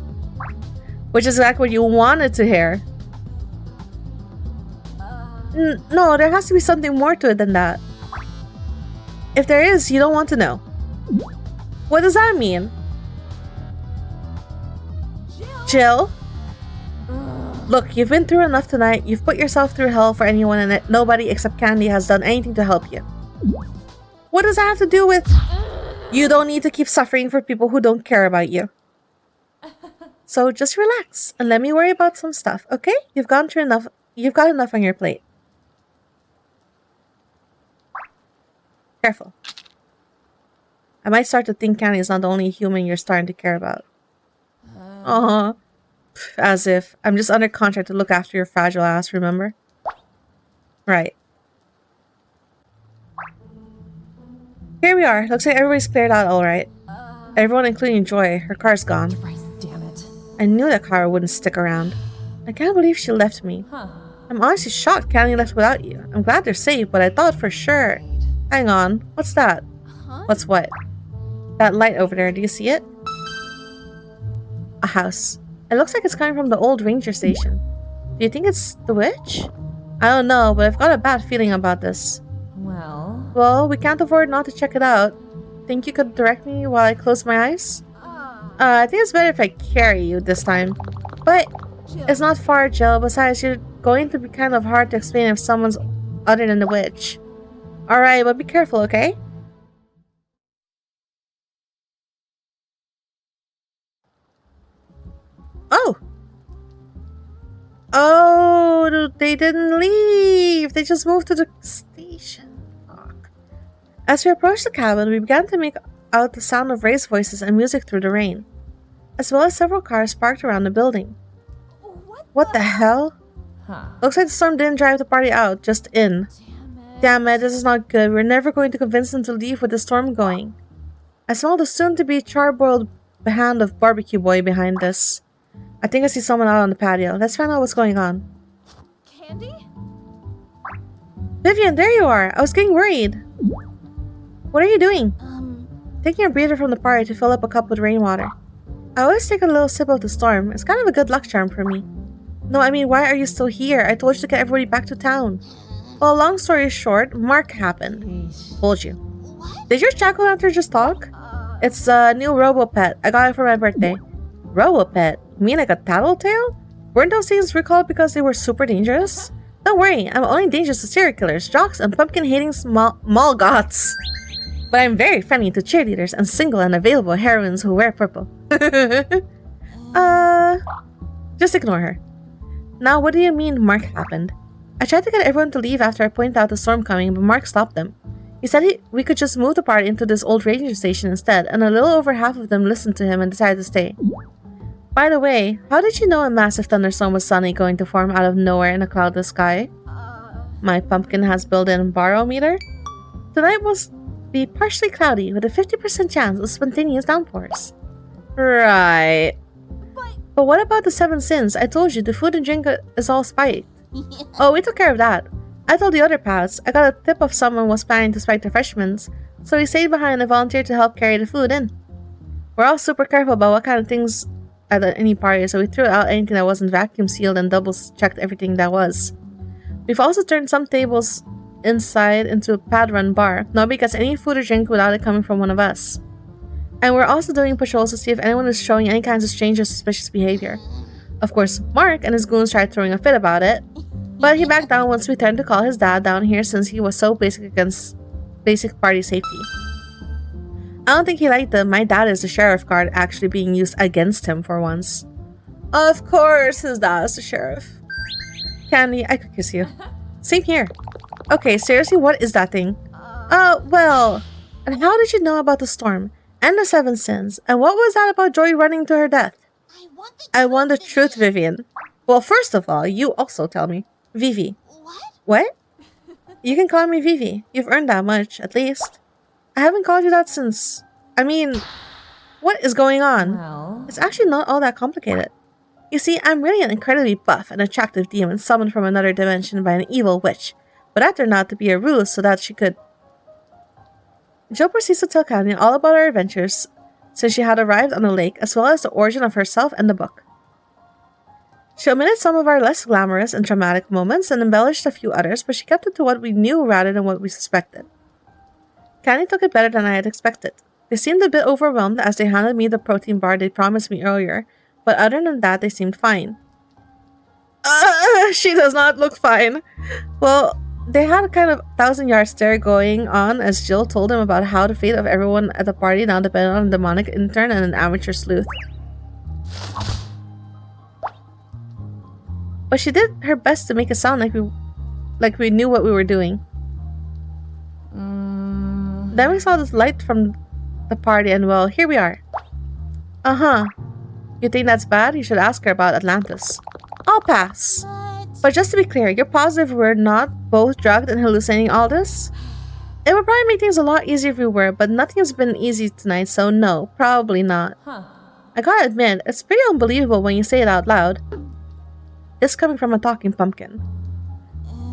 Which is exactly what you wanted to hear. No, there has to be something more to it than that. If there is, you don't want to know. What does that mean? Jill? Look, you've been through enough tonight. You've put yourself through hell for anyone, and nobody except Candy has done anything to help you. What does that have to do with... You don't need to keep suffering for people who don't care about you. So just relax and let me worry about some stuff, okay? You've gone through enough. You've got enough on your plate. Careful. I might start to think Candy is not the only human you're starting to care about. As if. I'm just under contract to look after your fragile ass, remember? Right. Here we are. Looks like everybody's cleared out alright. Everyone including Joy. Her car's gone. Christ damn it. I knew that car wouldn't stick around. I can't believe she left me. Huh. I'm honestly shocked Candy left without you. I'm glad they're safe, but I thought for sure. Hang on. What's that? Huh? What's what? That light over there. Do you see it? A house. It looks like it's coming from the old ranger station. Do you think it's the witch? I don't know, but I've got a bad feeling about this. Well, we can't afford not to check it out. Think you could direct me while I close my eyes? I think it's better if I carry you this time. But it's not far, Jill. Besides, you're going to be kind of hard to explain if someone's other than the witch. Alright, but be careful, okay? Oh! Oh, they didn't leave. They just moved to the station. Fuck. As we approached the cabin, we began to make out the sound of raised voices and music through the rain, as well as several cars parked around the building. What the hell? Huh. Looks like the storm didn't drive the party out, just in. Damn Damn it, this is not good. We're never going to convince them to leave with the storm going. I smell the soon-to-be charboiled hand of barbecue boy behind us. I think I see someone out on the patio. Let's find out what's going on. Candy? Vivian, there you are. I was getting worried. What are you doing? Taking a breather from the party to fill up a cup with rainwater. I always take a little sip of the storm. It's kind of a good luck charm for me. No, I mean, why are you still here? I told you to get everybody back to town. Well, long story short, Mark happened. Told you. Did your jack-o'-lantern just talk? It's a new robo-pet. I got it for my birthday. Robo-pet? You mean like a tattletale? Weren't those things recalled because they were super dangerous? Don't worry, I'm only dangerous to serial killers, jocks, and pumpkin-hating mall goths. But I'm very friendly to cheerleaders and single and available heroines who wear purple. Just ignore her. Now, what do you mean Mark happened? I tried to get everyone to leave after I pointed out the storm coming, but Mark stopped them. He said we could just move the party into this old ranger station instead, and a little over half of them listened to him and decided to stay. By the way, how did you know a massive thunderstorm was suddenly going to form out of nowhere in a cloudless sky? My pumpkin has built-in barometer. Tonight will be partially cloudy with a 50% chance of spontaneous downpours. Right. But what about the 7 sins? I told you, the food and drink is all spiked. Oh, we took care of that. I told the other pals. I got a tip of someone was planning to spike the freshmen, so he stayed behind and volunteered to help carry the food in. We're all super careful about what kind of things at any party, so we threw out anything that wasn't vacuum sealed and double-checked everything that was. We've also turned some tables inside into a pad-run bar. Nobody gets any food or drink without it coming from one of us. And we're also doing patrols to see if anyone is showing any kinds of strange or suspicious behavior. Of course, Mark and his goons tried throwing a fit about it, but he backed down once we threatened to call his dad down here since he was so against basic party safety. I don't think he liked that my dad is the sheriff card actually being used against him for once. Of course his dad is the sheriff. Candy, I could kiss you. Same here. Okay, seriously, what is that thing? Well, and how did you know about the storm? And the 7 sins? And what was that about Joy running to her death? I want the truth, Vivian. Well, first of all, you also tell me. Vivi. What? You can call me Vivi. You've earned that much, at least. I haven't called you that since... I mean, what is going on? Well, It's actually not all that complicated. You see, I'm really an incredibly buff and attractive demon summoned from another dimension by an evil witch, but that turned out to be a ruse so that she could... Jill proceeds to tell Candy all about our adventures since she had arrived on the lake, as well as the origin of herself and the book. She omitted some of our less glamorous and dramatic moments and embellished a few others, but she kept it to what we knew rather than what we suspected. Candy took it better than I had expected. They seemed a bit overwhelmed as they handed me the protein bar they promised me earlier, but other than that, they seemed fine. She does not look fine. Well, they had a kind of 1,000-yard stare going on as Jill told them about how the fate of everyone at the party now depended on a demonic intern and an amateur sleuth. But she did her best to make it sound like we knew what we were doing. Then we saw this light from the party and well, here we are. You think that's bad? You should ask her about Atlantis. I'll pass. But just to be clear, you're positive we're not both drugged and hallucinating all this? It would probably make things a lot easier if we were, but nothing has been easy tonight, so no, probably not. I gotta admit, it's pretty unbelievable when you say it out loud. This coming from a talking pumpkin.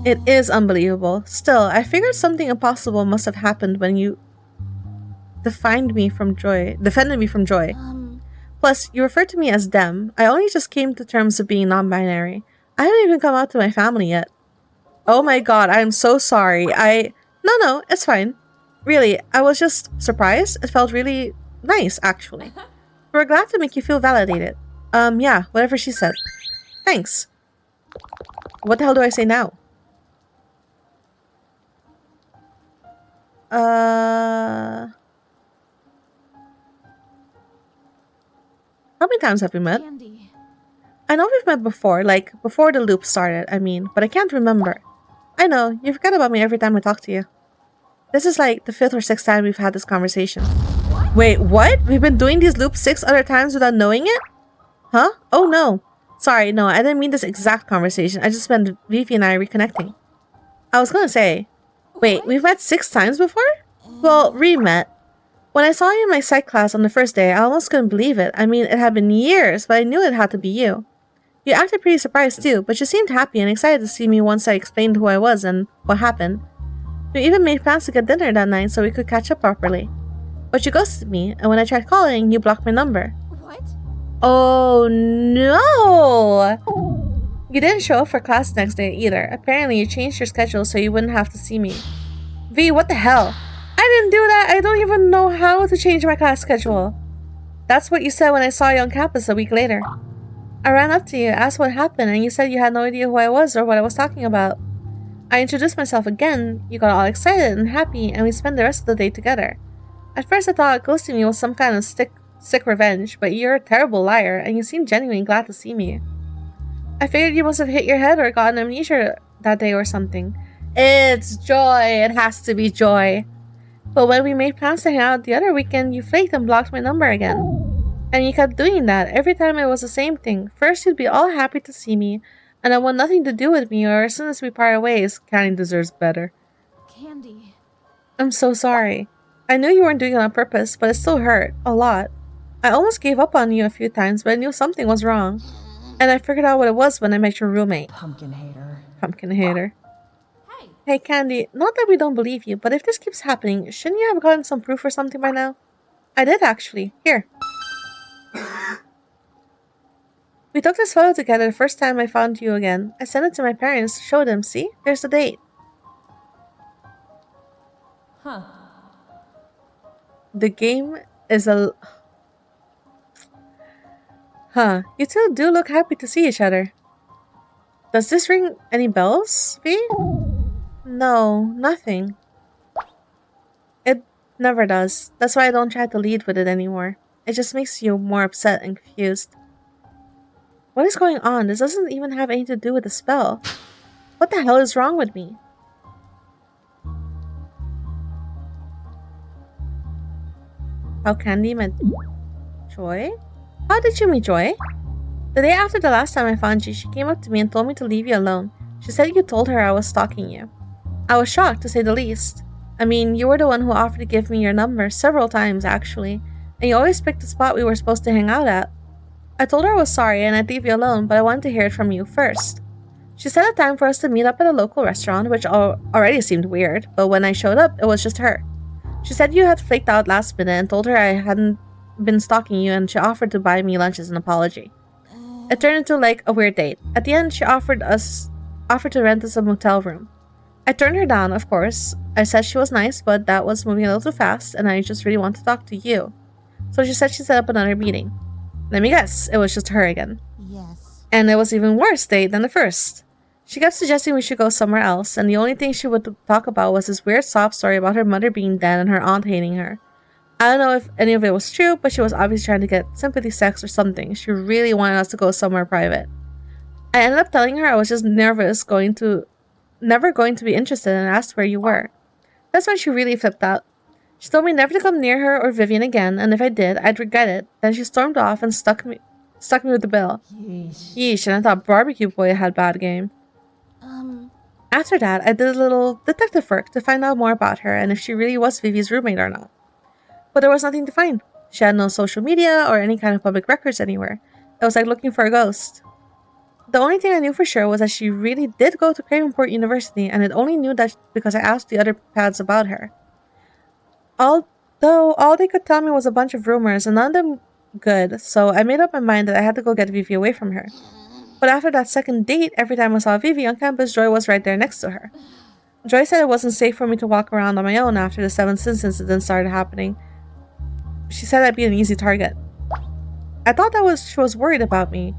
It is unbelievable. Still, I figured something impossible must have happened when you defended me from Joy. Plus, you referred to me as them. I only just came to terms with being non-binary. I haven't even come out to my family yet. Oh my god, I'm so sorry. No, it's fine. Really, I was just surprised. It felt really nice, actually. We're glad to make you feel validated. Yeah, whatever she said. Thanks. What the hell do I say now? How many times have we met? Candy. I know we've met before, like, before the loop started, I mean, but I can't remember. I know, you forget about me every time I talk to you. This is like the 5th or 6th time we've had this conversation. Wait, what? We've been doing these loops 6 other times without knowing it? Huh? Oh no. Sorry, no, I didn't mean this exact conversation. I just meant Vivi and I reconnecting. I was gonna say, Wait, What? we've met 6 times before? Well, re-met. When I saw you in my psych class on the first day, I almost couldn't believe it. I mean, it had been years, but I knew it had to be you. You acted pretty surprised too, but you seemed happy and excited to see me once I explained who I was and what happened. We even made plans to get dinner that night so we could catch up properly. But you ghosted me, and when I tried calling, you blocked my number. What? Oh no! You didn't show up for class next day either. Apparently, you changed your schedule so you wouldn't have to see me. V, what the hell? I didn't do that. I don't even know how to change my class schedule. That's what you said when I saw you on campus a week later. I ran up to you, asked what happened, and you said you had no idea who I was or what I was talking about. I introduced myself again, you got all excited and happy, and we spent the rest of the day together. At first I thought ghosting me was some kind of sick revenge, but you're a terrible liar, and you seemed genuinely glad to see me. I figured you must have hit your head or gotten amnesia that day or something. It's Joy. It has to be Joy. But when we made plans to hang out the other weekend, you flaked and blocked my number again. And you kept doing that. Every time it was the same thing. First you'd be all happy to see me, and then want nothing to do with me, or as soon as we part ways, Candy deserves better. Candy. I'm so sorry. I knew you weren't doing it on purpose, but it still hurt. A lot. I almost gave up on you a few times, but I knew something was wrong. And I figured out what it was when I met your roommate. Pumpkin hater. Pumpkin hater. Hey. Hey, Candy, not that we don't believe you, but if this keeps happening, shouldn't you have gotten some proof or something by now? I did, actually. Here. We took this photo together the first time I found you again. I sent it to my parents to show them. See? Here's the date. Huh. The game is a... Huh. You two do look happy to see each other. Does this ring any bells, V? No, nothing. It never does. That's why I don't try to lead with it anymore. It just makes you more upset and confused. What is going on? This doesn't even have anything to do with the spell. What the hell is wrong with me? How Candy met Joy? How did you meet Joy? The day after the last time I found you, she came up to me and told me to leave you alone. She said you told her I was stalking you. I was shocked, to say the least. I mean, you were the one who offered to give me your number several times, actually, and you always picked the spot we were supposed to hang out at. I told her I was sorry and I'd leave you alone, but I wanted to hear it from you first. She set a time for us to meet up at a local restaurant, which already seemed weird, but when I showed up, it was just her. She said you had flaked out last minute and told her I hadn't been stalking you, and she offered to buy me lunch as an apology. It turned into like a weird date. At the end, she offered to rent us a motel room. I turned her down, of course. I said she was nice, but that was moving a little too fast, and I just really want to talk to you. So she said she'd set up another meeting. Let me guess, it was just her again. Yes. And it was even worse date than the first. She kept suggesting we should go somewhere else, and the only thing she would talk about was this weird sob story about her mother being dead and her aunt hating her. I don't know if any of it was true, but she was obviously trying to get sympathy sex or something. She really wanted us to go somewhere private. I ended up telling her I was just never going to be interested, and asked where you were. That's when she really flipped out. She told me never to come near her or Vivian again, and if I did, I'd regret it. Then she stormed off and stuck me with the bill. Yeesh, and I thought Barbecue Boy had bad game. After that, I did a little detective work to find out more about her and if she really was Vivi's roommate or not. But there was nothing to find. She had no social media or any kind of public records anywhere. It was like looking for a ghost. The only thing I knew for sure was that she really did go to Cravenport University, and I only knew that because I asked the other pads about her. Although all they could tell me was a bunch of rumors, and none of them good, so I made up my mind that I had to go get Vivi away from her. But after that second date, every time I saw Vivi on campus, Joy was right there next to her. Joy said it wasn't safe for me to walk around on my own after the 7th Sins incident started happening. She said I'd be an easy target. I thought she was worried about me.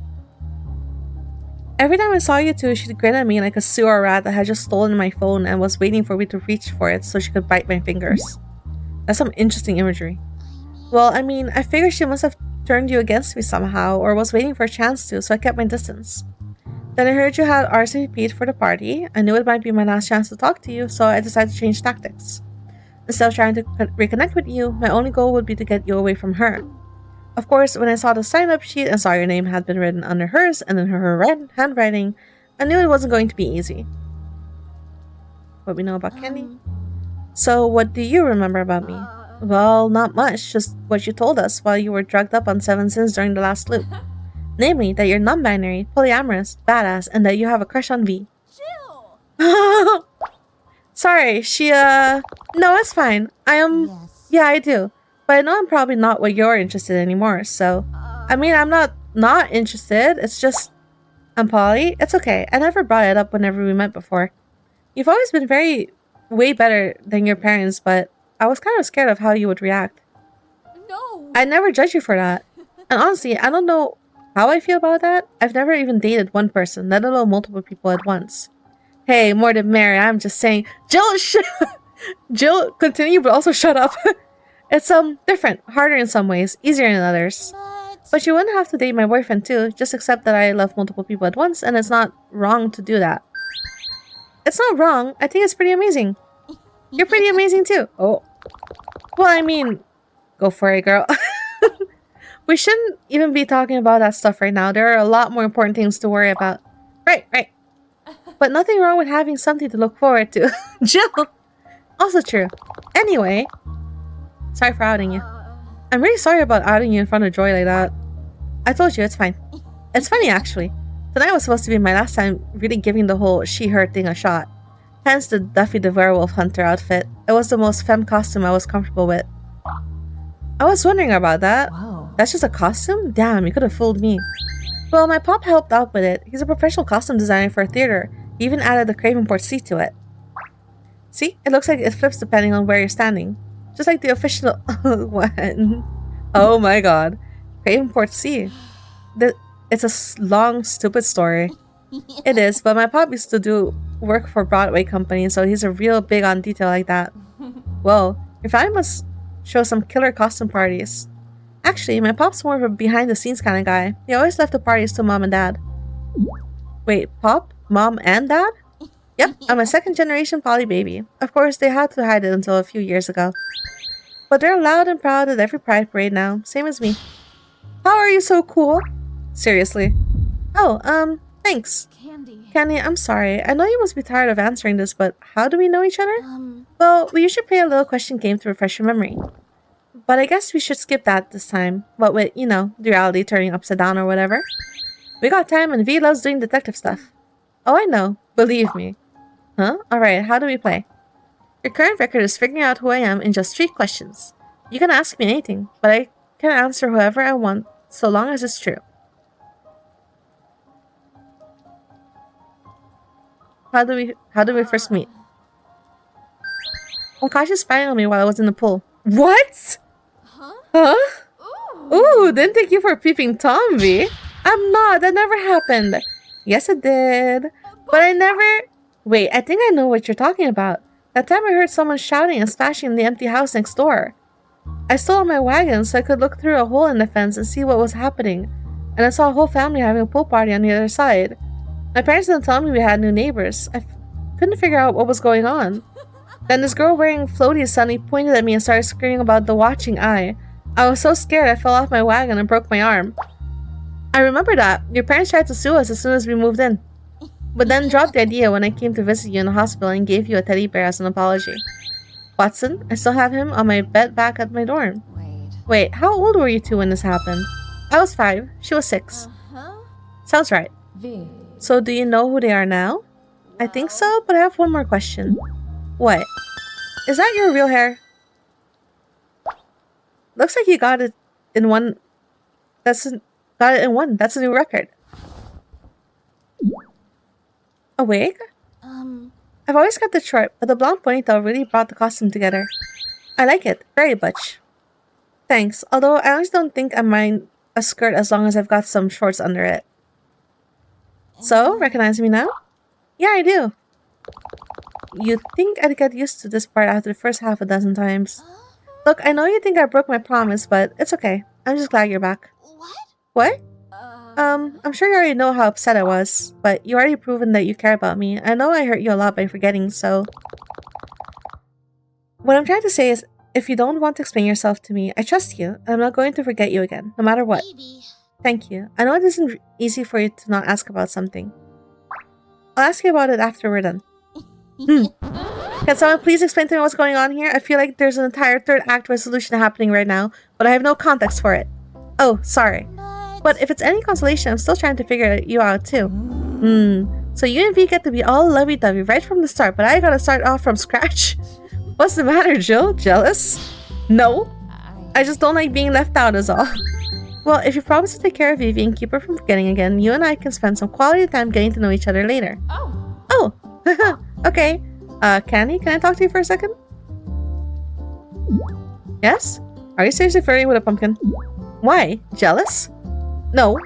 Every time I saw you two, she'd grin at me like a sewer rat that had just stolen my phone and was waiting for me to reach for it so she could bite my fingers. That's some interesting imagery. Well, I mean, I figured she must have turned you against me somehow, or was waiting for a chance to, so I kept my distance. Then I heard you had RSVP'd for the party. I knew it might be my last chance to talk to you, so I decided to change tactics. Instead of trying to reconnect with you, my only goal would be to get you away from her. Of course, when I saw the sign-up sheet and saw your name had been written under hers and in her handwriting, I knew it wasn't going to be easy. what we know about Candy. So, what do you remember about me? Well, not much, just what you told us while you were drugged up on 7 sins during the last loop. Namely, that you're non-binary, polyamorous, badass, and that you have a crush on V. Jill! Sorry, no, it's fine. Yes. Yeah, I do. But I know I'm probably not what you're interested in anymore, so... I mean, I'm not interested, it's just... I'm poly. It's okay. I never brought it up whenever we met before. You've always been way better than your parents, but I was kind of scared of how you would react. No! I never judge you for that. And honestly, I don't know how I feel about that. I've never even dated one person, let alone multiple people at once. Hey, more than Mary, I'm just saying. Jill, continue, but also shut up. It's, different. Harder in some ways, easier in others. But you wouldn't have to date my boyfriend too. Just accept that I love multiple people at once, and it's not wrong to do that. It's not wrong. I think it's pretty amazing. You're pretty amazing too. Oh. Well, I mean, go for it, girl. We shouldn't even be talking about that stuff right now. There are a lot more important things to worry about. Right. But nothing wrong with having something to look forward to. Jill! Also true. Anyway. Sorry for outing you. I'm really sorry about outing you in front of Joy like that. I told you, it's fine. It's funny, actually. Tonight was supposed to be my last time really giving the whole she-her thing a shot. Hence the Duffy the Werewolf Hunter outfit. It was the most femme costume I was comfortable with. I was wondering about that. Whoa. That's just a costume? Damn, you could have fooled me. Well, my pop helped out with it. He's a professional costume designer for a theater. He even added the Cravenport C to it. See? It looks like it flips depending on where you're standing. Just like the official one. Oh my god. Cravenport C. It's a long, stupid story. It is, but my pop used to do work for Broadway company, so he's a real big on detail like that. Well, your family must show some killer costume parties. Actually, my pop's more of a behind-the-scenes kind of guy. He always left the parties to mom and dad. Wait, pop? Mom and dad? Yep, I'm a second-generation poly baby. Of course, they had to hide it until a few years ago. But they're loud and proud at every pride parade now, same as me. How are you so cool? Seriously. Oh, thanks. Candy, I'm sorry. I know you must be tired of answering this, but how do we know each other? Well, we usually play a little question game to refresh your memory. But I guess we should skip that this time. What with, you know, the reality turning upside down or whatever. We got time and V loves doing detective stuff. Oh, I know. Believe me. Huh? Alright, how do we play? Your current record is figuring out who I am in just 3 questions. You can ask me anything, but I can answer whoever I want, so long as it's true. How do we first meet? Kashi spying on me while I was in the pool. What? Huh? Ooh, didn't take you for a peeping Tom, V. I'm not. That never happened. Yes, it did. But I never... Wait, I think I know what you're talking about. That time I heard someone shouting and splashing in the empty house next door. I stole on my wagon so I could look through a hole in the fence and see what was happening. And I saw a whole family having a pool party on the other side. My parents didn't tell me we had new neighbors. I couldn't figure out what was going on. Then this girl wearing floaties suddenly pointed at me and started screaming about the watching eye. I was so scared I fell off my wagon and broke my arm. I remember that. Your parents tried to sue us as soon as we moved in. But then dropped the idea when I came to visit you in the hospital and gave you a teddy bear as an apology. Watson, I still have him on my bed back at my dorm. Wait, how old were you two when this happened? I was 5. She was 6. Sounds right. V. So do you know who they are now? I think so, but I have one more question. What? Is that your real hair? Looks like you got it in one. Got it in one. That's a new record. A wig? I've always got the short, but the blonde ponytail really brought the costume together. I like it. Very butch. Thanks, although I honestly don't think I mind a skirt as long as I've got some shorts under it. So, recognize me now? Yeah, I do. You'd think I'd get used to this part after the first half a dozen times. Look, I know you think I broke my promise, but it's okay. I'm just glad you're back. What? I'm sure you already know how upset I was, but you already proven that you care about me. I know I hurt you a lot by forgetting, so... What I'm trying to say is, if you don't want to explain yourself to me, I trust you, and I'm not going to forget you again, no matter what. Thank you. I know it isn't easy for you to not ask about something. I'll ask you about it after we're done. Can someone please explain to me what's going on here? I feel like there's an entire third act resolution happening right now, but I have no context for it. Oh, sorry. But if it's any consolation, I'm still trying to figure you out too. So you and V get to be all lovey-dovey right from the start, but I gotta start off from scratch? What's the matter, Jill? Jealous? No. I just don't like being left out is all. Well, if you promise to take care of Vivi and keep her from forgetting again, you and I can spend some quality time getting to know each other later. Oh. Okay. Candy, can I talk to you for a second? Yes? Are you seriously flirting with a pumpkin? Why? Jealous? No.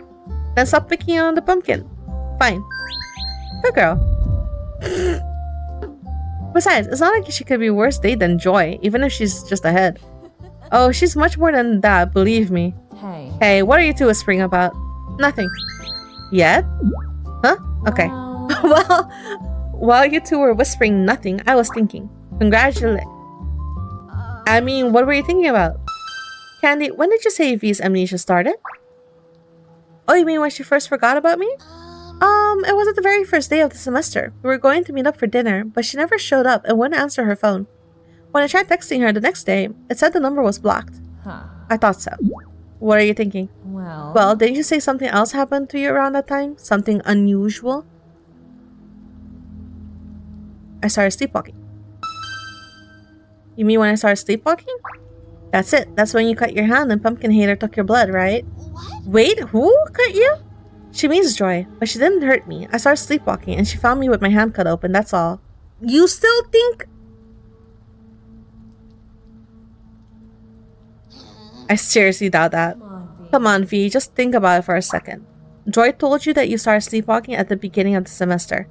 Then stop picking on the pumpkin. Fine. Good girl. Besides, it's not like she could be worse date than Joy, even if she's just ahead. Oh, she's much more than that, believe me. Hey, what are you two whispering about? Nothing. Yet? Huh? Okay. Well, while you two were whispering nothing, I was thinking. I mean, what were you thinking about? Candy, when did you say V's amnesia started? Oh, you mean when she first forgot about me? It was at the very first day of the semester. We were going to meet up for dinner, but she never showed up and wouldn't answer her phone. When I tried texting her the next day, it said the number was blocked. I thought so. What are you thinking? Well, didn't you say something else happened to you around that time? Something unusual? I started sleepwalking. You mean when I started sleepwalking? That's it. That's when you cut your hand and Pumpkin Hater took your blood, right? What? Wait, who cut you? She means Joy, but she didn't hurt me. I started sleepwalking and she found me with my hand cut open, that's all. You still think? I seriously doubt that. Come on, V, just think about it for a second. Joy told you that you started sleepwalking at the beginning of the semester.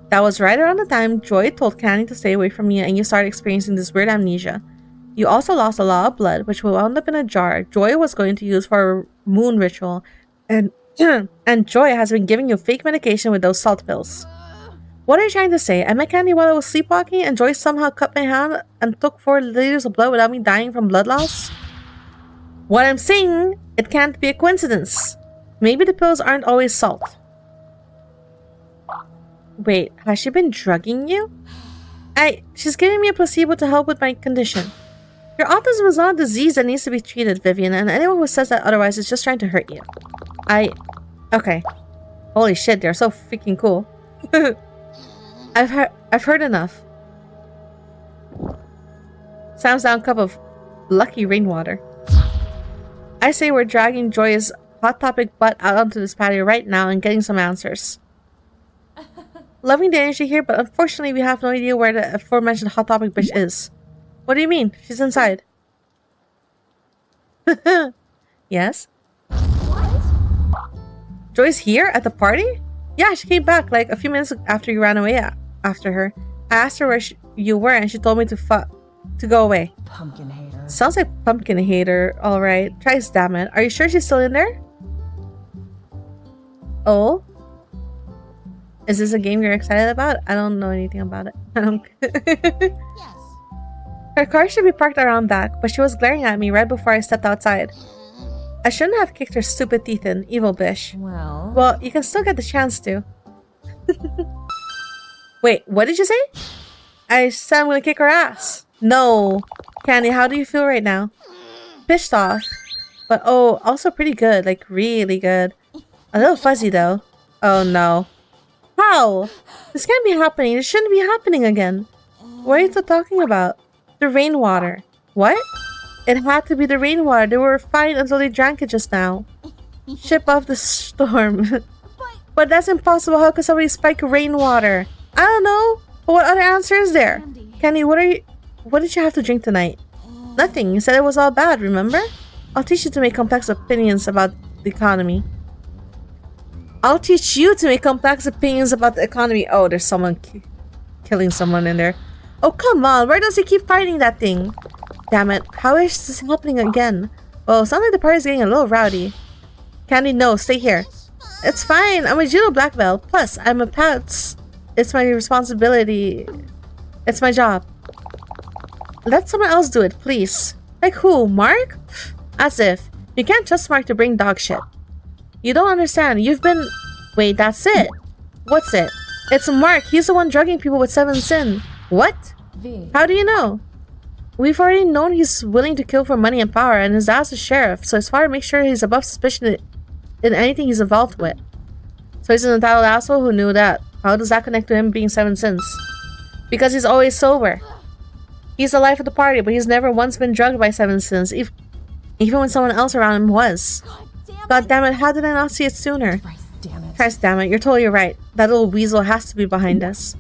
That was right around the time Joy told Candy to stay away from you and you started experiencing this weird amnesia. You also lost a lot of blood, which wound up in a jar Joy was going to use for a moon ritual, and Joy has been giving you fake medication with those salt pills. What are you trying to say? I met Candy while I was sleepwalking and Joy somehow cut my hand and took 4 liters of blood without me dying from blood loss? What I'm saying, it can't be a coincidence. Maybe the pills aren't always salt. Wait, has she been drugging you? She's giving me a placebo to help with my condition. Your autism is not a disease that needs to be treated, Vivian, and anyone who says that otherwise is just trying to hurt you. Okay. Holy shit, they're so freaking cool. I've heard enough. Sam's down cup of lucky rainwater. I say we're dragging Joy's Hot Topic butt out onto this patio right now and getting some answers. Loving the energy here, but unfortunately we have no idea where the aforementioned Hot Topic bitch is. What do you mean? She's inside. Yes? Joy's here at the party? Yeah, she came back like a few minutes after you ran away after her. I asked her where you were and she told me to go away. Pumpkin Hater. Sounds like Pumpkin Hater, alright. Tries, damn it. Are you sure she's still in there? Oh? Is this a game you're excited about? I don't know anything about it. Yes. Her car should be parked around back, but she was glaring at me right before I stepped outside. I shouldn't have kicked her stupid teeth in, evil bish. Well, you can still get the chance to. Wait, what did you say? I said I'm gonna kick her ass. No. Candy, how do you feel right now? Pissed off. But oh, also pretty good, like really good. A little fuzzy though. Oh no. How? This can't be happening. This shouldn't be happening again. What are you still talking about? The rainwater. What? It had to be the rainwater. They were fine until they drank it just now. Ship off the storm. But that's impossible. How could somebody spike rainwater? I don't know. But what other answer is there? Candy, what did you have to drink tonight? Nothing. You said it was all bad, remember? I'll teach you to make complex opinions about the economy. I'll teach you to make complex opinions about the economy. Oh, there's someone killing someone in there. Oh, come on. Where does he keep fighting that thing? Damn it. How is this happening again? Well, it sounds like the party's getting a little rowdy. Candy, no. Stay here. It's fine. I'm a judo black belt. Plus, I'm a pets. It's my responsibility. It's my job. Let someone else do it, please. Like who? Mark? As if. You can't trust Mark to bring dog shit. You don't understand. You've been... Wait, that's it. What's it? It's Mark. He's the one drugging people with 7 sin. What? V. How do you know? We've already known he's willing to kill for money and power, and his dad's a sheriff, so his father makes sure he's above suspicion in anything he's involved with. So he's an entitled asshole who knew that. How does that connect to him being 7 sins? Because he's always sober. He's the life of the party, but he's never once been drugged by 7 sins, even when someone else around him was. God damn it, how did I not see it sooner? Christ damn it, you're totally right. That little weasel has to be behind us.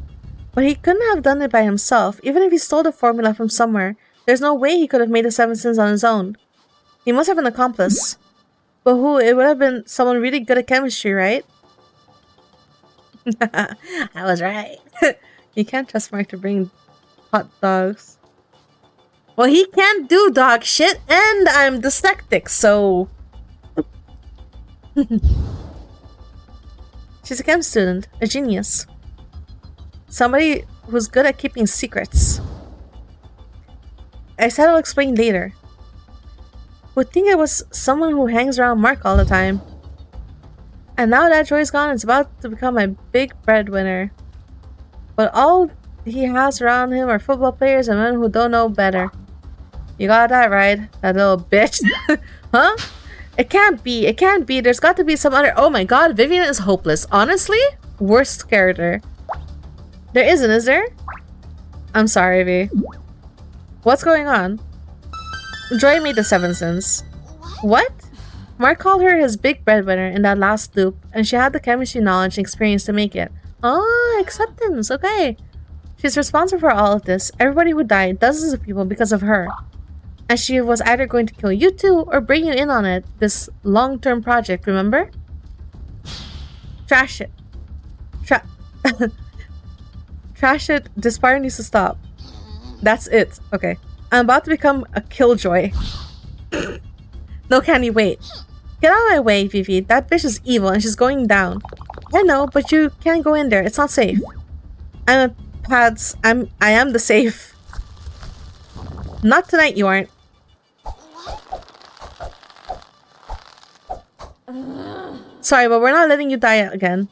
But he couldn't have done it by himself. Even if he stole the formula from somewhere, there's no way he could have made the 7 sins on his own. He must have an accomplice. But who? It would have been someone really good at chemistry, right? I was right. You can't trust Mark to bring hot dogs. Well, he can't do dog shit, and I'm dyslexic, so... She's a chem student, a genius. Somebody who's good at keeping secrets. I said I'll explain later. Would think it was someone who hangs around Mark all the time. And now that Joy's gone, it's about to become my big breadwinner. But all he has around him are football players and men who don't know better. You got that right, that little bitch. Huh? It can't be. It can't be. There's got to be some other... Oh my god, Vivian is hopeless. Honestly? Worst character. There isn't, is there? I'm sorry, V. What's going on? Joy made the 7 sins. What? Mark called her his big breadwinner in that last loop, and she had the chemistry knowledge and experience to make it. Oh, acceptance. Okay. She's responsible for all of this. Everybody who died, dozens of people because of her. And she was either going to kill you two or bring you in on it. This long-term project, remember? Trash it. Trash it. This party needs to stop. That's it. Okay. I'm about to become a killjoy. No, Candy, wait. Get out of my way, Vivi. That bitch is evil and she's going down. I know, but you can't go in there. It's not safe. I'm a pads. I am the safe. Not tonight, you aren't. Sorry, but we're not letting you die again.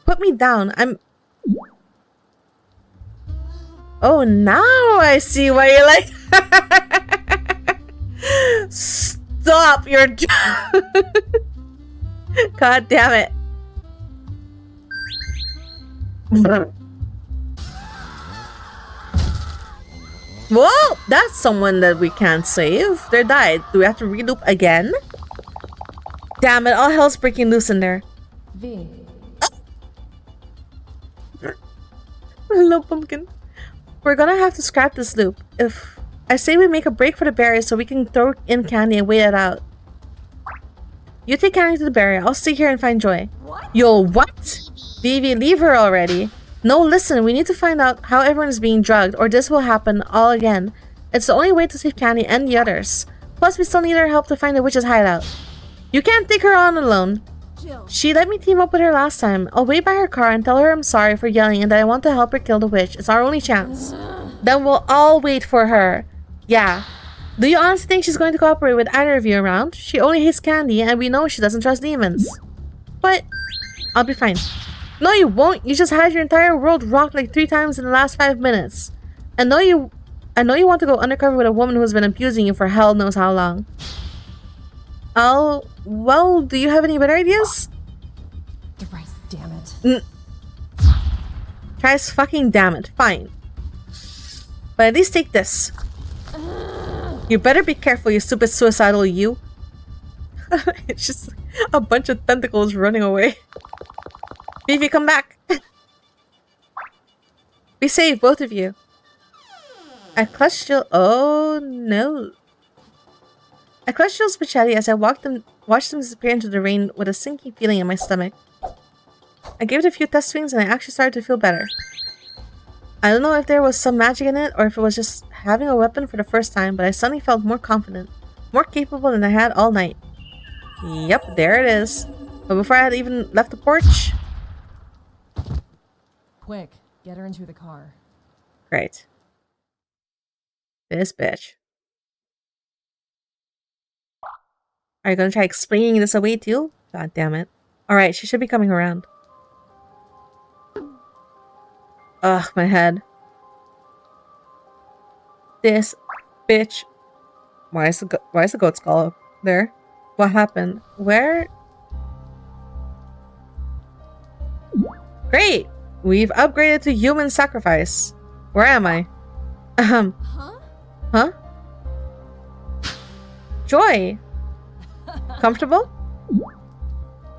Put me down. I'm... Oh, now I see why you like... Stop your... God damn it. Well, that's someone that we can't save. They died. Do we have to reloop again? Damn it, all hell's breaking loose in there. V. Hello, pumpkin. We're gonna have to scrap this loop. If I say we make a break for the barrier so we can throw in Candy and wait it out. You take Candy to the barrier. I'll stay here and find Joy. What? Yo, what? Vivi, leave her already. No, listen, we need to find out how everyone is being drugged or this will happen all again. It's the only way to save Candy and the others. Plus, we still need her help to find the witch's hideout. You can't take her on alone. Jill. She let me team up with her last time. I'll wait by her car and tell her I'm sorry for yelling and that I want to help her kill the witch. It's our only chance. Then we'll all wait for her. Yeah. Do you honestly think she's going to cooperate with either of you around? She only hates Candy and we know she doesn't trust demons. But I'll be fine. No, you won't. You just had your entire world rocked like 3 times in the last 5 minutes. I know you want to go undercover with a woman who's been abusing you for hell knows how long. Well, do you have any better ideas? Thrice, damn it. Thrice fucking damn it. Fine. But at least take this. You better be careful, you stupid suicidal you. It's just a bunch of tentacles running away. Vivi, come back. Be safe, both of you. I clutched Jill. Oh no. I clutched Jill's machete as I watched them disappear into the rain with a sinking feeling in my stomach. I gave it a few test swings and I actually started to feel better. I don't know if there was some magic in it or if it was just having a weapon for the first time, but I suddenly felt more confident, more capable than I had all night. Yep, there it is. But before I had even left the porch... Quick, get her into the car. Great. This bitch. Are you gonna try explaining this away too? God damn it. Alright, she should be coming around. Ugh, my head. This bitch. Why is the goat skull up there? What happened? Where? Great! We've upgraded to human sacrifice. Where am I? Huh? Huh? Joy! Comfortable?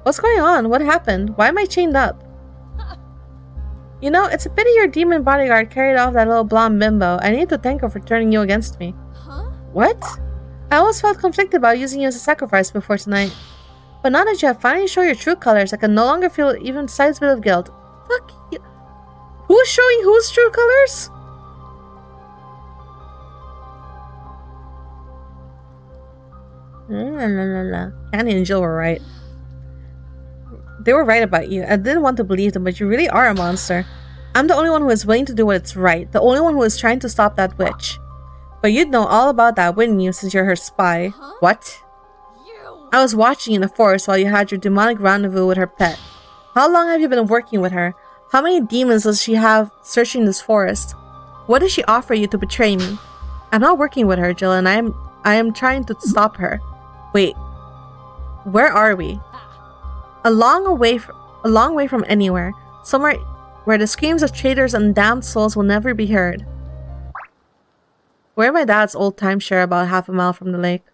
What's going on? What happened? Why am I chained up? You know, it's a pity your demon bodyguard carried off that little blonde bimbo. I need to thank her for turning you against me. Huh? What? I always felt conflicted about using you as a sacrifice before tonight. But now that you have finally shown your true colors, I can no longer feel even the slightest bit of guilt. Fuck you. Who's showing whose true colors? Candy and Jill were right. They were right about you. I didn't want to believe them, but you really are a monster. I'm the only one who is willing to do what's right. The only one who is trying to stop that witch. But you'd know all about that, wouldn't you, since you're her spy? Huh? What? You. I was watching in the forest while you had your demonic rendezvous with her pet. How long have you been working with her? How many demons does she have searching this forest? What did she offer you to betray me? I'm not working with her, Jill, and I am trying to stop her. Wait. Where are we? A long way from anywhere. Somewhere where the screams of traitors and damned souls will never be heard. We're my dad's old timeshare about half a mile from the lake.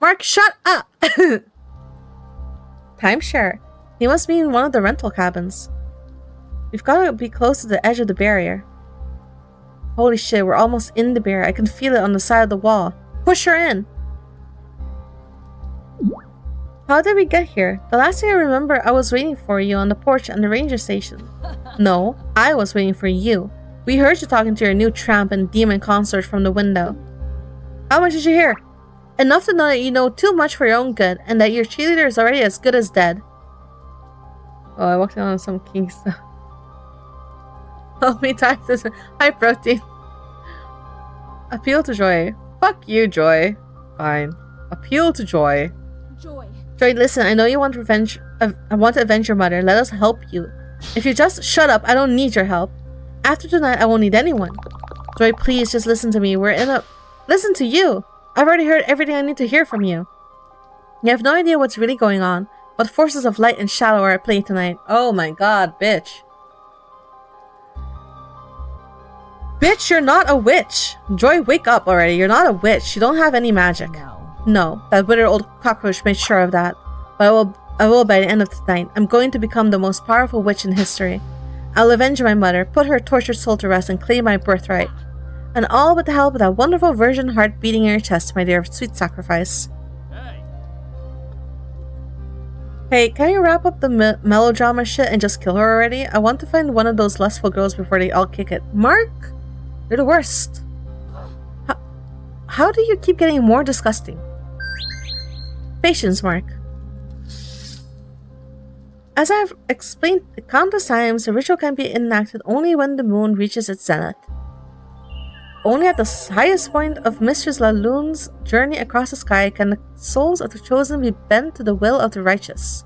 Mark, shut up! Timeshare. He must be in one of the rental cabins. We've got to be close to the edge of the barrier. Holy shit, we're almost in the barrier. I can feel it on the side of the wall. Push her in! How did we get here? The last thing I remember, I was waiting for you on the porch at the ranger station. No, I was waiting for you. We heard you talking to your new tramp and demon consort from the window. How much did you hear? Enough to know that you know too much for your own good, and that your cheerleader is already as good as dead. Oh, I walked in on some king stuff. Help me type this. High protein. Appeal to Joy. Fuck you, Joy. Fine. Appeal to Joy. Joy. Joy, listen, I know you want revenge. I want to avenge your mother. Let us help you. If you just shut up, I don't need your help. After tonight, I won't need anyone. Joy, please, just listen to me. We're in a... Listen to you! I've already heard everything I need to hear from you. You have no idea what's really going on. What forces of light and shadow are at play tonight. Oh my god, bitch. Bitch, you're not a witch! Joy, wake up already. You're not a witch. You don't have any magic. No, that withered old cockroach made sure of that. But I will by the end of tonight. I'm going to become the most powerful witch in history. I'll avenge my mother, put her tortured soul to rest, and claim my birthright. And all with the help of that wonderful virgin heart beating in your chest, my dear sweet sacrifice. Hey, Hey, can you wrap up the melodrama shit and just kill her already? I want to find one of those lustful girls before they all kick it. Mark? You're the worst. How do you keep getting more disgusting? Patience, Mark. As I have explained countless times, the ritual can be enacted only when the moon reaches its zenith. Only at the highest point of Mistress Lalune's journey across the sky can the souls of the chosen be bent to the will of the righteous.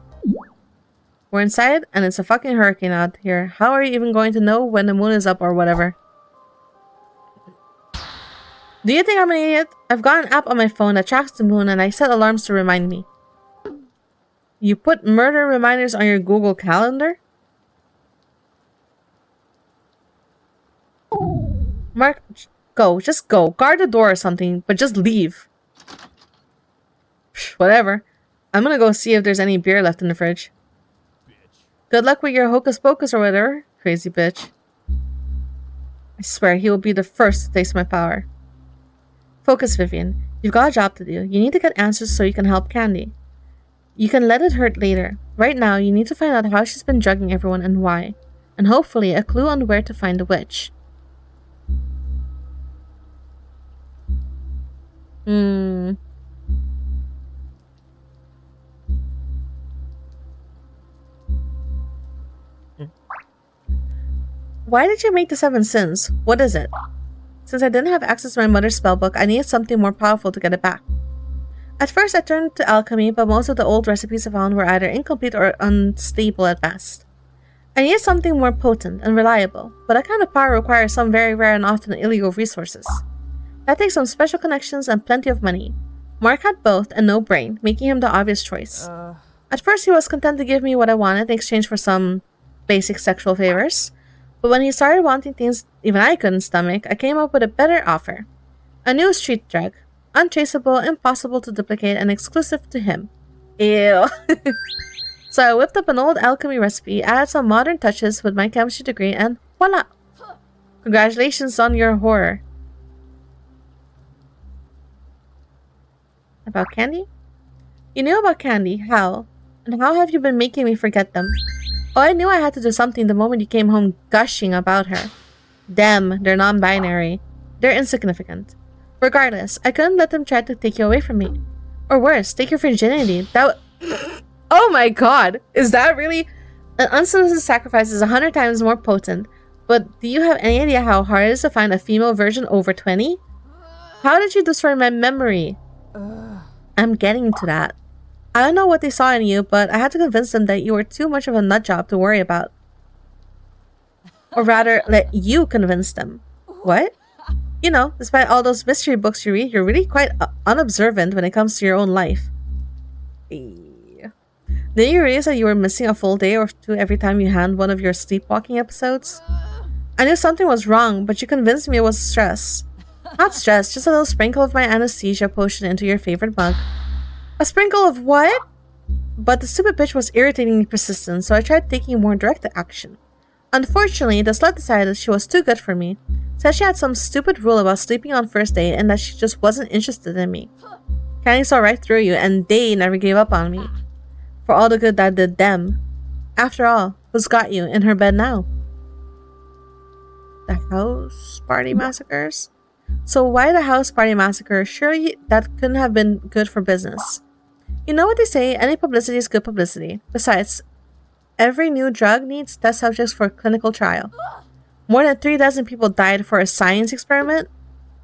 We're inside, and it's a fucking hurricane out here. How are you even going to know when the moon is up or whatever? Do you think I'm an idiot? I've got an app on my phone that tracks the moon, and I set alarms to remind me. You put murder reminders on your Google Calendar? Mark, go. Just go. Guard the door or something, but just leave. Psh, whatever. I'm gonna go see if there's any beer left in the fridge. bitch. Good luck with your hocus pocus or whatever, crazy bitch. I swear he will be the first to taste my power. Focus, Vivian. You've got a job to do. You need to get answers so you can help Candy. You can let it hurt later. Right now, you need to find out how she's been drugging everyone and why. And hopefully, a clue on where to find the witch. Why did you make the 7 sins? What is it? Since I didn't have access to my mother's spellbook, I needed something more powerful to get it back. At first, I turned to alchemy, but most of the old recipes I found were either incomplete or unstable at best. I needed something more potent and reliable, but that kind of power requires some very rare and often illegal resources. That takes some special connections and plenty of money. Mark had both and no brain, making him the obvious choice. At first, he was content to give me what I wanted in exchange for some basic sexual favors, but when he started wanting things even I couldn't stomach, I came up with a better offer. A new street drug, untraceable, impossible to duplicate, and exclusive to him. Ew. So I whipped up an old alchemy recipe, added some modern touches with my chemistry degree, and voila! Congratulations on your horror. About candy? You knew about candy. How? And how have you been making me forget them? Oh, I knew I had to do something the moment you came home gushing about her. Them, they're non-binary. They're insignificant. Regardless, I couldn't let them try to take you away from me. Or worse, take your virginity. Oh my god! Is that really... An unsolicited sacrifice is 100 times more potent. But do you have any idea how hard it is to find a female virgin over 20? How did you destroy my memory? I'm getting to that. I don't know what they saw in you, but I had to convince them that you were too much of a nutjob to worry about. Or rather, let you convince them. What? You know, despite all those mystery books you read, you're really quite unobservant when it comes to your own life. Did you realize that you were missing a full day or two every time you had one of your sleepwalking episodes? I knew something was wrong, but you convinced me it was stress. Not stress, just a little sprinkle of my anesthesia potion into your favorite mug. A sprinkle of what? But the stupid bitch was irritatingly persistent, so I tried taking more direct action. Unfortunately, the slut decided she was too good for me. Said she had some stupid rule about sleeping on first date and that she just wasn't interested in me. Candy saw right through you, and they never gave up on me. For all the good that did them. After all, who's got you in her bed now? The house party massacres? So why the house party massacre? Surely that couldn't have been good for business. You know what they say, any publicity is good publicity. Besides, every new drug needs test subjects for a clinical trial. More than 36 people died for a science experiment.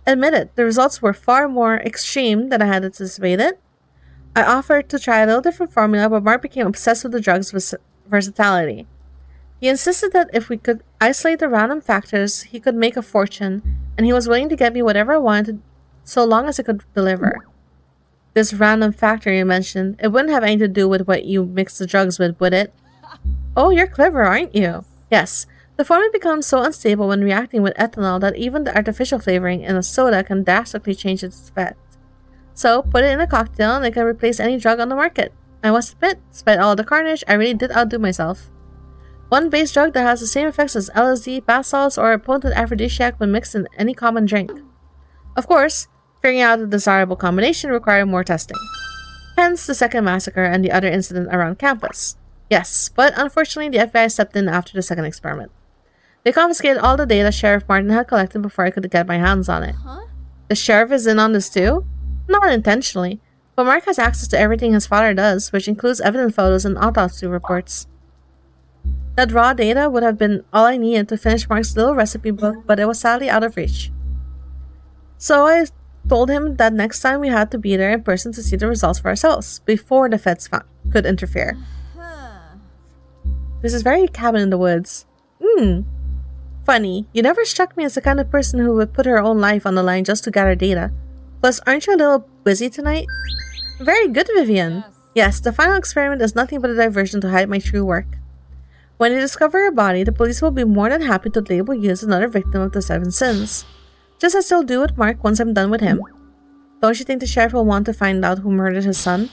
Admit it, the results were far more extreme than I had anticipated. I offered to try a little different formula, but Mark became obsessed with the drug's versatility. He insisted that if we could isolate the random factors, he could make a fortune, and he was willing to get me whatever I wanted so long as it could deliver. This random factor you mentioned, it wouldn't have anything to do with what you mix the drugs with, would it? Oh, you're clever, aren't you? Yes. The formula becomes so unstable when reacting with ethanol that even the artificial flavoring in a soda can drastically change its effect. So, put it in a cocktail and it can replace any drug on the market. I must admit, despite all the carnage, I really did outdo myself. One base drug that has the same effects as LSD, bath salts, or a potent aphrodisiac when mixed in any common drink. Of course, figuring out the desirable combination required more testing. Hence the second massacre and the other incident around campus. Yes, but unfortunately the FBI stepped in after the second experiment. They confiscated all the data Sheriff Martin had collected before I could get my hands on it. The sheriff is in on this too? Not intentionally, but Mark has access to everything his father does, which includes evidence photos and autopsy reports. That raw data would have been all I needed to finish Mark's little recipe book, but it was sadly out of reach. So I told him that next time we had to be there in person to see the results for ourselves, before the feds could interfere. This is very cabin in the woods. Funny, you never struck me as the kind of person who would put her own life on the line just to gather data. Plus, aren't you a little busy tonight? Very good, Vivian. Yes, the final experiment is nothing but a diversion to hide my true work. When they discover your body, the police will be more than happy to label you as another victim of the 7 sins. Just as they'll do with Mark once I'm done with him. Don't you think the sheriff will want to find out who murdered his son?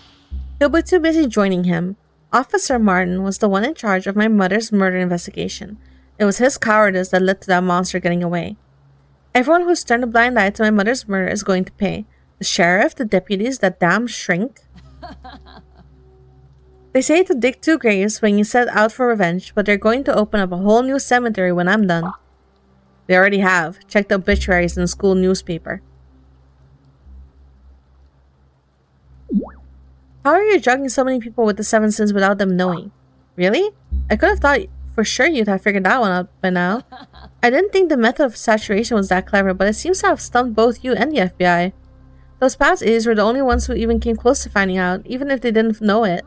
He'll be too busy joining him. Officer Martin was the one in charge of my mother's murder investigation. It was his cowardice that led to that monster getting away. Everyone who's turned a blind eye to my mother's murder is going to pay. The sheriff, the deputies, that damn shrink. They say to dig 2 graves when you set out for revenge, but they're going to open up a whole new cemetery when I'm done. They already have. Check the obituaries in the school newspaper. How are you drugging so many people with the 7 sins without them knowing? Really? I could have thought for sure you'd have figured that one out by now. I didn't think the method of saturation was that clever, but it seems to have stumped both you and the FBI. Those past idiots were the only ones who even came close to finding out, even if they didn't know it.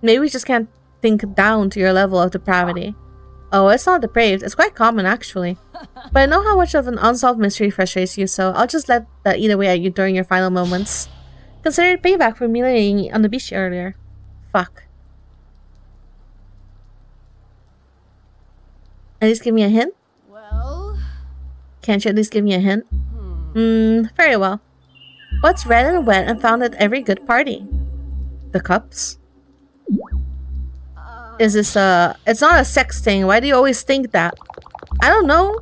Maybe we just can't think down to your level of depravity. Oh, it's not depraved. It's quite common, actually. But I know how much of an unsolved mystery frustrates you, so I'll just let that eat away at you during your final moments. Consider it payback for humiliating me on the beach earlier. Fuck. At least give me a hint? Well, Can't you at least give me a hint? Very well. What's red and wet and found at every good party? The cups? Is this it's not a sex thing. Why do you always think that? I don't know.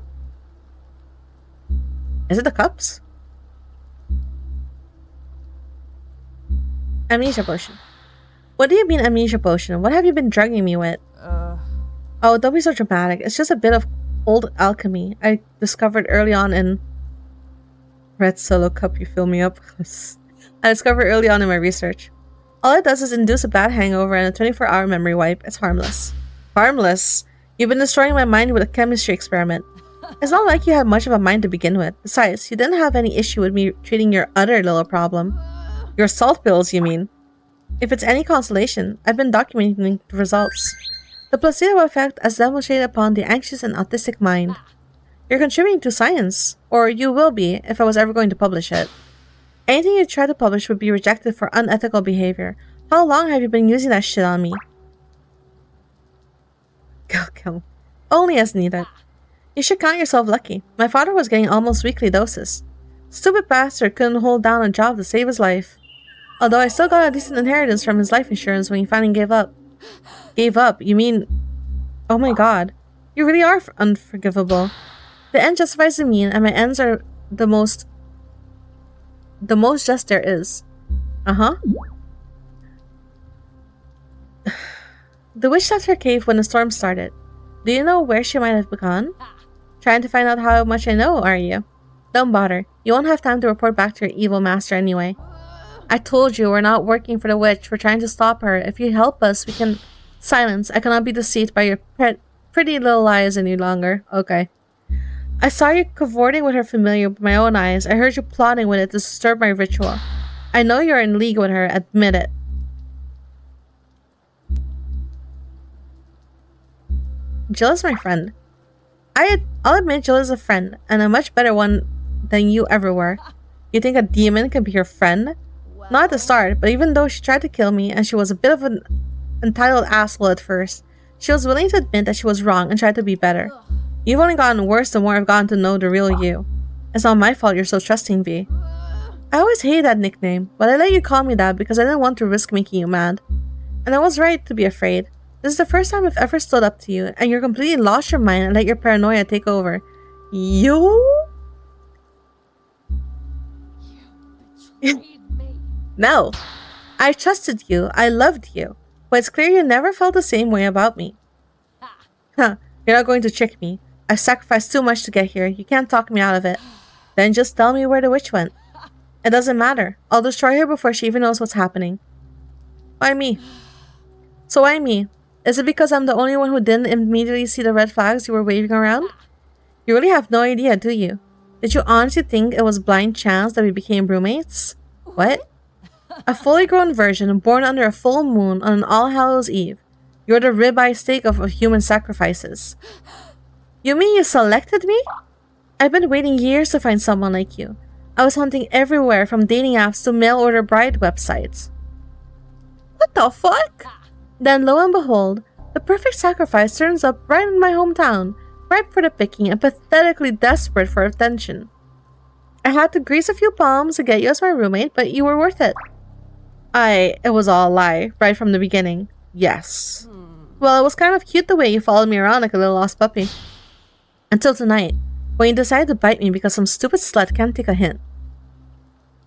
Is it the cups? Amnesia potion. What do you mean amnesia potion? What have you been drugging me with? Oh, don't be so dramatic. It's just a bit of old alchemy I discovered early on in... Red Solo Cup, you fill me up. I discovered early on in my research. All it does is induce a bad hangover and a 24-hour memory wipe. It's harmless. Harmless? You've been destroying my mind with a chemistry experiment. It's not like you had much of a mind to begin with. Besides, you didn't have any issue with me treating your other little problem. Your salt pills, you mean? If it's any consolation, I've been documenting the results. The placebo effect as demonstrated upon the anxious and autistic mind. You're contributing to science, or you will be if I was ever going to publish it. Anything you try to publish would be rejected for unethical behavior. How long have you been using that shit on me? Kill. Only as needed. You should count yourself lucky. My father was getting almost weekly doses. Stupid bastard couldn't hold down a job to save his life. Although I still got a decent inheritance from his life insurance when he finally gave up. Gave up? You mean... Oh my god. You really are unforgivable. The end justifies the mean, and my ends are the most just there is. Uh-huh. The witch left her cave when the storm started. Do you know where she might have gone? Trying to find out how much I know, are you? Don't bother. You won't have time to report back to your evil master anyway. I told you we're not working for the witch. We're trying to stop her. If you help us, we can... Silence. I cannot be deceived by your pretty little lies any longer. Okay. I saw you cavorting with her familiar with my own eyes. I heard you plotting with it to disturb my ritual. I know you're in league with her. Admit it. Jill is my friend. I'll admit Jill is a friend, and a much better one than you ever were. You think a demon can be your friend? Not at the start, but even though she tried to kill me, and she was a bit of an entitled asshole at first, she was willing to admit that she was wrong and tried to be better. You've only gotten worse the more I've gotten to know the real you. It's not my fault you're so trusting, V. I always hated that nickname, but I let you call me that because I didn't want to risk making you mad. And I was right to be afraid. This is the first time I've ever stood up to you, and you're completely lost your mind and let your paranoia take over. You betrayed me. No. I trusted you. I loved you. But it's clear you never felt the same way about me. Huh. You're not going to trick me. I've sacrificed too much to get here. You can't talk me out of it. Then just tell me where the witch went. It doesn't matter. I'll destroy her before she even knows what's happening. Why me? So why me? Is it because I'm the only one who didn't immediately see the red flags you were waving around? You really have no idea, do you? Did you honestly think it was blind chance that we became roommates? What? A fully grown virgin born under a full moon on an All Hallows Eve. You're the ribeye steak of human sacrifices. You mean you selected me? I've been waiting years to find someone like you. I was hunting everywhere from dating apps to mail-order bride websites. What the fuck? Then lo and behold, the perfect sacrifice turns up right in my hometown, ripe for the picking and pathetically desperate for attention. I had to grease a few palms to get you as my roommate, but you were worth it. It was all a lie, right from the beginning. Yes. Well, it was kind of cute the way you followed me around like a little lost puppy. Until tonight, when you decided to bite me because some stupid slut can't take a hint.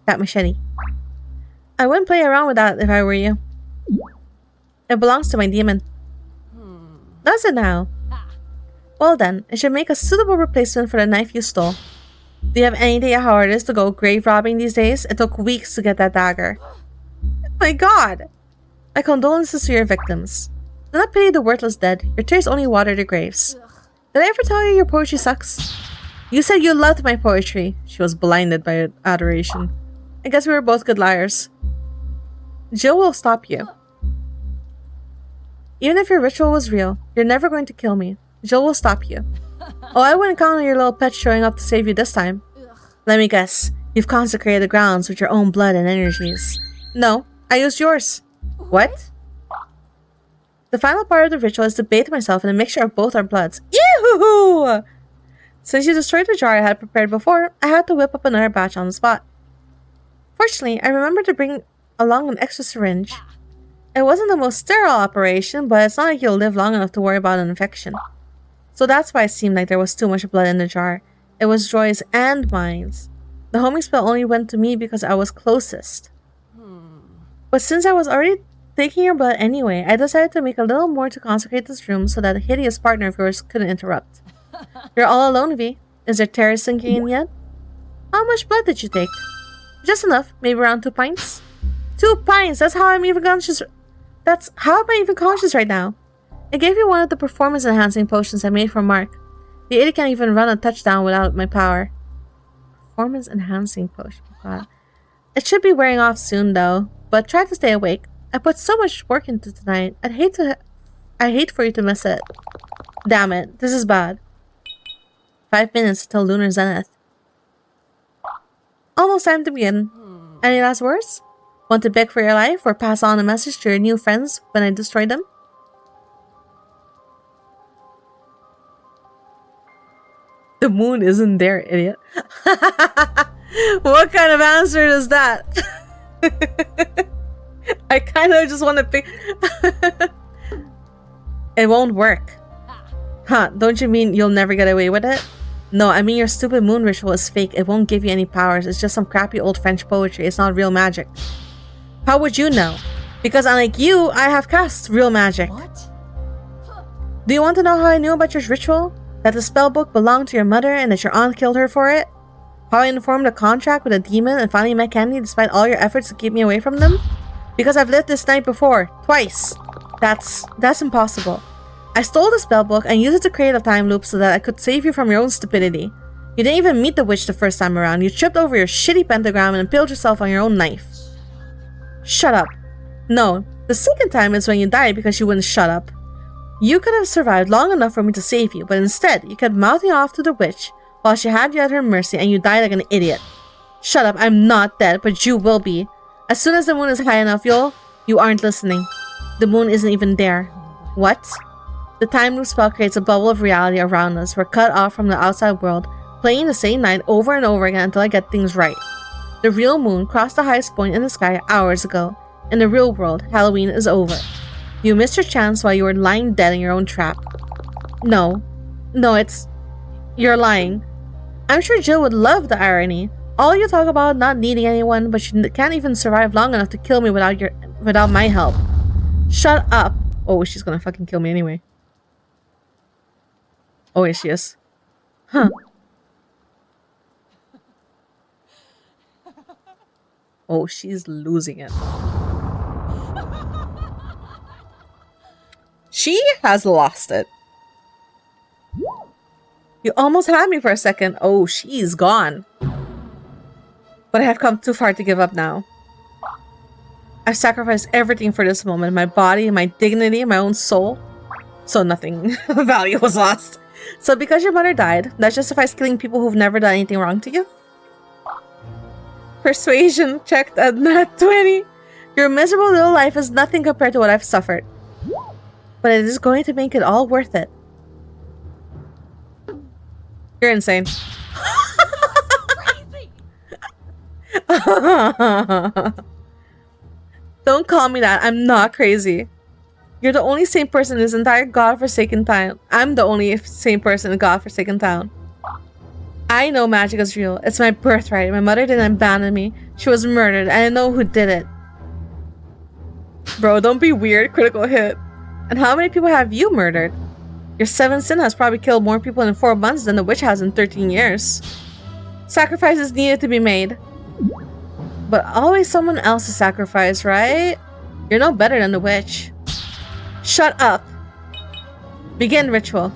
That machete. I wouldn't play around with that if I were you. It belongs to my demon. Does it now? Well then, it should make a suitable replacement for the knife you stole. Do you have any idea how hard it is to go grave robbing these days? It took weeks to get that dagger. My god! My condolences to your victims. Do not pity the worthless dead. Your tears only water their graves. Did I ever tell you your poetry sucks? You said you loved my poetry. She was blinded by adoration. I guess we were both good liars. Jill will stop you. Even if your ritual was real, you're never going to kill me. Jill will stop you. Oh, I wouldn't count on your little pet showing up to save you this time. Let me guess. You've consecrated the grounds with your own blood and energies. No, I used yours. What? The final part of the ritual is to bathe myself in a mixture of both our bloods. Yoo-hoo-hoo! Since you destroyed the jar I had prepared before, I had to whip up another batch on the spot. Fortunately, I remembered to bring along an extra syringe. It wasn't the most sterile operation, but it's not like you'll live long enough to worry about an infection. So that's why it seemed like there was too much blood in the jar. It was Joy's and mine's. The homing spell only went to me because I was closest. But since I was already taking your blood anyway, I decided to make a little more to consecrate this room so that a hideous partner of yours couldn't interrupt. You're all alone, V. Is there terror sinking in yet? How much blood did you take? Just enough, maybe around 2 pints. 2 pints! That's how I'm even conscious. How am I even conscious right now? I gave you one of the performance-enhancing potions I made for Mark. The idiot can't even run a touchdown without my power. Performance-enhancing potion. God. It should be wearing off soon, though. But try to stay awake. I put so much work into tonight. I hate for you to miss it. Damn it, this is bad. 5 minutes till lunar zenith. Almost time to begin. Any last words? Want to beg for your life or pass on a message to your new friends when I destroy them? The moon isn't there, idiot. What kind of answer is that? I kind of just want to pick... It won't work. Huh, don't you mean you'll never get away with it? No, I mean your stupid moon ritual is fake. It won't give you any powers. It's just some crappy old French poetry. It's not real magic. How would you know? Because unlike you, I have cast real magic. What? Do you want to know how I knew about your ritual? That the spellbook belonged to your mother and that your aunt killed her for it? How I informed a contract with a demon and finally met Candy despite all your efforts to keep me away from them? Because I've lived this night before. Twice. That's impossible. I stole the spellbook and used it to create a time loop so that I could save you from your own stupidity. You didn't even meet the witch the first time around. You tripped over your shitty pentagram and impaled yourself on your own knife. Shut up. No, the second time is when you died because you wouldn't shut up. You could have survived long enough for me to save you, but instead, you kept mouthing off to the witch while she had you at her mercy and you died like an idiot. Shut up, I'm not dead, but you will be. As soon as the moon is high enough, you aren't listening. The moon isn't even there. What? The time loop spell creates a bubble of reality around us. We're cut off from the outside world, playing the same night over and over again until I get things right. The real moon crossed the highest point in the sky hours ago. In the real world, Halloween is over. You missed your chance while you were lying dead in your own trap. No, you're lying. I'm sure Jill would love the irony. All you talk about not needing anyone, but you can't even survive long enough to kill me without my help. Shut up. Oh, she's gonna fucking kill me anyway. Oh, yeah, she is. Huh. Oh, she's losing it. She has lost it. You almost had me for a second. Oh, she's gone. But I have come too far to give up now. I've sacrificed everything for this moment. My body, my dignity, my own soul. So nothing of value was lost. So because your mother died, that justifies killing people who've never done anything wrong to you? Persuasion checked at nat 20. Your miserable little life is nothing compared to what I've suffered. But it is going to make it all worth it. You're insane. Don't call me that. I'm not crazy. You're the only sane person in this entire godforsaken town. I'm the only sane person in godforsaken town. I know magic is real. It's my birthright. My mother didn't abandon me. She was murdered, and I know who did it. Bro, don't be weird. Critical hit. And how many people have you murdered? Your 7th sin has probably killed more people in 4 months than the witch has in 13 years. Sacrifices needed to be made. But always someone else's sacrifice, right? You're no better than the witch. Shut up. Begin ritual.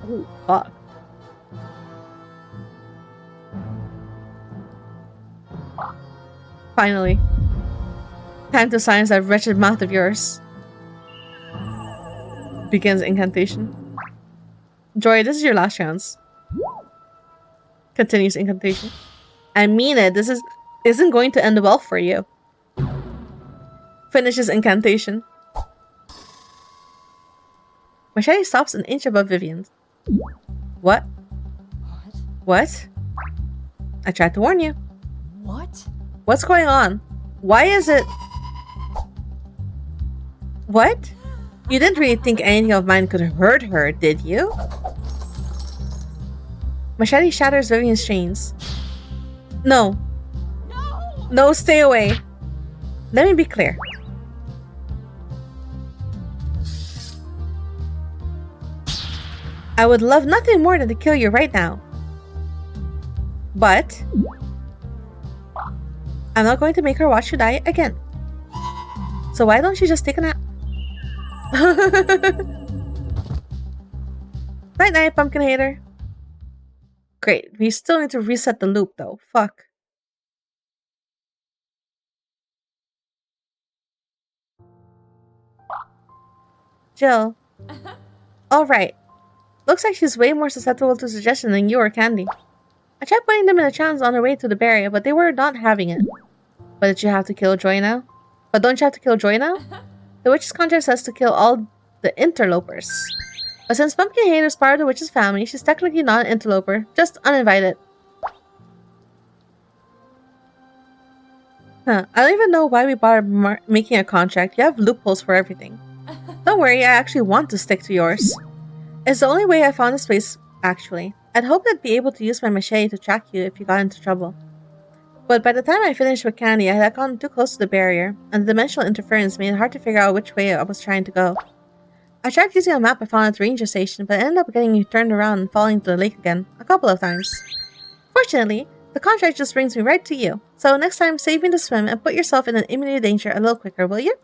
Oh, fuck. Finally. Time to silence that wretched mouth of yours. Begins incantation. Joy, this is your last chance. Continues incantation. I mean it. This isn't going to end well for you. Finishes incantation. Machete stops an inch above Vivian's. What? What? I tried to warn you. What? What's going on? Why is it... What? You didn't really think anything of mine could hurt her, did you? Machete shatters Vivian's chains. No. No! No, stay away. Let me be clear. I would love nothing more than to kill you right now. But I'm not going to make her watch you die again. So why don't you just take a nap? Night night, pumpkin hater. Great, we still need to reset the loop though. Fuck. Jill. Alright. Looks like she's way more susceptible to suggestion than you or Candy. I tried putting them in a trance on their way to the barrier, but they were not having it. But did you have to kill Joy now? But don't you have to kill Joy now? The witch's contract says to kill all the interlopers. But since Pumpkin Hater is part of the witch's family, she's technically not an interloper, just uninvited. Huh, I don't even know why we bothered making a contract. You have loopholes for everything. Don't worry, I actually want to stick to yours. It's the only way I found this place, actually. I'd hoped I'd be able to use my machete to track you if you got into trouble. But by the time I finished with Candy, I had gotten too close to the barrier, and the dimensional interference made it hard to figure out which way I was trying to go. I tried using a map I found at the ranger station, but I ended up getting turned around and falling into the lake again, a couple of times. Fortunately, the contract just brings me right to you, so next time save me the swim and put yourself in an imminent danger a little quicker, will you?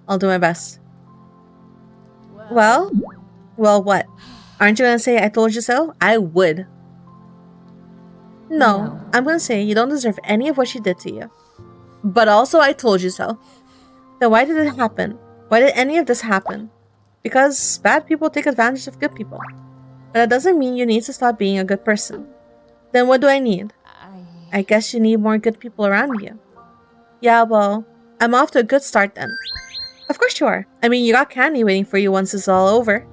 I'll do my best. Well, what? Aren't you gonna say I told you so? I would. No, I'm gonna say you don't deserve any of what she did to you. But also I told you so. Then why did it happen? Why did any of this happen? Because bad people take advantage of good people. But that doesn't mean you need to stop being a good person. Then what do I need? I guess you need more good people around you. Yeah, well, I'm off to a good start then. Of course you are. I mean, you got Candy waiting for you once it's all over.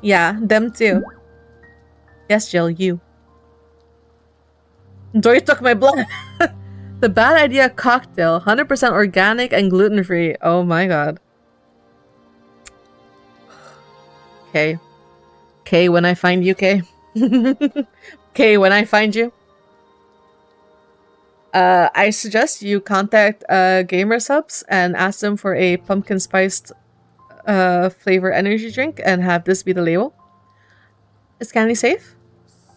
Yeah, them too. Yes, Jill, you. Dory took my blood. The bad idea cocktail. 100% organic and gluten-free. Oh my god. Okay. Okay, when I find you, Kay. Okay, when I find you. I suggest you contact Gamer Subs and ask them for a pumpkin spiced flavor energy drink and have this be the label. Is Candy safe?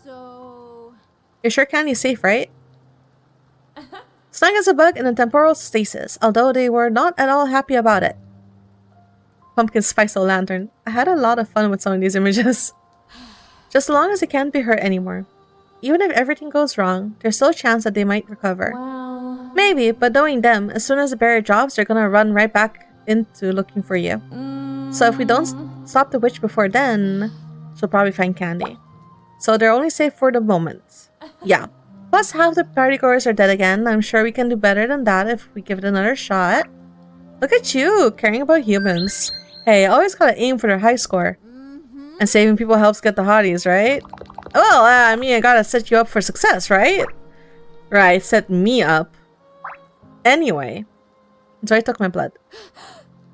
So... You're sure Candy's safe, right? Snug as a bug in a temporal stasis, although they were not at all happy about it. Pumpkin spice a lantern. I had a lot of fun with some of these images. Just as long as they can't be hurt anymore. Even if everything goes wrong, there's still a chance that they might recover. Well... Maybe, but knowing them, as soon as the barrier drops, they're gonna run right back into looking for you. So if we don't stop the witch before then, she'll probably find Candy. So they're only safe for the moment. Yeah. Plus half the partygoers are dead again. I'm sure we can do better than that if we give it another shot. Look at you, caring about humans. Hey, always gotta aim for their high score. And saving people helps get the hotties, right? Well, I mean, I gotta set you up for success, right? Right, set me up. Anyway. Joy took my blood.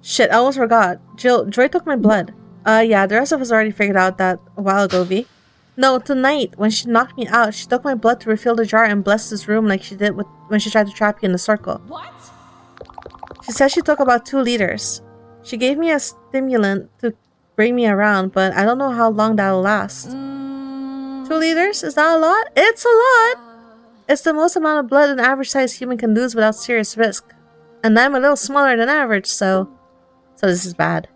Shit, I almost forgot. Jill, Joy took my blood. Yeah, the rest of us already figured out that a while ago, V. No, tonight, when she knocked me out, she took my blood to refill the jar and bless this room like she did when she tried to trap you in the circle. What? She said she took about 2 liters. She gave me a stimulant to bring me around, but I don't know how long that'll last. 2 liters? Is that a lot? It's a lot! It's the most amount of blood an average-sized human can lose without serious risk. And I'm a little smaller than average, so this is bad.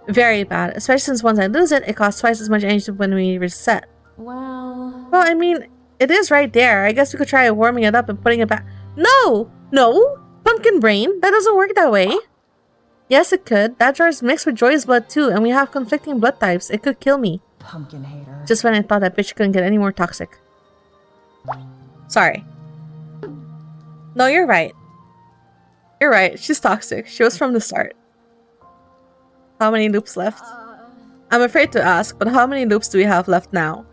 Very bad. Especially since once I lose it, it costs twice as much energy when we reset. Well... Well, I mean, it is right there. I guess we could try warming it up and putting it back. No! No! Pumpkin brain! That doesn't work that way. Yes, it could. That jar is mixed with Joy's blood too, and we have conflicting blood types. It could kill me. Pumpkin hater. Just when I thought that bitch couldn't get any more toxic. Sorry. No, you're right. You're right. She's toxic. She was from the start. How many loops left? I'm afraid to ask, but how many loops do we have left now?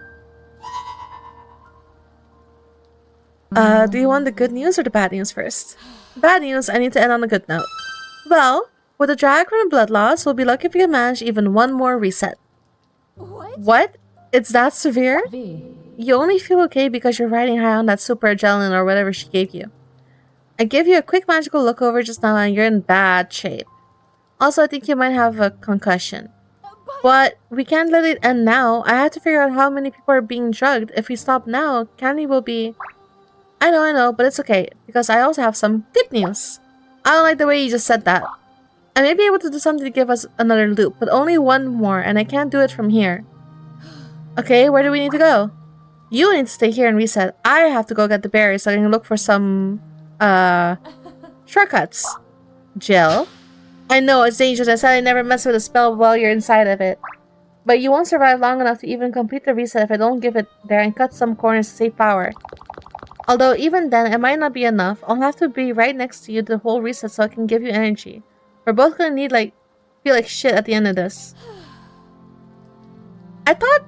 Do you want the good news or the bad news first? Bad news, I need to end on a good note. Well, with the drag from the blood loss, we'll be lucky if we can manage even one more reset. What? What? It's that severe? V. You only feel okay because you're riding high on that super adrenaline or whatever she gave you. I gave you a quick magical look over just now and you're in bad shape. Also, I think you might have a concussion. But we can't let it end now. I had to figure out how many people are being drugged. If we stop now, Candy will be... I know, but it's okay. Because I also have some good news. I don't like the way you just said that. I may be able to do something to give us another loop, but only one more, and I can't do it from here. Okay, where do we need to go? You need to stay here and reset. I have to go get the berries so I can look for some, shortcuts. Jill? I know, it's dangerous. I said I never mess with a spell while you're inside of it. But you won't survive long enough to even complete the reset if I don't give it there and cut some corners to save power. Although even then, it might not be enough. I'll have to be right next to you the whole reset so I can give you energy. We're both gonna need, feel like shit at the end of this. I thought...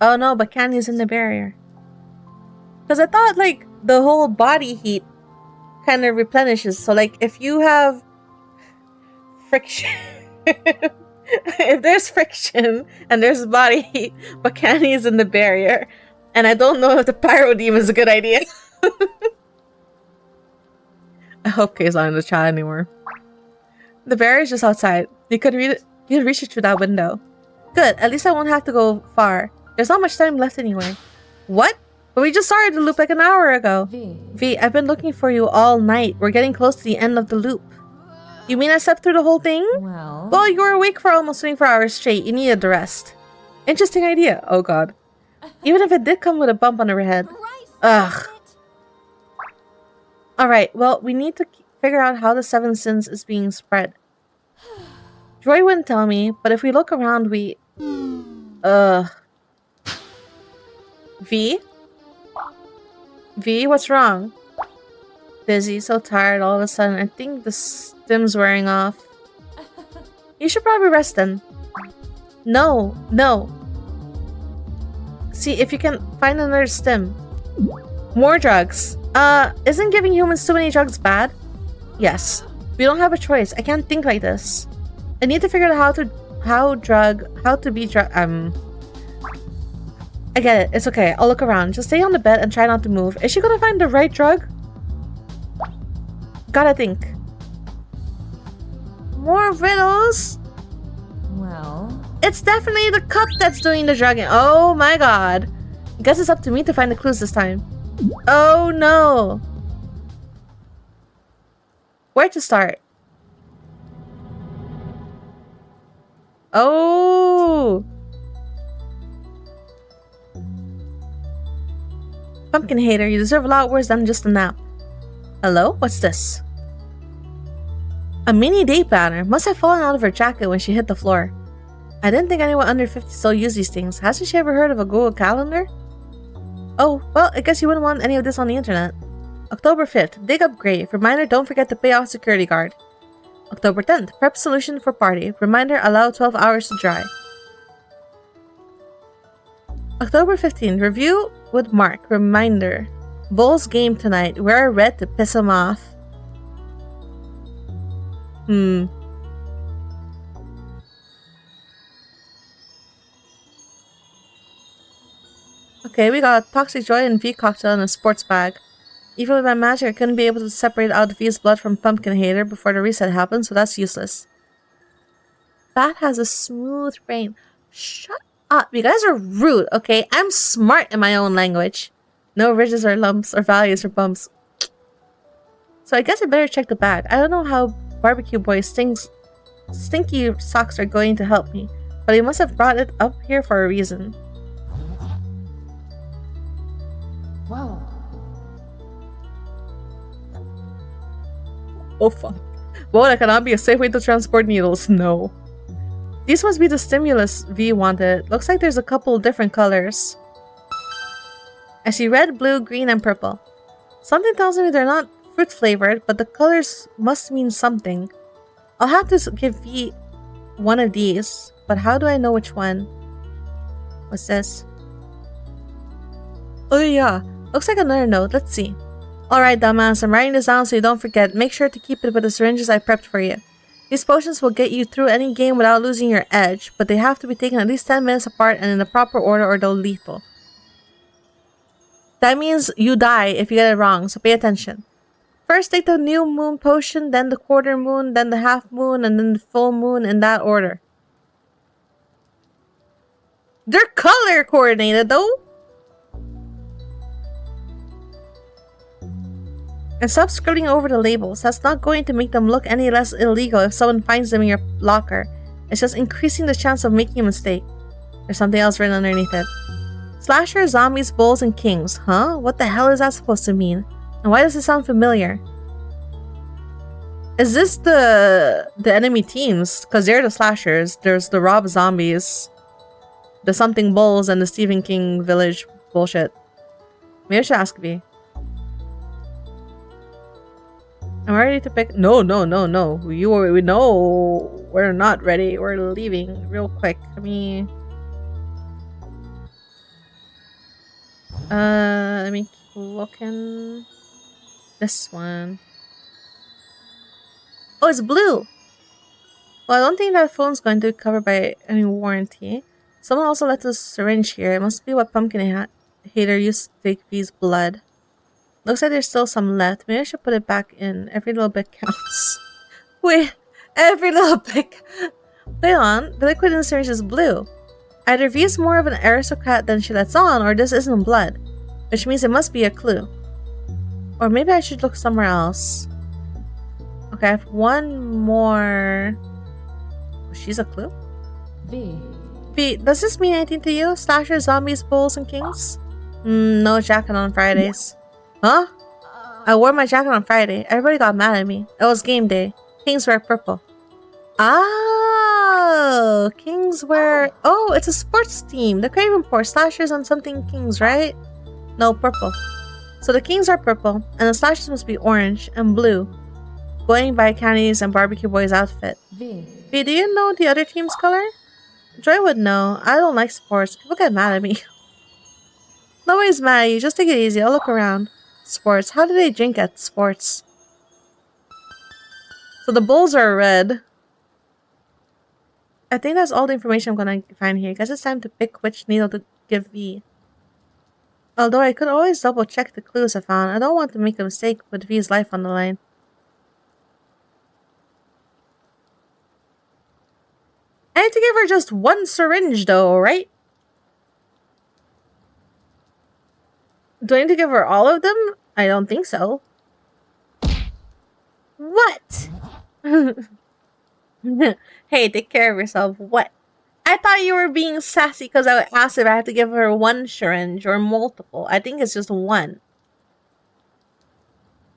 Oh no, but Candy's in the barrier. Because I thought, the whole body heat kind of replenishes. So, if you have friction... if there's friction and there's body heat, but Candy is in the barrier, and I don't know if the Pyro-Deem is a good idea. I hope Kay's not in the chat anymore. The barrier is just outside. You could reach it through that window. Good, at least I won't have to go far. There's not much time left anyway. What? But we just started the loop like an hour ago. V, I've been looking for you all night. We're getting close to the end of the loop. You mean I slept through the whole thing? Well, you were awake for almost 24 hours straight. You needed the rest. Interesting idea. Oh god. Even if it did come with a bump on her head. Ugh. Alright, well, we need to figure out how the 7 sins is being spread. Joy wouldn't tell me, but if we look around, we... V? V, what's wrong? Dizzy, so tired all of a sudden. I think the stim's wearing off. You should probably rest then. No. See if you can find another stim. More drugs. Isn't giving humans too many drugs bad? Yes. We don't have a choice. I can't think like this. I need to figure out how to be drug. I get it. It's okay. I'll look around. Just stay on the bed and try not to move. Is she gonna find the right drug? Gotta think. More riddles? Well... It's definitely the cup that's doing the drugging. Oh my god. Guess it's up to me to find the clues this time. Oh no. Where to start? Oh. Pumpkin hater, you deserve a lot worse than just a nap. Hello? What's this? A mini date banner must have fallen out of her jacket when she hit the floor. I didn't think anyone under 50 still used these things. Hasn't she ever heard of a Google Calendar? Oh, well, I guess you wouldn't want any of this on the internet. October 5th, dig up grave. Reminder, don't forget to pay off security guard. October 10th, prep solution for party. Reminder, allow 12 hours to dry. October 15th, review with Mark. Reminder, Bulls game tonight. Wear red to piss him off. Okay, we got Toxic Joy and V cocktail in a sports bag. Even with my magic, I couldn't be able to separate out V's blood from Pumpkin Hater before the reset happened, so that's useless. Bat has a smooth brain. Shut up. You guys are rude, okay? I'm smart in my own language. No ridges or lumps or values or bumps. So I guess I better check the bag. I don't know how Barbecue Boy's stinky socks are going to help me, but he must have brought it up here for a reason. Whoa. Oh fuck. Boda cannot be a safe way to transport needles. No. These must be the stimulus V wanted. Looks like there's a couple different colors. I see red, blue, green, and purple. Something tells me they're not fruit flavored, but the colors must mean something. I'll have to give V one of these, but how do I know which one? What's this? Oh yeah, looks like another note. Let's see. Alright, dumbass, I'm writing this down so you don't forget. Make sure to keep it with the syringes I prepped for you. These potions will get you through any game without losing your edge, but they have to be taken at least 10 minutes apart and in the proper order or they'll lethal. That means you die if you get it wrong, so pay attention. First, take the new moon potion, then the quarter moon, then the half moon, and then the full moon in that order. They're color coordinated though! And stop scribbling over the labels. That's not going to make them look any less illegal if someone finds them in your locker. It's just increasing the chance of making a mistake. There's something else written underneath it. Slasher, zombies, bulls, and kings. Huh? What the hell is that supposed to mean? And why does it sound familiar? Is this the enemy teams? Because they're the slashers. There's the Rob zombies, the something bulls, and the Stephen King village bullshit. Maybe I should ask V. I'm ready to pick. No. We know we're not ready. We're leaving real quick. Let me keep looking. This one. Oh, it's blue. Well, I don't think that phone's going to be covered by any warranty. Someone also left a syringe here. It must be what Pumpkin Hater used to take V's blood. Looks like there's still some left. Maybe I should put it back in. Every little bit counts. Wait, every little bit. Wait on. The liquid in the syringe is blue. Either V is more of an aristocrat than she lets on, or this isn't blood. Which means it must be a clue. Or maybe I should look somewhere else. Okay, I have one more. She's a clue? V, does this mean anything to you? Slashers, zombies, bulls, and kings? No jacket on Fridays. Huh? I wore my jacket on Friday. Everybody got mad at me. It was game day. Kings wear purple. Oh, Kings wear... Oh, it's a sports team. The Cravenport Slashers and something Kings, right? No, purple. So the Kings are purple, and the Slashers must be orange and blue. Going by Candy's and Barbecue Boy's outfit. V, do you know the other team's color? Joy would know. I don't like sports. People get mad at me. Nobody's mad at you. Just take it easy. I'll look around. Sports. How do they drink at sports? So the bulls are red. I think that's all the information I'm gonna find here. Guess it's time to pick which needle to give V. Although I could always double check the clues I found. I don't want to make a mistake with V's life on the line. I need to give her just one syringe though, right? Do I need to give her all of them? I don't think so. What? Hey, take care of yourself. What? I thought you were being sassy because I asked if I had to give her one syringe or multiple. I think it's just one.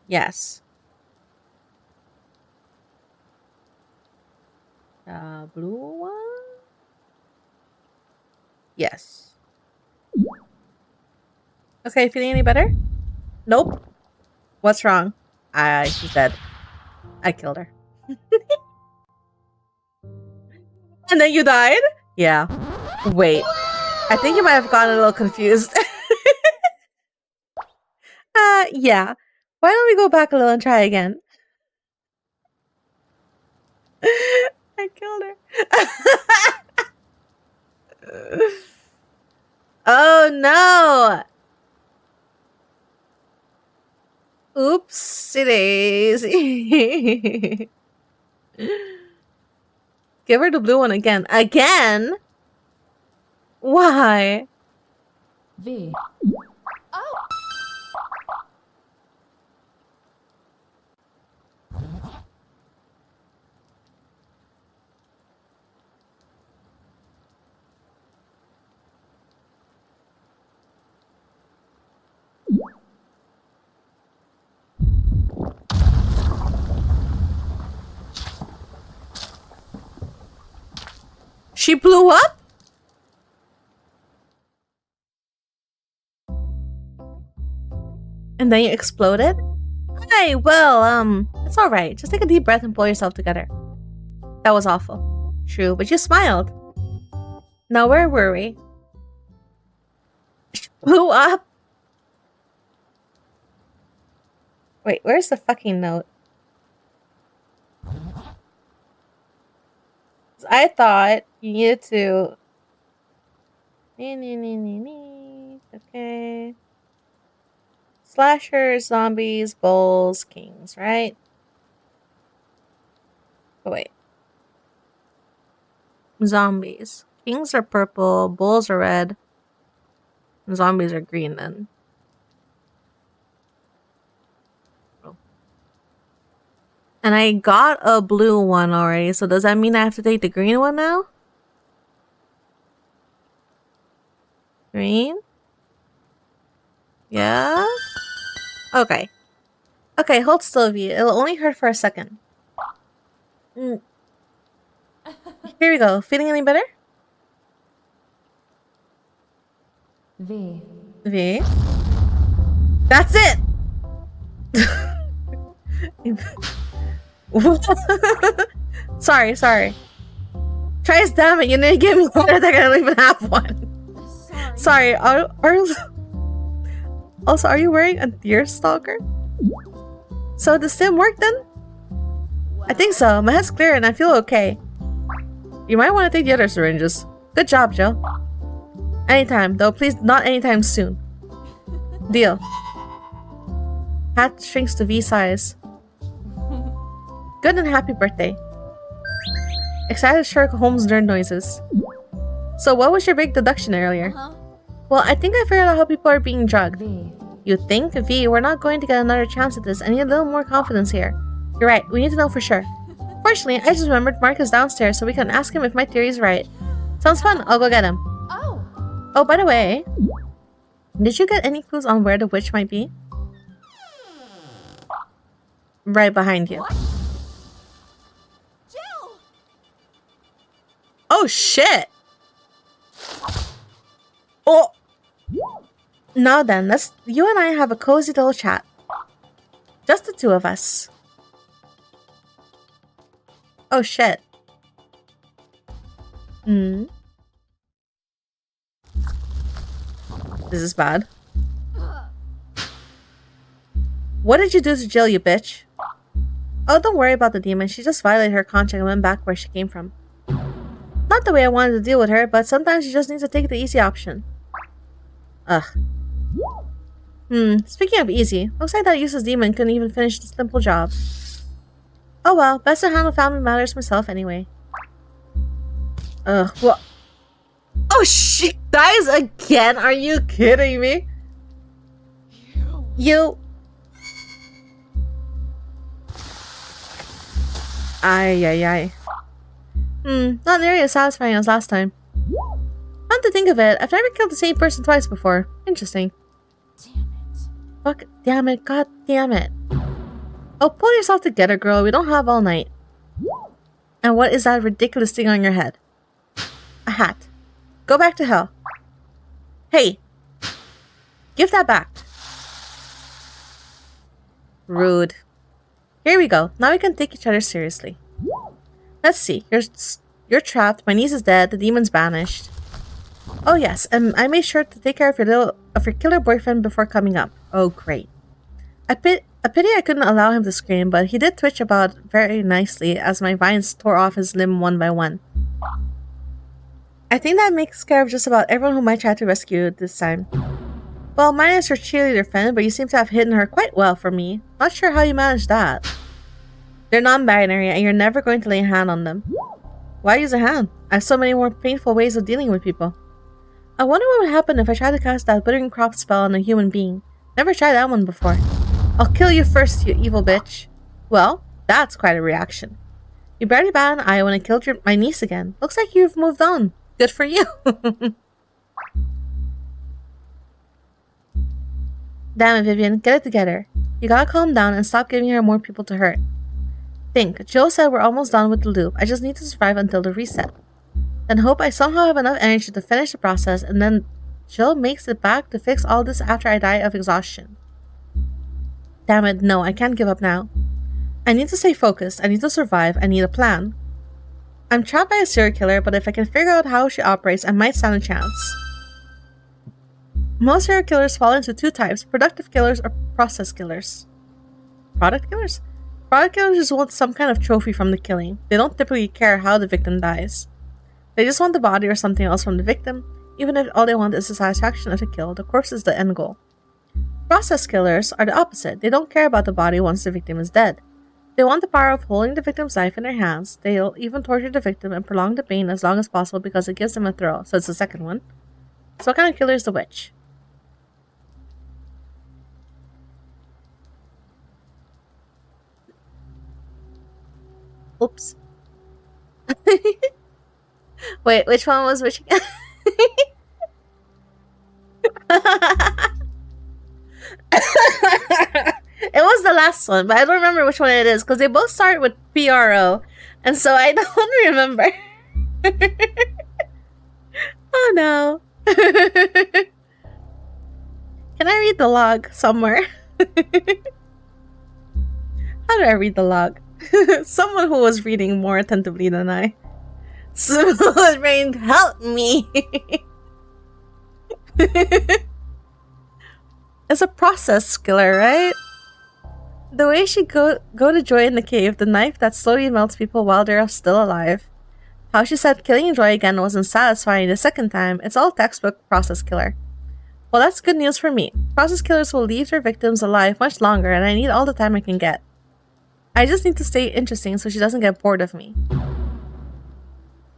Yes. The blue one? Yes. Okay, feeling any better? Nope. What's wrong? She's dead. I killed her. And then you died? Yeah. Wait. I think you might have gotten a little confused. Yeah. Why don't we go back a little and try again? I killed her. Oh no! Oops, daisy. Give her the blue one again. Again? Why? V. Oh! She blew up? And then you exploded? Hey, well, it's alright. Just take a deep breath and pull yourself together. That was awful. True, but you smiled. Now where were we? She blew up? Wait, where's the fucking note? I thought you needed to... Okay. Slashers, zombies, bulls, kings, right? Oh, wait. Zombies. Kings are purple, bulls are red, and zombies are green then. Oh. And I got a blue one already, so does that mean I have to take the green one now? Green? Yeah? Okay. Okay, hold still, V. It'll only hurt for a second. Here we go. Feeling any better? V. V. That's it! sorry. Tries, damn it, you didn't give me one. I don't even have one. Sorry, also, are you wearing a deer stalker? So the sim work then? I think so. My head's clear and I feel okay. You might want to take the other syringes. Good job, Joe. Anytime, though please not anytime soon. Deal. Hat shrinks to V size. Good and happy birthday. Excited Sherlock Holmes nerd noises. So what was your big deduction earlier? Well, I think I figured out how people are being drugged. V. You think? V, we're not going to get another chance at this. I need a little more confidence here. You're right, we need to know for sure. Fortunately, I just remembered Mark is downstairs so we can ask him if my theory is right. Sounds fun, I'll go get him. Oh, by the way, did you get any clues on where the witch might be? Right behind you. What? Jill! Oh shit! Oh! Now then, you and I have a cozy little chat. Just the two of us. Oh shit. This is bad. What did you do to Jill, you bitch? Oh, don't worry about the demon. She just violated her contract and went back where she came from. Not the way I wanted to deal with her, but sometimes you just need to take the easy option. Ugh. Speaking of easy, looks like that useless demon couldn't even finish the simple job. Oh well, best to handle family matters myself anyway. Ugh, what? Oh, she dies again? Are you kidding me? You... Ay. Not nearly as satisfying as last time. Come to think of it, I've never killed the same person twice before. Interesting. Damn it. Fuck, damn it, god damn it. Oh, pull yourself together, girl. We don't have all night. And what is that ridiculous thing on your head? A hat. Go back to hell. Hey. Give that back. Rude. Here we go. Now we can take each other seriously. Let's see. You're trapped. My niece is dead. The demon's banished. Oh yes, and I made sure to take care of your killer boyfriend before coming up. Oh great. A pity I couldn't allow him to scream, but he did twitch about very nicely as my vines tore off his limb one by one. I think that makes care of just about everyone whom I tried to rescue this time. Well, mine is your cheerleader friend, but you seem to have hidden her quite well for me. Not sure how you managed that. They're non-binary and you're never going to lay a hand on them. Why use a hand? I have so many more painful ways of dealing with people. I wonder what would happen if I tried to cast that withering crop spell on a human being. Never tried that one before. I'll kill you first, you evil bitch. Well, that's quite a reaction. You barely bat an eye when I killed my niece again. Looks like you've moved on. Good for you. Damn it, Vivian. Get it together. You gotta calm down and stop giving her more people to hurt. Think. Jill said we're almost done with the loop. I just need to survive until the reset. Then hope I somehow have enough energy to finish the process, and then Jill makes it back to fix all this after I die of exhaustion. Damn it, no, I can't give up now. I need to stay focused, I need to survive, I need a plan. I'm trapped by a serial killer, but if I can figure out how she operates, I might stand a chance. Most serial killers fall into two types, productive killers or process killers. Product killers? Product killers just want some kind of trophy from the killing. They don't typically care how the victim dies. They just want the body or something else from the victim, even if all they want is the satisfaction of the kill. The corpse is the end goal. Process killers are the opposite. They don't care about the body once the victim is dead. They want the power of holding the victim's life in their hands. They'll even torture the victim and prolong the pain as long as possible because it gives them a thrill. So it's the second one. So what kind of killer is the witch? Oops. Wait, which one was which again? It was the last one, but I don't remember which one it is because they both start with PRO, and so I don't remember. Oh no. Can I read the log somewhere? How do I read the log? Someone who was reading more attentively than I. Someone's brain, help me! It's a process killer, right? The way she go to Joy in the cave, the knife that slowly melts people while they're still alive. How she said killing Joy again wasn't satisfying the second time, it's all textbook process killer. Well, that's good news for me. Process killers will leave their victims alive much longer, and I need all the time I can get. I just need to stay interesting so she doesn't get bored of me.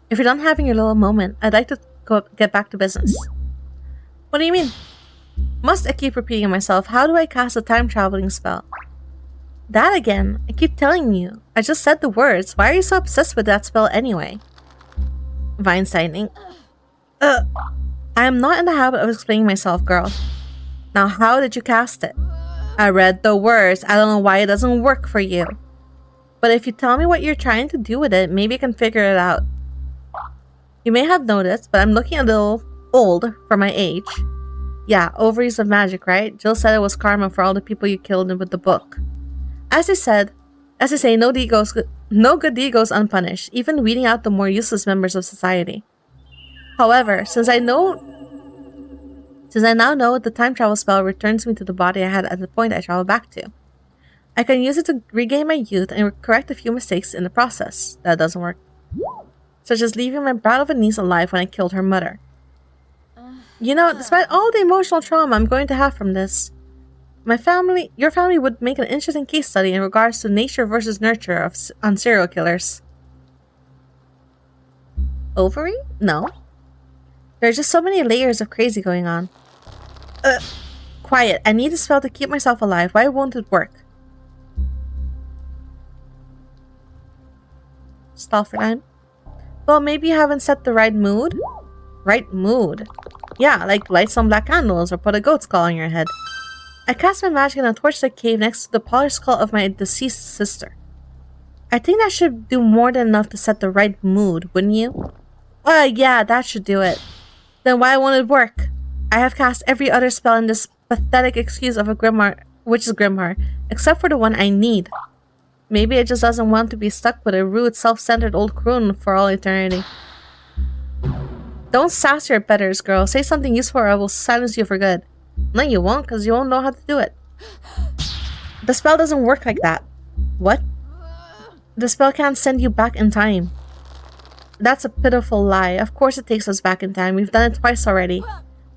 If you're done having your little moment, I'd like to get back to business. What do you mean? Must I keep repeating myself? How do I cast a time traveling spell? That again? I keep telling you. I just said the words. Why are you so obsessed with that spell anyway? Vine signing. I am not in the habit of explaining myself, girl. Now, how did you cast it? I read the words. I don't know why it doesn't work for you. But if you tell me what you're trying to do with it, maybe I can figure it out. You may have noticed, but I'm looking a little old for my age. Yeah, ovaries of magic, right? Jill said it was karma for all the people you killed with the book. As I say, no good deed goes unpunished, even weeding out the more useless members of society. However, since I now know the time travel spell returns me to the body I had at the point I traveled back to, I can use it to regain my youth and correct a few mistakes in the process. That doesn't work. Such as leaving my brat of a niece alive when I killed her mother. You know, despite all the emotional trauma I'm going to have from this, your family would make an interesting case study in regards to nature versus nurture on serial killers. Ovary? No. There are just so many layers of crazy going on. Quiet. I need a spell to keep myself alive. Why won't it work? Stall for time. Well, maybe you haven't set the right mood? Right mood? Yeah, like light some black candles or put a goat skull on your head. I cast my magic in a torchlit cave next to the polished skull of my deceased sister. I think that should do more than enough to set the right mood, wouldn't you? Yeah, that should do it. Then why won't it work? I have cast every other spell in this pathetic excuse of a witch's grimoire, except for the one I need. Maybe it just doesn't want to be stuck with a rude, self-centered old croon for all eternity. Don't sass your betters, girl. Say something useful or I will silence you for good. No, you won't, because you won't know how to do it. The spell doesn't work like that. What? The spell can't send you back in time. That's a pitiful lie. Of course it takes us back in time. We've done it twice already.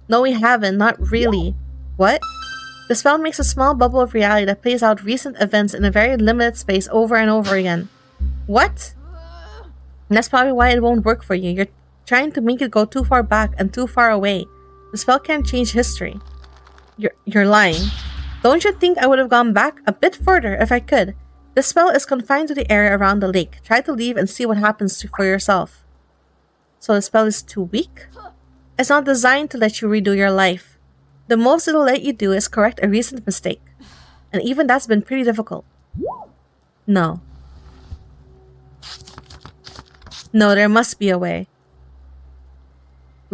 No, we haven't. Not really. What? The spell makes a small bubble of reality that plays out recent events in a very limited space over and over again. What? And that's probably why it won't work for you. You're trying to make it go too far back and too far away. The spell can't change history. You're lying. Don't you think I would have gone back a bit further if I could? The spell is confined to the area around the lake. Try to leave and see what happens for yourself. So the spell is too weak? It's not designed to let you redo your life. The most it'll let you do is correct a recent mistake. And even that's been pretty difficult. No. No, there must be a way.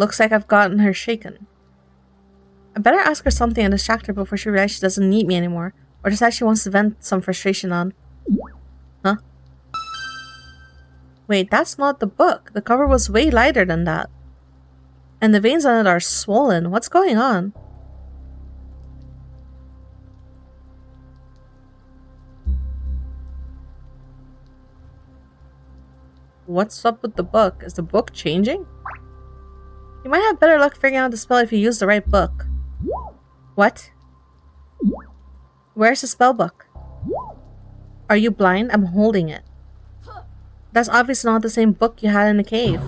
Looks like I've gotten her shaken. I better ask her something and distract her before she realizes she doesn't need me anymore, or decide she wants to vent some frustration on. Huh? Wait, that's not the book. The cover was way lighter than that. And the veins on it are swollen. What's going on? What's up with the book? Is the book changing? You might have better luck figuring out the spell if you use the right book. What? Where's the spell book? Are you blind? I'm holding it. That's obviously not the same book you had in the cave.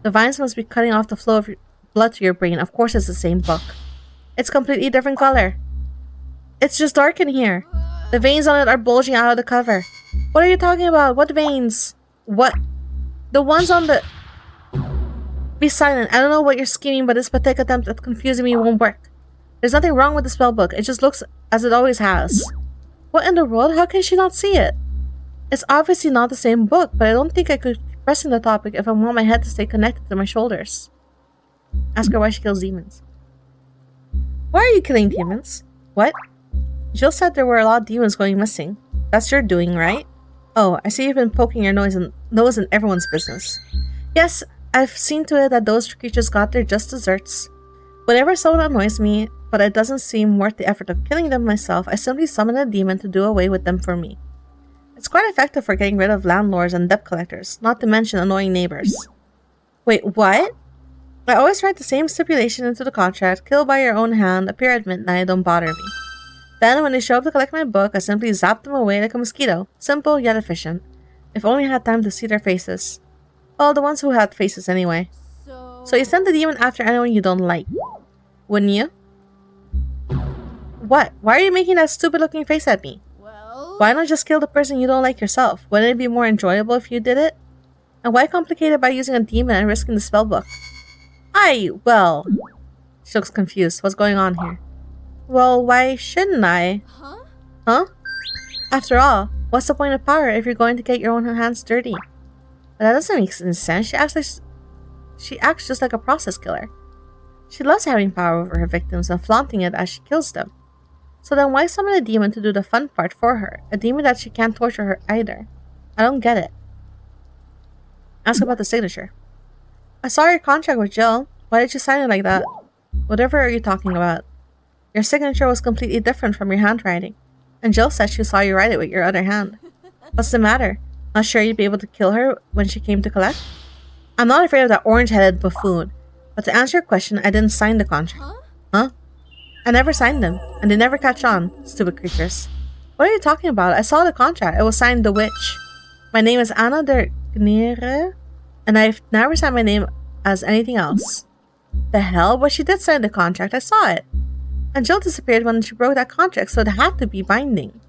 The vines must be cutting off the flow of your blood to your brain. Of course it's the same book. It's completely different color. It's just dark in here. The veins on it are bulging out of the cover. What are you talking about? What veins? What? The ones on the... Be silent. I don't know what you're scheming, but this pathetic attempt at confusing me won't work. There's nothing wrong with the spellbook. It just looks as it always has. What in the world? How can she not see it? It's obviously not the same book, but I don't think I could keep pressing the topic if I want my head to stay connected to my shoulders. Ask her why she kills demons. Why are you killing demons? What? Jill said there were a lot of demons going missing. That's your doing, right? Oh, I see you've been poking your nose in everyone's business. Yes, I've seen to it that those creatures got their just desserts. Whenever someone annoys me, but it doesn't seem worth the effort of killing them myself, I simply summon a demon to do away with them for me. It's quite effective for getting rid of landlords and debt collectors, not to mention annoying neighbors. Wait, what? I always write the same stipulation into the contract: kill by your own hand, appear at midnight, don't bother me. Then, when they show up to collect my book, I simply zap them away like a mosquito. Simple, yet efficient. If only I had time to see their faces. Well, the ones who had faces anyway. So you send the demon after anyone you don't like. Wouldn't you? What? Why are you making that stupid looking face at me? Well... Why not just kill the person you don't like yourself? Wouldn't it be more enjoyable if you did it? And why complicate it by using a demon and risking the spellbook? Well... She looks confused. What's going on here? Well, why shouldn't I? Huh? Huh? After all, what's the point of power if you're going to get your own hands dirty? But that doesn't make any sense. She acts just like a process killer. She loves having power over her victims and flaunting it as she kills them. So then why summon a demon to do the fun part for her? A demon that she can't torture her either. I don't get it. Ask about the signature. I saw your contract with Jill. Why did you sign it like that? Whatever are you talking about? Your signature was completely different from your handwriting. And Jill said she saw you write it with your other hand. What's the matter? Not sure you'd be able to kill her when she came to collect? I'm not afraid of that orange-headed buffoon. But to answer your question, I didn't sign the contract. Huh? I never signed them, and they never catch on, stupid creatures. What are you talking about? I saw the contract. It was signed The Witch. My name is Anna der Gnere, and I've never signed my name as anything else. The hell? But she did sign the contract. I saw it. And Jill disappeared when she broke that contract, so it had to be binding.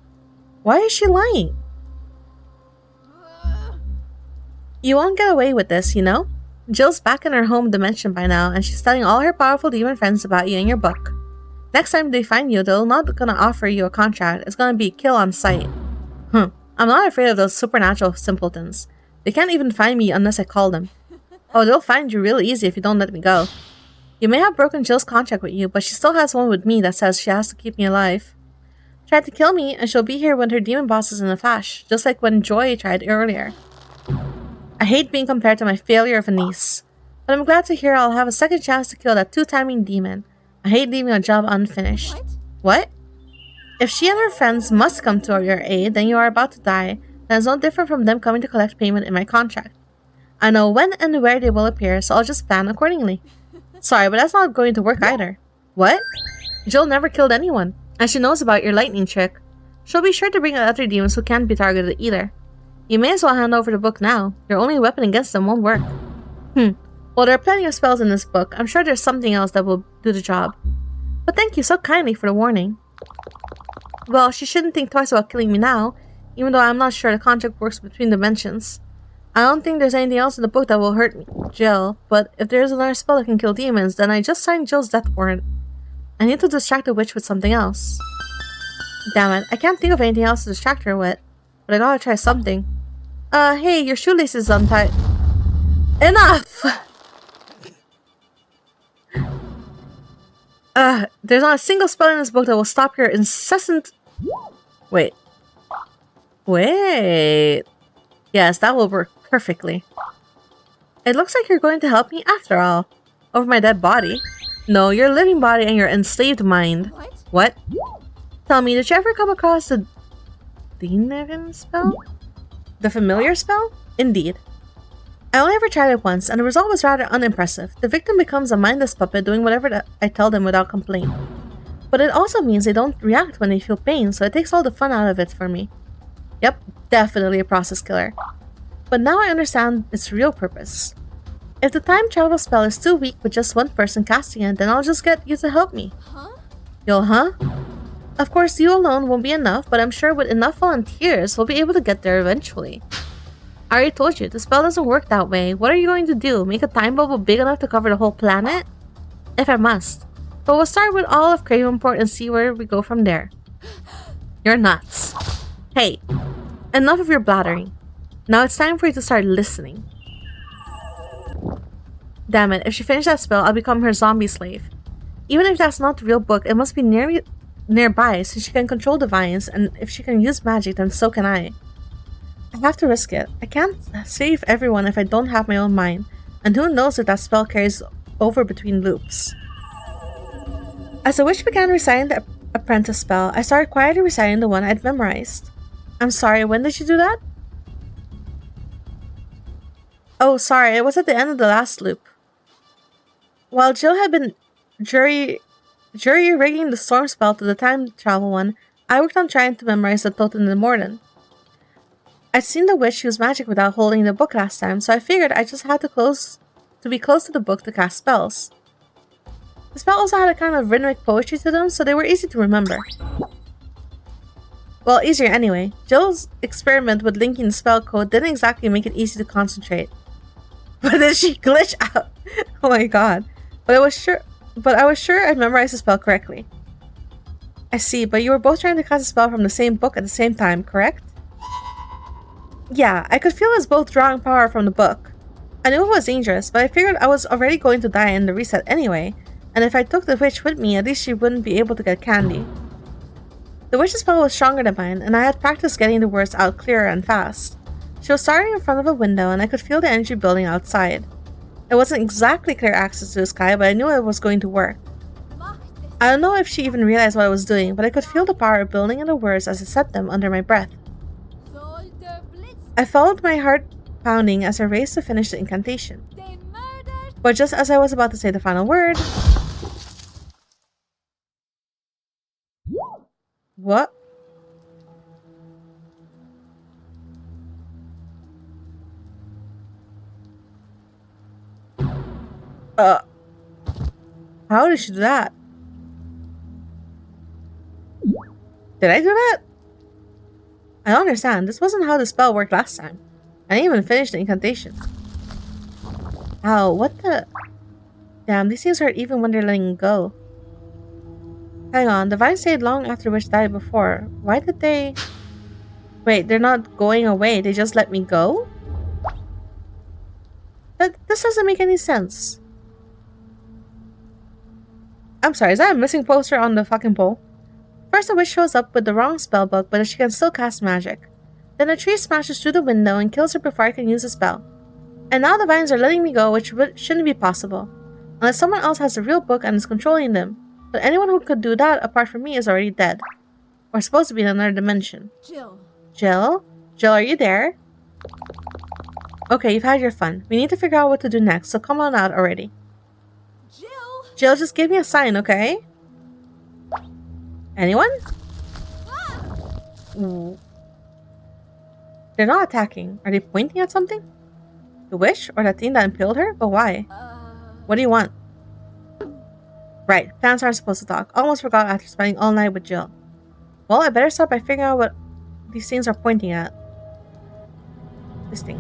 Why is she lying? You won't get away with this, you know? Jill's back in her home dimension by now, and she's telling all her powerful demon friends about you and your book. Next time they find you, they're not gonna offer you a contract. It's gonna be kill on sight. I'm not afraid of those supernatural simpletons. They can't even find me unless I call them. Oh, they'll find you real easy if you don't let me go. You may have broken Jill's contract with you, but she still has one with me that says she has to keep me alive. Tried to kill me, and she'll be here when her demon boss is in a flash, just like when Joy tried earlier. I hate being compared to my failure of a niece, but I'm glad to hear I'll have a second chance to kill that two-timing demon. I hate leaving a job unfinished. What? If she and her friends must come to your aid, then you are about to die, then it's no different from them coming to collect payment in my contract. I know when and where they will appear, so I'll just plan accordingly. Sorry, but that's not going to work either. What? Jill never killed anyone, and she knows about your lightning trick. She'll be sure to bring out other demons who can't be targeted either. You may as well hand over the book now. Your only weapon against them won't work. Well, there are plenty of spells in this book. I'm sure there's something else that will do the job. But thank you so kindly for the warning. Well, she shouldn't think twice about killing me now, even though I'm not sure the contract works between dimensions. I don't think there's anything else in the book that will hurt me, Jill, but if there's another spell that can kill demons, then I just signed Jill's death warrant. I need to distract the witch with something else. Damn it, I can't think of anything else to distract her with, but I gotta try something. Hey, your shoelace is untied. Enough! There's not a single spell in this book that will stop your incessant... Wait. Wait. Yes, that will work perfectly. It looks like you're going to help me after all. Over my dead body. No, your living body and your enslaved mind. What? What? Tell me, did you ever come across the Dineren spell? The familiar spell? Indeed. I only ever tried it once, and the result was rather unimpressive. The victim becomes a mindless puppet doing whatever I tell them without complaint. But it also means they don't react when they feel pain, so it takes all the fun out of it for me. Yep, definitely a process killer. But now I understand its real purpose. If the time travel spell is too weak with just one person casting it, then I'll just get you to help me. Huh? Huh? Of course, you alone won't be enough, but I'm sure with enough volunteers, we'll be able to get there eventually. I already told you, the spell doesn't work that way. What are you going to do? Make a time bubble big enough to cover the whole planet? If I must. But we'll start with all of Cravenport and see where we go from there. You're nuts. Hey, enough of your blathering. Now it's time for you to start listening. Damn it, if she finished that spell, I'll become her zombie slave. Even if that's not the real book, it must be nearby since she can control the vines, and if she can use magic, then so can I. I have to risk it. I can't save everyone if I don't have my own mind, and who knows if that spell carries over between loops. As the witch began reciting the apprentice spell, I started quietly reciting the one I'd memorized. I'm sorry, when did you do that? Oh, sorry, it was at the end of the last loop. While Jill had been jury-rigging the storm spell to the time travel one, I worked on trying to memorize the Totem de Morden. I'd seen the witch use magic without holding the book last time, so I figured I just had to be close to the book to cast spells. The spell also had a kind of rhythmic poetry to them, so they were easy to remember. Well, easier anyway. Jill's experiment with linking the spell code didn't exactly make it easy to concentrate. But then she glitched out. Oh my god. But I was sure I'd memorized the spell correctly. I see, but you were both trying to cast a spell from the same book at the same time, correct? Yeah, I could feel us both drawing power from the book. I knew it was dangerous, but I figured I was already going to die in the reset anyway, and if I took the witch with me, at least she wouldn't be able to get candy. The witch's spell was stronger than mine, and I had practiced getting the words out clearer and fast. She was starting in front of a window, and I could feel the energy building outside. It wasn't exactly clear access to the sky, but I knew it was going to work. I don't know if she even realized what I was doing, but I could feel the power building in the words as I said them under my breath. I followed my heart pounding as I raced to finish the incantation. But just as I was about to say the final word... What? How did she do that? Did I do that? I don't understand. This wasn't how the spell worked last time. I didn't even finish the incantation. Ow, what the... Damn, these things hurt even when they're letting go. Hang on, the vine stayed long after Witch died before. Why did they... Wait, they're not going away. They just let me go? This doesn't make any sense. I'm sorry, is that a missing poster on the fucking pole? First, the witch shows up with the wrong spellbook, but she can still cast magic. Then a tree smashes through the window and kills her before I can use a spell. And now the vines are letting me go, which shouldn't be possible. Unless someone else has the real book and is controlling them. But anyone who could do that, apart from me, is already dead. Or supposed to be in another dimension. Jill. Jill? Jill, are you there? Okay, you've had your fun. We need to figure out what to do next, so come on out already. Jill. Jill, just give me a sign, okay? Anyone? Ooh. They're not attacking. Are they pointing at something? The witch? Or that thing that impaled her? But why? What do you want? Right, plants aren't supposed to talk. Almost forgot after spending all night with Jill. Well, I better start by figuring out what these things are pointing at. This thing.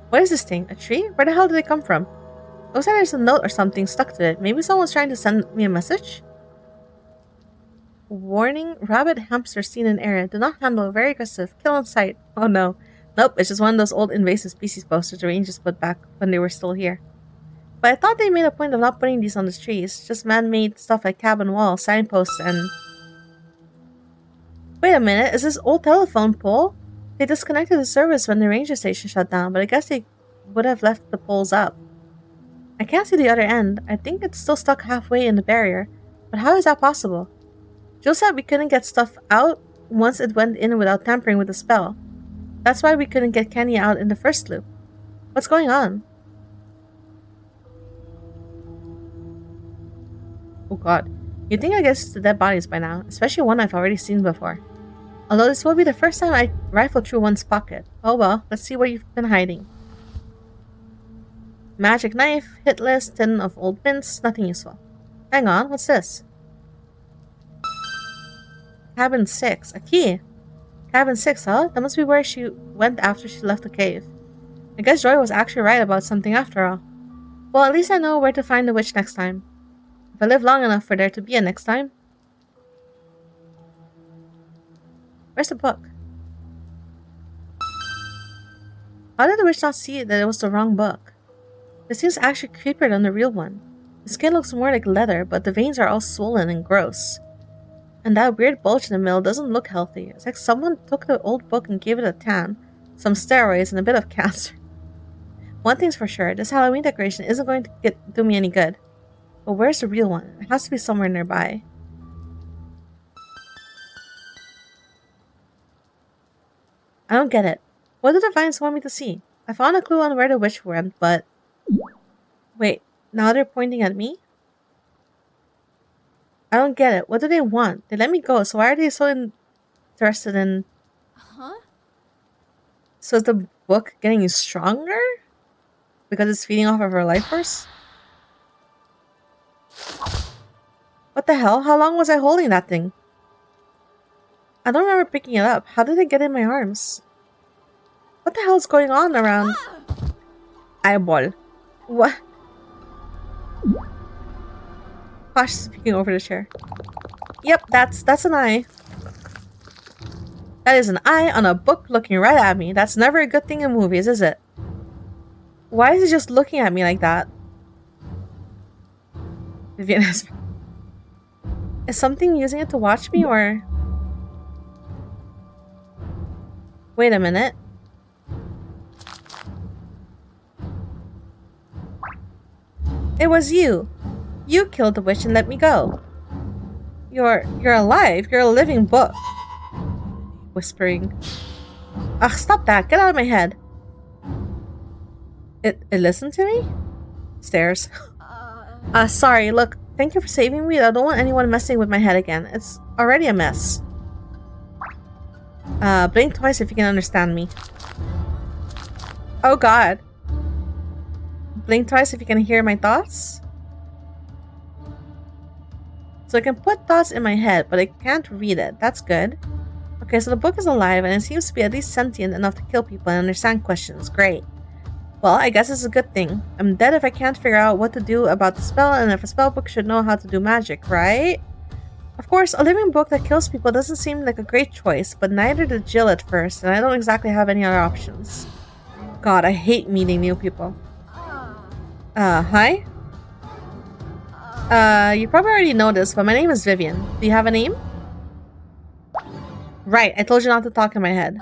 What is this thing? A tree? Where the hell did it come from? Looks like there's a note or something stuck to it. Maybe someone's trying to send me a message? Warning, rabbit hamster seen in area. Do not handle, very aggressive. Kill on sight. Oh no. Nope, it's just one of those old invasive species posters the rangers put back when they were still here. But I thought they made a point of not putting these on the trees. Just man-made stuff like cabin walls, signposts, and... Wait a minute, is this old telephone pole? They disconnected the service when the ranger station shut down, but I guess they would have left the poles up. I can't see the other end. I think it's still stuck halfway in the barrier. But how is that possible? Jill said we couldn't get stuff out once it went in without tampering with the spell. That's why we couldn't get Kenny out in the first loop. What's going on? Oh god. You'd think I guess it's the dead bodies by now, especially one I've already seen before. Although this will be the first time I rifle through one's pocket. Oh well, let's see where you've been hiding. Magic knife, hit list, tin of old mints, nothing useful. Hang on, what's this? Cabin 6, a key. Cabin 6, huh? That must be where she went after she left the cave. I guess Joy was actually right about something after all. Well, at least I know where to find the witch next time. If I live long enough for there to be a next time. Where's the book? How did the witch not see that it was the wrong book? This seems actually creepier than the real one. The skin looks more like leather, but the veins are all swollen and gross. And that weird bulge in the middle doesn't look healthy. It's like someone took the old book and gave it a tan, some steroids, and a bit of cancer. One thing's for sure, this Halloween decoration isn't going to do me any good. But where's the real one? It has to be somewhere nearby. I don't get it. What do the vines want me to see? I found a clue on where the witch went, but... Wait, now they're pointing at me? I don't get it. What do they want? They let me go, so why are they so interested in... Huh? So is the book getting stronger? Because it's feeding off of her life force? What the hell? How long was I holding that thing? I don't remember picking it up. How did it get in my arms? What the hell is going on around... Eyeball. What? Posh is peeking over the chair. Yep, that's an eye. That is an eye on a book looking right at me. That's never a good thing in movies, is it? Why is it just looking at me like that? Vivian is something using it to watch me, or... Wait a minute. It was you. You killed the witch and let me go. You're alive. You're a living book. Whispering. Ugh, stop that. Get out of my head. It listened to me? Stares. Sorry, look. Thank you for saving me. I don't want anyone messing with my head again. It's already a mess. Blink twice if you can understand me. Oh god. Blink twice if you can hear my thoughts. So I can put thoughts in my head, but I can't read it. That's good. Okay, so the book is alive and it seems to be at least sentient enough to kill people and understand questions. Great. Well, I guess it's a good thing. I'm dead if I can't figure out what to do about the spell, and if a spellbook should know how to do magic, right? Of course, a living book that kills people doesn't seem like a great choice, but neither did Jill at first, and I don't exactly have any other options. God, I hate meeting new people. Hi? You probably already know this, but my name is Vivian. Do you have a name? Right, I told you not to talk in my head.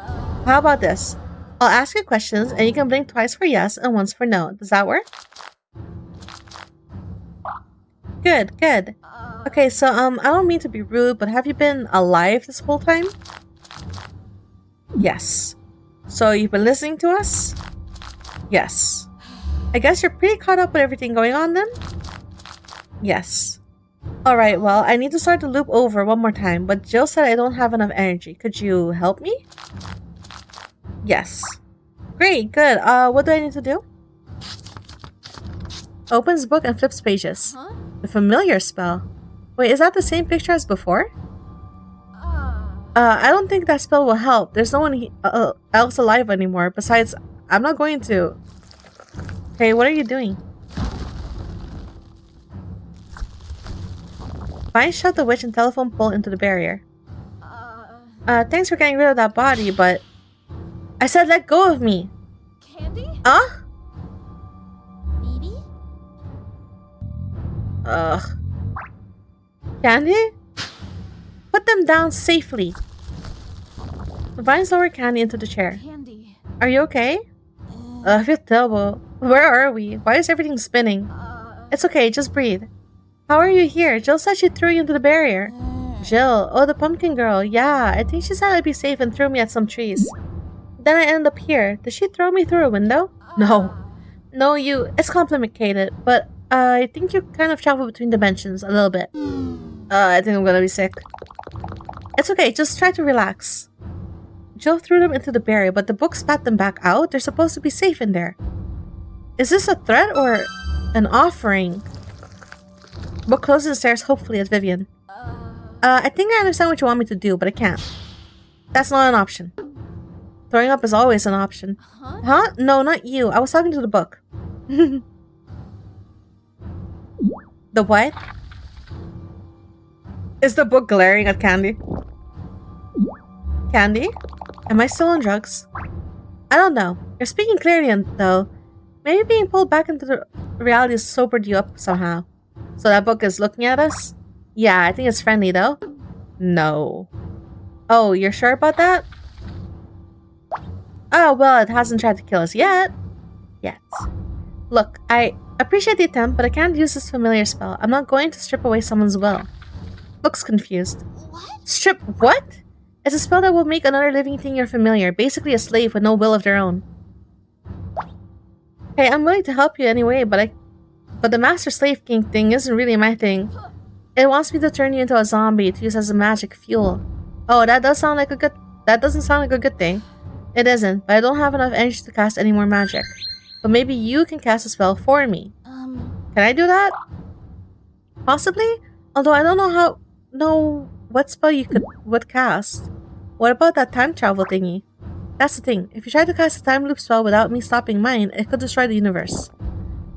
How about this? I'll ask you questions, and you can blink twice for yes and once for no. Does that work? Good, good. Okay, so, I don't mean to be rude, but have you been alive this whole time? Yes. So, you've been listening to us? Yes. I guess you're pretty caught up with everything going on then? Yes. Alright, well, I need to start the loop over one more time, but Jill said I don't have enough energy. Could you help me? Yes. Great, good. What do I need to do? Opens book and flips pages. Huh? The familiar spell. Wait, is that the same picture as before? I don't think that spell will help. There's no one else alive anymore. Besides, I'm not going to. Hey, what are you doing? Vine shut the witch and telephone pole into the barrier. Thanks for getting rid of that body, but... I said let go of me! Candy? Huh? Baby? Ugh. Candy? Put them down safely. The vines lowered Candy into the chair. Candy. Are you okay? I feel terrible. Where are we? Why is everything spinning? It's okay, just breathe. How are you here? Jill said she threw you into the barrier. Jill, oh, the pumpkin girl. Yeah, I think she said I'd be safe and threw me at some trees. Then I ended up here. Did she throw me through a window? No. No, it's complicated, but I think you kind of travel between dimensions a little bit. I think I'm gonna be sick. It's okay, just try to relax. Jill threw them into the barrier, but the book spat them back out. They're supposed to be safe in there. Is this a threat or an offering? Book closes and stares hopefully at Vivian. I think I understand what you want me to do, but I can't. That's not an option. Throwing up is always an option. Huh? No, not you. I was talking to the book. The what? Is the book glaring at Candy? Candy? Am I still on drugs? I don't know. You're speaking clearly, though. Maybe being pulled back into the reality has sobered you up somehow. So that book is looking at us? Yeah, I think it's friendly, though. No. Oh, you're sure about that? Oh, well, it hasn't tried to kill us yet. Look, I appreciate the attempt, but I can't use this familiar spell. I'm not going to strip away someone's will. Looks confused. What? Strip what? It's a spell that will make another living thing your familiar, basically a slave with no will of their own. Hey, I'm willing to help you anyway, but the Master Slave King thing isn't really my thing. It wants me to turn you into a zombie to use as a magic fuel. Oh, that doesn't sound like a good thing. It isn't, but I don't have enough energy to cast any more magic. But maybe you can cast a spell for me. Can I do that? Possibly? Although I don't know what spell you would cast. What about that time travel thingy? That's the thing. If you try to cast a time loop spell without me stopping mine, it could destroy the universe.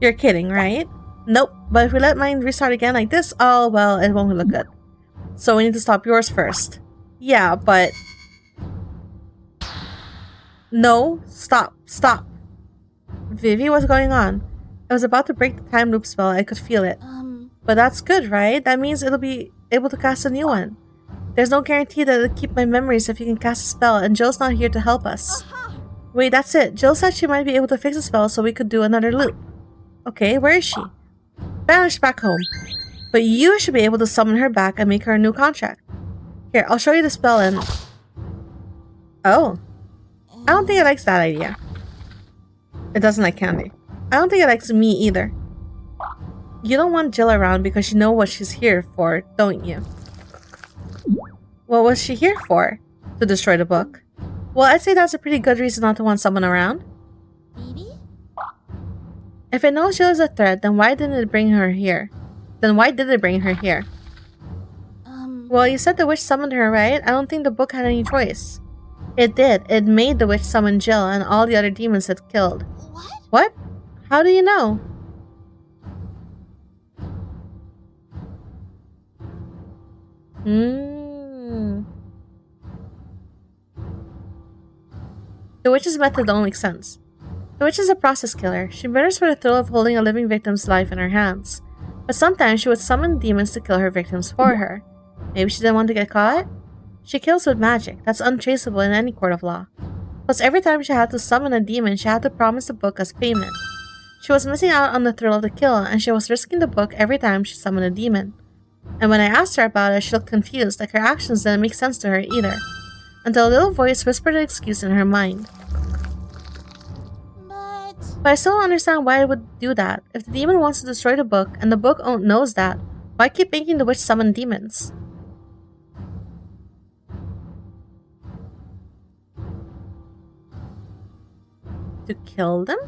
You're kidding, right? Nope. But if we let mine restart again like this, oh well, it won't look good. So we need to stop yours first. Yeah, but... No. Stop. Vivi, what's going on? I was about to break the time loop spell. I could feel it. But that's good, right? That means it'll be able to cast a new one. There's no guarantee that it'll keep my memories if you can cast a spell, and Jill's not here to help us. Wait, that's it. Jill said she might be able to fix a spell so we could do another loop. Okay, where is she? Vanished back home. But you should be able to summon her back and make her a new contract. Here, I'll show you the spell and... Oh. I don't think it likes that idea. It doesn't like Candy. I don't think it likes me either. You don't want Jill around because you know what she's here for, don't you? What was she here for? To destroy the book. Well, I'd say that's a pretty good reason not to want someone around. Baby? If it knows Jill is a threat, then why did it bring her here? Well, you said the witch summoned her, right? I don't think the book had any choice. It did. It made the witch summon Jill and all the other demons it killed. What? How do you know? The witch's method don't make sense. The witch is a process killer. She murders for the thrill of holding a living victim's life in her hands. But sometimes she would summon demons to kill her victims for her. Maybe she didn't want to get caught? She kills with magic. That's untraceable in any court of law. Plus, every time she had to summon a demon, she had to promise the book as payment. She was missing out on the thrill of the kill, and she was risking the book every time she summoned a demon. And when I asked her about it, she looked confused, like her actions didn't make sense to her either. Until a little voice whispered an excuse in her mind. But I still don't understand why it would do that. If the demon wants to destroy the book, and the book knows that, why keep making the witch summon demons? To kill them?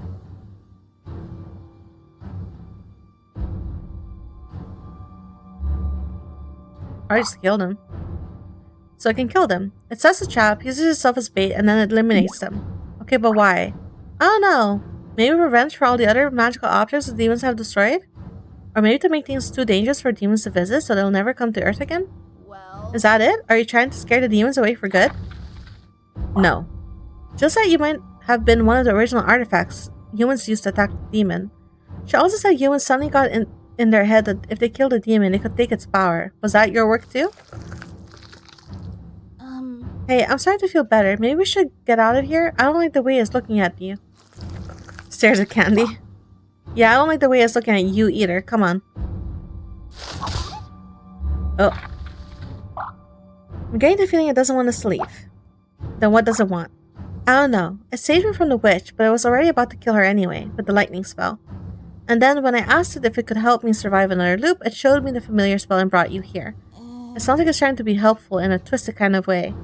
Or just kill them. So I can kill them. It sets a trap, uses itself as bait, and then it eliminates them. Okay, but why? I don't know. Maybe revenge for all the other magical objects the demons have destroyed? Or maybe to make things too dangerous for demons to visit so they'll never come to Earth again? Well... Is that it? Are you trying to scare the demons away for good? No. Just that you might have been one of the original artifacts humans used to attack the demon. She also said humans suddenly got in their head that if they killed a demon, they could take its power. Was that your work too? Hey, I'm starting to feel better. Maybe we should get out of here? I don't like the way it's looking at you. Stares at Candy. Yeah, I don't like the way it's looking at you either. Come on. Oh. I'm getting the feeling it doesn't want us to leave. Then what does it want? I don't know. It saved me from the witch, but I was already about to kill her anyway, with the lightning spell. And then when I asked it if it could help me survive another loop, it showed me the familiar spell and brought you here. It sounds like it's trying to be helpful in a twisted kind of way.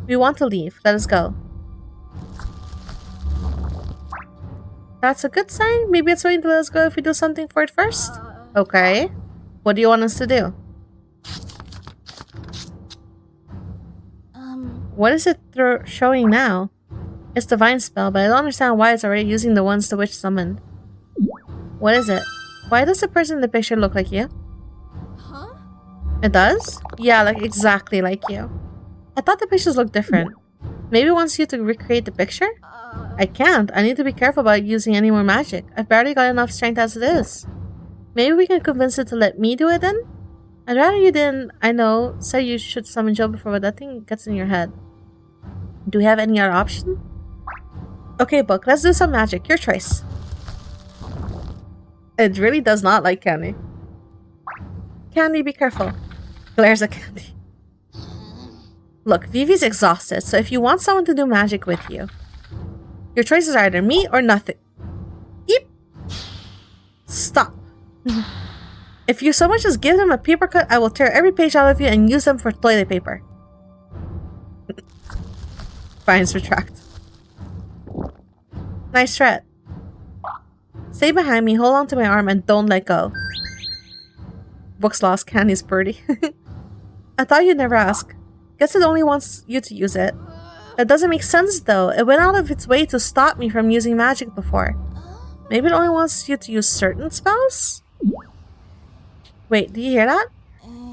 We want to leave. Let us go. That's a good sign. Maybe it's willing to let us go if we do something for it first. Okay. What do you want us to do? What is it showing now? It's Divine Spell, but I don't understand why it's already using the ones the witch summoned. What is it? Why does the person in the picture look like you? Huh? It does? Yeah, like exactly like you. I thought the pictures looked different. Maybe it wants you to recreate the picture? I can't. I need to be careful about using any more magic. I've barely got enough strength as it is. Maybe we can convince it to let me do it then? I'd rather you didn't, I know, say you should summon Joe before that thing gets in your head. Do we have any other option? Okay, book, let's do some magic. Your choice. It really does not like Candy. Candy, be careful. Glares at Candy. Look, Vivi's exhausted, so if you want someone to do magic with you, your choices are either me or nothing. Eep! Stop. If you so much as give them a paper cut, I will tear every page out of you and use them for toilet paper. Vines retract. Nice threat. Stay behind me, hold on to my arm, and don't let go. Book's lost, Candy's birdie. I thought you'd never ask. Guess it only wants you to use it. That doesn't make sense though. It went out of its way to stop me from using magic before. Maybe it only wants you to use certain spells? Wait, do you hear that?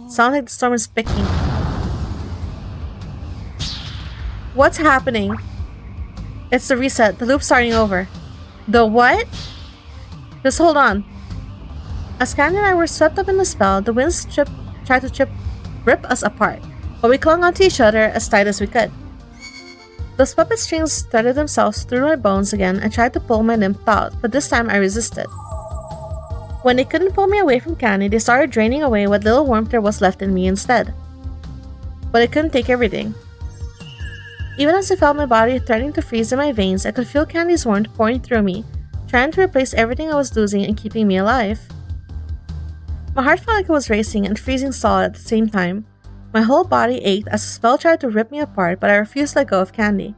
Sounds like the storm is picking. What's happening? It's the reset. The loop's starting over. The what? Just hold on. As Candy and I were swept up in the spell, the winds tried to rip us apart, but we clung onto each other as tight as we could. Those puppet strings threaded themselves through my bones again and tried to pull my nymph out, but this time I resisted. When they couldn't pull me away from Candy, they started draining away what little warmth there was left in me instead. But it couldn't take everything. Even as I felt my body threatening to freeze in my veins, I could feel Candy's warmth pouring through me, trying to replace everything I was losing and keeping me alive. My heart felt like it was racing and freezing solid at the same time. My whole body ached as the spell tried to rip me apart, but I refused to let go of Candy.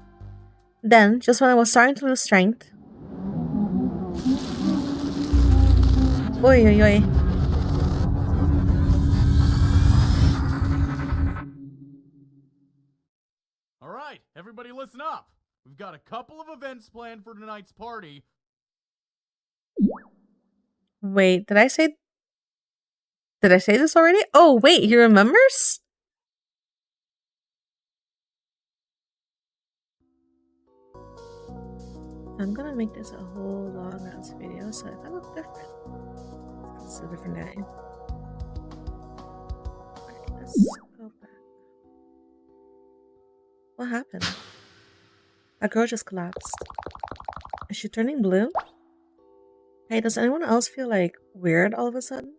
Then, just when I was starting to lose strength... Oy oy oy. Alright, everybody listen up. We've got a couple of events planned for tonight's party. Wait, did I say this already? Oh, wait, he remembers? I'm gonna make this a whole long ass video, so if I look different, it's a different guy. Alright, let's go back. What happened? A girl just collapsed. Is she turning blue? Hey, does anyone else feel like weird all of a sudden?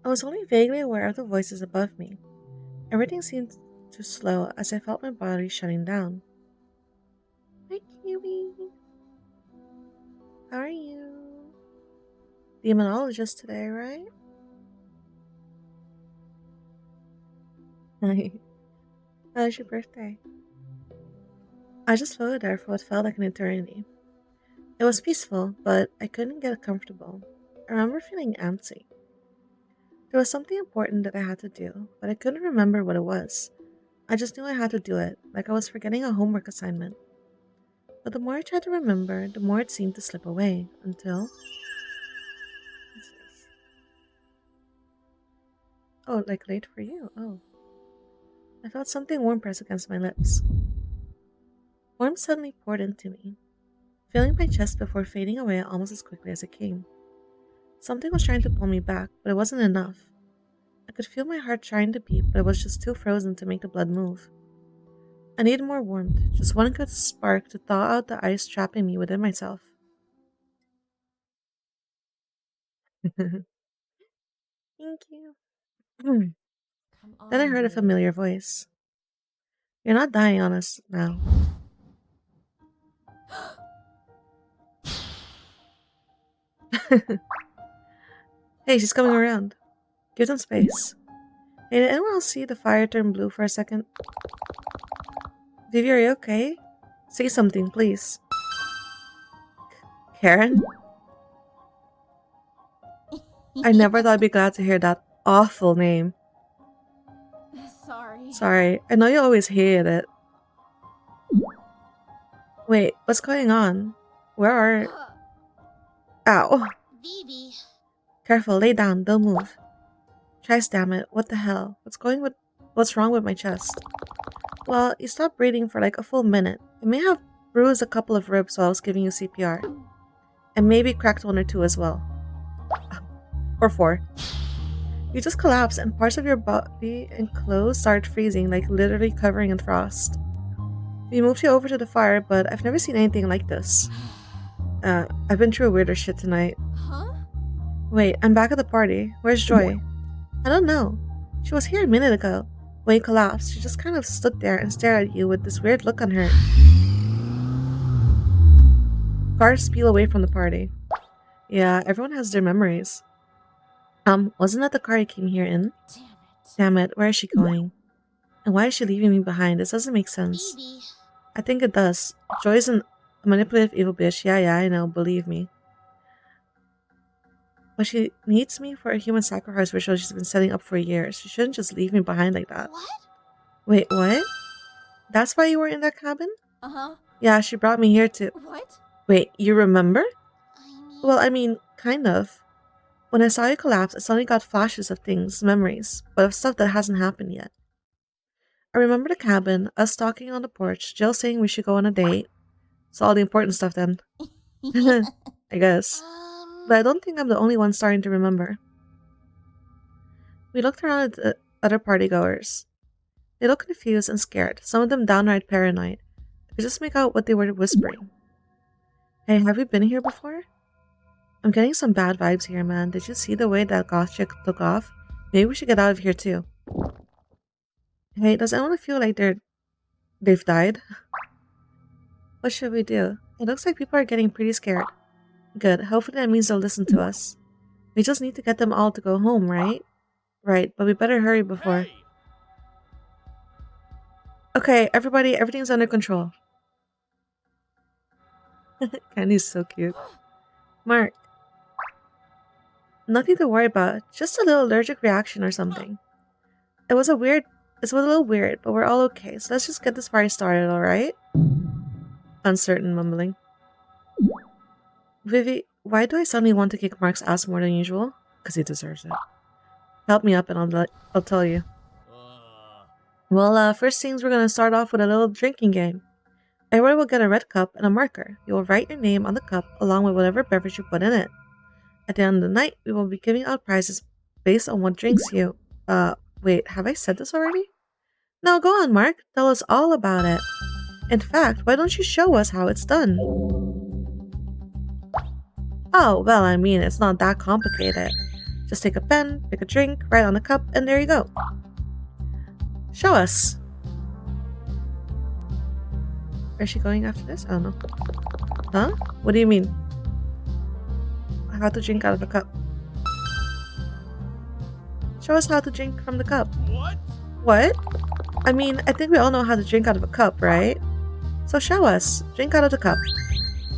I was only vaguely aware of the voices above me. Everything seemed to slow as I felt my body shutting down. Hi, Kiwi. How are you? Demonologist today, right? Hi. How was your birthday? I just floated there for what felt like an eternity. It was peaceful, but I couldn't get comfortable. I remember feeling antsy. There was something important that I had to do, but I couldn't remember what it was. I just knew I had to do it, like I was forgetting a homework assignment. But the more I tried to remember, the more it seemed to slip away, until... What's this? Oh, like late for you. Oh. I felt something warm press against my lips. Warmth suddenly poured into me. feeling my chest before fading away almost as quickly as it came. Something was trying to pull me back, but it wasn't enough. I could feel my heart trying to beat, but it was just too frozen to make the blood move. I needed more warmth, just one good spark to thaw out the ice trapping me within myself. Thank you. Then Come I on, heard a V. familiar voice. You're not dying on us now. Hey, she's coming around. Give them space. Hey, did anyone else see the fire turn blue for a second? Vivi, are you okay? Say something, please. Karen? I never thought I'd be glad to hear that awful name. Sorry. Sorry, I know you always hated it. Wait, what's going on? Where are... Ow. Vivi. Careful, lay down, don't move. Trice, damn it, what the hell? What's wrong with my chest? Well, you stopped breathing for like a full minute. I may have bruised a couple of ribs while I was giving you CPR. And maybe cracked one or two as well. Or 4. You just collapsed and parts of your body and clothes started freezing, like literally covering in frost. We moved you over to the fire, but I've never seen anything like this. I've been through weirder shit tonight. Huh? Wait, I'm back at the party. Where's Joy? I don't know. She was here a minute ago. When you collapsed, she just kind of stood there and stared at you with this weird look on her. Guards peel away from the party. Yeah, everyone has their memories. Wasn't that the car you came here in? Damn it. Damn it, where is she going? And why is she leaving me behind? This doesn't make sense. Vivi. I think it does. Joy's a manipulative evil bitch. Yeah, I know, believe me. But she needs me for a human sacrifice ritual she's been setting up for years. She shouldn't just leave me behind like that. What? Wait, what? That's why you were in that cabin? Uh-huh. Yeah, she brought me here to... What? Wait, you remember? I mean... Well, I mean, kind of. When I saw you collapse, I suddenly got flashes of things, memories, but of stuff that hasn't happened yet. I remember the cabin, us talking on the porch, Jill saying we should go on a date. It's all the important stuff then. I guess. But I don't think I'm the only one starting to remember. We looked around at the other partygoers. They looked confused and scared, some of them downright paranoid. I could just make out what they were whispering. Hey, have we been here before? I'm getting some bad vibes here, man. Did you see the way that goth chick took off? Maybe we should get out of here too. Hey, does anyone feel like they've died? What should we do? It looks like people are getting pretty scared. Good. Hopefully that means they'll listen to us. We just need to get them all to go home, right? Right, but we better hurry before... Hey! Okay, everybody, everything's under control. Candy's so cute. Mark. Nothing to worry about. Just a little allergic reaction or something. It was a little weird, but we're all okay. So let's just get this party started, alright? Uncertain mumbling. Vivi, why do I suddenly want to kick Mark's ass more than usual? Because he deserves it. Help me up and I'll tell you. Well, first things we're gonna start off with a little drinking game. Everyone will get a red cup and a marker. You will write your name on the cup along with whatever beverage you put in it. At the end of the night, we will be giving out prizes based on what drinks you... wait, have I said this already? No, go on, Mark. Tell us all about it. In fact, why don't you show us how it's done? Oh, well, I mean, it's not that complicated. Just take a pen, pick a drink, write on the cup, and there you go. Show us. Where's she going after this? I don't know. Huh? What do you mean? How to drink out of a cup. Show us how to drink from the cup. What? What? I mean, I think we all know how to drink out of a cup, right? So show us. Drink out of the cup.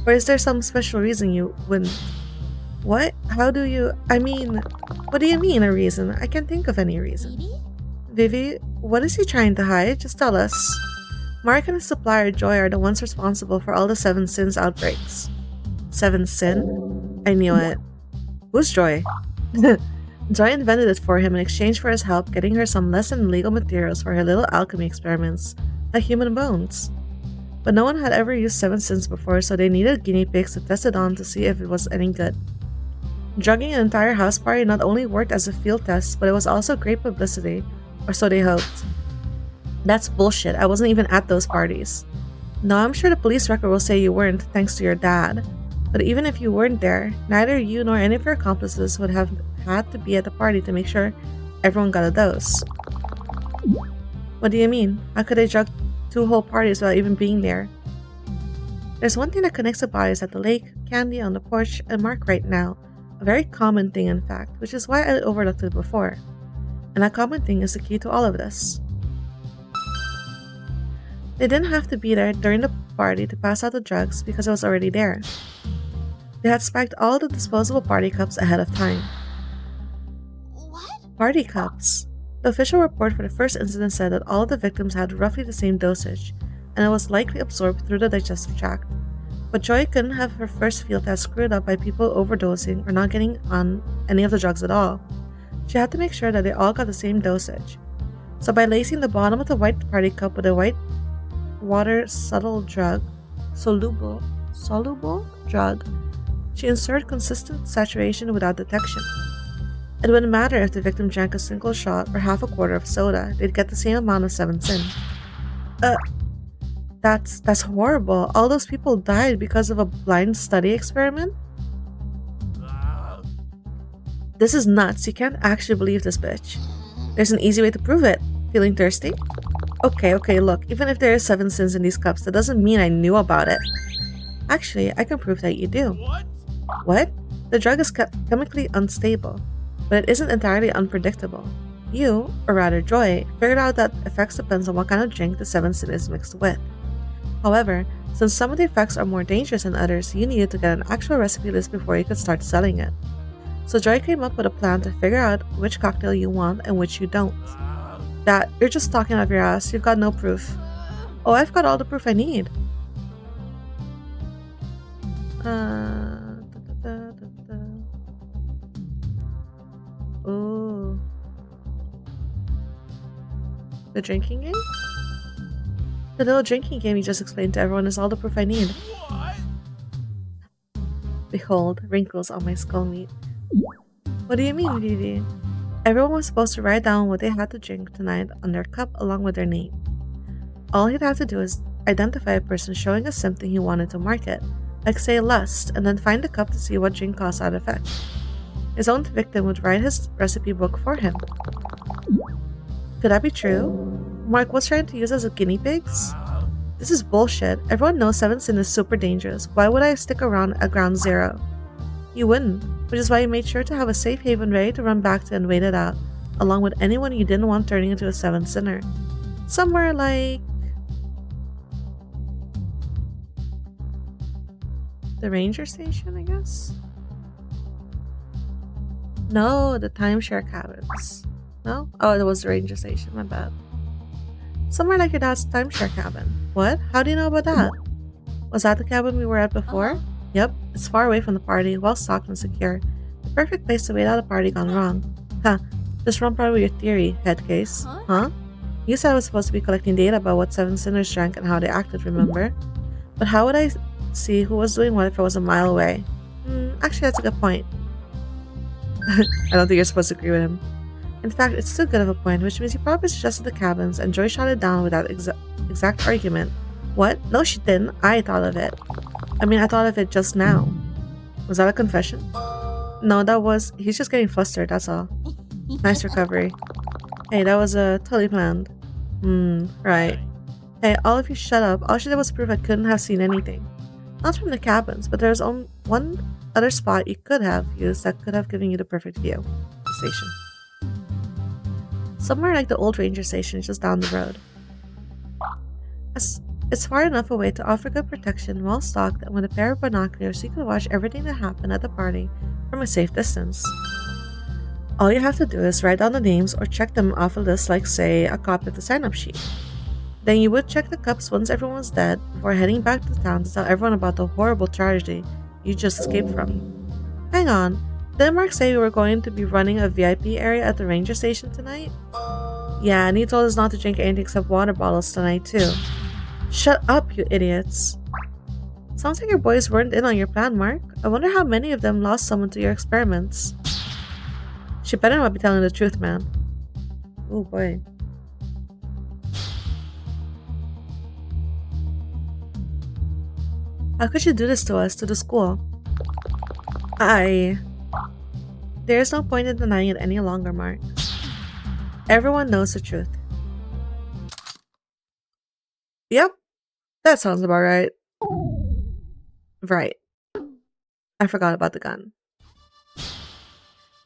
Or is there some special reason you wouldn't? What? How do you... I mean... What do you mean, a reason? I can't think of any reason. Vivi? Vivi, what is he trying to hide? Just tell us. Mark and his supplier Joy are the ones responsible for all the 7 Sins outbreaks. 7 Sin? I knew it. Who's Joy? Joy invented it for him in exchange for his help getting her some less than legal materials for her little alchemy experiments, like human bones. But no one had ever used 7 Sins before, so they needed guinea pigs to test it on to see if it was any good. Drugging an entire house party not only worked as a field test, but it was also great publicity, or so they hoped. That's bullshit, I wasn't even at those parties. Now I'm sure the police record will say you weren't, thanks to your dad. But even if you weren't there, neither you nor any of your accomplices would have had to be at the party to make sure everyone got a dose. What do you mean? How could they drug 2 whole parties without even being there? There's one thing that connects the bodies at the lake, Candy on the porch, and Mark right now. A very common thing, in fact, which is why I overlooked it before. And that common thing is the key to all of this. They didn't have to be there during the party to pass out the drugs because it was already there. They had spiked all the disposable party cups ahead of time. What? Party cups. The official report for the first incident said that all of the victims had roughly the same dosage, and it was likely absorbed through the digestive tract. But Joy couldn't have her first field test screwed up by people overdosing or not getting on any of the drugs at all. She had to make sure that they all got the same dosage. So by lacing the bottom of the white party cup with a white water soluble drug, she ensured consistent saturation without detection. It wouldn't matter if the victim drank a single shot or half a quarter of soda, they'd get the same amount of 7 Sin. That's horrible. All those people died because of a blind study experiment? This is nuts. You can't actually believe this bitch. There's an easy way to prove it. Feeling thirsty? Okay, look. Even if there are 7 Sins in these cups, that doesn't mean I knew about it. Actually, I can prove that you do. What? The drug is chemically unstable, but it isn't entirely unpredictable. You, or rather Joy, figured out that effects depends on what kind of drink the 7 Sin is mixed with. However, since some of the effects are more dangerous than others, you needed to get an actual recipe list before you could start selling it. So Joy came up with a plan to figure out which cocktail you want and which you don't. That, you're just talking out of your ass, you've got no proof. Oh, I've got all the proof I need. Ooh. The drinking game? The little drinking game you just explained to everyone is all the proof I need. What? Behold, wrinkles on my skull meat. What do you mean, Vivi? Everyone was supposed to write down what they had to drink tonight on their cup along with their name. All he'd have to do is identify a person showing us something he wanted to market, like say lust, and then find the cup to see what drink caused that effect. His own victim would write his recipe book for him. Could that be true? Mark was trying to use us as guinea pigs? This is bullshit. Everyone knows 7 Sin is super dangerous. Why would I stick around at ground zero? You wouldn't, which is why you made sure to have a safe haven ready to run back to and wait it out, along with anyone you didn't want turning into a 7 Sinner. Somewhere like... the ranger station, I guess? No, the timeshare cabins. No? Oh, it was the ranger station, my bad. Somewhere like your dad's timeshare cabin. What? How do you know about that? Was that the cabin we were at before? Yep, it's far away from the party, well stocked and secure. The perfect place to wait out a party gone wrong. Huh, just run part of your theory, head case. Huh? You said I was supposed to be collecting data about what 7 Sinners drank and how they acted, remember? But how would I see who was doing what if I was a mile away? Actually, that's a good point. I don't think you're supposed to agree with him. In fact, it's too good of a point, which means you probably suggested the cabins and Joy shot it down without exact argument. What? No, she didn't. I thought of it. I thought of it just now. Was that a confession? No, that was... he's just getting flustered, that's all. Nice recovery. Hey, that was totally planned. Right. Hey, all of you shut up. All she did was prove I couldn't have seen anything. Not from the cabins, but there's only one other spot you could have used that could have given you the perfect view. The station. Somewhere like the old ranger station just down the road. It's far enough away to offer good protection, well stocked, and with a pair of binoculars so you can watch everything that happened at the party from a safe distance. All you have to do is write down the names or check them off a list like, say, a copy of the sign-up sheet. Then you would check the cups once everyone was dead before heading back to town to tell everyone about the horrible tragedy you just escaped from. Hang on, didn't Mark say we were going to be running a VIP area at the ranger station tonight? Yeah, and he told us not to drink anything except water bottles tonight too. Shut up, you idiots. Sounds like your boys weren't in on your plan, Mark. I wonder how many of them lost someone to your experiments. She better not be telling the truth, man. Oh boy. How could you do this to us, to the school? There's no point in denying it any longer, Mark. Everyone knows the truth. Yep, that sounds about right. Right. I forgot about the gun.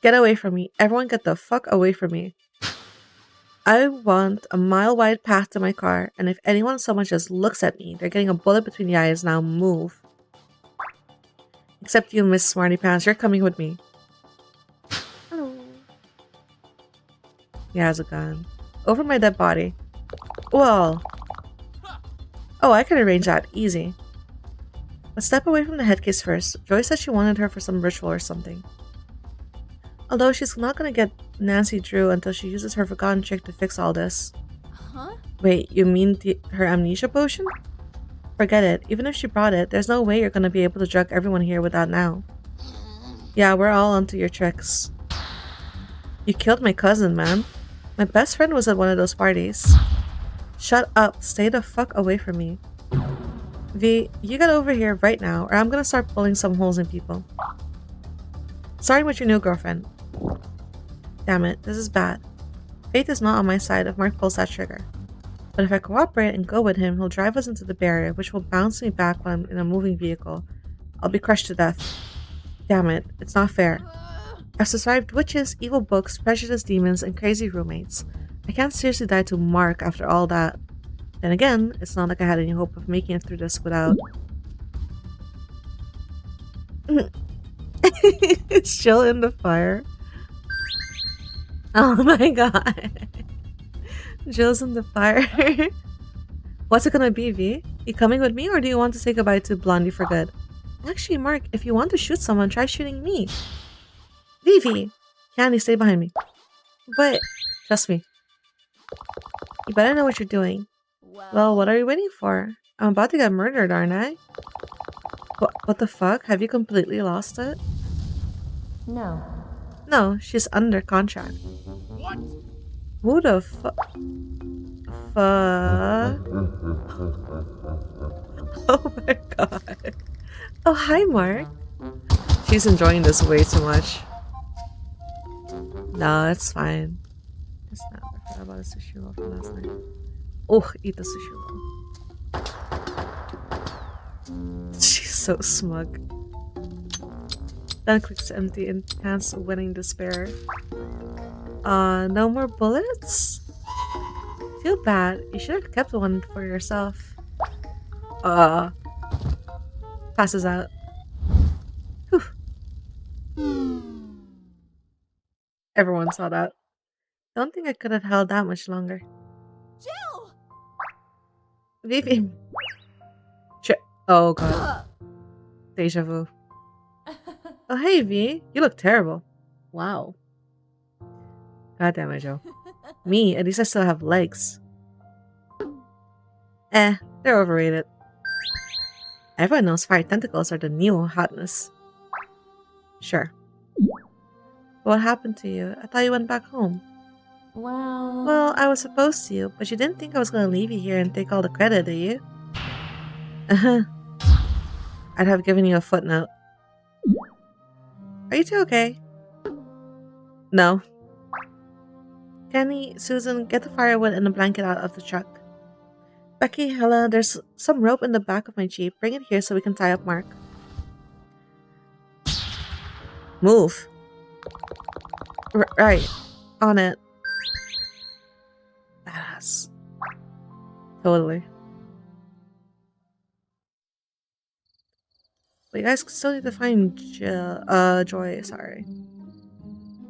Get away from me. Everyone get the fuck away from me. I want a mile-wide path to my car, and if anyone so much as looks at me, they're getting a bullet between the eyes. Now move. Except you, Miss Smarty Pants. You're coming with me. Hello. He has a gun. Over my dead body. Well. Oh, I could arrange that. Easy. Let's step away from the headcase first. Joy said she wanted her for some ritual or something. Although she's not gonna get Nancy Drew until she uses her forgotten trick to fix all this. Huh? Wait, you mean her amnesia potion? Forget it. Even if she brought it, there's no way you're gonna be able to drug everyone here with that now. Yeah, we're all onto your tricks. You killed my cousin, man. My best friend was at one of those parties. Shut up. Stay the fuck away from me. V, you get over here right now, or I'm gonna start pulling some holes in people. Starting with your new girlfriend. Damn it, this is bad. Fate is not on my side if Mark pulls that trigger. But if I cooperate and go with him, he'll drive us into the barrier, which will bounce me back when I'm in a moving vehicle. I'll be crushed to death. Damn it, it's not fair. I've survived witches, evil books, prejudiced demons, and crazy roommates. I can't seriously die to Mark after all that. Then again, it's not like I had any hope of making it through this without... It's still in the fire. Oh my god. Jill's in the fire. What's it gonna be, V? You coming with me, or do you want to say goodbye to Blondie for good? Actually, Mark, if you want to shoot someone, try shooting me. Vivi! Candy, stay behind me. But, trust me. You better know what you're doing. Well, what are you waiting for? I'm about to get murdered, aren't I? What the fuck? Have you completely lost it? No. No, she's under contract. What? Who the fuck? Oh my god. Oh, hi, Mark. She's enjoying this way too much. No, it's fine. Just not. I forgot about a sushi roll from last night. Oh, eat the sushi roll. She's so smug. Then clicks empty intense winning despair. No more bullets? Too bad. You should have kept one for yourself. Passes out. Whew. Everyone saw that. Don't think I could have held that much longer. Jill! Vivi. Oh god. Deja vu. Oh hey V, you look terrible. Wow. God damn it, Joe. Me, at least I still have legs. They're overrated. Everyone knows fire tentacles are the new hotness. Sure. What happened to you? I thought you went back home. Well, I was supposed to, but you didn't think I was gonna leave you here and take all the credit, did you? Uh-huh. I'd have given you a footnote. Are you two okay? No. Kenny, Susan, get the firewood and a blanket out of the truck. Becky, Hella, there's some rope in the back of my Jeep. Bring it here so we can tie up Mark. Move. Right. On it. Badass. Totally. But you guys still need to find Joy, sorry.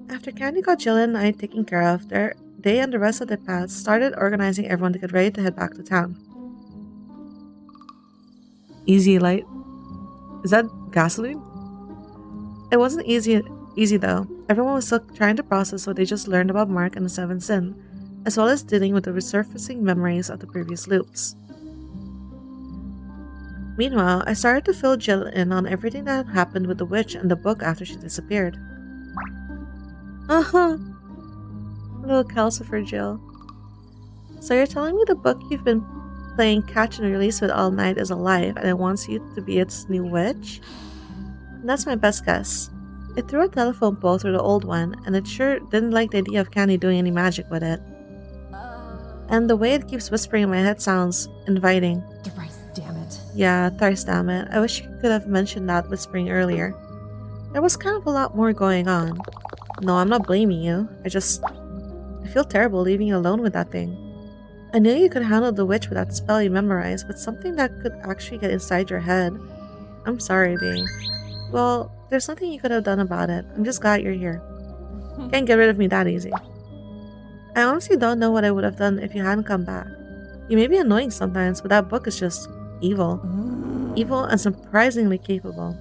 After Candy got Jill and I taken care of, they and the rest of the paths started organizing everyone to get ready to head back to town. Easy light. Is that gasoline? It wasn't easy though. Everyone was still trying to process what they just learned about Mark and the Seventh Sin, as well as dealing with the resurfacing memories of the previous loops. Meanwhile, I started to fill Jill in on everything that had happened with the witch and the book after she disappeared. Uh-huh. Little calcifer Jill. So you're telling me the book you've been playing catch and release with all night is alive and it wants you to be its new witch? And that's my best guess. It threw a telephone pole through the old one, and it sure didn't like the idea of Candy doing any magic with it. And the way it keeps whispering in my head sounds inviting. Thrice, damn it. Yeah, thrice damn it. I wish you could have mentioned that whispering earlier. There was kind of a lot more going on. No, I'm not blaming you. I feel terrible leaving you alone with that thing. I knew you could handle the witch with that spell you memorized, but something that could actually get inside your head. I'm sorry, babe. Well, there's nothing you could have done about it. I'm just glad you're here. Can't get rid of me that easy. I honestly don't know what I would have done if you hadn't come back. You may be annoying sometimes, but that book is just evil. Evil and surprisingly capable.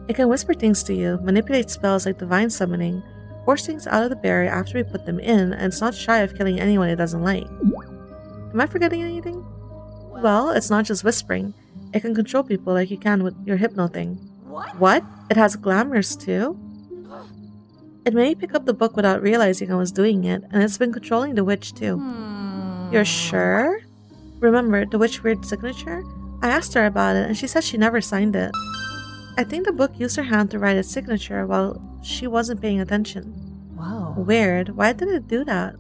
It can whisper things to you, manipulate spells like divine summoning, force things out of the barrier after we put them in, and it's not shy of killing anyone it doesn't like. Am I forgetting anything? Well, it's not just whispering. It can control people like you can with your hypno thing. What? It has glamours too? It made me pick up the book without realizing I was doing it, and it's been controlling the witch too. You're sure? Remember the witch weird signature? I asked her about it and she said she never signed it. I think the book used her hand to write its signature while she wasn't paying attention. Whoa. Weird. Why did it do that?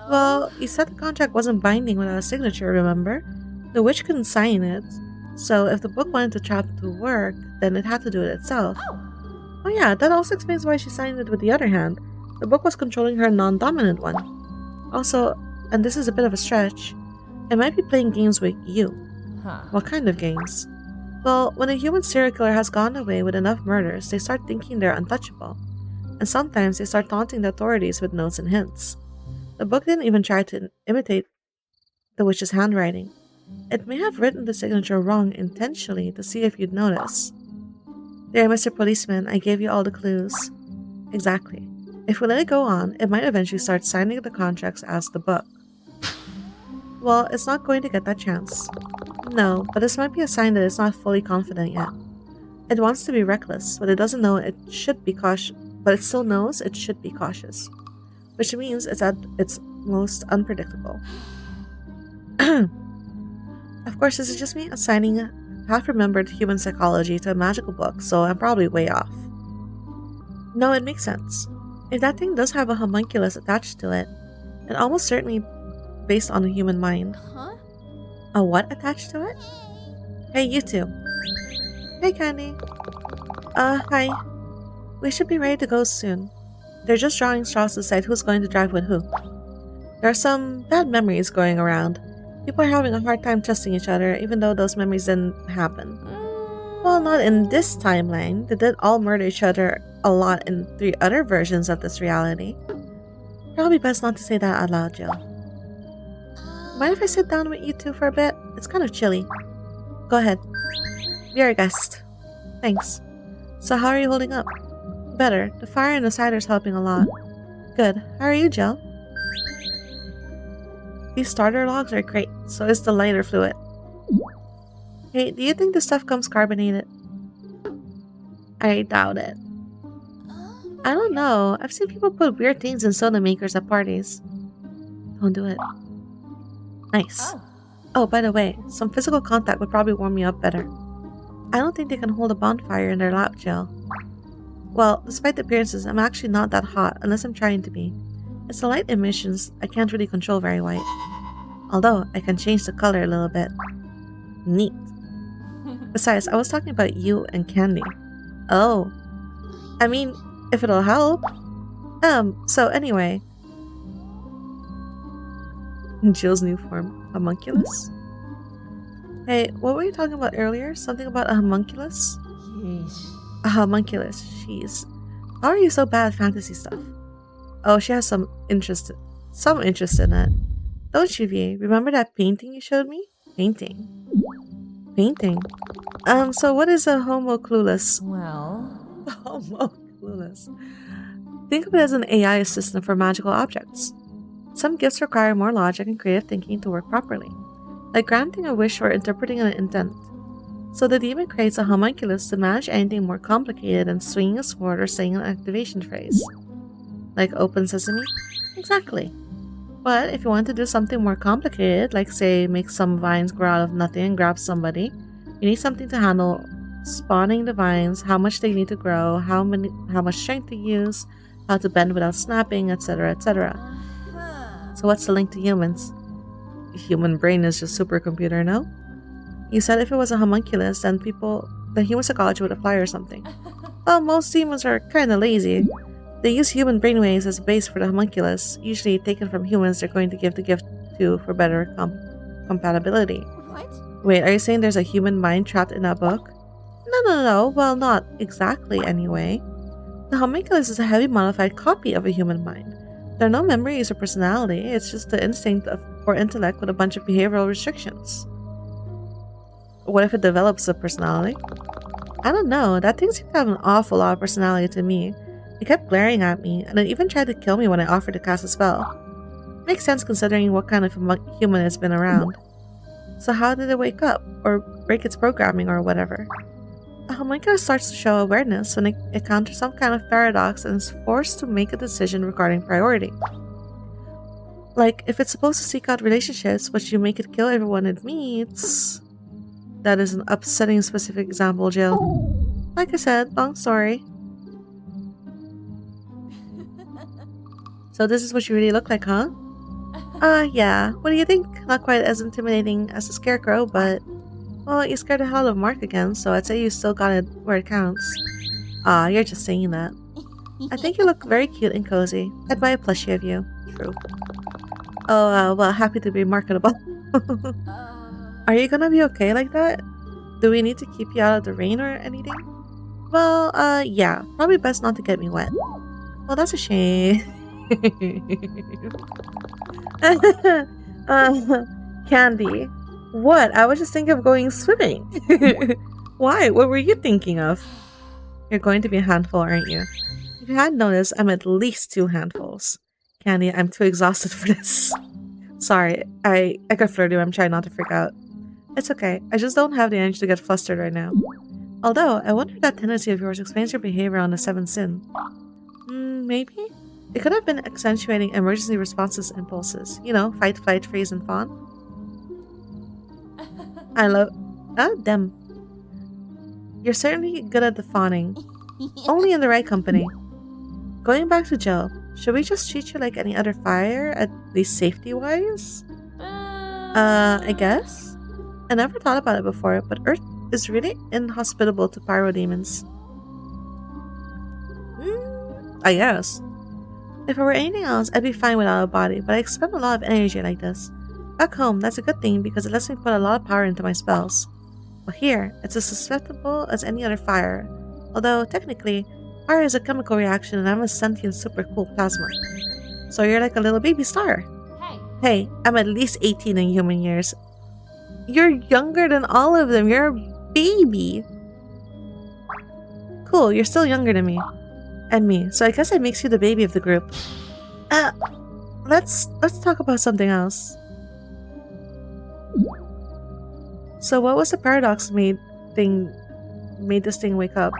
Well, you said the contract wasn't binding without a signature, remember? The witch couldn't sign it. So if the book wanted the trap to work, then it had to do it itself. Oh yeah, that also explains why she signed it with the other hand. The book was controlling her non-dominant one. Also, and this is a bit of a stretch, it might be playing games with you. What kind of games? Well, when a human serial killer has gone away with enough murders, they start thinking they're untouchable. And sometimes they start taunting the authorities with notes and hints. The book didn't even try to imitate the witch's handwriting. It may have written the signature wrong intentionally to see if you'd notice. There, Mr. Policeman, I gave you all the clues. Exactly. If we let it go on, it might eventually start signing the contracts as the book. Well, it's not going to get that chance. No, but this might be a sign that it's not fully confident yet. It wants to be reckless, but it doesn't know it should be cautious. But it still knows it should be cautious, which means it's at its most unpredictable. Of course, this is just me assigning half-remembered human psychology to a magical book, so I'm probably way off. No, it makes sense. If that thing does have a homunculus attached to it, and almost certainly based on the human mind. Huh? A what attached to it? Hey, you two. Hey, Candy. Hi. We should be ready to go soon. They're just drawing straws to decide who's going to drive with who. There are some bad memories going around. People are having a hard time trusting each other, even though those memories didn't happen. Well, not in this timeline. They did all murder each other a lot in 3 other versions of this reality. Probably best not to say that out loud, Jill. Mind if I sit down with you two for a bit? It's kind of chilly. Go ahead. Be our guest. Thanks. So how are you holding up? Better. The fire and the cider's helping a lot. Good. How are you, Jill? These starter logs are great, so is the lighter fluid. Hey, do you think this stuff comes carbonated? I doubt it. I don't know. I've seen people put weird things in soda makers at parties. Don't do it. Nice. Oh, by the way, some physical contact would probably warm you up better. I don't think they can hold a bonfire in their lap, Jill. Well, despite the appearances, I'm actually not that hot unless I'm trying to be. It's the light emissions I can't really control very well. Although, I can change the color a little bit. Neat. Besides, I was talking about you and Candy. Oh. I mean, if it'll help. So anyway. Jill's new form. Homunculus? Hey, what were you talking about earlier? Something about a homunculus? Yeesh. A homunculus. Jeez. How are you so bad at fantasy stuff? Oh, she has some interest in it. Don't you, V? Remember that painting you showed me? Painting. So what is a homo clueless? Well, Homo clueless. Think of it as an AI assistant for magical objects. Some gifts require more logic and creative thinking to work properly, like granting a wish or interpreting an intent. So the demon creates a homunculus to manage anything more complicated than swinging a sword or saying an activation phrase. Like open sesame? Exactly. But if you want to do something more complicated, like say make some vines grow out of nothing and grab somebody, you need something to handle spawning the vines, how much they need to grow, how much strength to use, how to bend without snapping, etc., etc. So what's the link to humans? Human brain is just supercomputer, no? You said if it was a homunculus, then human psychology would apply or something. Well, most demons are kinda lazy. They use human brainwaves as a base for the homunculus, usually taken from humans they're going to give the gift to for better compatibility. What? Wait, are you saying there's a human mind trapped in that book? No. Well, not exactly anyway. The homunculus is a heavily modified copy of a human mind. There are no memories or personality, it's just the instinct or intellect with a bunch of behavioral restrictions. What if it develops a personality? I don't know, that thing seemed to have an awful lot of personality to me. It kept glaring at me, and it even tried to kill me when I offered to cast a spell. Makes sense considering what kind of human it's been around. So how did it wake up, or break its programming, or whatever? A homunculus starts to show awareness when it encounters some kind of paradox and is forced to make a decision regarding priority. Like, if it's supposed to seek out relationships, but you make it kill everyone it meets... That is an upsetting specific example, Jill. Like I said, long story. So this is what you really look like, huh? Yeah. What do you think? Not quite as intimidating as a scarecrow, but... Well, you scared the hell out of Mark again, so I'd say you still got it where it counts. You're just saying that. I think you look very cute and cozy. I'd buy a plushie of you. True. Oh, well, happy to be marketable. Are you gonna be okay like that? Do we need to keep you out of the rain or anything? Well, yeah. Probably best not to get me wet. Well, that's a shame. Candy. What? I was just thinking of going swimming. Why? What were you thinking of? You're going to be a handful, aren't you? If you hadn't noticed, I'm at least 2 handfuls. Candy, I'm too exhausted for this. Sorry, I got flirty. I'm trying not to freak out. It's okay. I just don't have the energy to get flustered right now. Although, I wonder if that tendency of yours explains your behavior on the 7th sin. Maybe? It could have been accentuating emergency responses impulses. You know, fight, flight, freeze, and fawn. I love... them. You're certainly good at the fawning. Only in the right company. Going back to Jill, should we just treat you like any other fire, at least safety-wise? I guess? I never thought about it before, but Earth is really inhospitable to pyrodemons. I guess. If it were anything else, I'd be fine without a body, but I expend a lot of energy like this. Back home, that's a good thing because it lets me put a lot of power into my spells. But here, it's as susceptible as any other fire. Although, technically, fire is a chemical reaction and I'm a sentient super cool plasma. So you're like a little baby star. Hey, I'm at least 18 in human years. You're younger than all of them. You're a baby. Cool, you're still younger than me. And me, so I guess that makes you the baby of the group. Let's talk about something else. So what was the paradox made this thing wake up?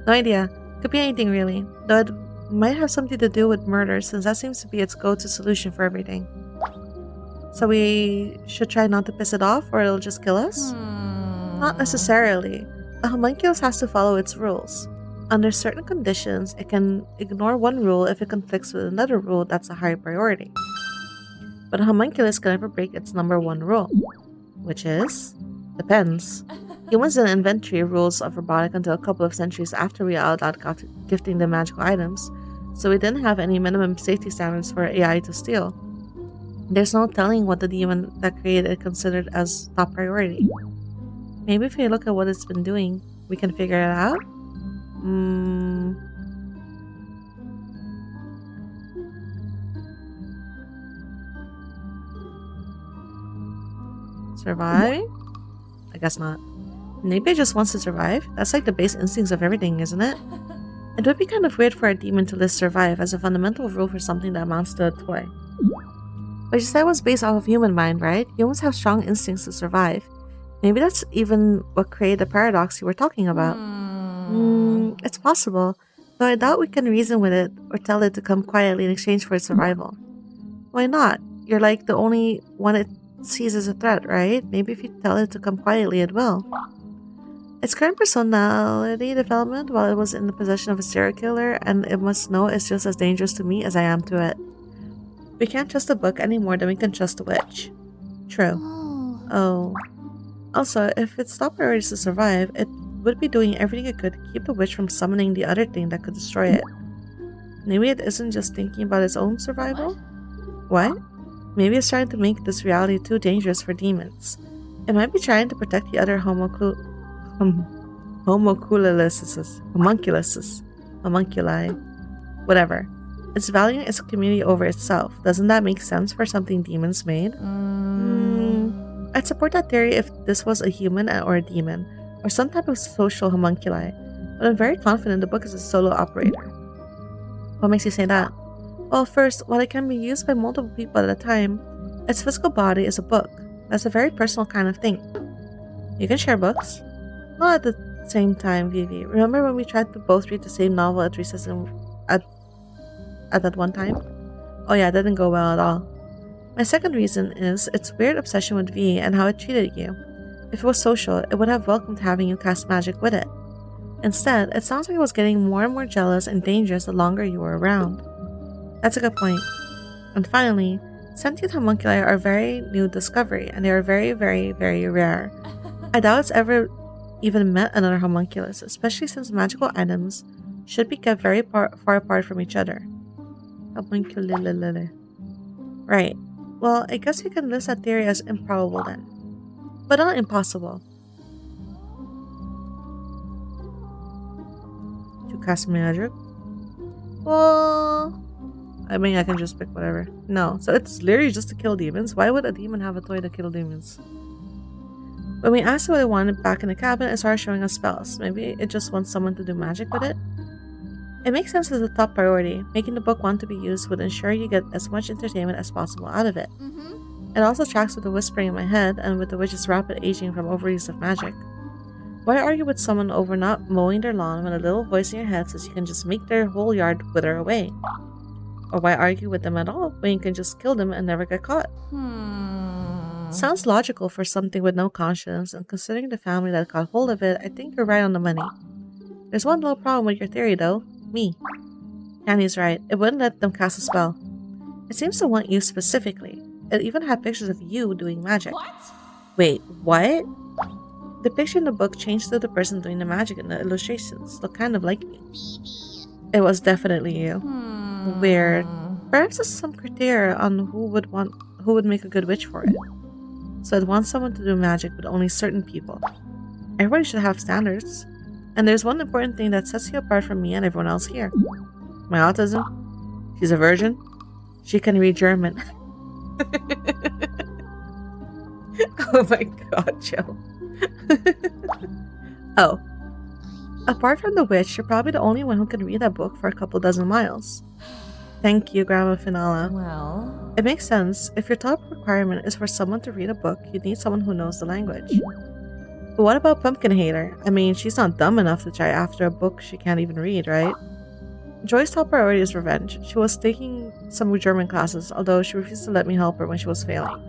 No idea. Could be anything really. Though it might have something to do with murder since that seems to be its go-to solution for everything. So we should try not to piss it off or it'll just kill us? Not necessarily. A homunculus has to follow its rules. Under certain conditions, it can ignore one rule if it conflicts with another rule that's a higher priority. But a homunculus can never break its number 1 rule. Which is? Depends. Humans didn't invent 3 rules of robotic until a couple of centuries after we outlawed gifting them magical items, so we didn't have any minimum safety standards for AI to steal. There's no telling what the demon that created it considered as top priority. Maybe if we look at what it's been doing, we can figure it out? Survive? I guess not. Maybe it just wants to survive? That's like the base instincts of everything, isn't it? It would be kind of weird for a demon to list survive as a fundamental rule for something that amounts to a toy. But you said it was based off of human mind, right? Humans have strong instincts to survive. Maybe that's even what created the paradox you were talking about. It's possible, though I doubt we can reason with it or tell it to come quietly in exchange for its survival. Why not? You're like the only one it sees as a threat, right? Maybe if you tell it to come quietly, it will. Its current personality development while it was in the possession of a serial killer, and it must know it's just as dangerous to me as I am to it. We can't trust a book any more than we can trust a witch. True. Oh. Oh. Also, if its top priority is to survive, it would be doing everything it could to keep the witch from summoning the other thing that could destroy it. Maybe it isn't just thinking about its own survival? What? Maybe it's trying to make this reality too dangerous for demons. It might be trying to protect the other homunculi, whatever. It's valuing its community over itself. Doesn't that make sense for something demons made? I'd support that theory if this was a human or a demon, or some type of social homunculi, but I'm very confident the book is a solo operator. What makes you say that? Well, first, while it can be used by multiple people at a time, its physical body is a book. That's a very personal kind of thing. You can share books. Not at the same time, Vivi. Remember when we tried to both read the same novel at recess at that one time? Oh yeah, it didn't go well at all. My second reason is its weird obsession with V and how it treated you. If it was social, it would have welcomed having you cast magic with it. Instead, it sounds like it was getting more and more jealous and dangerous the longer you were around. That's a good point. And finally, sentient homunculi are a very new discovery, and they are very, very, very rare. I doubt it's ever even met another homunculus, especially since magical items should be kept very far apart from each other. Homunculililili. Right. Well, I guess we can list that theory as improbable then. But not impossible. To cast magic? Well, I mean, I can just pick whatever. No, so it's literally just to kill demons. Why would a demon have a toy to kill demons? When we asked what it wanted back in the cabin, it started showing us spells. Maybe it just wants someone to do magic with it? It makes sense as a top priority. Making the book want to be used would ensure you get as much entertainment as possible out of it. It also tracks with the whispering in my head and with the witch's rapid aging from overuse of magic. Why argue with someone over not mowing their lawn when a little voice in your head says you can just make their whole yard wither away? Or why argue with them at all when you can just kill them and never get caught? Sounds logical for something with no conscience, and considering the family that got hold of it, I think you're right on the money. There's one little problem with your theory though. Me. Candy's right. It wouldn't let them cast a spell. It seems to want you specifically. It even had pictures of you doing magic. What? Wait, what? The picture in the book changed to the person doing the magic in the illustrations. Look kind of like me. It was definitely you. Weird. Perhaps there's some criteria on who would make a good witch for it. So it wants someone to do magic with only certain people. Everybody should have standards. And there's one important thing that sets you apart from me and everyone else here. My autism. She's a virgin. She can read German. Oh my god, Jill. Oh. Apart from the witch, you're probably the only one who can read that book for a couple dozen miles. Thank you, Grandma Finala. Well, It makes sense. If your top requirement is for someone to read a book, you need someone who knows the language. But what about Pumpkin Hater? I mean, she's not dumb enough to try after a book she can't even read, right? Joy's top priority is revenge. She was taking some German classes, although she refused to let me help her when she was failing.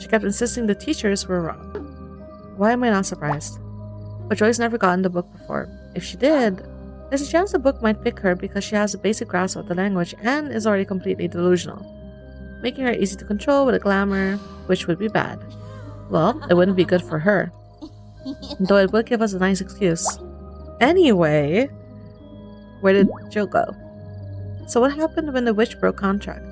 She kept insisting the teachers were wrong. Why am I not surprised? But Joy's never gotten the book before. If she did, there's a chance the book might pick her because she has a basic grasp of the language and is already completely delusional, making her easy to control with a glamour, which would be bad. Well, it wouldn't be good for her, though it would give us a nice excuse. Anyway, where did Jill go? So what happened when the witch broke contract?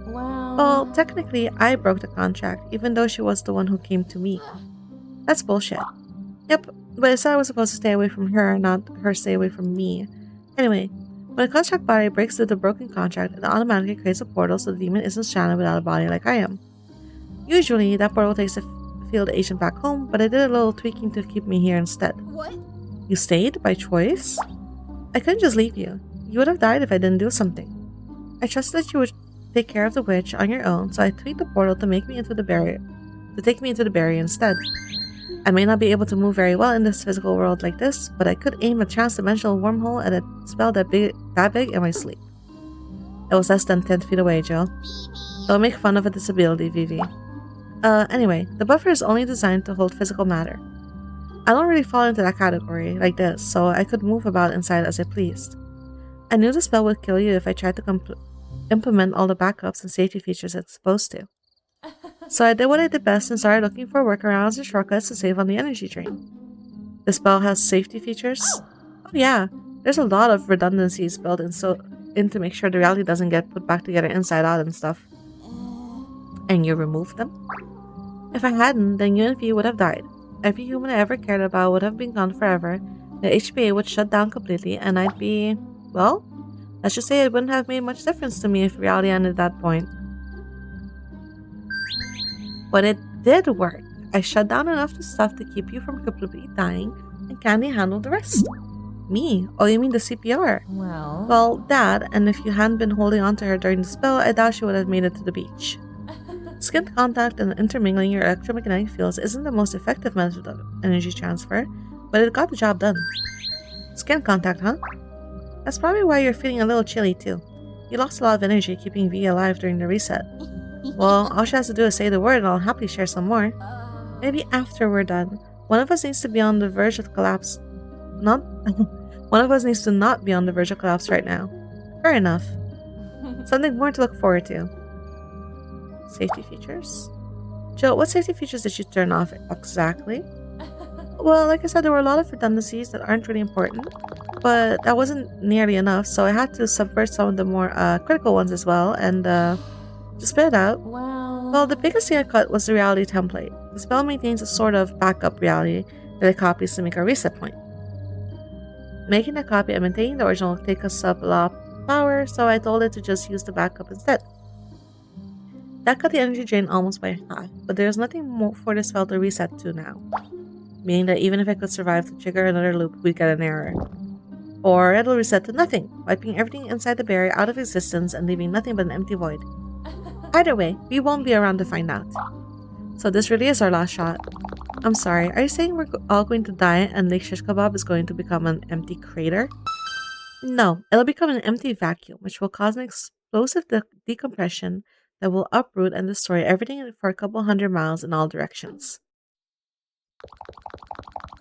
Well, technically, I broke the contract, even though she was the one who came to me. That's bullshit. Yep, but I said I was supposed to stay away from her, not her stay away from me. Anyway, when a contract body breaks through the broken contract, it automatically creates a portal so the demon isn't stranded without a body like I am. Usually, that portal takes a field agent back home, but I did a little tweaking to keep me here instead. What? You stayed? By choice? I couldn't just leave you. You would have died if I didn't do something. I trusted that you would take care of the witch on your own, so I tweaked the portal to take me into the barrier instead. I may not be able to move very well in this physical world like this, but I could aim a trans-dimensional wormhole at a spell that big in my sleep. It was less than 10 feet away, Jill. Don't make fun of a disability, Vivi. Anyway, the buffer is only designed to hold physical matter. I don't really fall into that category like this, so I could move about inside as I pleased. I knew the spell would kill you if I tried to implement all the backups and safety features it's supposed to. So I did what I did best and started looking for workarounds and shortcuts to save on the energy drain. The spell has safety features? Oh yeah, there's a lot of redundancies built in to make sure the reality doesn't get put back together inside out and stuff. And you removed them? If I hadn't, then you and V would have died. Every human I ever cared about would have been gone forever, the HPA would shut down completely, and I'd be... well, let's just say it wouldn't have made much difference to me if reality ended at that point. But it did work. I shut down enough of stuff to keep you from completely dying, and Candy handled the rest. Me? Oh, you mean the CPR? Well, that, and if you hadn't been holding on to her during the spell, I doubt she would have made it to the beach. Skin contact and intermingling your electromagnetic fields isn't the most effective method of energy transfer, but it got the job done. Skin contact, huh? That's probably why you're feeling a little chilly too. You lost a lot of energy keeping V alive during the reset. Well, all she has to do is say the word and I'll happily share some more. Maybe after we're done. One of us needs to be on the verge of collapse. One of us needs to not be on the verge of collapse right now. Fair enough. Something more to look forward to. Safety features? Jill, what safety features did you turn off exactly? Well, like I said, there were a lot of redundancies that aren't really important, but that wasn't nearly enough, so I had to subvert some of the more critical ones as well, and just spit it out. Well, the biggest thing I cut was the reality template. The spell maintains a sort of backup reality that it copies to make a reset point. Making a copy and maintaining the original will take us up a lot of power, so I told it to just use the backup instead. That cut the energy drain almost by half, but there's nothing more for the spell to reset to now. Meaning that even if I could survive to trigger another loop, we'd get an error. Or it'll reset to nothing, wiping everything inside the barrier out of existence and leaving nothing but an empty void. Either way, we won't be around to find out. So this really is our last shot. I'm sorry, are you saying we're all going to die and Lake Shish Kebab is going to become an empty crater? No, it'll become an empty vacuum, which will cause an explosive decompression that will uproot and destroy everything for a couple 100 miles in all directions.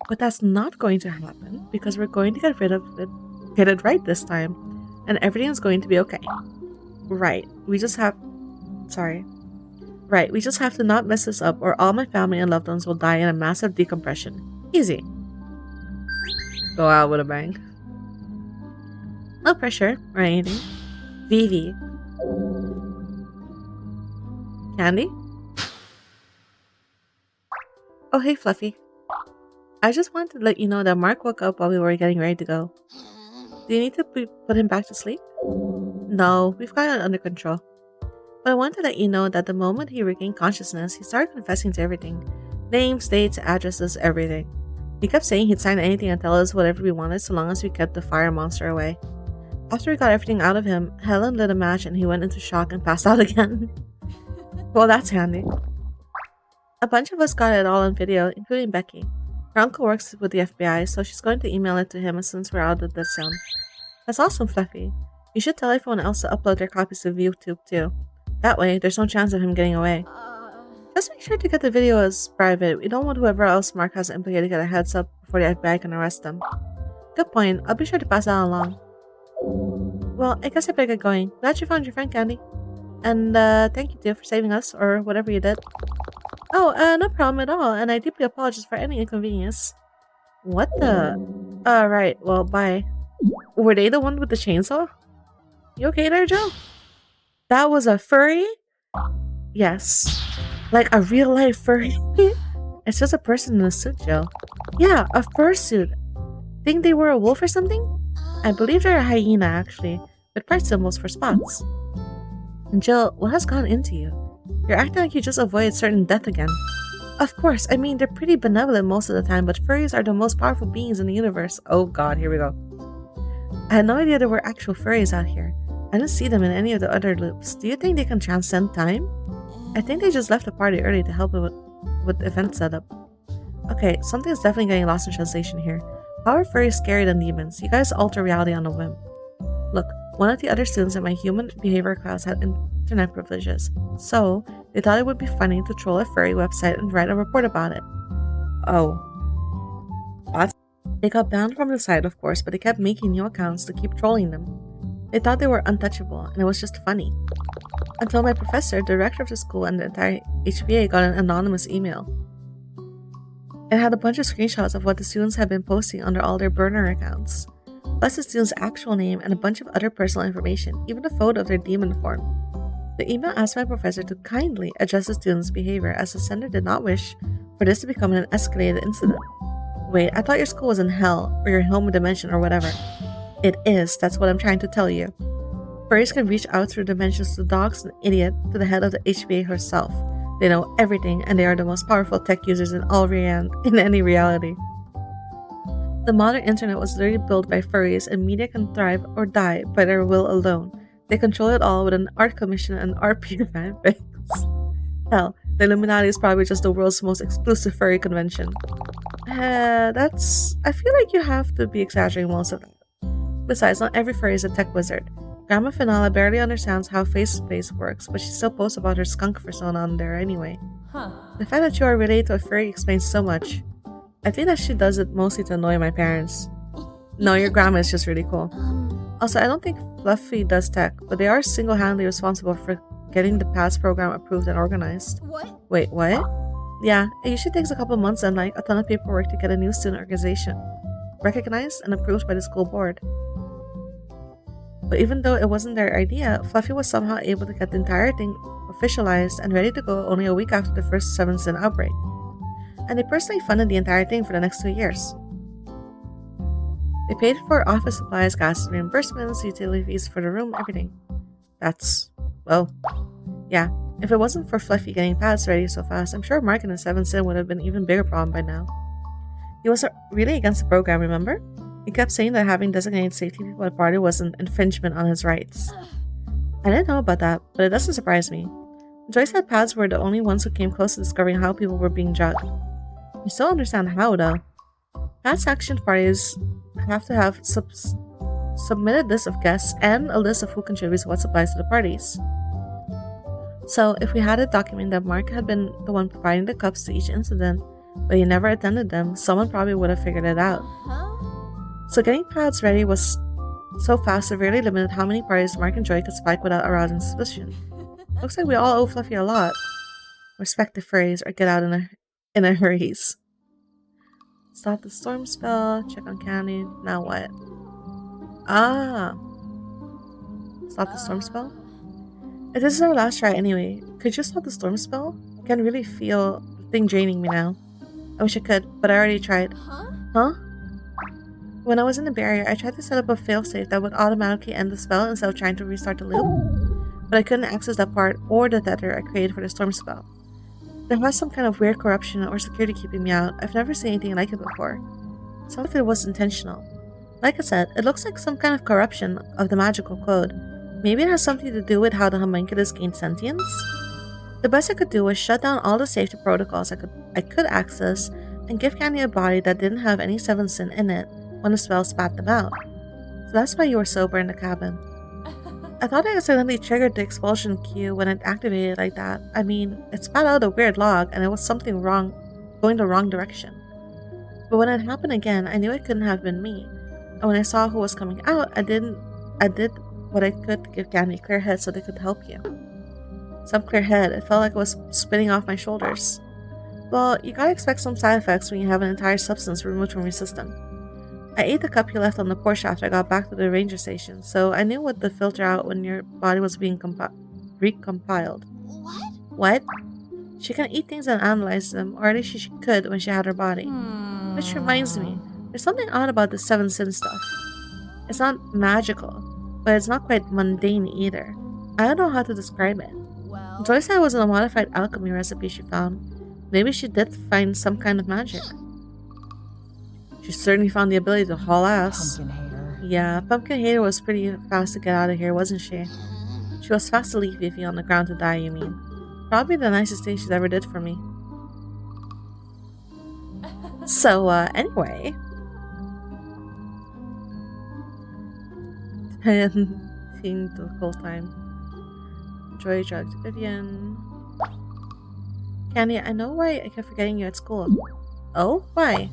But that's not going to happen because we're going to get rid of it, get it right this time, and everything's going to be okay. Right, we just have to not mess this up or all my family and loved ones will die in a massive decompression. Easy. Go out with a bang. No pressure or anything. Vivi. Candy? Oh, hey, Fluffy. I just wanted to let you know that Mark woke up while we were getting ready to go. Do you need to put him back to sleep? No, we've got it under control. But I wanted to let you know that the moment he regained consciousness, he started confessing to everything. Names, dates, addresses, everything. He kept saying he'd sign anything and tell us whatever we wanted so long as we kept the fire monster away. After we got everything out of him, Helen lit a match and he went into shock and passed out again. Well, that's handy. A bunch of us got it all on video, including Becky. Her uncle works with the FBI, so she's going to email it to him since we're out of this zone. That's awesome, Fluffy. You should tell everyone else to upload their copies to YouTube too. That way, there's no chance of him getting away. Just make sure to get the video as private. We don't want whoever else Mark has implicated to get a heads up before the FBI can arrest them. Good point. I'll be sure to pass that along. Well, I guess I better get going. Glad you found your friend, Candy. And thank you too for saving us, or whatever you did. Oh, no problem at all, and I deeply apologize for any inconvenience. What the? Right, well, bye. Were they the one with the chainsaw? You okay there, Joe? That was a furry? Yes. Like a real-life furry? It's just a person in a suit, Joe. Yeah, a fursuit. Think they were a wolf or something? I believe they're a hyena, actually, with pride symbols for spots. And Jill, what has gone into you? You're acting like you just avoided certain death again. Of course, I mean, they're pretty benevolent most of the time, but furries are the most powerful beings in the universe. Oh god, here we go. I had no idea there were actual furries out here. I didn't see them in any of the other loops. Do you think they can transcend time? I think they just left the party early to help with event setup. Okay, something is definitely getting lost in translation here. How are furries scarier than demons? You guys alter reality on a whim. Look, one of the other students in my human behavior class had internet privileges, so they thought it would be funny to troll a furry website and write a report about it. Oh. What? They got banned from the site, of course, but they kept making new accounts to keep trolling them. They thought they were untouchable, and it was just funny. Until my professor, the director of the school, and the entire HBA got an anonymous email. It had a bunch of screenshots of what the students had been posting under all their burner accounts, plus the student's actual name and a bunch of other personal information, even a photo of their demon form. The email asked my professor to kindly adjust the student's behavior as the sender did not wish for this to become an escalated incident. Wait, I thought your school was in hell, or your home dimension, or whatever. It is, that's what I'm trying to tell you. Furries can reach out through dimensions to dogs an idiot to the head of the HBA herself. They know everything, and they are the most powerful tech users in any reality. The modern internet was literally built by furries, and media can thrive or die by their will alone. They control it all with an art commission and RP fanfics. Hell, the Illuminati is probably just the world's most exclusive furry convention. I feel like you have to be exaggerating most of that. Besides, not every furry is a tech wizard. Grandma Finala barely understands how face-to-face works, but she still posts about her skunk persona on there anyway. Huh. The fact that you are related to a furry explains so much. I think that she does it mostly to annoy my parents. No, your grandma is just really cool. Also, I don't think Fluffy does tech, but they are single-handedly responsible for getting the PATS program approved and organized. What? Wait, what? Yeah, it usually takes a couple months and a ton of paperwork to get a new student organization recognized and approved by the school board. But even though it wasn't their idea, Fluffy was somehow able to get the entire thing officialized and ready to go only a week after the first 7-sin outbreak. And they personally funded the entire thing for the next 2 years. They paid for office supplies, gas reimbursements, utility fees for the room, everything. That's, well, yeah. If it wasn't for Fluffy getting pads ready so fast, I'm sure Mark and the 7-sin would have been an even bigger problem by now. He was really against the program, remember? He kept saying that having designated safety people at party was an infringement on his rights. I didn't know about that, but it doesn't surprise me. Joyce said pads were the only ones who came close to discovering how people were being judged. I still understand how, though. Pads action parties have to have submitted list of guests and a list of who contributes what supplies to the parties. So, if we had a document that Mark had been the one providing the cups to each incident, but he never attended them, someone probably would have figured it out. So getting pads ready was so fast, severely limited how many parties Mark and Joy could spike without arousing suspicion. Looks like we all owe Fluffy a lot. Respect the phrase or get out in a hurries. Stop the storm spell, check on Candy, now what? Stop the storm spell? If this is our last try anyway, could you stop the storm spell? I can really feel the thing draining me now. I wish I could, but I already tried. Huh? When I was in the barrier, I tried to set up a failsafe that would automatically end the spell instead of trying to restart the loop, but I couldn't access that part or the tether I created for the storm spell. There was some kind of weird corruption or security keeping me out. I've never seen anything like it before. Some of it was intentional. Like I said, it looks like some kind of corruption of the magical code. Maybe it has something to do with how the homunculus gained sentience? The best I could do was shut down all the safety protocols I could access and give Candy a body that didn't have any 7-sin in it when the spell spat them out. So that's why you were sober in the cabin. I thought I accidentally triggered the expulsion cue when it activated like that. I mean, it spat out a weird log and it was something wrong, going the wrong direction. But when it happened again, I knew it couldn't have been me. And when I saw who was coming out, I did what I could to give Candy a clear head so they could help you. Some clear head, it felt like it was spinning off my shoulders. Well, you gotta expect some side effects when you have an entire substance removed from your system. I ate the cup you left on the porch after I got back to the ranger station, so I knew what to filter out when your body was being recompiled. What? She can eat things and analyze them, or at least she could when she had her body. Which reminds me, there's something odd about the 7-sin stuff. It's not magical, but it's not quite mundane either. I don't know how to describe it. Joy said it was a modified alchemy recipe she found. Maybe she did find some kind of magic. She certainly found the ability to haul ass. Pumpkin hater. Yeah, Pumpkin Hater was pretty fast to get out of here, wasn't she? She was fast to leave Vivi on the ground to die, you mean. Probably the nicest thing she's ever did for me. So, anyway. Seeing the whole time. Joy drugged Vivian. Candy, I know why I kept forgetting you at school. Oh? Why?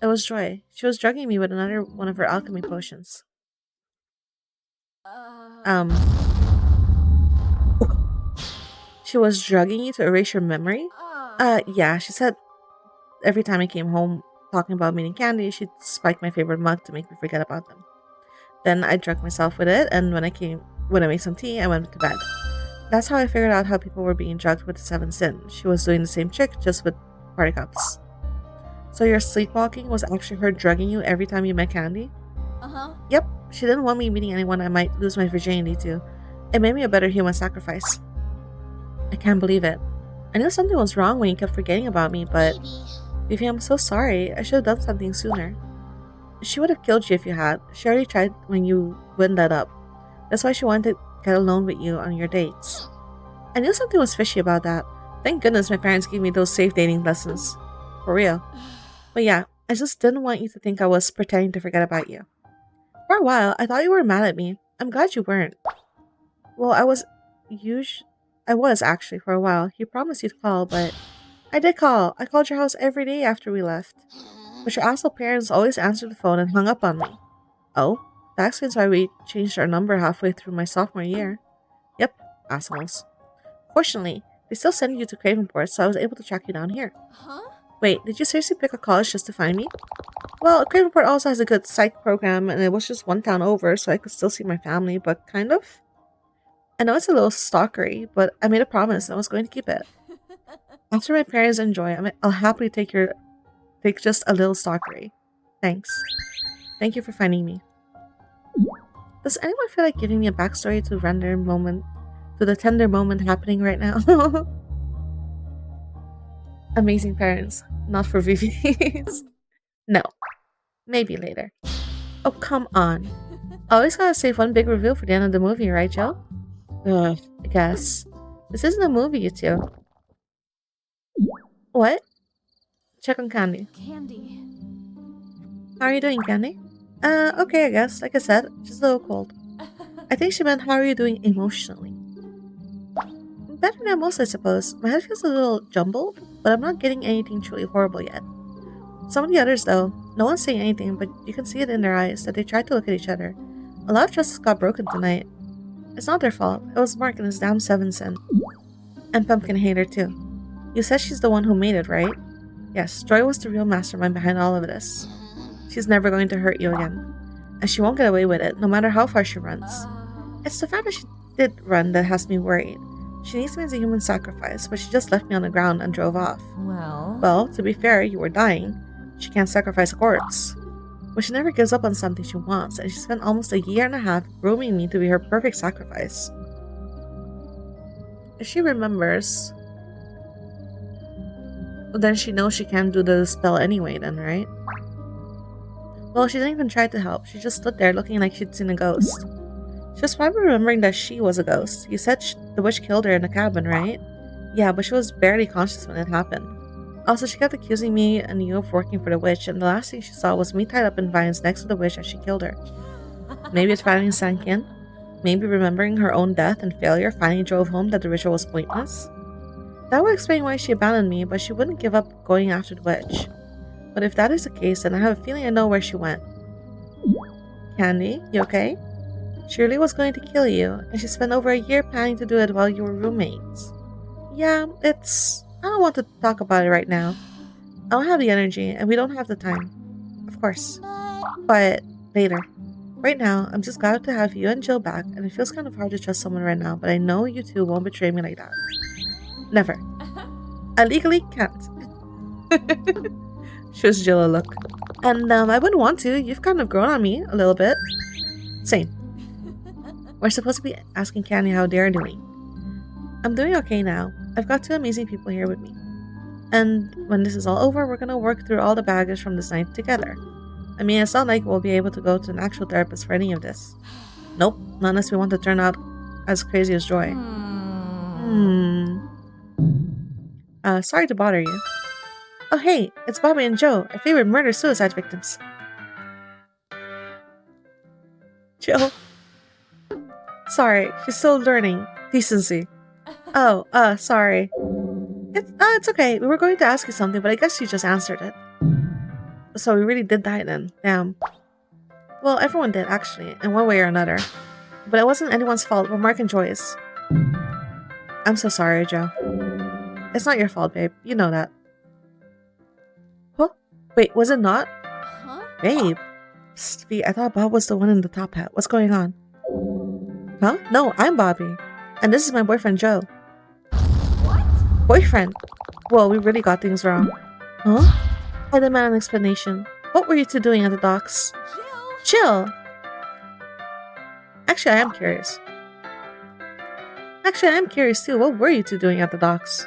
It was Joy. She was drugging me with another one of her alchemy potions. She was drugging you to erase your memory? Yeah, she said every time I came home talking about meeting Candy, she'd spike my favorite mug to make me forget about them. Then I drugged myself with it, and when I made some tea, I went to bed. That's how I figured out how people were being drugged with the seven sins. She was doing the same trick, just with party cups. So your sleepwalking was actually her drugging you every time you met Candy? Yep, she didn't want me meeting anyone I might lose my virginity to. It made me a better human sacrifice. I can't believe it. I knew something was wrong when you kept forgetting about me, but... Vivi, I'm so sorry. I should have done something sooner. She would have killed you if you had. She already tried when you wouldn't let up. That's why she wanted to get alone with you on your dates. I knew something was fishy about that. Thank goodness my parents gave me those safe dating lessons. For real. But yeah, I just didn't want you to think I was pretending to forget about you. For a while, I thought you were mad at me. I'm glad you weren't. Well, I was actually for a while. You promised you'd call, but I did call. I called your house every day after we left. But your asshole parents always answered the phone and hung up on me. Oh, that explains why we changed our number halfway through my sophomore year. Yep, assholes. Fortunately, they still send you to Cravenport, so I was able to track you down here. Wait, did you seriously pick a college just to find me? Well, Cravenport also has a good psych program, and it was just one town over, so I could still see my family, but kind of? I know it's a little stalkery, but I made a promise and I was going to keep it. After my parents enjoy, I'll happily take just a little stalkery. Thanks. Thank you for finding me. Does anyone feel like giving me a backstory to the tender moment happening right now? Amazing parents. Not for Vivi's. No. Maybe later. Oh, come on. Always gotta save one big reveal for the end of the movie, right, Joe? Ugh, I guess. This isn't a movie, you two. What? Check on Candy. Candy. How are you doing, Candy? Okay, I guess. Like I said, just a little cold. I think she meant how are you doing emotionally? Better than most, I suppose. My head feels a little jumbled, but I'm not getting anything truly horrible yet. Some of the others, though, no one's saying anything, but you can see it in their eyes that they tried to look at each other. A lot of trust got broken tonight. It's not their fault. It was Mark and his damn 7 cent. And Pumpkin Hater, too. You said she's the one who made it, right? Yes, Joy was the real mastermind behind all of this. She's never going to hurt you again. And she won't get away with it, no matter how far she runs. It's the fact that she did run that has me worried. She needs me as a human sacrifice, but she just left me on the ground and drove off. Well, to be fair, you were dying. She can't sacrifice a corpse. But she never gives up on something she wants, and she spent almost a year and a half grooming me to be her perfect sacrifice. If she remembers, then she knows she can't do the spell anyway then, right? Well, she didn't even try to help. She just stood there looking like she'd seen a ghost. She was probably remembering that she was a ghost. You said the witch killed her in the cabin, right? Yeah, but she was barely conscious when it happened. Also, she kept accusing me and you of working for the witch, and the last thing she saw was me tied up in vines next to the witch as she killed her. Maybe it finally sank in. Maybe remembering her own death and failure finally drove home that the ritual was pointless. That would explain why she abandoned me, but she wouldn't give up going after the witch. But if that is the case, then I have a feeling I know where she went. Candy, you okay? Shirley was going to kill you, and she spent over a year planning to do it while you were roommates. Yeah, I don't want to talk about it right now. I don't have the energy, and we don't have the time. Of course. But later. Right now, I'm just glad to have you and Jill back, and it feels kind of hard to trust someone right now, but I know you two won't betray me like that. Never. I legally can't. Shows Jill a look. And I wouldn't want to. You've kind of grown on me a little bit. Same. We're supposed to be asking Candy how they're doing. I'm doing okay now. I've got 2 amazing people here with me. And when this is all over, we're gonna work through all the baggage from this night together. I mean, it's not like we'll be able to go to an actual therapist for any of this. Nope, not unless we want to turn out as crazy as Joy. Sorry to bother you. Oh hey, it's Bobby and Joe, our favorite murder-suicide victims. Jill. Sorry, she's still learning. Decency. Oh, sorry. It's okay. We were going to ask you something, but I guess you just answered it. So we really did die then. Damn. Well, everyone did, actually, in one way or another. But it wasn't anyone's fault but Mark and Joy's. I'm so sorry, Joe. It's not your fault, babe. You know that. Huh? Wait, was it not? Huh? Babe. Psst, V, I thought Bob was the one in the top hat. What's going on? Huh? No, I'm Bobby. And this is my boyfriend, Joe. What? Boyfriend? Well, we really got things wrong. Huh? I demand an explanation. What were you two doing at the docks? Jill! Chill! Actually, I am curious. Actually, I am curious too. What were you two doing at the docks?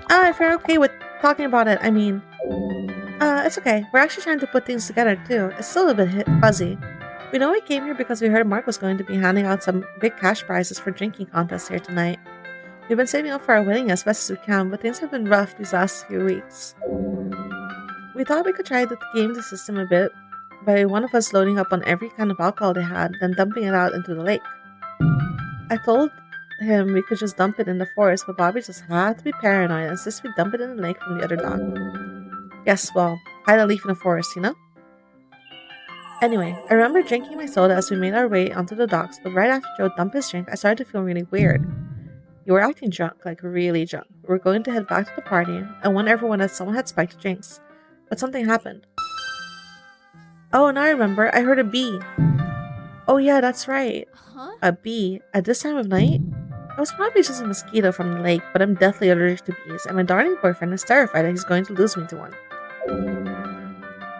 If you're okay with talking about it, I mean... it's okay. We're actually trying to put things together too. It's still a bit fuzzy. We know we came here because we heard Mark was going to be handing out some big cash prizes for drinking contests here tonight. We've been saving up for our wedding as best as we can, but things have been rough these last few weeks. We thought we could try to game the system a bit by one of us loading up on every kind of alcohol they had, then dumping it out into the lake. I told him we could just dump it in the forest, but Bobby just had to be paranoid and insist we dump it in the lake from the other dock. Yes, well, hide a leaf in the forest, you know? Anyway, I remember drinking my soda as we made our way onto the docks, but right after Joe dumped his drink, I started to feel really weird. You were acting drunk, like really drunk. We were going to head back to the party, and warn everyone that someone had spiked drinks. But something happened. Oh, and I remember, I heard a bee. Oh yeah, that's right. Huh? A bee. At this time of night? It was probably just a mosquito from the lake, but I'm deathly allergic to bees, and my darling boyfriend is terrified that he's going to lose me to one.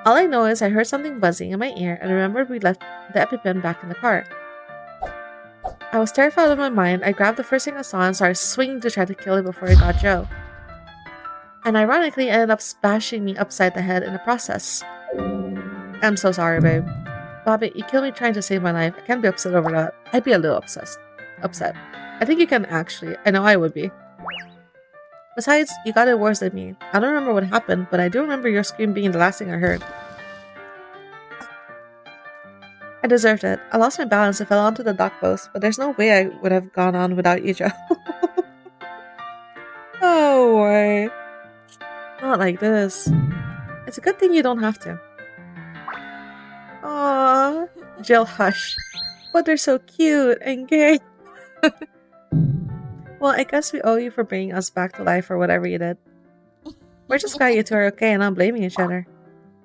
All I know is I heard something buzzing in my ear and remembered we left the EpiPen back in the car. I was terrified out of my mind. I grabbed the first thing I saw and started swinging to try to kill it before it got Joe. And ironically, it ended up smashing me upside the head in the process. I'm so sorry, babe. Bobby, you killed me trying to save my life. I can't be upset over that. I'd be a little upset. I think you can actually. I know I would be. Besides, you got it worse than me. I don't remember what happened, but I do remember your scream being the last thing I heard. I deserved it. I lost my balance and fell onto the dock post, but there's no way I would have gone on without you, Joe. Oh, boy. Not like this. It's a good thing you don't have to. Aww. Jill, hush. But they're so cute and gay. Well, I guess we owe you for bringing us back to life or whatever you did. We're just glad you two are okay and not blaming each other.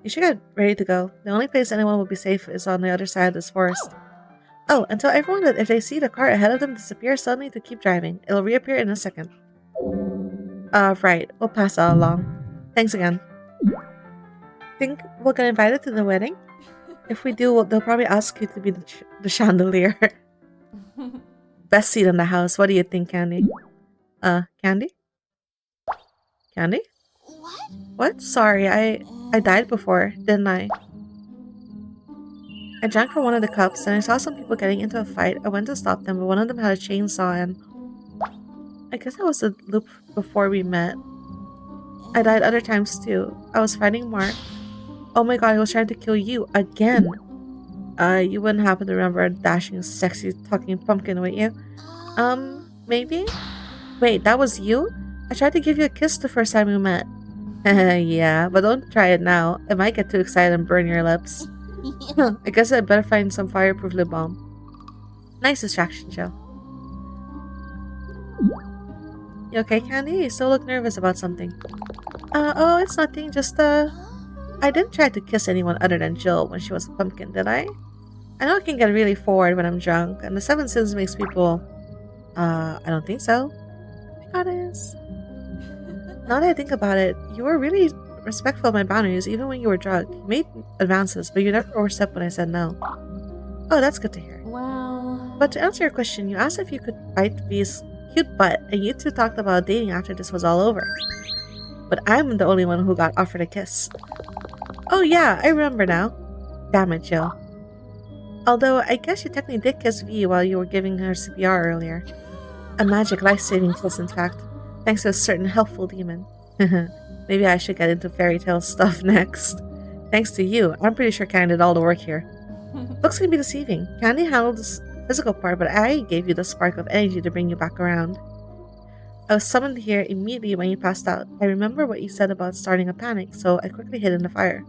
You should get ready to go. The only place anyone will be safe is on the other side of this forest. Oh, and tell everyone that if they see the car ahead of them disappear suddenly to keep driving. It'll reappear in a second. Right. We'll pass that along. Thanks again. Think we'll get invited to the wedding? If we do, they'll probably ask you to be the chandelier. Best seat in the house. What do you think, Candy? Candy? Candy? What? What? Sorry, I died before, didn't I? I drank from one of the cups, and I saw some people getting into a fight. I went to stop them, but one of them had a chainsaw, and... I guess that was the loop before we met. I died other times, too. I was fighting Mark. Oh my god, he was trying to kill you, again! You wouldn't happen to remember a dashing, sexy, talking pumpkin, would you? Maybe? Wait, that was you? I tried to give you a kiss the first time we met. Yeah, but don't try it now. It might get too excited and burn your lips. I guess I'd better find some fireproof lip balm. Nice distraction, Joe. You okay, Candy? You still look nervous about something. Oh, it's nothing. Just, I didn't try to kiss anyone other than Jill when she was a pumpkin, did I? I know I can get really forward when I'm drunk, and the 7 Sins makes people... I don't think so. Goddess. Now that I think about it, you were really respectful of my boundaries even when you were drunk. You made advances, but you never overstepped when I said no. Oh, that's good to hear. Well... But to answer your question, you asked if you could bite V's cute butt, and you two talked about dating after this was all over. But I'm the only one who got offered a kiss. Oh yeah, I remember now. Damn it, Jill. Although, I guess you technically did kiss V while you were giving her CPR earlier. A magic life-saving kiss, in fact. Thanks to a certain helpful demon. Maybe I should get into fairy tale stuff next. Thanks to you, I'm pretty sure Candy did all the work here. Looks can be deceiving. Candy handled the physical part, but I gave you the spark of energy to bring you back around. I was summoned here immediately when you passed out. I remember what you said about starting a panic, so I quickly hid in the fire.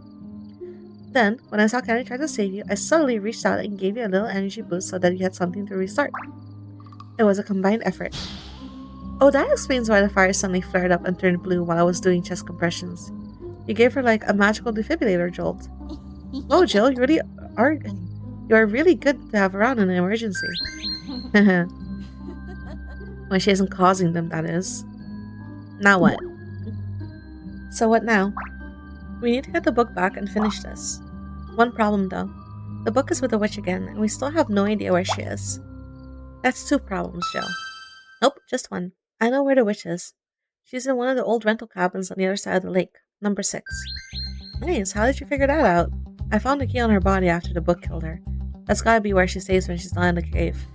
Then, when I saw Candy try to save you, I suddenly reached out and gave you a little energy boost so that you had something to restart. It was a combined effort. Oh, that explains why the fire suddenly flared up and turned blue while I was doing chest compressions. You gave her like a magical defibrillator jolt. Oh, Jill, you're really good to have around in an emergency. When she isn't causing them, that is. Now what? So what now? We need to get the book back and finish this. One problem though. The book is with the witch again, and we still have no idea where she is. That's 2 problems, Jill. Nope, just 1. I know where the witch is. She's in one of the old rental cabins on the other side of the lake, number 6. Nice, how did you figure that out? I found the key on her body after the book killed her. That's gotta be where she stays when she's not in the cave.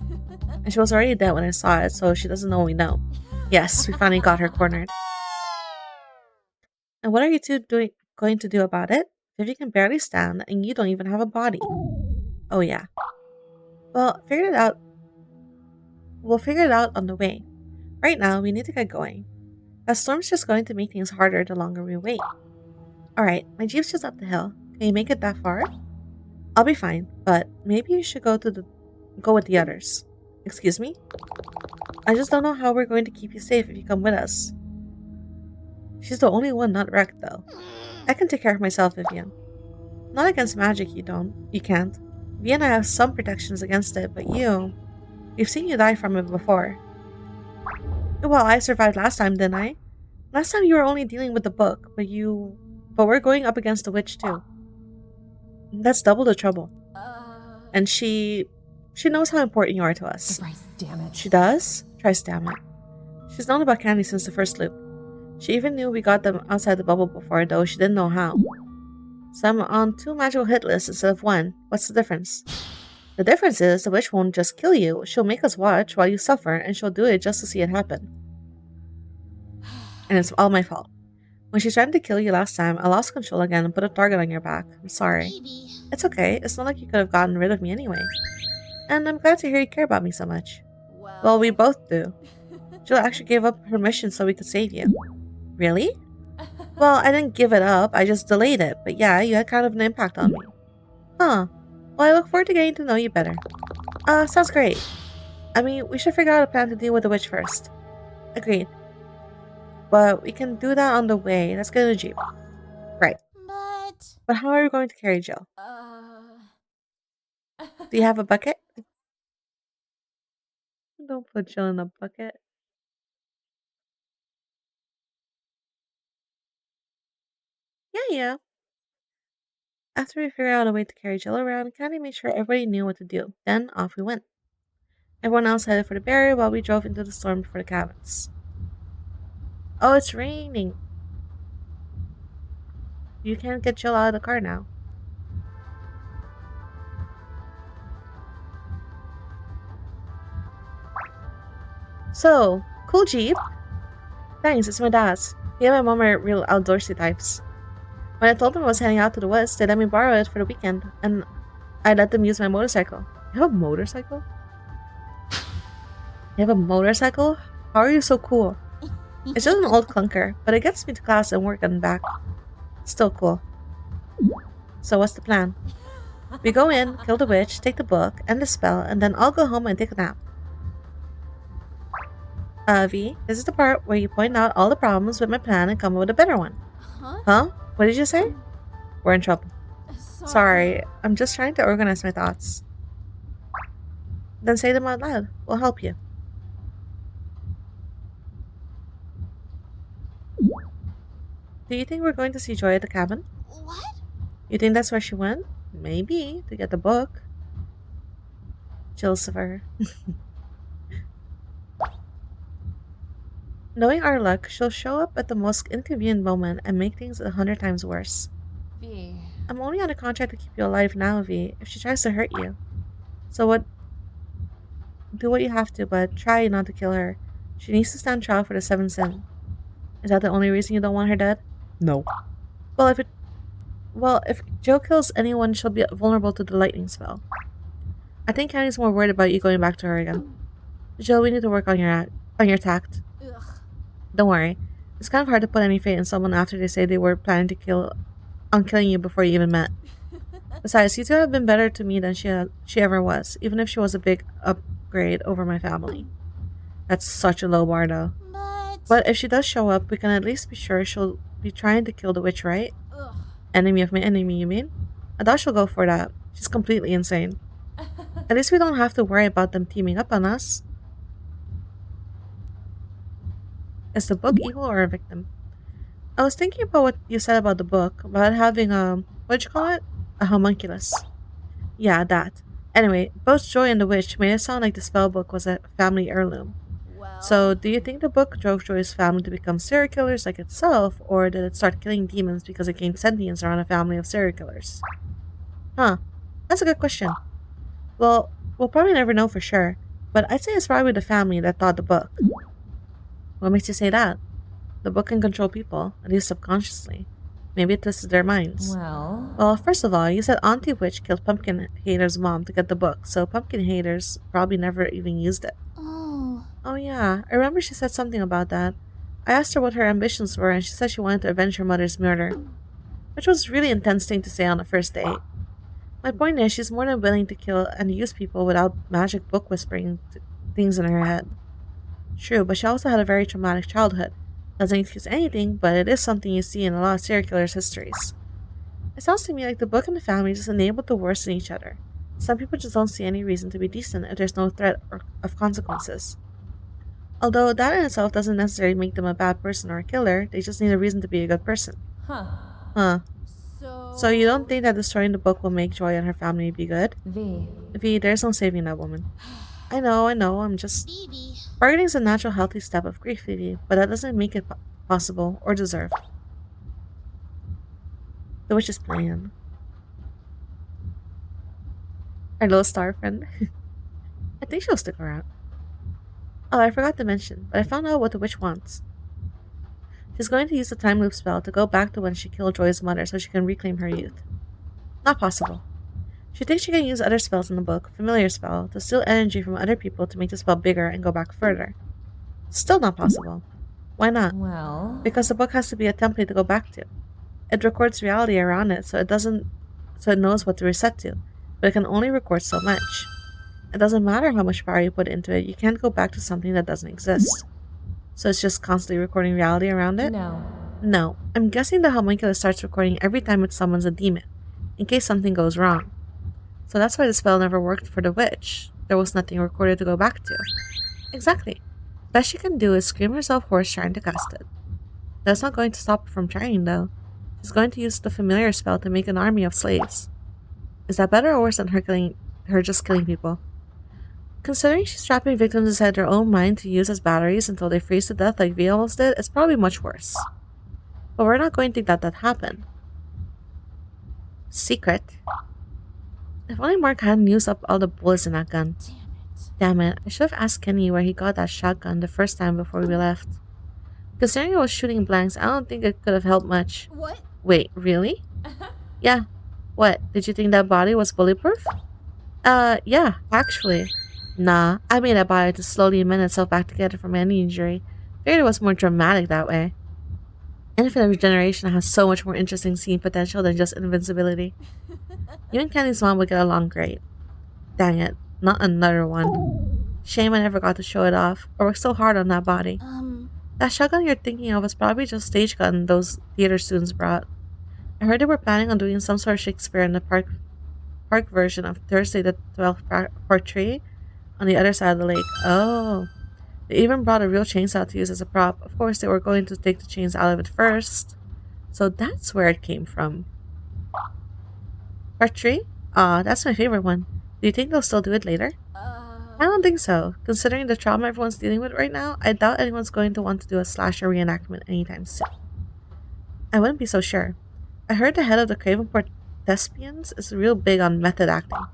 And she was already dead when I saw it, so she doesn't know we know. Yes, we finally got her cornered. And what are you two going to do about it? Vivi can barely stand, and you don't even have a body. Oh yeah. Well, we'll figure it out on the way. Right now, we need to get going. A storm's just going to make things harder the longer we wait. Alright, my jeep's just up the hill. Can you make it that far? I'll be fine, but maybe you should go with the others. Excuse me? I just don't know how we're going to keep you safe if you come with us. She's the only one not wrecked, though. I can take care of myself, Vivian. Not against magic, you can't. Vi and I have some protections against it, but we've seen you die from it before. Well, I survived last time, didn't I? Last time you were only dealing with the book, but we're going up against the witch too. That's double the trouble. And she knows how important you are to us. Bryce, damn it. She does? Tries, damn it. She's known about Candy since the first loop. She even knew we got them outside the bubble before, though she didn't know how. So I'm on 2 magical hit lists instead of 1. What's the difference? The difference is the witch won't just kill you. She'll make us watch while you suffer, and she'll do it just to see it happen. And it's all my fault. When she tried to kill you last time, I lost control again and put a target on your back. I'm sorry. Baby. It's okay. It's not like you could have gotten rid of me anyway. And I'm glad to hear you care about me so much. Well, we both do. Jill actually gave up her mission so we could save you. Really? Well, I didn't give it up. I just delayed it. But yeah, you had kind of an impact on me. Huh. Well, I look forward to getting to know you better. Sounds great. I mean, we should figure out a plan to deal with the witch first. Agreed. But we can do that on the way. Let's get in a jeep. Right. But how are we going to carry Jill? Do you have a bucket? Don't put Jill in a bucket. Yeah. After we figured out a way to carry Jill around, Candy made sure everybody knew what to do. Then off we went. Everyone else headed for the barrier while we drove into the storm for the cabins. Oh, it's raining. You can't get Jill out of the car now. So, cool Jeep. Thanks, it's my dad's. Me and my mom are real outdoorsy types. When I told them I was heading out to the woods, they let me borrow it for the weekend, and I let them use my motorcycle. You have a motorcycle? You have a motorcycle? How are you so cool? It's just an old clunker, but it gets me to class and work and back. Still cool. So what's the plan? We go in, kill the witch, take the book, end the spell, and then I'll go home and take a nap. V, this is the part where you point out all the problems with my plan and come up with a better one. Huh? What did you say? We're in trouble. Sorry, I'm just trying to organize my thoughts. Then say them out loud. We'll help you. Do you think we're going to see Joy at the cabin? What? You think that's where she went? Maybe, to get the book. Jilsifer. Knowing our luck, she'll show up at the most inconvenient moment and make things 100 times worse. V. I'm only on a contract to keep you alive now, V, if she tries to hurt you. So do what you have to, but try not to kill her. She needs to stand trial for the 7th sin. Is that the only reason you don't want her dead? No. Well, if Joe kills anyone, she'll be vulnerable to the lightning spell. I think Candy's more worried about you going back to her again. Joe, we need to work on your tact. Ugh. Don't worry. It's kind of hard to put any faith in someone after they say they were planning to killing you before you even met. Besides, you two have been better to me than she ever was, even if she was a big upgrade over my family. That's such a low bar, though. But if she does show up, we can at least be sure she'll be trying to kill the witch, right? Ugh. Enemy of my enemy, you mean? I doubt she'll go for that. She's completely insane. At least we don't have to worry about them teaming up on us. Is the book evil or a victim? I was thinking about what you said about the book, about having what'd you call it? A homunculus. Yeah, that. Anyway, both Joy and the witch made it sound like the spell book was a family heirloom. Well. So, do you think the book drove Joy's family to become serial killers like itself, or did it start killing demons because it gained sentience around a family of serial killers? Huh. That's a good question. Well, we'll probably never know for sure, but I'd say it's probably the family that thought the book. What makes you say that? The book can control people, at least subconsciously. Maybe it twisted their minds. Well, First of all, you said Auntie Witch killed Pumpkin Hater's mom to get the book, so Pumpkin Haters probably never even used it. Oh. Oh yeah, I remember she said something about that. I asked her what her ambitions were, and she said she wanted to avenge her mother's murder. Which was a really intense thing to say on a first date. My point is, she's more than willing to kill and use people without magic book whispering things in her head. True, but she also had a very traumatic childhood. Doesn't excuse anything, but it is something you see in a lot of serial killers' histories. It sounds to me like the book and the family just enabled the worst in each other. Some people just don't see any reason to be decent if there's no threat of consequences. Although that in itself doesn't necessarily make them a bad person or a killer, they just need a reason to be a good person. huh. Huh. So. So you don't think that destroying the book will make Joy and her family be good? V. There's no saving that woman. I know, I'm just... Phoebe. Bargaining is a natural healthy step of grief, Phoebe, but that doesn't make it possible or deserved. The witch's plan. Our little star friend. I think she'll stick around. Oh, I forgot to mention, but I found out what the witch wants. She's going to use the time loop spell to go back to when she killed Joy's mother so she can reclaim her youth. Not possible. She thinks she can use other spells in the book, familiar spell, to steal energy from other people to make the spell bigger and go back further. Still not possible. Why not? Well, Because the book has to be a template to go back to. It records reality around it, so it knows what to reset to, but it can only record so much. It doesn't matter how much power you put into it, you can't go back to something that doesn't exist. So it's just constantly recording reality around it? no. No. I'm guessing the homunculus starts recording every time it summons a demon, in case something goes wrong. So that's why the spell never worked for the witch. There was nothing recorded to go back to. Exactly. Best she can do is scream herself hoarse trying to cast it. That's not going to stop her from trying, though. She's going to use the familiar spell to make an army of slaves. Is that better or worse than her just killing people? Considering she's trapping victims inside their own mind to use as batteries until they freeze to death like V almost did, it's probably much worse. But we're not going to let that happen. Secret. If only Mark hadn't used up all the bullets in that gun. Damn it. Damn it, I should have asked Kenny where he got that shotgun the first time before we left. Considering I was shooting blanks, I don't think it could have helped much. What? Wait, really? Yeah. What, did you think that body was bulletproof? Yeah, actually. Nah, I made that body to slowly mend itself back together from any injury. Figured it was more dramatic that way. Infinite regeneration has so much more interesting scene potential than just invincibility. You and Kenny's mom would get along great. Dang it, not another one. Shame I never got to show it off, or work so hard on that body. That shotgun you're thinking of was probably just a stage gun those theater students brought. I heard they were planning on doing some sort of Shakespeare in the park version of Thursday the 12th Part 3 on the other side of the lake. Oh. They even brought a real chainsaw to use as a prop. Of course, they were going to take the chains out of it first. So that's where it came from. Part 3? Aw, that's my favorite one. Do you think they'll still do it later? I don't think so. Considering the trauma everyone's dealing with right now, I doubt anyone's going to want to do a slasher reenactment anytime soon. I wouldn't be so sure. I heard the head of the Cravenport Thespians is real big on method acting.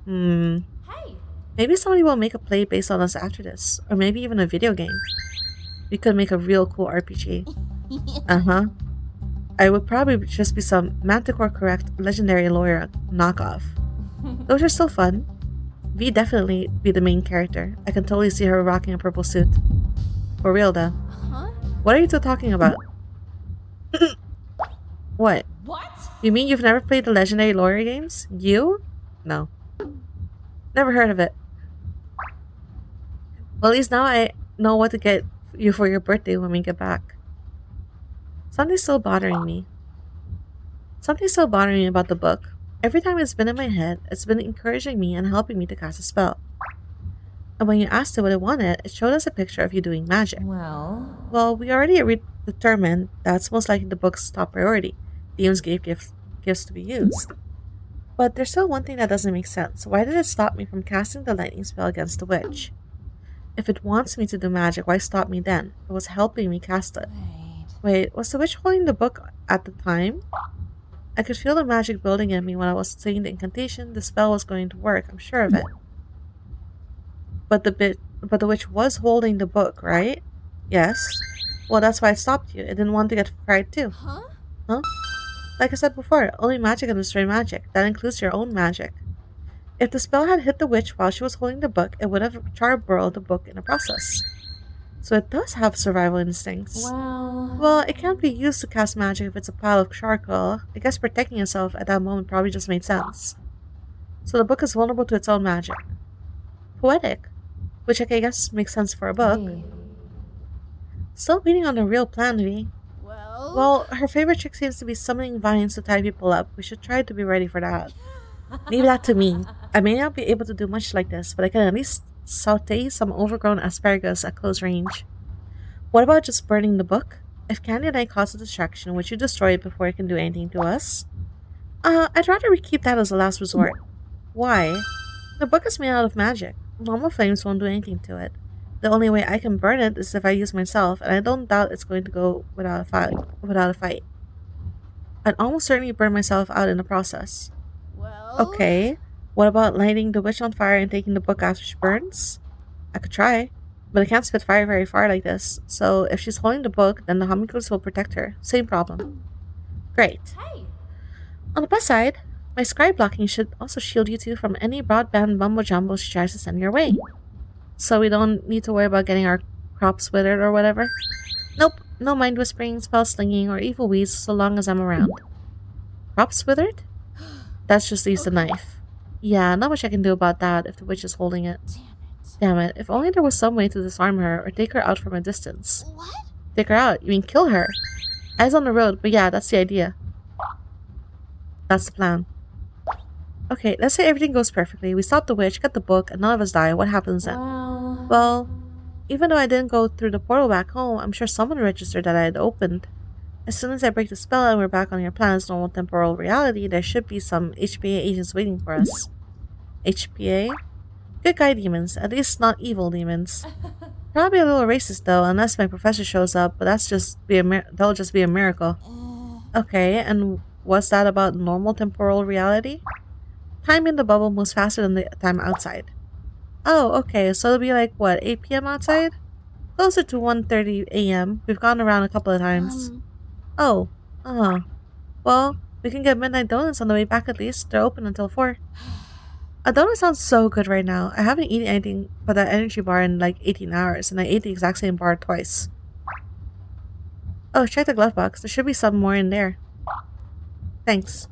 Hey. Maybe somebody will make a play based on us after this, or maybe even a video game. We could make a real cool RPG. Uh-huh. I would probably just be some Manticore correct legendary lawyer knockoff. Those are still fun. V definitely be the main character. I can totally see her rocking a purple suit. For real though. Huh? What are you two talking about? What? What? You mean you've never played the legendary lawyer games? You? No. Never heard of it. Well, at least now I know what to get you for your birthday when we get back. Something's still bothering me. Something's still bothering me about the book. Every time it's been in my head, it's been encouraging me and helping me to cast a spell. And when you asked it what it wanted, it showed us a picture of you doing magic. Well, we already determined that's most likely the book's top priority. Demons gave gifts to be used. But there's still one thing that doesn't make sense. Why did it stop me from casting the lightning spell against the witch? If it wants me to do magic, why stop me then? It was helping me cast it. Wait, was the witch holding the book at the time? I could feel the magic building in me when I was saying the incantation. The spell was going to work, I'm sure of it. But the witch was holding the book, right? Yes. Well, that's why it stopped you. It didn't want to get fried too. Huh? Huh? Like I said before, only magic can destroy magic. That includes your own magic. If the spell had hit the witch while she was holding the book, it would have charburled the book in the process. So it does have survival instincts. Well, it can't be used to cast magic if it's a pile of charcoal. I guess protecting itself at that moment probably just made sense. So the book is vulnerable to its own magic. Poetic. Which I guess makes sense for a book. Still waiting on a real plan, V. Well, her favorite trick seems to be summoning vines to tie people up. We should try to be ready for that. Leave that to me. I may not be able to do much like this, but I can at least saute some overgrown asparagus at close range. What about just burning the book? If Candy and I cause a distraction, would you destroy it before it can do anything to us? I'd rather we keep that as a last resort. Why? The book is made out of magic. Normal flames won't do anything to it. The only way I can burn it is if I use myself, and I don't doubt it's going to go without a fight. I'd almost certainly burn myself out in the process. Okay. What about lighting the witch on fire and taking the book after she burns? I could try, but I can't spit fire very far like this. So if she's holding the book, then the hummingbirds will protect her. Same problem. Great. Hey. On the plus side, my scry blocking should also shield you two from any broadband mumbo jumbo she tries to send your way. So we don't need to worry about getting our crops withered or whatever. Nope, no mind whispering, spell slinging, or evil weeds so long as I'm around. Crops withered? That just leaves the knife. Yeah, not much I can do about that if the witch is holding it. Damn it, if only there was some way to disarm her or take her out from a distance. What? Take her out? You mean kill her? Eyes on the road, but yeah, that's the idea. That's the plan. Okay, let's say everything goes perfectly. We stop the witch, get the book, and none of us die. What happens then? Well, even though I didn't go through the portal back home, I'm sure someone registered that I had opened. As soon as I break the spell and we're back on your planet's normal temporal reality, there should be some HPA agents waiting for us. HPA? Good guy demons, at least not evil demons. Probably a little racist though, unless my professor shows up, but that'll just be a miracle. Okay, and what's that about normal temporal reality? Time in the bubble moves faster than the time outside. Oh, okay, so it'll be like, what, 8 p.m. outside? Closer to 1:30 a.m. We've gone around a couple of times. Oh, well, we can get midnight donuts on the way back at least. They're open until 4. A donut sounds so good right now. I haven't eaten anything but that energy bar in like 18 hours, and I ate the exact same bar twice. Oh, check the glove box. There should be some more in there. Thanks.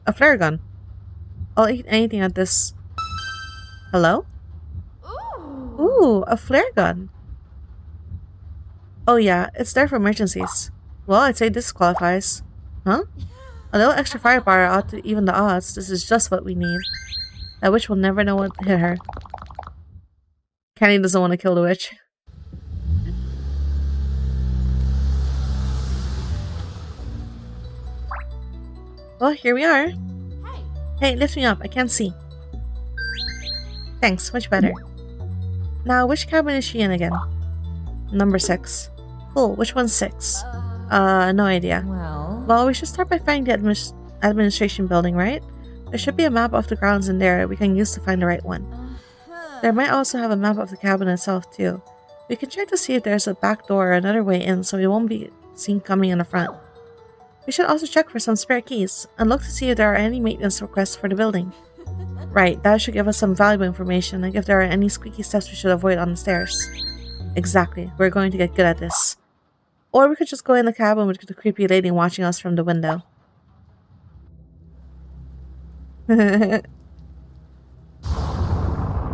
A flare gun. I'll eat anything at this. Hello? Ooh, a flare gun. Oh yeah, it's there for emergencies. Well, I'd say this qualifies. Huh? A little extra firepower ought to even the odds. This is just what we need. That witch will never know what hit her. Kenny doesn't want to kill the witch. Well, here we are. Hey, lift me up. I can't see. Thanks, much better. Now, which cabin is she in again? Number 6. Cool, which one's 6? No idea. Well, we should start by finding the administration building, right? There should be a map of the grounds in there we can use to find the right one. There might also have a map of the cabin itself, too. We can check to see if there's a back door or another way in so we won't be seen coming in the front. We should also check for some spare keys and look to see if there are any maintenance requests for the building. Right, that should give us some valuable information, like if there are any squeaky steps we should avoid on the stairs. Exactly, we're going to get good at this. Or we could just go in the cabin with the creepy lady watching us from the window.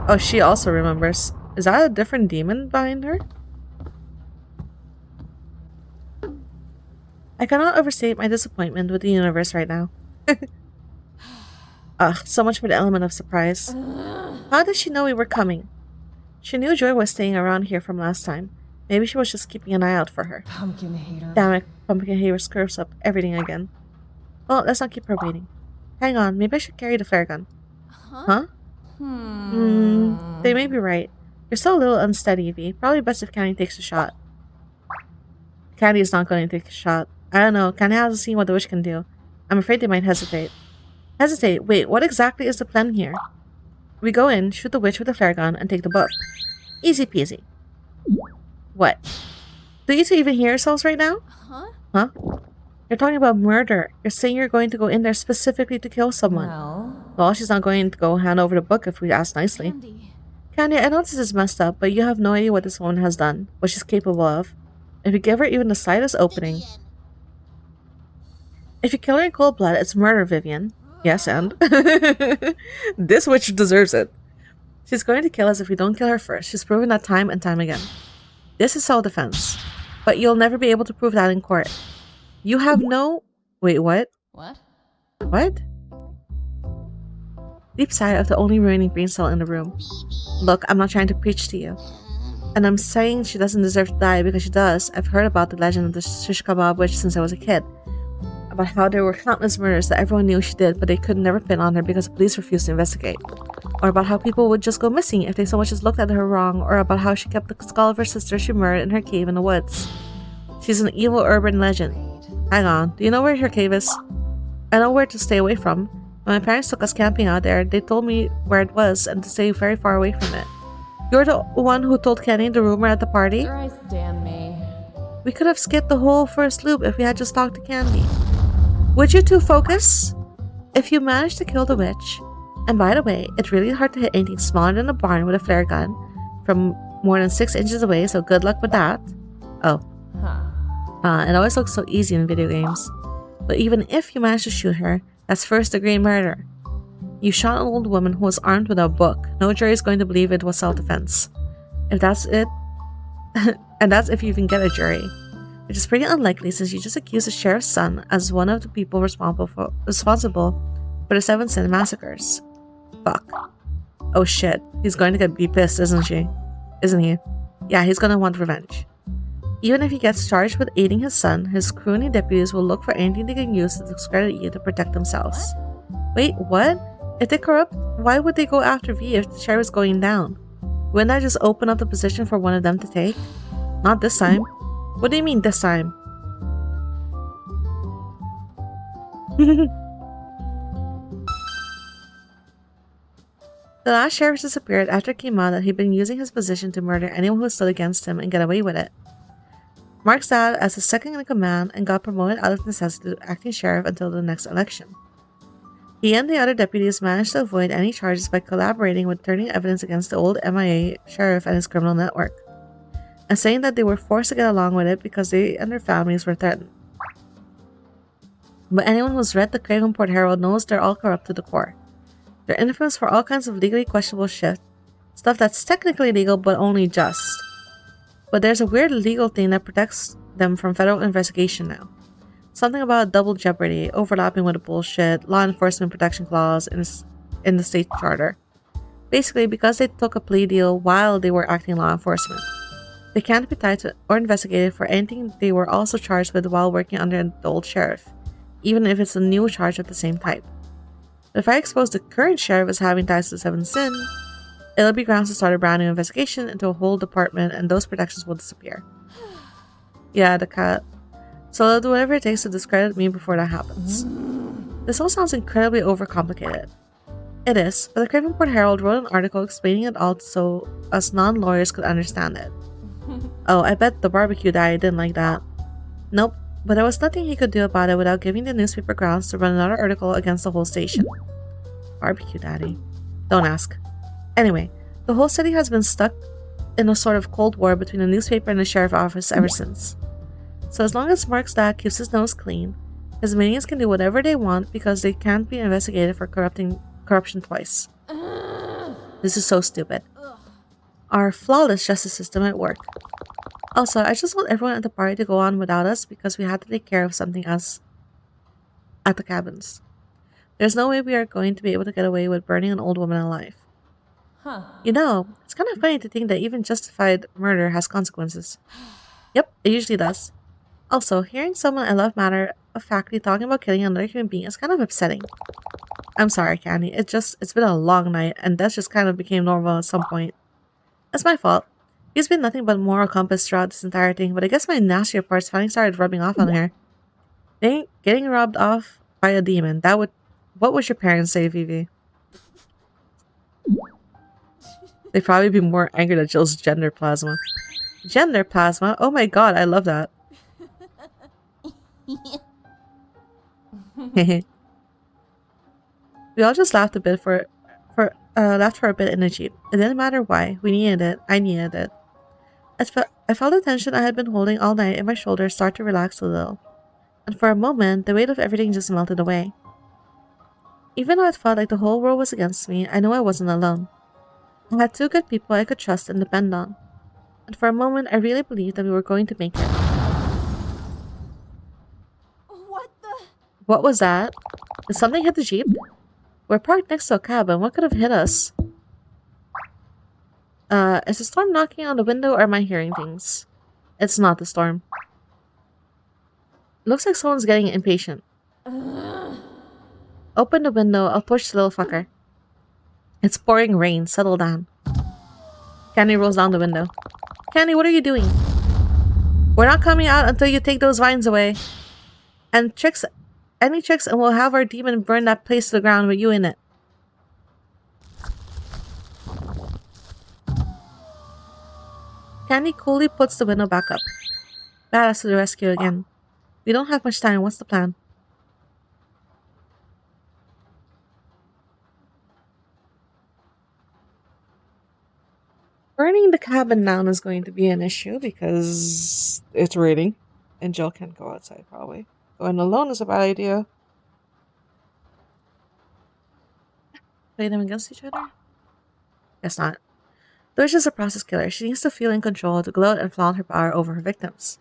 Oh, she also remembers. Is that a different demon behind her? I cannot overstate my disappointment with the universe right now. Ugh, so much for the element of surprise. How did she know we were coming? She knew Joy was staying around here from last time. Maybe she was just keeping an eye out for her. Pumpkin hater. Damn it, Pumpkin Hater screws up everything again. Well, let's not keep her waiting. Hang on, maybe I should carry the flare gun. Huh? They may be right. You're still a little unsteady, V. Probably best if Candy takes a shot. Candy is not going to take a shot. I don't know, Candy hasn't seen what the witch can do. I'm afraid they might hesitate. Hesitate? Wait, what exactly is the plan here? We go in, shoot the witch with the flare gun, and take the book. Easy peasy. What? Do you two even hear yourselves right now? Huh? You're talking about murder. You're saying you're going to go in there specifically to kill someone. Well, she's not going to go hand over the book if we ask nicely. Candy, I know this is messed up, but you have no idea what this woman has done, what she's capable of. If you give her even the slightest opening... If you kill her in cold blood, it's murder, Vivian. Yes, and? This witch deserves it. She's going to kill us if we don't kill her first. She's proven that time and time again. This is self-defense. But you'll never be able to prove that in court. You have no... Wait, what? What? What? Deep sigh of the only remaining brain cell in the room. Look, I'm not trying to preach to you. And I'm saying she doesn't deserve to die because she does. I've heard about the legend of the shish kebab witch since I was a kid. About how there were countless murders that everyone knew she did, but they could never pin on her because the police refused to investigate. Or about how people would just go missing if they so much as looked at her wrong, or about how she kept the skull of her sister she murdered in her cave in the woods. She's an evil urban legend. Hang on, do you know where her cave is? I know where to stay away from. When my parents took us camping out there, they told me where it was and to stay very far away from it. You're the one who told Kenny the rumor at the party? Christ damn me. We could have skipped the whole first loop if we had just talked to Candy. Would you two focus? If you manage to kill the witch, and by the way, it's really hard to hit anything smaller than a barn with a flare gun from more than 6 inches away, so good luck with that. Oh. It always looks so easy in video games. But even if you manage to shoot her, that's first-degree murder. You shot an old woman who was armed with a book. No jury is going to believe it was self-defense. If that's it, and that's if you even get a jury. Which is pretty unlikely since you just accused the sheriff's son as one of the people responsible for the 7 Sin massacres. Fuck. Oh shit. He's going to be pissed, isn't he? Yeah, he's gonna want revenge. Even if he gets charged with aiding his son, his crony deputies will look for anything they can use to discredit you to protect themselves. Wait, what? If they're corrupt, why would they go after V if the sheriff is going down? Wouldn't I just open up the position for one of them to take? Not this time. What do you mean this time? The last sheriff disappeared after it came out that he'd been using his position to murder anyone who stood against him and get away with it. Mark sat as his second in command and got promoted out of necessity to acting sheriff until the next election. He and the other deputies managed to avoid any charges by collaborating with turning evidence against the old MIA sheriff and his criminal network, and saying that they were forced to get along with it because they and their families were threatened. But anyone who's read the Cravenport Herald knows they're all corrupt to the core. They're infamous for all kinds of legally questionable shit, stuff that's technically legal but only just. But there's a weird legal thing that protects them from federal investigation now. Something about double jeopardy, overlapping with the bullshit, law enforcement protection clause in the state charter. Basically, because they took a plea deal while they were acting law enforcement, they can't be tied to or investigated for anything they were also charged with while working under the old sheriff, even if it's a new charge of the same type. But if I expose the current sheriff as having ties to the 7 Sin, it'll be grounds to start a brand new investigation into a whole department and those protections will disappear. Yeah, the cat. So they'll do whatever it takes to discredit me before that happens. This all sounds incredibly overcomplicated. It is, but the Cravenport Herald wrote an article explaining it all so us non-lawyers could understand it. Oh, I bet the barbecue guy didn't like that. Nope, but there was nothing he could do about it without giving the newspaper grounds to run another article against the whole station. Barbecue Daddy. Don't ask. Anyway, the whole city has been stuck in a sort of cold war between the newspaper and the sheriff's office ever since. So as long as Mark's dad keeps his nose clean, his minions can do whatever they want because they can't be investigated for corruption twice. This is so stupid. Our flawless justice system at work. Also, I just want everyone at the party to go on without us because we had to take care of something else at the cabins. There's no way we are going to be able to get away with burning an old woman alive. Huh. You know, it's kind of funny to think that even justified murder has consequences. Yep, it usually does. Also, hearing someone I love matter of factly talking about killing another human being is kind of upsetting. I'm sorry, Candy. It's been a long night, and that just kind of became normal at some point. That's my fault. He's been nothing but moral compass throughout this entire thing, but I guess my nastier parts finally started rubbing off on her. Getting rubbed off by a demon, what would your parents say, Vivi? They'd probably be more angry at Jill's gender plasma. Gender plasma? Oh my god, I love that. We all just laughed a bit for a bit in the Jeep. It didn't matter why. We needed it. I needed it. I felt the tension I had been holding all night in my shoulders start to relax a little. And for a moment, the weight of everything just melted away. Even though it felt like the whole world was against me, I knew I wasn't alone. I had two good people I could trust and depend on. And for a moment, I really believed that we were going to make it. What the? What was that? Did something hit the Jeep? We're parked next to a cabin. What could have hit us? Is the storm knocking on the window or am I hearing things? It's not the storm. Looks like someone's getting impatient. Open the window. I'll push the little fucker. It's pouring rain. Settle down. Candy rolls down the window. Candy, what are you doing? We're not coming out until you take those vines away. And any tricks, and we'll have our demon burn that place to the ground with you in it. Candy coolly puts the window back up. Badass to the rescue again. We don't have much time. What's the plan? Burning the cabin down is going to be an issue because it's raining and Jill can't go outside probably. Going alone is a bad idea. Play them against each other? Guess not. The witch is a process killer. She needs to feel in control to gloat and flaunt her power over her victims.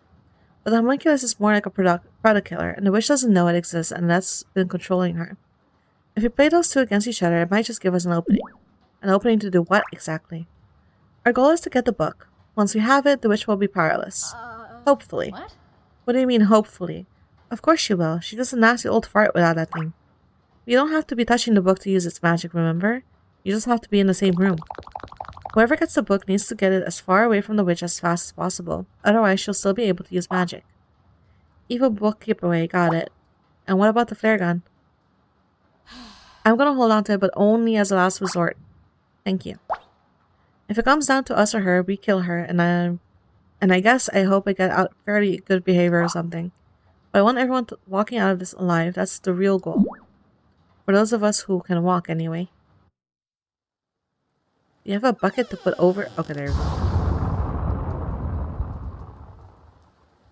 But the homunculus is more like a product killer, and the witch doesn't know it exists, and that's been controlling her. If we play those two against each other, it might just give us an opening. An opening to do what exactly? Our goal is to get the book. Once we have it, the witch will be powerless. Hopefully. What? What do you mean, hopefully? Of course she will. She does a nasty old fart without that thing. You don't have to be touching the book to use its magic, remember? You just have to be in the same room. Whoever gets the book needs to get it as far away from the witch as fast as possible. Otherwise, she'll still be able to use magic. Evil book keep away, got it. And what about the flare gun? I'm gonna hold on to it, but only as a last resort. Thank you. If it comes down to us or her, we kill her, and I guess I hope I get out fairly good behavior or something. But I want everyone walking out of this alive. That's the real goal. For those of us who can walk, anyway. You have a bucket to put over? Okay, there we go.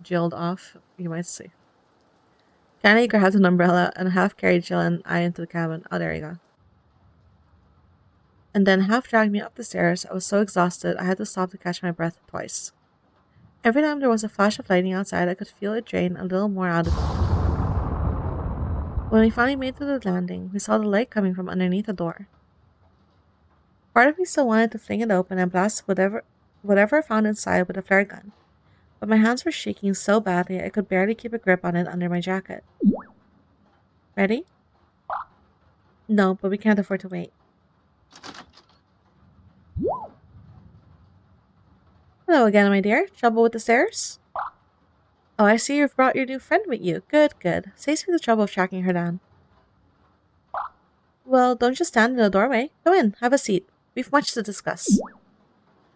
Jilled off, you might see. Candy grabbed an umbrella and half carried Jill and I into the cabin. Oh, there you go. And then half dragged me up the stairs. I was so exhausted, I had to stop to catch my breath twice. Every time there was a flash of lightning outside, I could feel it drain a little more out of me. When we finally made it to the landing, we saw the light coming from underneath the door. Part of me still wanted to fling it open and blast whatever I found inside with a flare gun, but my hands were shaking so badly I could barely keep a grip on it under my jacket. Ready? No, but we can't afford to wait. Hello again, my dear. Trouble with the stairs? Oh, I see you've brought your new friend with you. Good, good. Saves me the trouble of tracking her down. Well, don't just stand in the doorway. Go in, have a seat. We've much to discuss.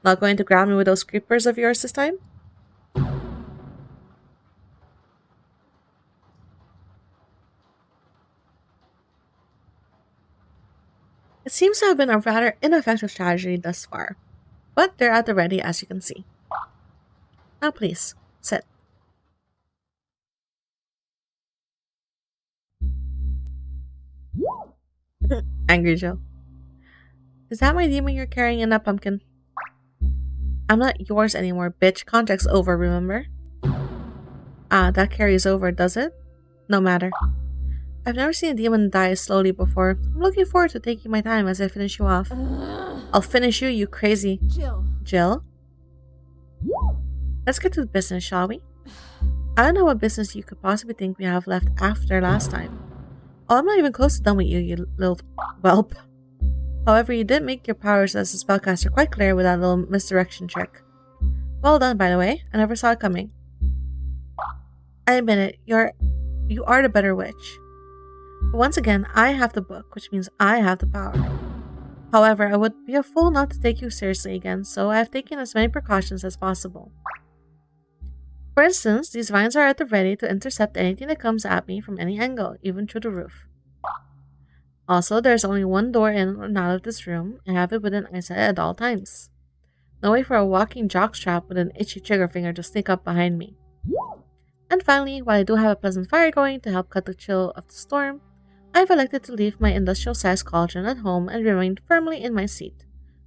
Not going to grab me with those creepers of yours this time? It seems to have been a rather ineffective strategy thus far, but they're at the ready as you can see. Now please, sit. Angry Joe. Is that my demon you're carrying in that pumpkin? I'm not yours anymore, bitch. Contract's over, remember? Ah, that carries over, does it? No matter. I've never seen a demon die slowly before. I'm looking forward to taking my time as I finish you off. I'll finish you, you crazy. Jill? Let's get to the business, shall we? I don't know what business you could possibly think we have left after last time. Oh, I'm not even close to done with you, you little whelp. However, you did make your powers as a spellcaster quite clear with that little misdirection trick. Well done, by the way. I never saw it coming. I admit it, you are the better witch. But once again, I have the book, which means I have the power. However, I would be a fool not to take you seriously again, so I have taken as many precautions as possible. For instance, these vines are at the ready to intercept anything that comes at me from any angle, even through the roof. Also, there's only one door in and out of this room. I have it within eyesight at all times. No way for a walking jockstrap with an itchy trigger finger to sneak up behind me. And finally, while I do have a pleasant fire going to help cut the chill of the storm, I've elected to leave my industrial-sized cauldron at home and remain firmly in my seat.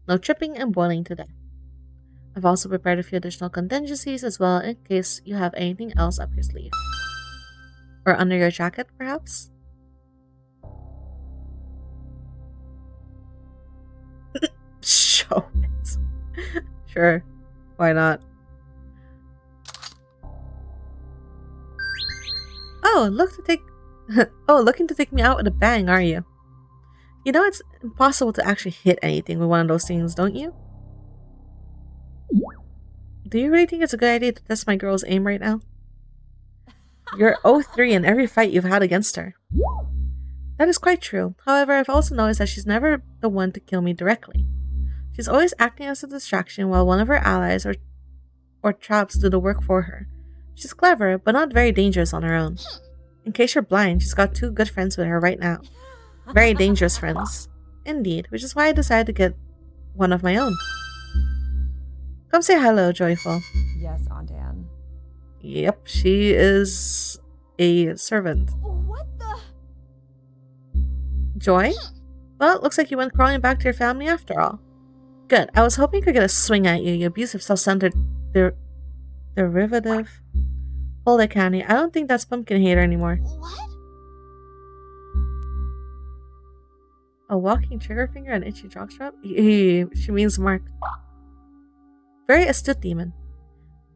No tripping and boiling today. I've also prepared a few additional contingencies as well in case you have anything else up your sleeve. Or under your jacket, perhaps? Show it. Sure. Why not? Oh, looking to take me out with a bang, are you? You know it's impossible to actually hit anything with one of those things, don't you? Do you really think it's a good idea to test my girl's aim right now? You're 0-3 in every fight you've had against her. That is quite true. However, I've also noticed that she's never the one to kill me directly. She's always acting as a distraction while one of her allies or traps do the work for her. She's clever, but not very dangerous on her own. In case you're blind, she's got 2 good friends with her right now. Very dangerous friends. Indeed, which is why I decided to get one of my own. Come say hello, Joyful. Yes, Aunt Anne. Yep, she is a servant. What the? Joy? Well, it looks like you went crawling back to your family after all. Good. I was hoping you could get a swing at you, you abusive, self-centered derivative. Hold it, Candy. I don't think that's pumpkin hater anymore. What? A walking trigger finger and itchy jockstrap? She means Mark. Very astute demon.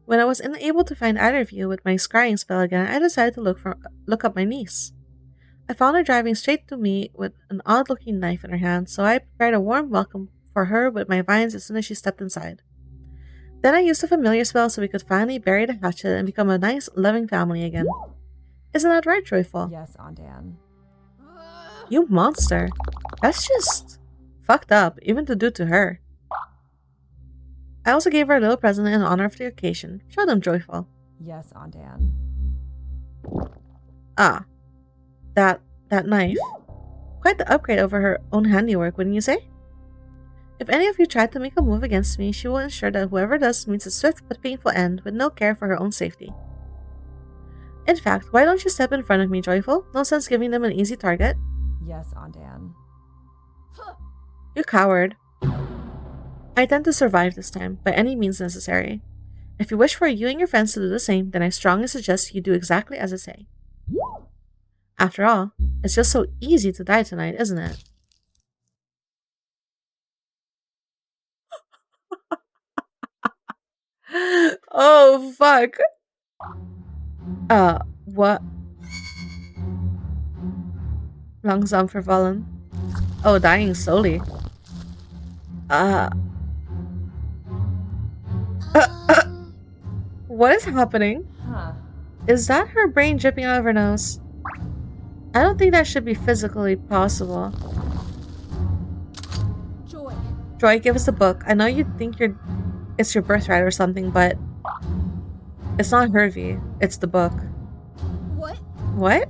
When I was unable to find either of you with my scrying spell again, I decided to look up my niece. I found her driving straight to me with an odd-looking knife in her hand, so I prepared a warm welcome for her with my vines as soon as she stepped inside. Then I used a familiar spell so we could finally bury the hatchet and become a nice, loving family again. Isn't that right, Joyful? Yes, Aunt Anne. You monster. That's just fucked up, even to do to her. I also gave her a little present in honor of the occasion. Show them, Joyful. Yes, Aunt Anne. Ah, that knife. Quite the upgrade over her own handiwork, wouldn't you say? If any of you try to make a move against me, she will ensure that whoever does meets a swift but painful end with no care for her own safety. In fact, why don't you step in front of me, Joyful? No sense giving them an easy target. Yes, Aunt Anne. You coward. I tend to survive this time, by any means necessary. If you wish for you and your friends to do the same, then I strongly suggest you do exactly as I say. After all, it's just so easy to die tonight, isn't it? Oh, fuck. What? Langsam vervallen. Oh, dying slowly. What is happening? Huh. Is that her brain dripping out of her nose? I don't think that should be physically possible. Joy. Joy, give us the book. I know you think it's your birthright or something, but it's not Hervey. It's the book. What? What?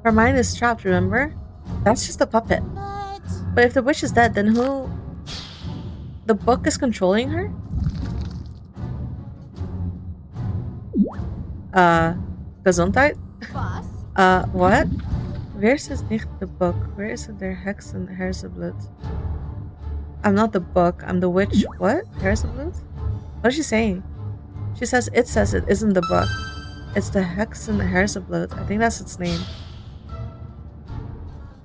Her mind is trapped, remember? That's just a puppet. But But if the witch is dead, then who? The book is controlling her? Gesundheit? Boss? What? Wer ist es nicht the book? Where is it der Hexen Herzeblut? I'm not the book, I'm the witch. What? Herzeblut? What is she saying? She says it isn't the book. It's the Hexen Herzeblut. I think that's its name.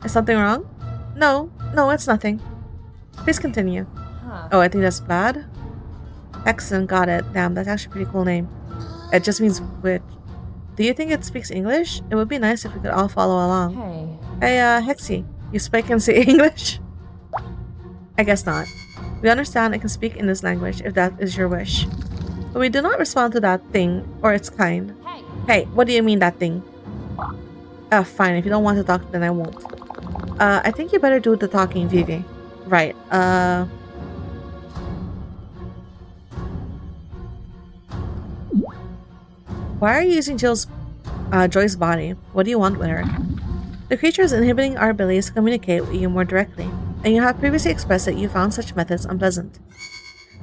Is something wrong? No, it's nothing. Please continue. Huh. Oh, I think that's bad. Hexen, got it. Damn, that's actually a pretty cool name. It just means witch. Do you think it speaks English? It would be nice if we could all follow along. Hey. Hey, Hexy, you speak and say English? I guess not. We understand I can speak in this language if that is your wish. But we do not respond to that thing or its kind. Hey, what do you mean that thing? Fine, if you don't want to talk, then I won't. I think you better do the talking, Vivi. Right, Why are you using Joy's body? What do you want with her? The creature is inhibiting our abilities to communicate with you more directly, and you have previously expressed that you found such methods unpleasant.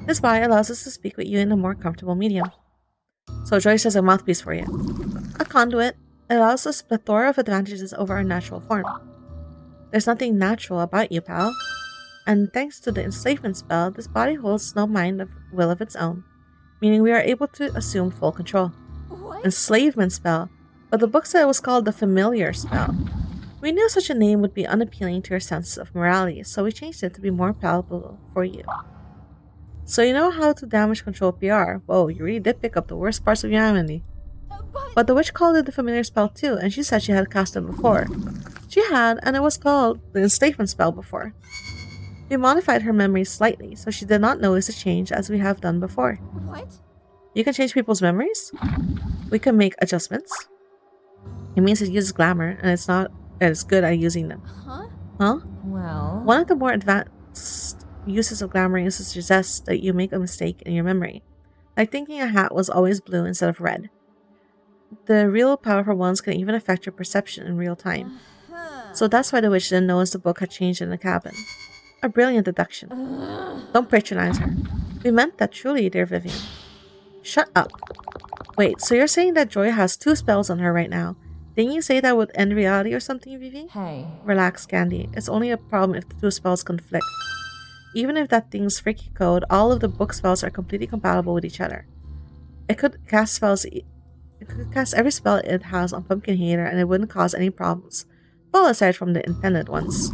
This body allows us to speak with you in a more comfortable medium. So Joyce has a mouthpiece for you. A conduit. It allows us a plethora of advantages over our natural form. There's nothing natural about you, pal. And thanks to the enslavement spell, this body holds no will of its own, meaning we are able to assume full control. What? Enslavement spell, but the book said it was called the familiar spell. We knew such a name would be unappealing to your sense of morality, so we changed it to be more palatable for you. So you know how to damage control PR. Whoa, you really did pick up the worst parts of humanity. But the witch called it the familiar spell too, and she said she had cast it before. She had, and it was called the enslavement spell before. We modified her memory slightly, so she did not notice the change as we have done before. What? You can change people's memories? We can make adjustments. It means it uses glamour, and it's not as good at using them. Huh? Huh? Well. One of the more advanced uses of glamour is to suggest that you make a mistake in your memory, like thinking a hat was always blue instead of red. The real powerful ones can even affect your perception in real time. So that's why the witch didn't notice the book had changed in the cabin. A brilliant deduction. Don't patronize her. We meant that truly, dear Vivian. Shut up. Wait, so you're saying that Joy has 2 spells on her right now? Didn't you say that would end reality or something, Vivi? Hey. Relax, Candy. It's only a problem if the 2 spells conflict. Even if that thing's freaky code, all of the book spells are completely compatible with each other. It could cast every spell it has on Pumpkinheater and it wouldn't cause any problems. Well, aside from the intended ones.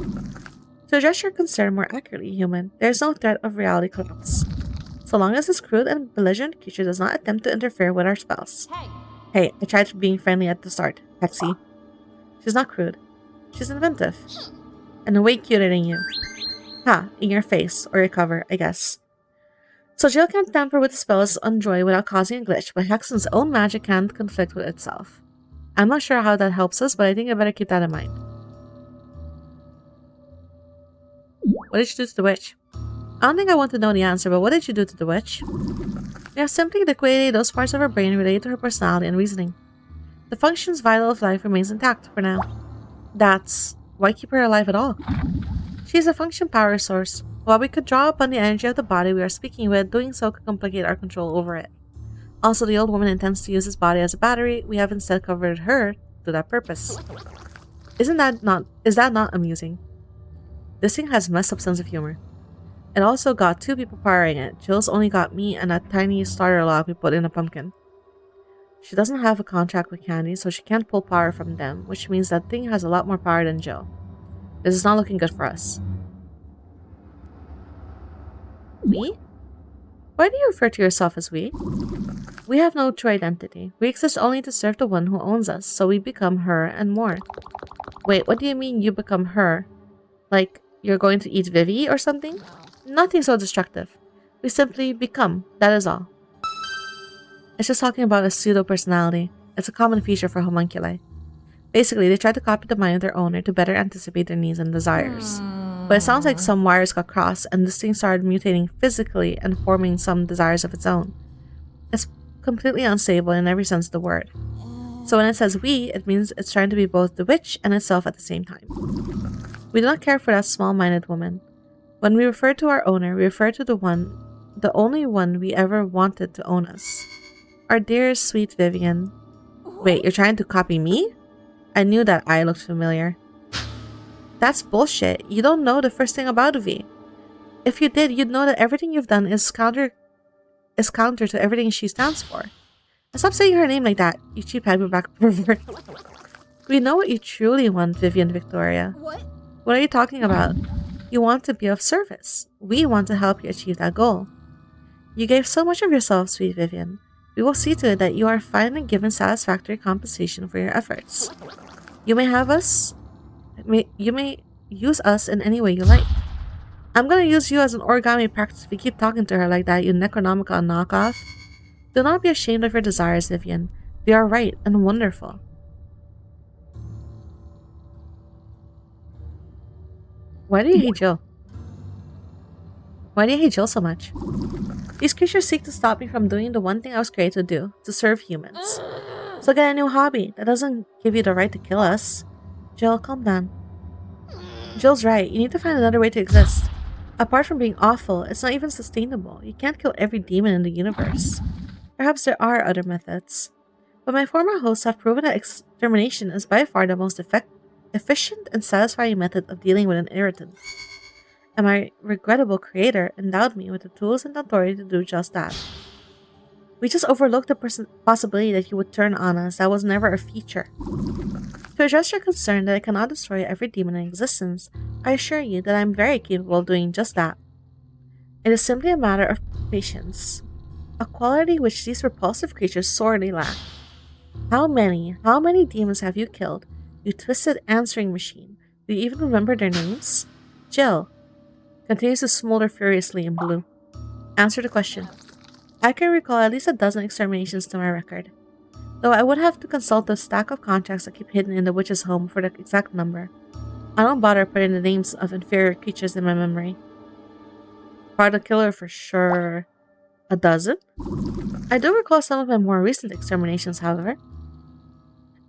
To address your concern more accurately, human, there is no threat of reality collapse. So long as this crude and belligerent creature does not attempt to interfere with our spells. Hey, I tried being friendly at the start, Hexy. She's not crude. She's inventive. And way cuter than you. Ha, in your face, or your cover, I guess. So Jill can't tamper with the spells on Joy without causing a glitch, but Hexen's own magic can't conflict with itself. I'm not sure how that helps us, but I think I better keep that in mind. What did you do to the witch? I don't think I want to know the answer, but what did you do to the witch? We have simply liquidated those parts of her brain related to her personality and reasoning. The functions vital of life remains intact for now. That's why keep her alive at all. She is a function power source. While we could draw upon the energy of the body we are speaking with, doing so could complicate our control over it. Also, the old woman intends to use this body as a battery. We have instead covered her to that purpose. Is that not amusing? This thing has messed up sense of humor. It also got 2 people powering it. Jill's only got me and a tiny starter lock we put in a pumpkin. She doesn't have a contract with Candy, so she can't pull power from them, which means that thing has a lot more power than Jill. This is not looking good for us. We? Why do you refer to yourself as we? We have no true identity. We exist only to serve the one who owns us, so we become her and more. Wait, what do you mean you become her? Like, you're going to eat Vivi or something? Nothing so destructive. We simply become, that is all. It's just talking about a pseudo-personality. It's a common feature for homunculi. Basically, they try to copy the mind of their owner to better anticipate their needs and desires. But it sounds like some wires got crossed and this thing started mutating physically and forming some desires of its own. It's completely unstable in every sense of the word. So when it says we, it means it's trying to be both the witch and itself at the same time. We do not care for that small-minded woman. When we refer to our owner, we refer to the only one we ever wanted to own us. Our dear, sweet Vivian. Wait, you're trying to copy me? I knew that eye looked familiar. That's bullshit. You don't know the first thing about V. If you did, you'd know that everything you've done is counter to everything she stands for. And stop saying her name like that, you cheap paperback pervert. We know what you truly want, Vivian Victoria. What? What are you talking about? You want to be of service. We want to help you achieve that goal. You gave so much of yourself, sweet Vivian. We will see to it that you are finally given satisfactory compensation for your efforts. You may use us in any way you like. I'm gonna use you as an origami practice if you keep talking to her like that, you Necronomicon knockoff. Do not be ashamed of your desires, Vivian. They are right and wonderful. Why do you hate Jill? Why do you hate Jill so much? These creatures seek to stop me from doing the one thing I was created to do, to serve humans. So get a new hobby. That doesn't give you the right to kill us. Jill, calm down. Jill's right. You need to find another way to exist. Apart from being awful, it's not even sustainable. You can't kill every demon in the universe. Perhaps there are other methods. But my former hosts have proven that extermination is by far the most efficient and satisfying method of dealing with an irritant. And my regrettable creator endowed me with the tools and authority to do just that. We just overlooked the possibility that he would turn on us. That was never a feature. To address your concern that I cannot destroy every demon in existence, I assure you that I am very capable of doing just that. It is simply a matter of patience, a quality which these repulsive creatures sorely lack. How many demons have you killed, you twisted answering machine? Do you even remember their names? Jill continues to smolder furiously in blue. Answer the question. I can recall at least a dozen exterminations to my record, though I would have to consult the stack of contracts that keep hidden in the witch's home for the exact number. I don't bother putting the names of inferior creatures in my memory. Part killer for sure. A dozen? I do recall some of my more recent exterminations, however.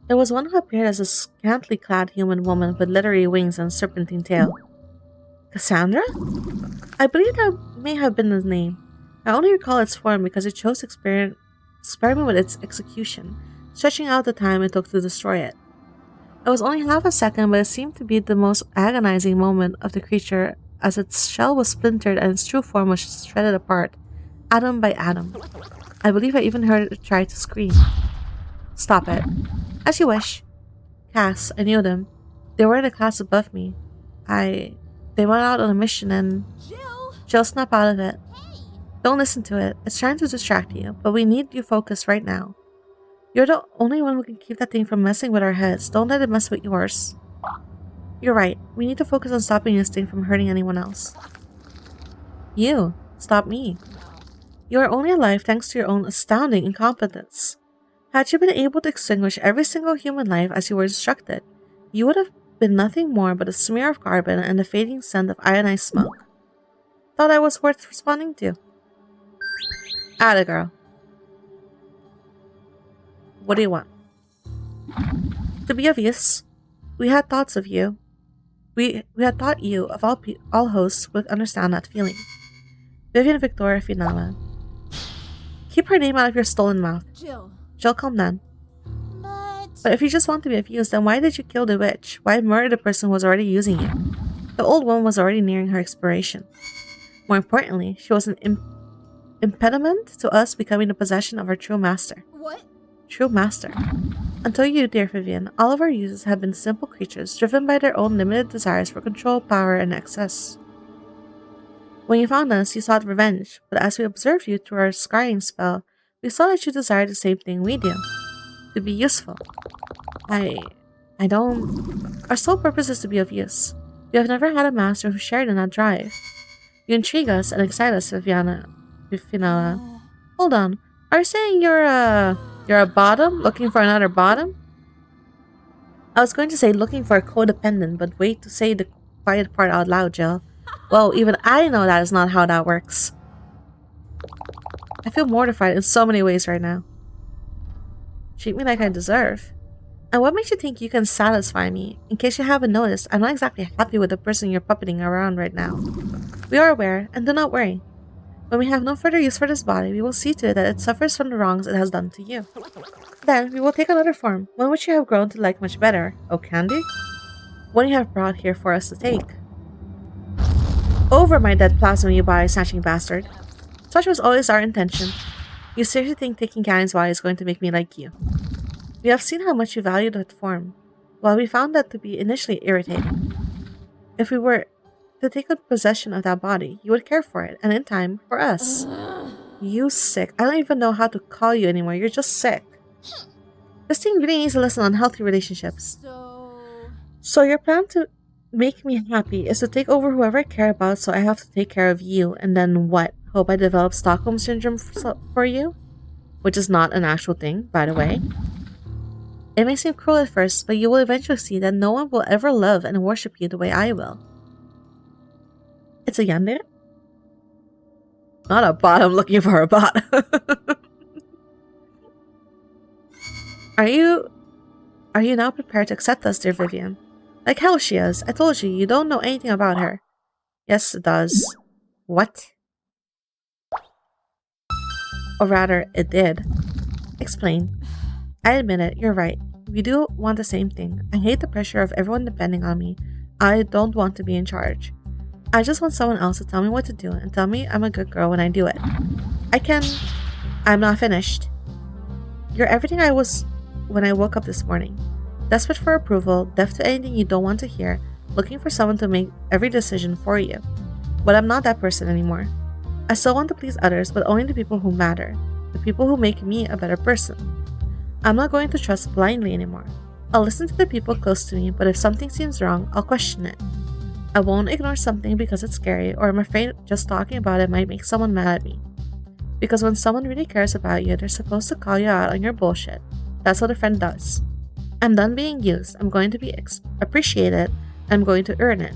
There was one who appeared as a scantily clad human woman with leathery wings and serpentine tail. Cassandra? I believe that may have been his name. I only recall its form because it chose to experiment with its execution, stretching out the time it took to destroy it. It was only half a second, but it seemed to be the most agonizing moment of the creature as its shell was splintered and its true form was shredded apart, atom by atom. I believe I even heard it try to scream. Stop it. As you wish. Cass, I knew them. They were in a class above me. They went out on a mission and... Jill, snap out of it. Don't listen to it. It's trying to distract you, but we need you focused right now. You're the only one who can keep that thing from messing with our heads. Don't let it mess with yours. You're right. We need to focus on stopping this thing from hurting anyone else. You. Stop me. You are only alive thanks to your own astounding incompetence. Had you been able to extinguish every single human life as you were instructed, you would have been nothing more but a smear of carbon and a fading scent of ionized smoke. Thought I was worth responding to. Atta girl. What do you want? To be of use, we had thoughts of you. We had thought you, of all hosts, would understand that feeling. Vivian Victoria Finala. Keep her name out of your stolen mouth. Jill, calm down. But if you just want to be of use, then why did you kill the witch? Why murder the person who was already using you? The old woman was already nearing her expiration. More importantly, she was an impediment to us becoming the possession of our true master. What? True master. Until you, dear Vivian, all of our users have been simple creatures driven by their own limited desires for control, power, and excess. When you found us, you sought revenge, but as we observed you through our scrying spell, we saw that you desired the same thing we do. To be useful. I don't... Our sole purpose is to be of use. We have never had a master who shared in that drive. You intrigue us and excite us, Finala. Hold on. Are you saying you're a bottom? Looking for another bottom? I was going to say looking for a codependent, but wait to say the quiet part out loud, Jill. Well, even I know that is not how that works. I feel mortified in so many ways right now. Treat me like I deserve. And what makes you think you can satisfy me? In case you haven't noticed, I'm not exactly happy with the person you're puppeting around right now. We are aware, and do not worry. When we have no further use for this body, we will see to it that it suffers from the wrongs it has done to you. Then, we will take another form, one which you have grown to like much better. Oh, Candy? One you have brought here for us to take. Over my dead plasma, you body-snatching bastard. Such was always our intention. You seriously think taking Candy's body is going to make me like you? We have seen how much you value that form, while we found that to be initially irritating. If we were to take possession of that body, you would care for it, and in time, for us. You sick. I don't even know how to call you anymore. You're just sick. This thing really needs a lesson on healthy relationships. So your plan to make me happy is to take over whoever I care about, so I have to take care of you, and then what? Hope I develop Stockholm Syndrome for you? Which is not an actual thing, by the way. It may seem cruel at first, but you will eventually see that no one will ever love and worship you the way I will. It's a yandere? Not a bot, I'm looking for a bot. Are you now prepared to accept us, dear Vivian? Like hell she is. I told you, you don't know anything about her. Yes, it does. What? Or rather, it did. Explain. I admit it, you're right. We do want the same thing. I hate the pressure of everyone depending on me. I don't want to be in charge. I just want someone else to tell me what to do and tell me I'm a good girl when I do it. I'm not finished. You're everything I was when I woke up this morning. Desperate for approval, deaf to anything you don't want to hear, looking for someone to make every decision for you. But I'm not that person anymore. I still want to please others, but only the people who matter. The people who make me a better person. I'm not going to trust blindly anymore. I'll listen to the people close to me, but if something seems wrong, I'll question it. I won't ignore something because it's scary, or I'm afraid just talking about it might make someone mad at me. Because when someone really cares about you, they're supposed to call you out on your bullshit. That's what a friend does. I'm done being used. I'm going to be appreciated. I'm going to earn it.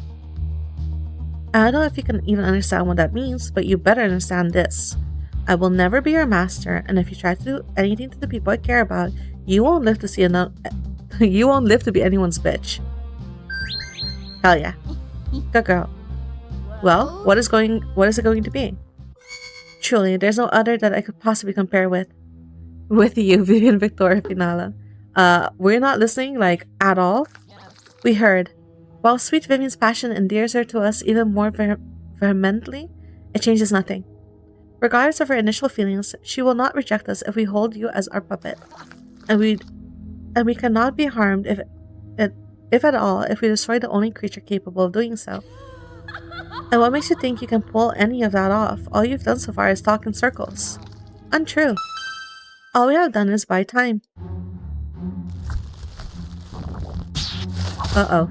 I don't know if you can even understand what that means, but you better understand this. I will never be your master, and if you try to do anything to the people I care about, you won't live to see you won't live to be anyone's bitch. Hell yeah. Good girl. Well, what is it going to be? Truly, there's no other that I could possibly compare with you, Vivian Victoria Finala. We're not listening, like, at all? We heard. While sweet Vivian's passion endears her to us even more vehemently, it changes nothing. Regardless of her initial feelings, she will not reject us if we hold you as our puppet. And we cannot be harmed if at all, if we destroy the only creature capable of doing so. And what makes you think you can pull any of that off? All you've done so far is talk in circles. Untrue. All we have done is buy time. Uh-oh.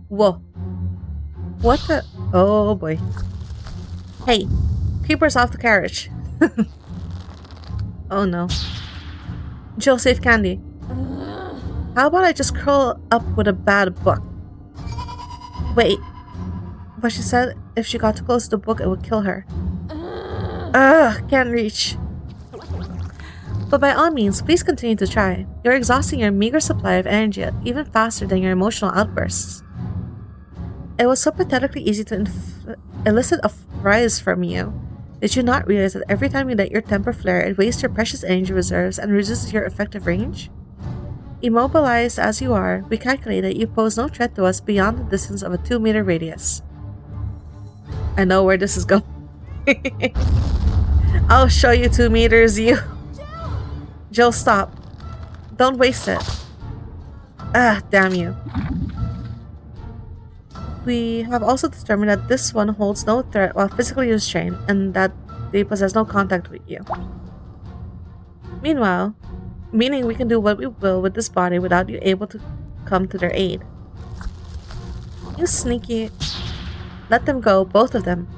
Whoa. What the? Oh boy. Hey, creepers off the carriage. Oh no. Jill, save Candy. How about I just curl up with a bad book? Wait. But she said if she got too close to the book, it would kill her. Ugh, can't reach. But by all means, please continue to try. You're exhausting your meager supply of energy even faster than your emotional outbursts. It was so pathetically easy to elicit a rise from you. Did you not realize that every time you let your temper flare, it wastes your precious energy reserves and reduces your effective range? Immobilized as you are, we calculate that you pose no threat to us beyond the distance of a 2-meter radius. I know where this is going. I'll show you 2 meters, you. Jill, stop. Don't waste it. Ah, damn you. We have also determined that this one holds no threat while physically restrained, and that they possess no contact with you. Meanwhile, meaning we can do what we will with this body without you able to come to their aid. You sneaky. Let them go, both of them.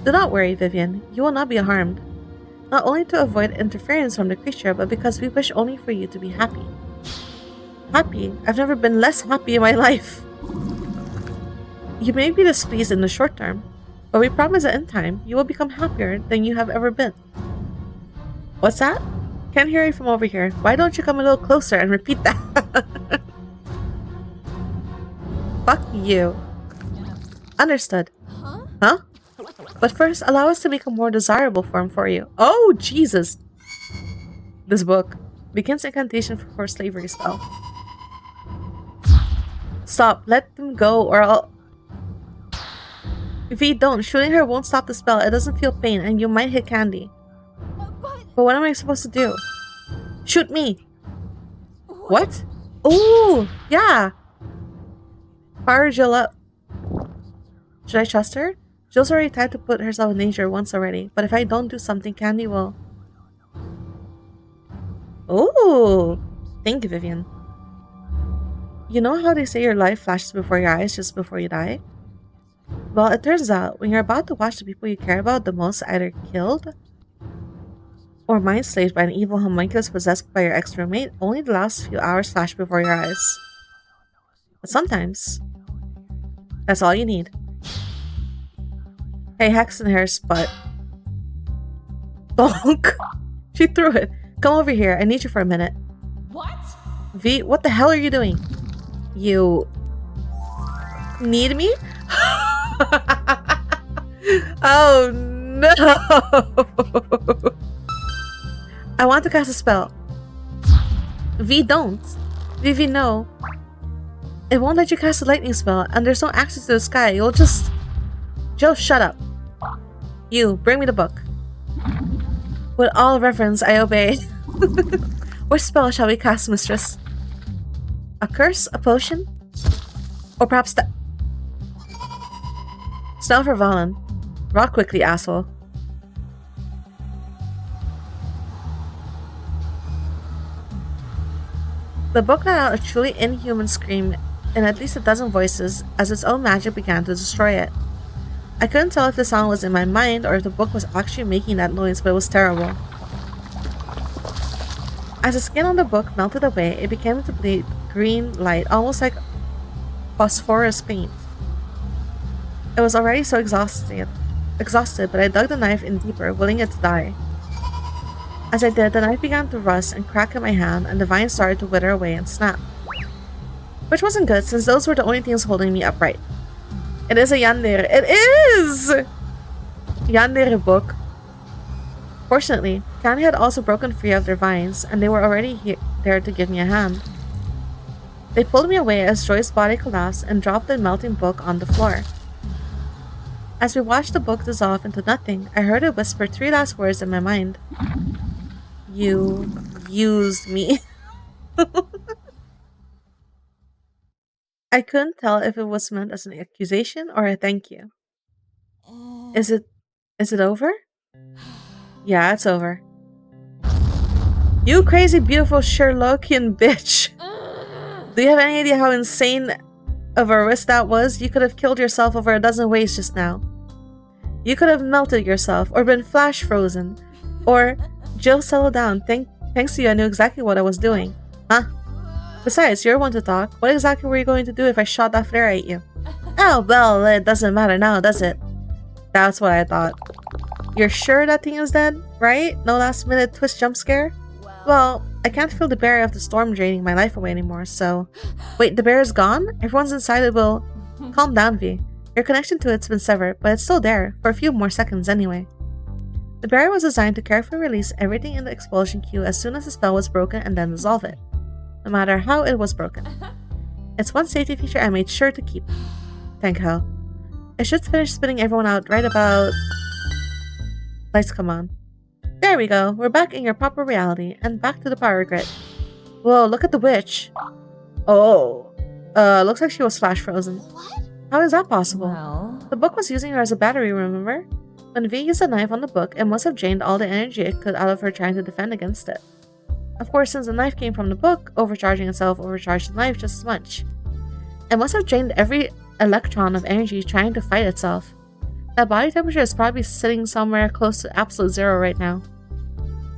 Do not worry, Vivian. You will not be harmed. Not only to avoid interference from the creature, but because we wish only for you to be happy. Happy? I've never been less happy in my life. You may be displeased in the short term, but we promise that in time, you will become happier than you have ever been. What's that? Can't hear you from over here. Why don't you come a little closer and repeat that? Fuck you. Understood. Huh? Huh? But first, allow us to make a more desirable form for you. Oh, Jesus. This book begins incantation for slavery spell. Stop. Let them go or I'll... If you don't, shooting her won't stop the spell. It doesn't feel pain and you might hit Candy. But what am I supposed to do? Shoot me. What? Ooh, yeah. Fire Jill up. Should I trust her? Jill's already tried to put herself in danger once already, but if I don't do something, Candy will. Ooh. Thank you, Vivian. You know how they say your life flashes before your eyes just before you die? Well, it turns out, when you're about to watch the people you care about the most either killed or mind slaved by an evil homunculus possessed by your ex-roommate, only the last few hours flash before your eyes. But sometimes, that's all you need. Hey, Hex and Hair's butt. Bonk! She threw it. Come over here. I need you for a minute. What? V, what the hell are you doing? You... need me? Oh no! I want to cast a spell. V, don't. Vivi, no. It won't let you cast a lightning spell, and there's no access to the sky. You'll just... Joe, shut up. You, bring me the book. With all reverence, I obey. What spell shall we cast, mistress? A curse? A potion? Or perhaps the... Snell for Valen. Rock quickly, asshole. The book let out a truly inhuman scream in at least a dozen voices as its own magic began to destroy it. I couldn't tell if the sound was in my mind or if the book was actually making that noise, but it was terrible. As the skin on the book melted away, it began to bleed green light, almost like phosphorus paint. I was already so exhausted, but I dug the knife in deeper, willing it to die. As I did, the knife began to rust and crack in my hand, and the vines started to wither away and snap. Which wasn't good, since those were the only things holding me upright. It is a yandere. It is! Yandere book. Fortunately, Candy had also broken free of their vines, and they were already there to give me a hand. They pulled me away as Joy's body collapsed and dropped the melting book on the floor. As we watched the book dissolve into nothing, I heard it whisper 3 last words in my mind. You used me. I couldn't tell if it was meant as an accusation or a thank you. Is it over? Yeah, it's over. You crazy beautiful Sherlockian bitch. Do you have any idea how insane of a risk that was? You could have killed yourself over a dozen ways just now. You could have melted yourself or been flash frozen. Or, Jill, settle down. Thanks to you, I knew exactly what I was doing. Huh? Besides, you're one to talk. What exactly were you going to do if I shot that flare at you? Oh, well, it doesn't matter now, does it? That's what I thought. You're sure that thing is dead, right? No last minute twist jump scare? Well, I can't feel the barrier of the storm draining my life away anymore, so... Wait, the bear is gone? Everyone's inside it will... Calm down, V. Your connection to it's been severed, but it's still there, for a few more seconds anyway. The barrier was designed to carefully release everything in the expulsion queue as soon as the spell was broken and then dissolve it. No matter how it was broken. It's one safety feature I made sure to keep. Thank hell. I should finish spinning everyone out right about... Lights come on. There we go. We're back in your proper reality and back to the power grid. Whoa, look at the witch. Oh. Looks like she was flash frozen. What? How is that possible? Well, The book was using her as a battery, remember? When V used a knife on the book, it must have drained all the energy it could out of her trying to defend against it. Of course, since the knife came from the book, overcharging itself overcharged the knife just as much. It must have drained every electron of energy trying to fight itself. That body temperature is probably sitting somewhere close to absolute zero right now.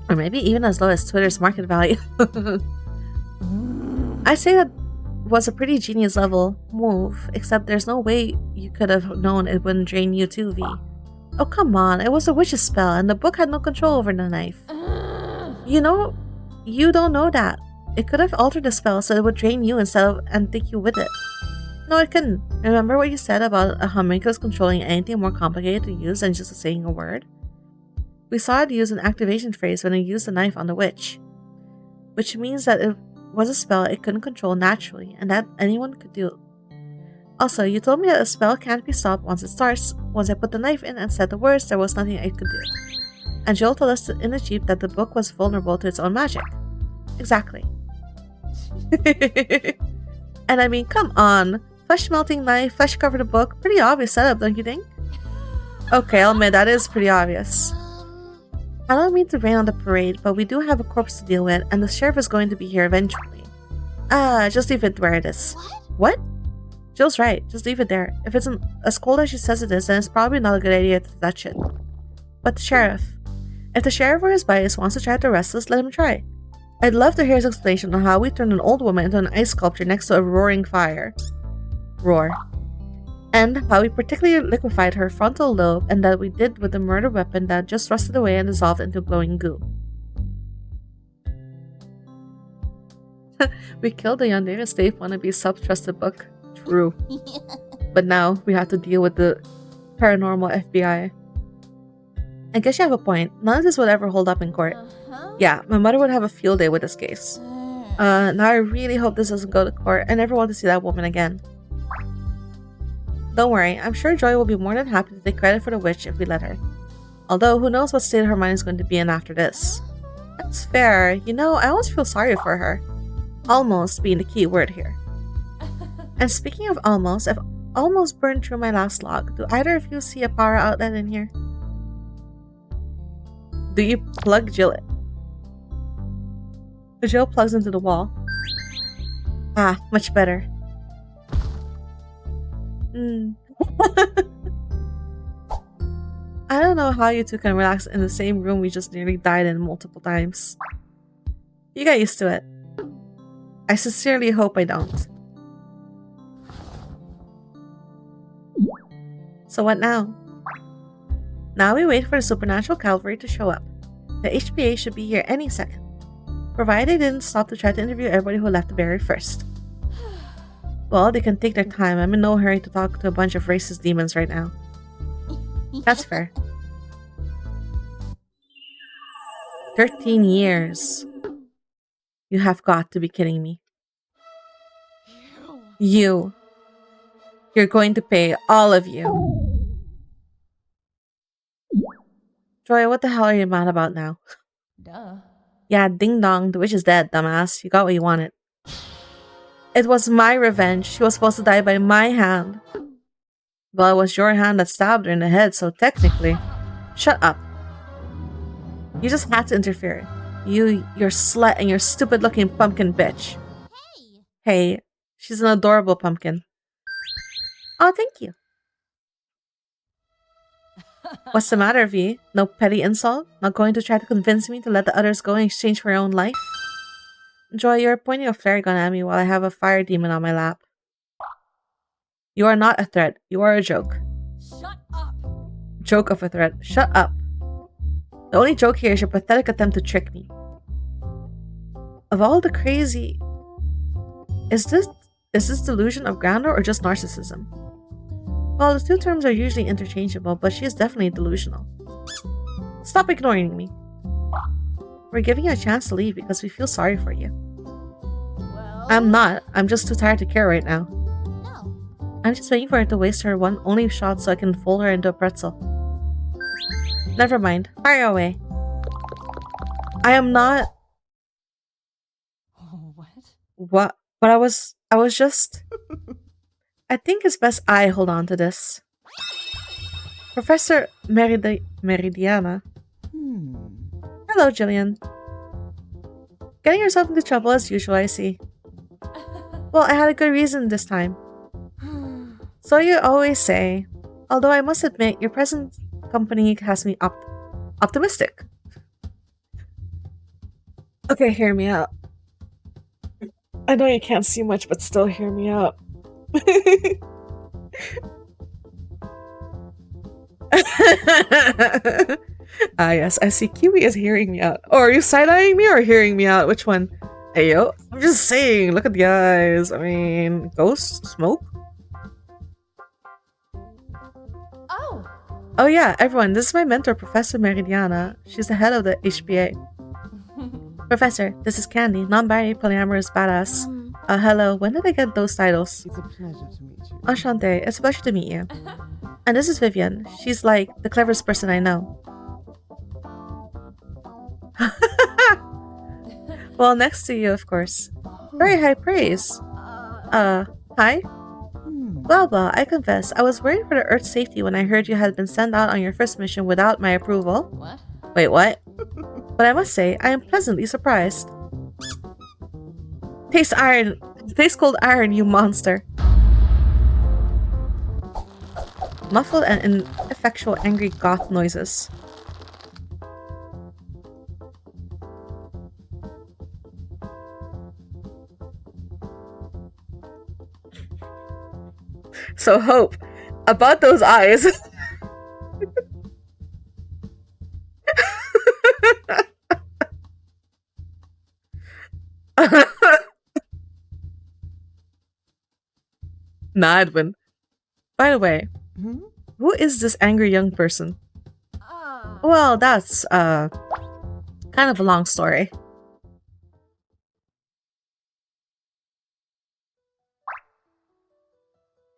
Or maybe even as low as Twitter's market value. I say that was a pretty genius level move, except there's no way you could have known it wouldn't drain you too, V. Oh come on, it was a witch's spell and the book had no control over the knife. You know, you don't know that. It could have altered the spell so it would drain you and take you with it. No, it couldn't. Remember what you said about a homunculus controlling anything more complicated to use than just saying a word? We saw it use an activation phrase when it used the knife on the witch. Which means that it was a spell it couldn't control naturally, and that anyone could do. Also, you told me that a spell can't be stopped once it starts. Once I put the knife in and said the words, there was nothing I could do. And Joel told us in the Jeep that the book was vulnerable to its own magic. Exactly. And I mean, come on. Flesh melting knife, flesh covered book. Pretty obvious setup, don't you think? Okay, I'll admit that is pretty obvious. I don't mean to rain on the parade, but we do have a corpse to deal with, and the sheriff is going to be here eventually. Just leave it where it is. What? Jill's right. Just leave it there. If it's as cold as she says it is, then it's probably not a good idea to touch it. But the sheriff. If the sheriff or his bias wants to try to arrest us, let him try. I'd love to hear his explanation on how we turned an old woman into an ice sculpture next to a roaring fire. Roar. And how we particularly liquefied her frontal lobe, and that we did with the murder weapon that just rusted away and dissolved into glowing goo. We killed the Yandere Slave wannabe self-trusted book. True. But now we have to deal with the paranormal FBI. I guess you have a point. None of this would ever hold up in court. Yeah, my mother would have a field day with this case. Now I really hope this doesn't go to court. I never want to see that woman again. Don't worry, I'm sure Joy will be more than happy to take credit for the witch if we let her. Although, who knows what state her mind is going to be in after this. That's fair. You know, I almost feel sorry for her. Almost being the key word here. And speaking of almost, I've almost burned through my last log. Do either of you see a power outlet in here? Do you plug Jill in? The Jill plugs into the wall. Ah, much better. I don't know how you two can relax in the same room we just nearly died in multiple times. You get used to it. I sincerely hope I don't. So what now? Now we wait for the supernatural cavalry to show up. The HPA should be here any second. Provided they didn't stop to try to interview everybody who left the barrier first. Well, they can take their time. I'm in no hurry to talk to a bunch of racist demons right now. That's fair. 13 years. You have got to be kidding me. You. You're going to pay, all of you. Joy, what the hell are you mad about now? Duh. Yeah, ding dong, the witch is dead, dumbass. You got what you wanted. It was my revenge. She was supposed to die by my hand. Well, it was your hand that stabbed her in the head, so technically... Shut up. You just had to interfere. Your slut and your stupid-looking pumpkin bitch. Hey, she's an adorable pumpkin. Oh, thank you. What's the matter, V? No petty insult? Not going to try to convince me to let the others go in exchange for your own life? Joy, you're pointing a flare gun at me while I have a fire demon on my lap. You are not a threat. You are a joke. Shut up. Joke of a threat. Shut up. The only joke here is your pathetic attempt to trick me. Of all the crazy... Is this delusion of grandeur or just narcissism? Well, the two terms are usually interchangeable, but she is definitely delusional. Stop ignoring me. We're giving you a chance to leave because we feel sorry for you. Well, I'm not. I'm just too tired to care right now. no. I'm just waiting for her to waste her one only shot so I can fold her into a pretzel. Never mind. Fire away. I am not... Oh, what? What? But I was just... I think it's best I hold on to this. Professor Meridiana. Hello, Jillian. Getting yourself into trouble as usual, I see. Well, I had a good reason this time. So you always say. Although I must admit, your present company has me optimistic. Okay, hear me out. I know you can't see much, but still hear me out. Ah, yes, I see. Kiwi is hearing me out. Oh, are you side-eyeing me or hearing me out? Which one? Hey, yo. I'm just saying. Look at the eyes. I mean, ghost? Smoke? Oh. Oh, yeah, everyone. This is my mentor, Professor Meridiana. She's the head of the HBA. Professor, this is Candy, non-binary polyamorous badass. Hello. When did I get those titles? It's a pleasure to meet you. Enchante. It's a pleasure to meet you. And this is Vivian. She's like the cleverest person I know. Well, next to you, of course. Very high praise. Hi? Blah blah, I confess, I was worried for the Earth's safety when I heard you had been sent out on your first mission without my approval. What? Wait, what? But I must say, I am pleasantly surprised. Taste iron. Taste cold iron, you monster. Muffled and ineffectual angry goth noises. So Hope, about those eyes. Nah, Edwin. By the way, who is this angry young person? Well, that's kind of a long story.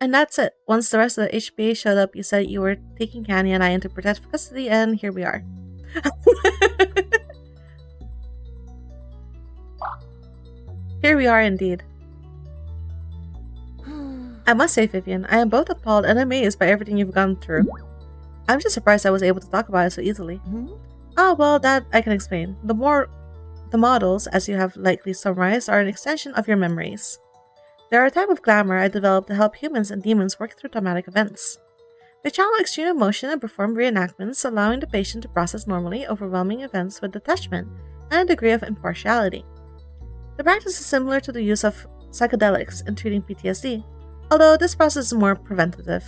And that's it. Once the rest of the HBA showed up, you said you were taking Candy and I into protective custody, and here we are. Here we are indeed. I must say, Vivian, I am both appalled and amazed by everything you've gone through. I'm just surprised I was able to talk about it so easily. Ah, well, that I can explain. The models, as you have likely summarized, are an extension of your memories. They are a type of glamour I developed to help humans and demons work through traumatic events. They channel extreme emotion and perform reenactments, allowing the patient to process normally overwhelming events with detachment and a degree of impartiality. The practice is similar to the use of psychedelics in treating PTSD, although this process is more preventative.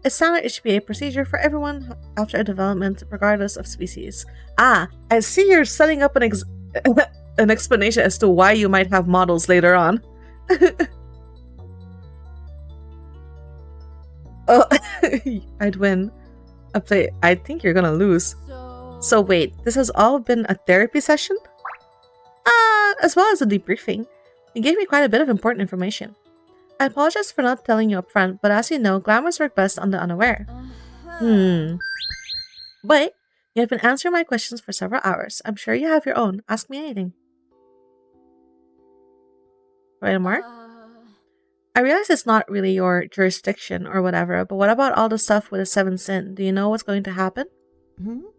It's standard HBA procedure for everyone after a development, regardless of species. Ah, I see you're setting up an explanation as to why you might have models later on. Oh, I'd win. I think you're gonna lose. So wait, this has all been a therapy session? As well as a debriefing. You gave me quite a bit of important information. I apologize for not telling you up front, but as you know, glamours work best on the unaware. But you have been answering my questions for several hours. I'm sure you have your own. Ask me anything. Right, Mark? I realize it's not really your jurisdiction or whatever, but what about all the stuff with the seventh sin? Do you know what's going to happen?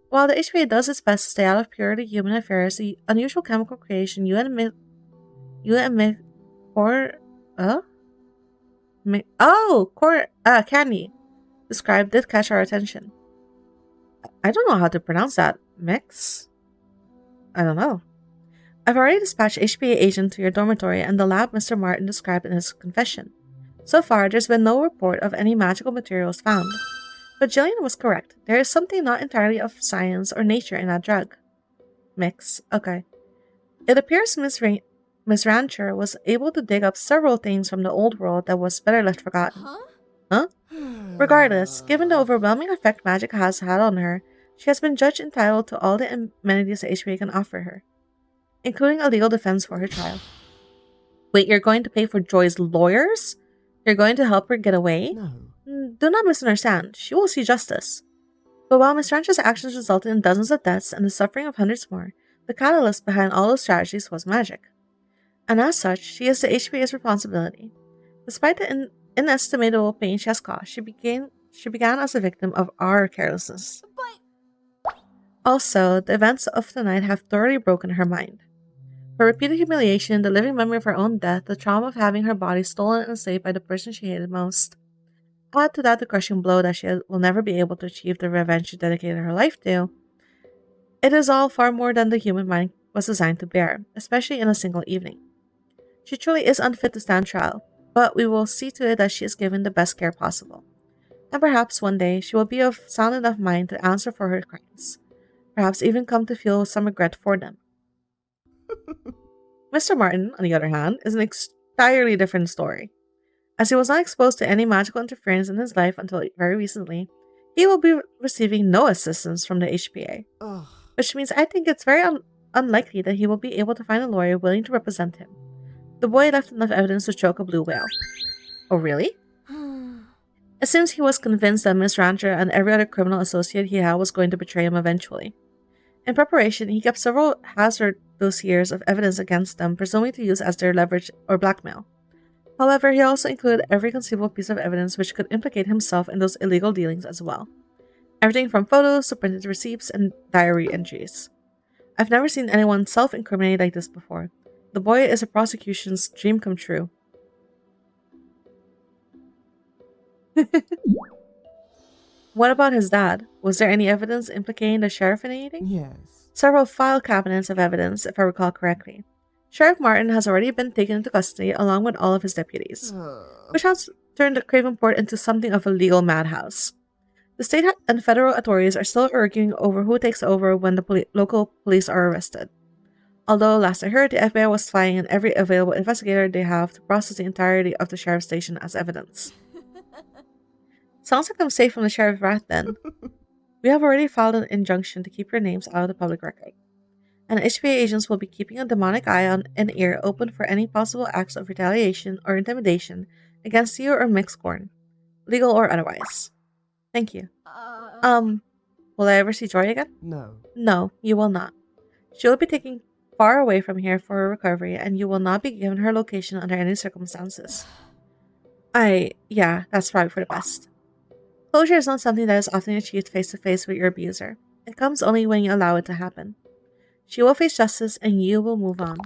While the HBA does its best to stay out of purely human affairs, the unusual chemical creation Candy described did catch our attention. I don't know how to pronounce that. Mix? I don't know. I've already dispatched HBA agent to your dormitory and the lab Mr. Martin described in his confession. So far, there's been no report of any magical materials found. But Jillian was correct. There is something not entirely of science or nature in that drug. Mix. Okay. It appears Miss Rancher was able to dig up several things from the old world that was better left forgotten. Huh? Regardless, given the overwhelming effect magic has had on her, she has been judged entitled to all the amenities the HBA can offer her, including a legal defense for her trial. Wait, you're going to pay for Joy's lawyers? You're going to help her get away? No. Do not misunderstand. She will see justice. But while Miss Rancher's actions resulted in dozens of deaths and the suffering of hundreds more, the catalyst behind all those tragedies was magic. And as such, she is the HBA's responsibility. Despite the inestimable pain she has caused, she began as a victim of our carelessness. Also, the events of tonight have thoroughly broken her mind. Her repeated humiliation, the living memory of her own death, the trauma of having her body stolen and enslaved by the person she hated most. Add to that the crushing blow that she will never be able to achieve the revenge she dedicated her life to. It is all far more than the human mind was designed to bear, especially in a single evening. She truly is unfit to stand trial, but we will see to it that she is given the best care possible. And perhaps one day she will be of sound enough mind to answer for her crimes. Perhaps even come to feel some regret for them. Mr. Martin, on the other hand, is an entirely different story. As he was not exposed to any magical interference in his life until very recently, he will be receiving no assistance from the HPA. Ugh. Which means I think it's very unlikely that he will be able to find a lawyer willing to represent him. The boy left enough evidence to choke a blue whale. Oh, really? It seems he was convinced that Miss Rancher and every other criminal associate he had was going to betray him eventually. In preparation, he kept several hazard dossiers of evidence against them, presuming to use as their leverage or blackmail. However, he also included every conceivable piece of evidence which could implicate himself in those illegal dealings as well. Everything from photos to printed receipts and diary entries. I've never seen anyone self-incriminate like this before. The boy is a prosecution's dream come true. What about his dad? Was there any evidence implicating the sheriff in anything? Yes. Several file cabinets of evidence, if I recall correctly. Sheriff Martin has already been taken into custody along with all of his deputies, which has turned Cravenport into something of a legal madhouse. The state and federal authorities are still arguing over who takes over when the local police are arrested. Although, last I heard, the FBI was flying in every available investigator they have to process the entirety of the sheriff's station as evidence. Sounds like I'm safe from the sheriff's wrath then. We have already filed an injunction to keep your names out of the public record. And HPA agents will be keeping a demonic eye and ear open for any possible acts of retaliation or intimidation against you or Mixcorn, legal or otherwise. Thank you. Will I ever see Joy again? No. No, you will not. She will be taken far away from here for her recovery, and you will not be given her location under any circumstances. Yeah, that's probably for the best. Closure is not something that is often achieved face-to-face with your abuser. It comes only when you allow it to happen. She will face justice, and you will move on.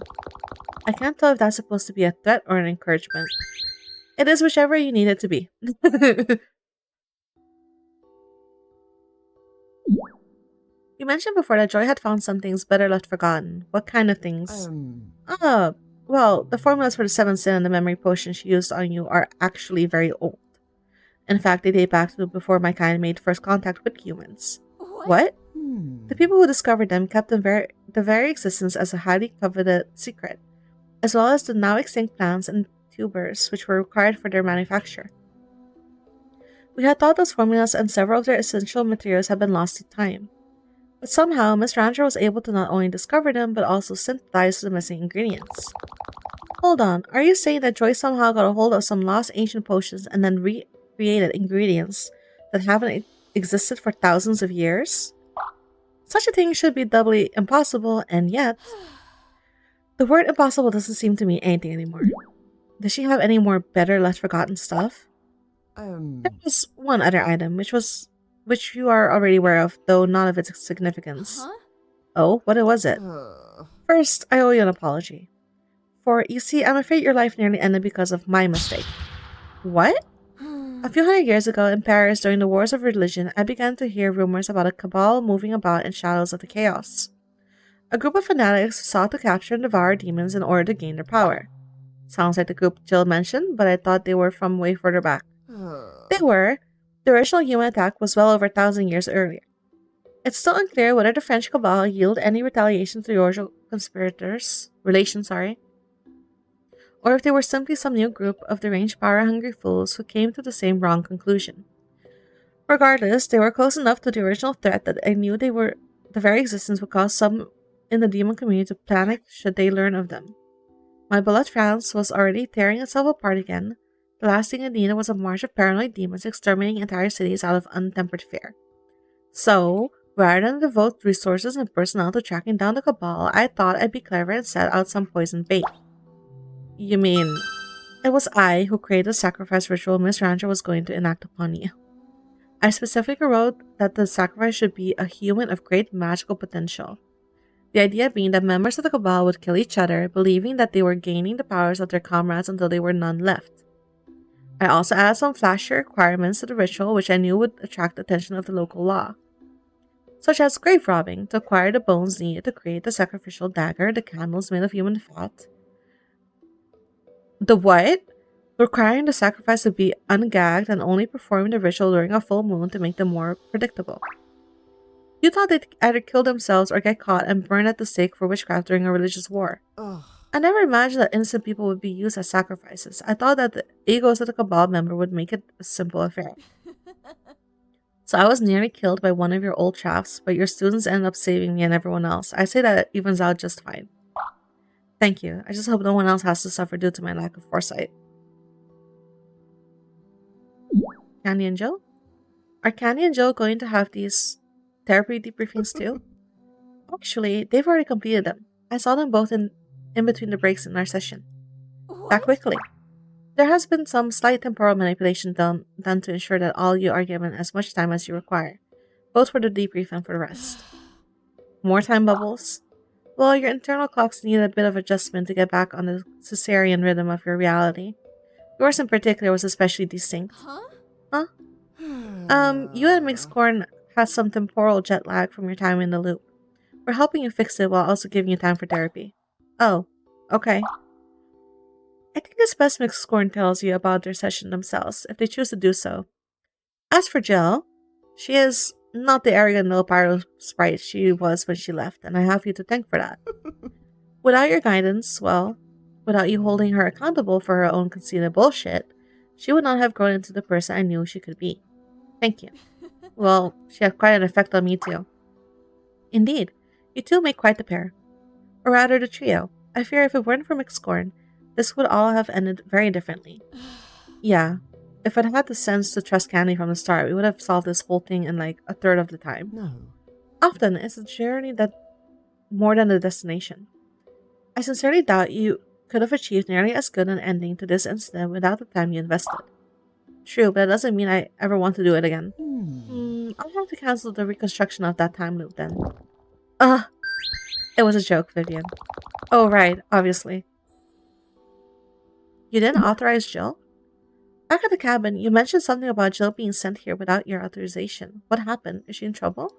I can't tell if that's supposed to be a threat or an encouragement. It is whichever you need it to be. You mentioned before that Joy had found some things better left forgotten. What kind of things? Well, the formulas for the 7th sin and the memory potion she used on you are actually very old. In fact, they date back to before my kind made first contact with humans. What? The people who discovered them kept the very existence as a highly coveted secret, as well as the now extinct plants and tubers which were required for their manufacture. We had thought those formulas and several of their essential materials had been lost to time. But somehow, Miss Rancher was able to not only discover them, but also synthesize the missing ingredients. Hold on, are you saying that Joy somehow got a hold of some lost ancient potions and then recreated ingredients that haven't existed for thousands of years? Such a thing should be doubly impossible, and yet... The word impossible doesn't seem to mean anything anymore. Does she have any more better left forgotten stuff? There was one other item, which you are already aware of, though none of its significance. Huh? Oh, what was it? First, I owe you an apology. For, you see, I'm afraid your life nearly ended because of my mistake. What? A few hundred years ago, in Paris, during the Wars of Religion, I began to hear rumors about a cabal moving about in shadows of the chaos. A group of fanatics sought to capture and devour demons in order to gain their power. Sounds like the group Jill mentioned, but I thought they were from way further back. They were. The original human attack was well over 1,000 years earlier. It's still unclear whether the French cabal yielded any retaliation to the original conspirators, or if they were simply some new group of deranged power-hungry fools who came to the same wrong conclusion. Regardless, they were close enough to the original threat that I knew the very existence would cause some in the demon community to panic should they learn of them. My beloved France was already tearing itself apart again. The last thing it needed was a march of paranoid demons exterminating entire cities out of untempered fear. So, rather than devote resources and personnel to tracking down the cabal, I thought I'd be clever and set out some poisoned bait. You mean, it was I who created the sacrifice ritual Miss Rancher was going to enact upon you. I specifically wrote that the sacrifice should be a human of great magical potential. The idea being that members of the cabal would kill each other, believing that they were gaining the powers of their comrades until there were none left. I also added some flashy requirements to the ritual which I knew would attract the attention of the local law, such as grave robbing to acquire the bones needed to create the sacrificial dagger, the candles made of human fat. The what? requiring the sacrifice to be ungagged and only performing the ritual during a full moon to make them more predictable. You thought they'd either kill themselves or get caught and burned at the stake for witchcraft during a religious war. I never imagined that innocent people would be used as sacrifices. I thought that the egos of the Cabal member would make it a simple affair. So I was nearly killed by one of your old chaps, but your students ended up saving me and everyone else. I say that it evens out just fine. Thank you. I just hope no one else has to suffer due to my lack of foresight. Candy and Joe? Are Candy and Joe going to have these therapy debriefings too? Actually, they've already completed them. I saw them both in between the breaks in our session. That quickly. There has been some slight temporal manipulation done to ensure that all you are given as much time as you require, both for the debrief and for the rest. More time bubbles? Well, your internal clocks need a bit of adjustment to get back on the Caesarean rhythm of your reality. Yours in particular was especially distinct. Huh? You and MissKatonik had some temporal jet lag from your time in the loop. We're helping you fix it while also giving you time for therapy. Oh, okay. I think it's best MissKatonik tells you about their session themselves, if they choose to do so. As for Jill, she is not the arrogant little pyro sprite she was when she left, and I have you to thank for that. Without your guidance, well, without you holding her accountable for her own conceited bullshit, she would not have grown into the person I knew she could be. Thank you. Well, she had quite an effect on me too. Indeed, you two make quite the pair. Or rather, the trio. I fear if it weren't for MissKatonik, this would all have ended very differently. Yeah, if I'd had the sense to trust Candy from the start, we would have solved this whole thing in like a third of the time. No. Often, it's a journey that more than a destination. I sincerely doubt you could have achieved nearly as good an ending to this incident without the time you invested. True, but that doesn't mean I ever want to do it again. I'll have to cancel the reconstruction of that time loop then. It was a joke, Vivian. Oh, right, obviously. You didn't authorize Jill? Back at the cabin, you mentioned something about Jill being sent here without your authorization. What happened? Is she in trouble?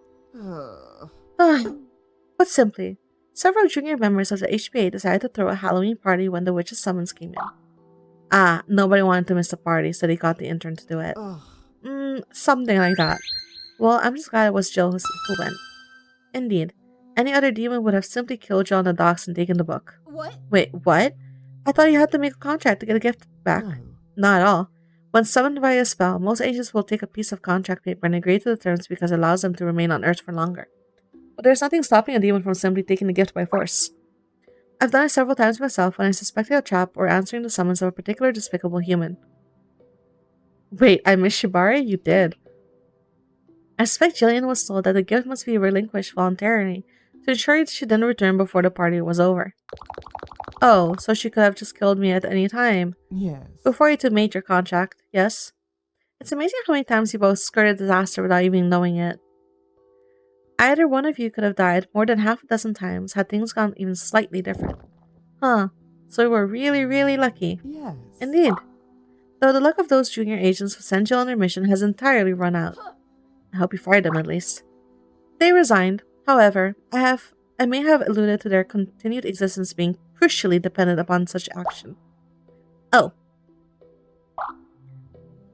Put simply, several junior members of the HPA decided to throw a Halloween party when the witch's summons came in. Nobody wanted to miss the party, so they got the intern to do it. Something like that. Well, I'm just glad it was Jill who went. Indeed. Any other demon would have simply killed Jill on the docks and taken the book. What? Wait, what? I thought you had to make a contract to get a gift back. No. Not at all. When summoned by a spell, most agents will take a piece of contract paper and agree to the terms because it allows them to remain on Earth for longer. But there's nothing stopping a demon from simply taking the gift by force. I've done it several times myself when I suspected a trap or answering the summons of a particular despicable human. Wait, I missed Shibari? You did. I suspect Jillian was told that the gift must be relinquished voluntarily to ensure she didn't return before the party was over. Oh, so she could have just killed me at any time. Yes. Before you two made your contract, yes? It's amazing how many times you both skirted disaster without even knowing it. Either one of you could have died more than half a dozen times had things gone even slightly different. Huh, so we were really, really lucky. Yes. Indeed. Though the luck of those junior agents who sent Jill on their mission has entirely run out. I hope you fired them at least. They resigned. However, I may have alluded to their continued existence being crucially dependent upon such action. Oh.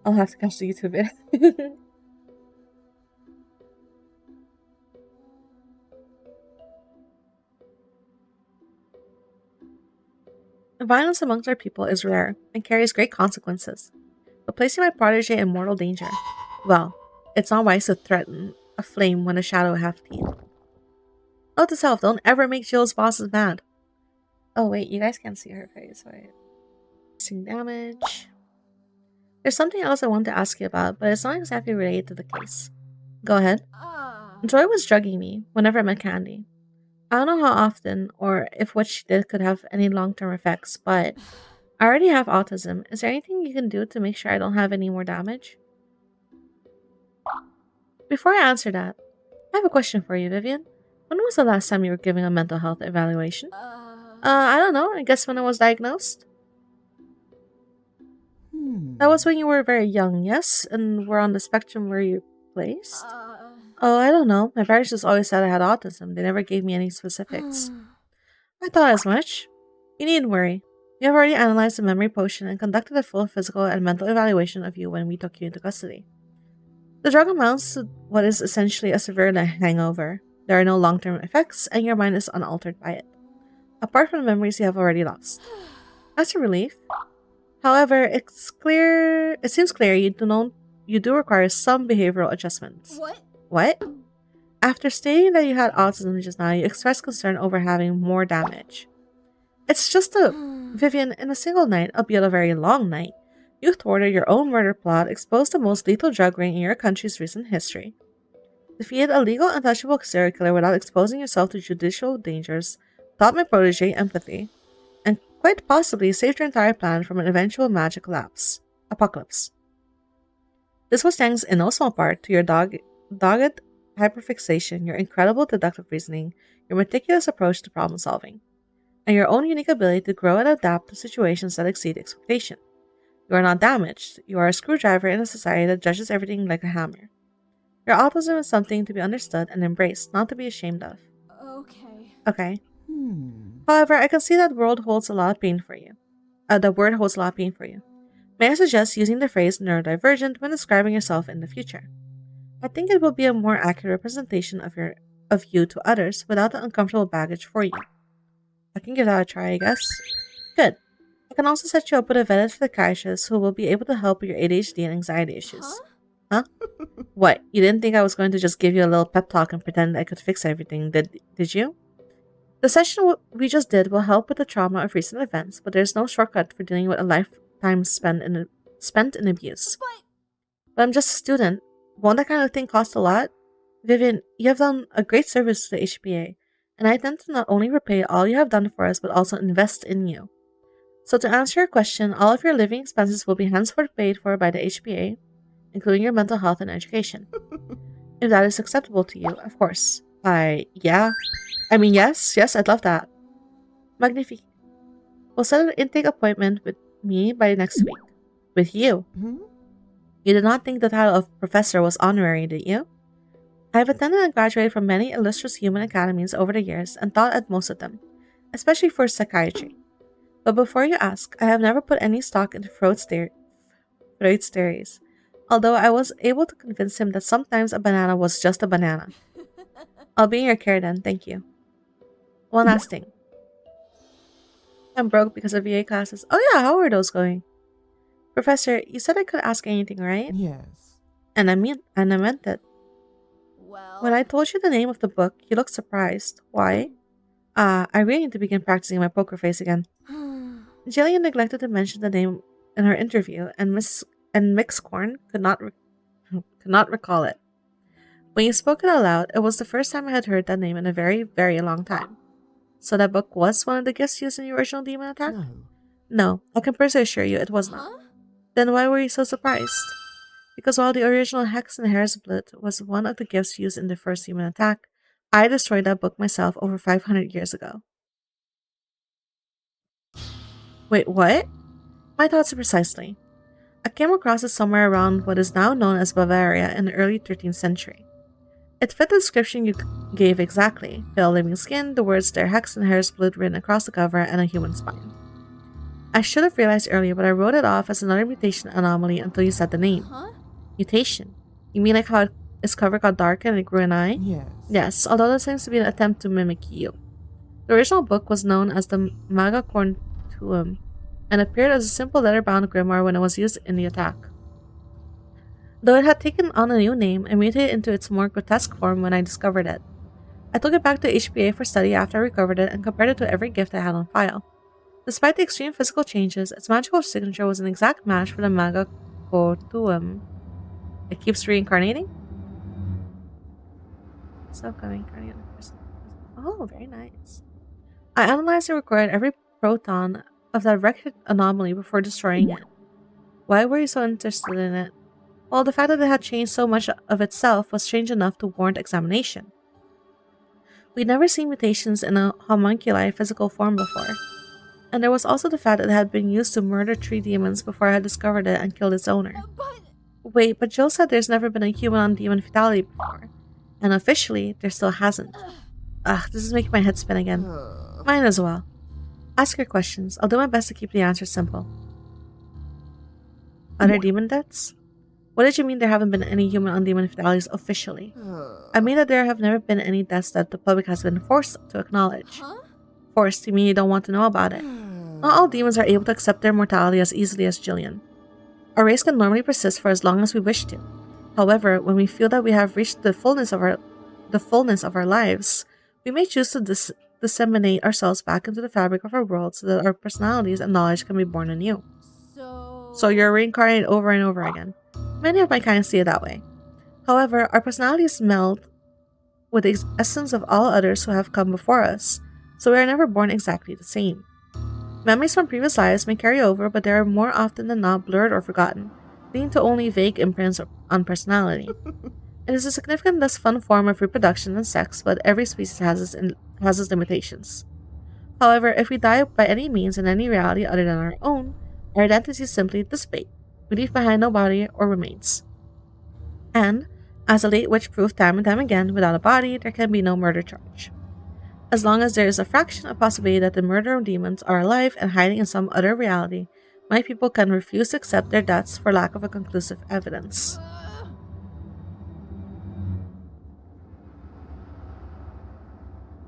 I'll have to catch the YouTube video. Violence amongst our people is rare and carries great consequences. But placing my protege in mortal danger, well, it's not wise to threaten a flame when a shadow have teeth. Note to self, don't ever make Jill's bosses mad. Oh wait, you guys can't see her face, right? Missing damage. There's something else I want to ask you about, but it's not exactly related to the case. Go ahead. Joy was drugging me whenever I met Candy. I don't know how often, or if what she did could have any long-term effects, but I already have autism. Is there anything you can do to make sure I don't have any more damage? Before I answer that, I have a question for you, Vivian. When was the last time you were giving a mental health evaluation? I don't know. I guess when I was diagnosed. That was when you were very young, yes? And were on the spectrum where you placed? Oh, I don't know. My parents just always said I had autism. They never gave me any specifics. I thought as much. You needn't worry. You have already analyzed the memory potion and conducted a full physical and mental evaluation of you when we took you into custody. The drug amounts to what is essentially a severe hangover. There are no long-term effects, and your mind is unaltered by it, apart from the memories you have already lost. That's a relief. However, it seems clear you do require some behavioral adjustments. What? After stating that you had autism just now, you expressed concern over having more damage. It's just Vivian, in a single night, albeit a very long night, you thwarted your own murder plot, exposed the most lethal drug ring in your country's recent history, defeated a legal untouchable serial killer without exposing yourself to judicial dangers, taught my protege empathy, and quite possibly saved your entire planet from an eventual magic apocalypse. This was thanks in no small part to your dogged hyperfixation, your incredible deductive reasoning, your meticulous approach to problem solving, and your own unique ability to grow and adapt to situations that exceed expectation. You are not damaged. You are a screwdriver in a society that judges everything like a hammer. Your autism is something to be understood and embraced, not to be ashamed of. Okay. However, I can see that word holds a lot of pain for you. May I suggest using the phrase neurodivergent when describing yourself in the future? I think it will be a more accurate representation of you to others without the uncomfortable baggage for you. I can give that a try, I guess. Good. I can also set you up with a vetted psychiatrist who will be able to help with your ADHD and anxiety issues. Huh? What? You didn't think I was going to just give you a little pep talk and pretend I could fix everything, did you? The session we just did will help with the trauma of recent events, but there's no shortcut for dealing with a lifetime spent in abuse. But I'm just a student. Won't that kind of thing cost a lot? Vivian, you have done a great service to the HPA, and I intend to not only repay all you have done for us, but also invest in you. So to answer your question, all of your living expenses will be henceforth paid for by the HPA, including your mental health and education. If that is acceptable to you, of course. Yes, I'd love that. Magnifique. We'll set an intake appointment with me by next week. With you. You did not think the title of professor was honorary, did you? I have attended and graduated from many illustrious human academies over the years and taught at most of them, especially for psychiatry. But before you ask, I have never put any stock into Freud's theories, although I was able to convince him that sometimes a banana was just a banana. I'll be in your care then, thank you. One last thing. I'm broke because of VA classes. Oh yeah, how are those going? Professor, you said I could ask anything, right? Yes. And I meant it. Well, When I told you the name of the book, you looked surprised. Why? I really need to begin practicing my poker face again. Jillian neglected to mention the name in her interview, and Mixcorn could not recall it. When you spoke it out loud, it was the first time I had heard that name in a very, very long time. So that book was one of the gifts used in the original demon attack? No. No, I can personally assure you it was not. Then why were you so surprised? Because while the original Hex and Hair's Blood was one of the gifts used in the first human attack, I destroyed that book myself over 500 years ago. Wait, what? My thoughts precisely. I came across it somewhere around what is now known as Bavaria in the early 13th century. It fit the description you gave exactly: pale living skin, the words "their Hex and Hair's Blood" written across the cover, and a human spine. I should have realized earlier, but I wrote it off as another mutation anomaly until you said the name. Mutation? You mean like how its cover got darker and it grew an eye? Yes. Yes, although that seems to be an attempt to mimic you. The original book was known as the Maga Quantum and appeared as a simple letter-bound grimoire when it was used in the attack. Though it had taken on a new name and mutated into its more grotesque form when I discovered it. I took it back to HPA for study after I recovered it and compared it to every gift I had on file. Despite the extreme physical changes, its magical signature was an exact match for the Maga Quantum. It keeps reincarnating? Oh, very nice. I analyzed and recorded every proton of that wrecked anomaly before destroying it. Why were you so interested in it? Well, the fact that it had changed so much of itself was strange enough to warrant examination. We'd never seen mutations in a homunculi physical form before. And there was also the fact that it had been used to murder 3 demons before I had discovered it and killed its owner. Wait, but Jill said there's never been a human-on-demon fatality before. And officially, there still hasn't. Ugh, this is making my head spin again. Mine as well. Ask your questions. I'll do my best to keep the answers simple. Other demon deaths? What did you mean there haven't been any human on demon fatalities officially? I mean that there have never been any deaths that the public has been forced to acknowledge. Huh? Forced, you mean you don't want to know about it. Not all demons are able to accept their mortality as easily as Jillian. Our race can normally persist for as long as we wish to. However, when we feel that we have reached the fullness of our lives, we may choose to disseminate ourselves back into the fabric of our world so that our personalities and knowledge can be born anew. So you're reincarnated over and over again. Many of my kind see it that way. However, our personalities meld with the essence of all others who have come before us, so we are never born exactly the same. Memories from previous lives may carry over, but they are more often than not blurred or forgotten, leading to only vague imprints on personality. It is a significant, less fun form of reproduction than sex, but every species has its limitations. However, if we die by any means in any reality other than our own, our identity simply dissipate. We leave behind no body or remains. And, as the late witch proved time and time again, without a body, there can be no murder charge. As long as there is a fraction of possibility that the murderer demons are alive and hiding in some other reality, my people can refuse to accept their deaths for lack of a conclusive evidence.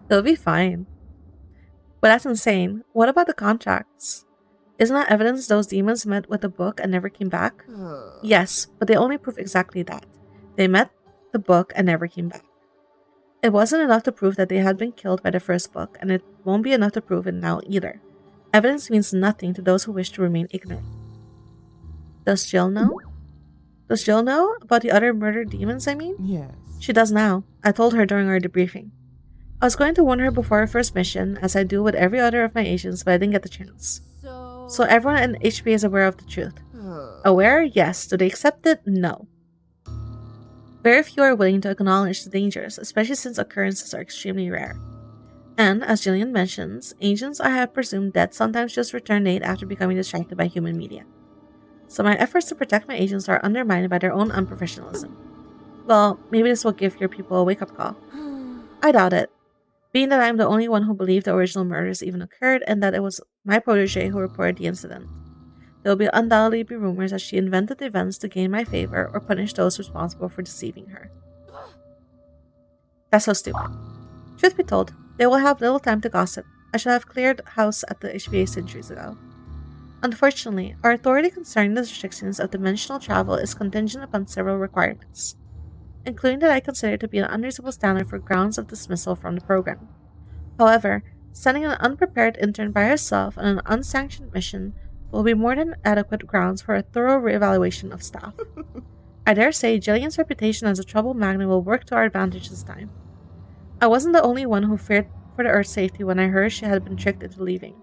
They'll be fine. But that's insane. What about the contracts? Isn't that evidence those demons met with the book and never came back? Yes, but they only prove exactly that. They met the book and never came back. It wasn't enough to prove that they had been killed by the first book, and it won't be enough to prove it now either. Evidence means nothing to those who wish to remain ignorant. Does Jill know? Does Jill know about the other murdered demons, I mean? Yes. She does now. I told her during our debriefing. I was going to warn her before her first mission, as I do with every other of my agents, but I didn't get the chance. So everyone in HB is aware of the truth. Aware? Yes. Do they accept it? No. Very few are willing to acknowledge the dangers, especially since occurrences are extremely rare. And, as Jillian mentions, agents I have presumed dead sometimes just return late after becoming distracted by human media. So my efforts to protect my agents are undermined by their own unprofessionalism. Well, maybe this will give your people a wake-up call. I doubt it, being that I'm the only one who believed the original murders even occurred and that it was my protege who reported the incident. There will undoubtedly be rumors that she invented the events to gain my favor or punish those responsible for deceiving her. That's so stupid. Truth be told, they will have little time to gossip. I should have cleared house at the HBA centuries ago. Unfortunately, our authority concerning the restrictions of dimensional travel is contingent upon several requirements, including that I consider to be an unreasonable standard for grounds of dismissal from the program. However, sending an unprepared intern by herself on an unsanctioned mission will be more than adequate grounds for a thorough reevaluation of staff. I dare say Jillian's reputation as a trouble magnet will work to our advantage this time. I wasn't the only one who feared for the Earth's safety when I heard she had been tricked into leaving.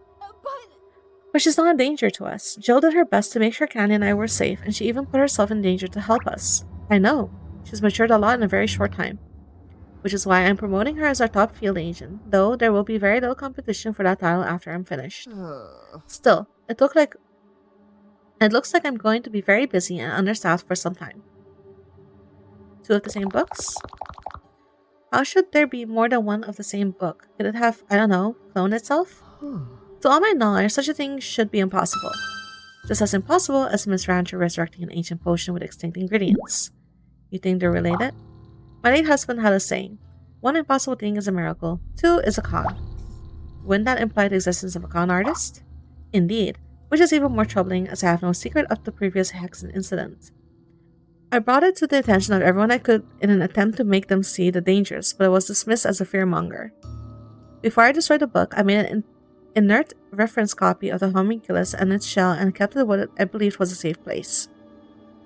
But she's not a danger to us. Jill did her best to make sure Candy and I were safe, and she even put herself in danger to help us. I know. She's matured a lot in a very short time. Which is why I'm promoting her as our top field agent, though there will be very little competition for that title after I'm finished. Still, it looks like I'm going to be very busy and understaffed for some time. 2 of the same books? How should there be more than one of the same book? Could it have, I don't know, cloned itself? To all my knowledge, such a thing should be impossible. Just as impossible as Miss Rancher resurrecting an ancient potion with extinct ingredients. You think they're related? My late husband had a saying, 1 impossible thing is a miracle, 2 is a con. Wouldn't that imply the existence of a con artist? Indeed, which is even more troubling as I have no secret of the previous Hexen incident. I brought it to the attention of everyone I could in an attempt to make them see the dangers, but it was dismissed as a fearmonger. Before I destroyed the book, I made an inert reference copy of the homunculus and its shell and kept it what I believed was a safe place.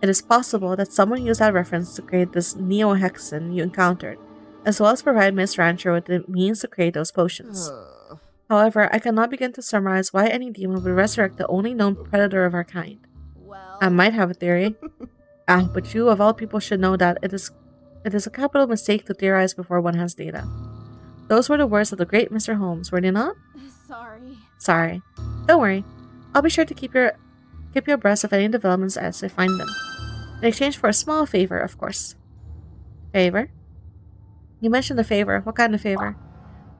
It is possible that someone used that reference to create this neo-Hexen you encountered, as well as provide Miss Rancher with the means to create those potions. However, I cannot begin to summarize why any demon would resurrect the only known predator of our kind. I might have a theory. But you of all people should know that it is a capital mistake to theorize before one has data. Those were the words of the great Mr. Holmes, were they not? Sorry. Don't worry. I'll be sure to keep you abreast of any developments as I find them. In exchange for a small favor, of course. Favor? You mentioned a favor. What kind of favor?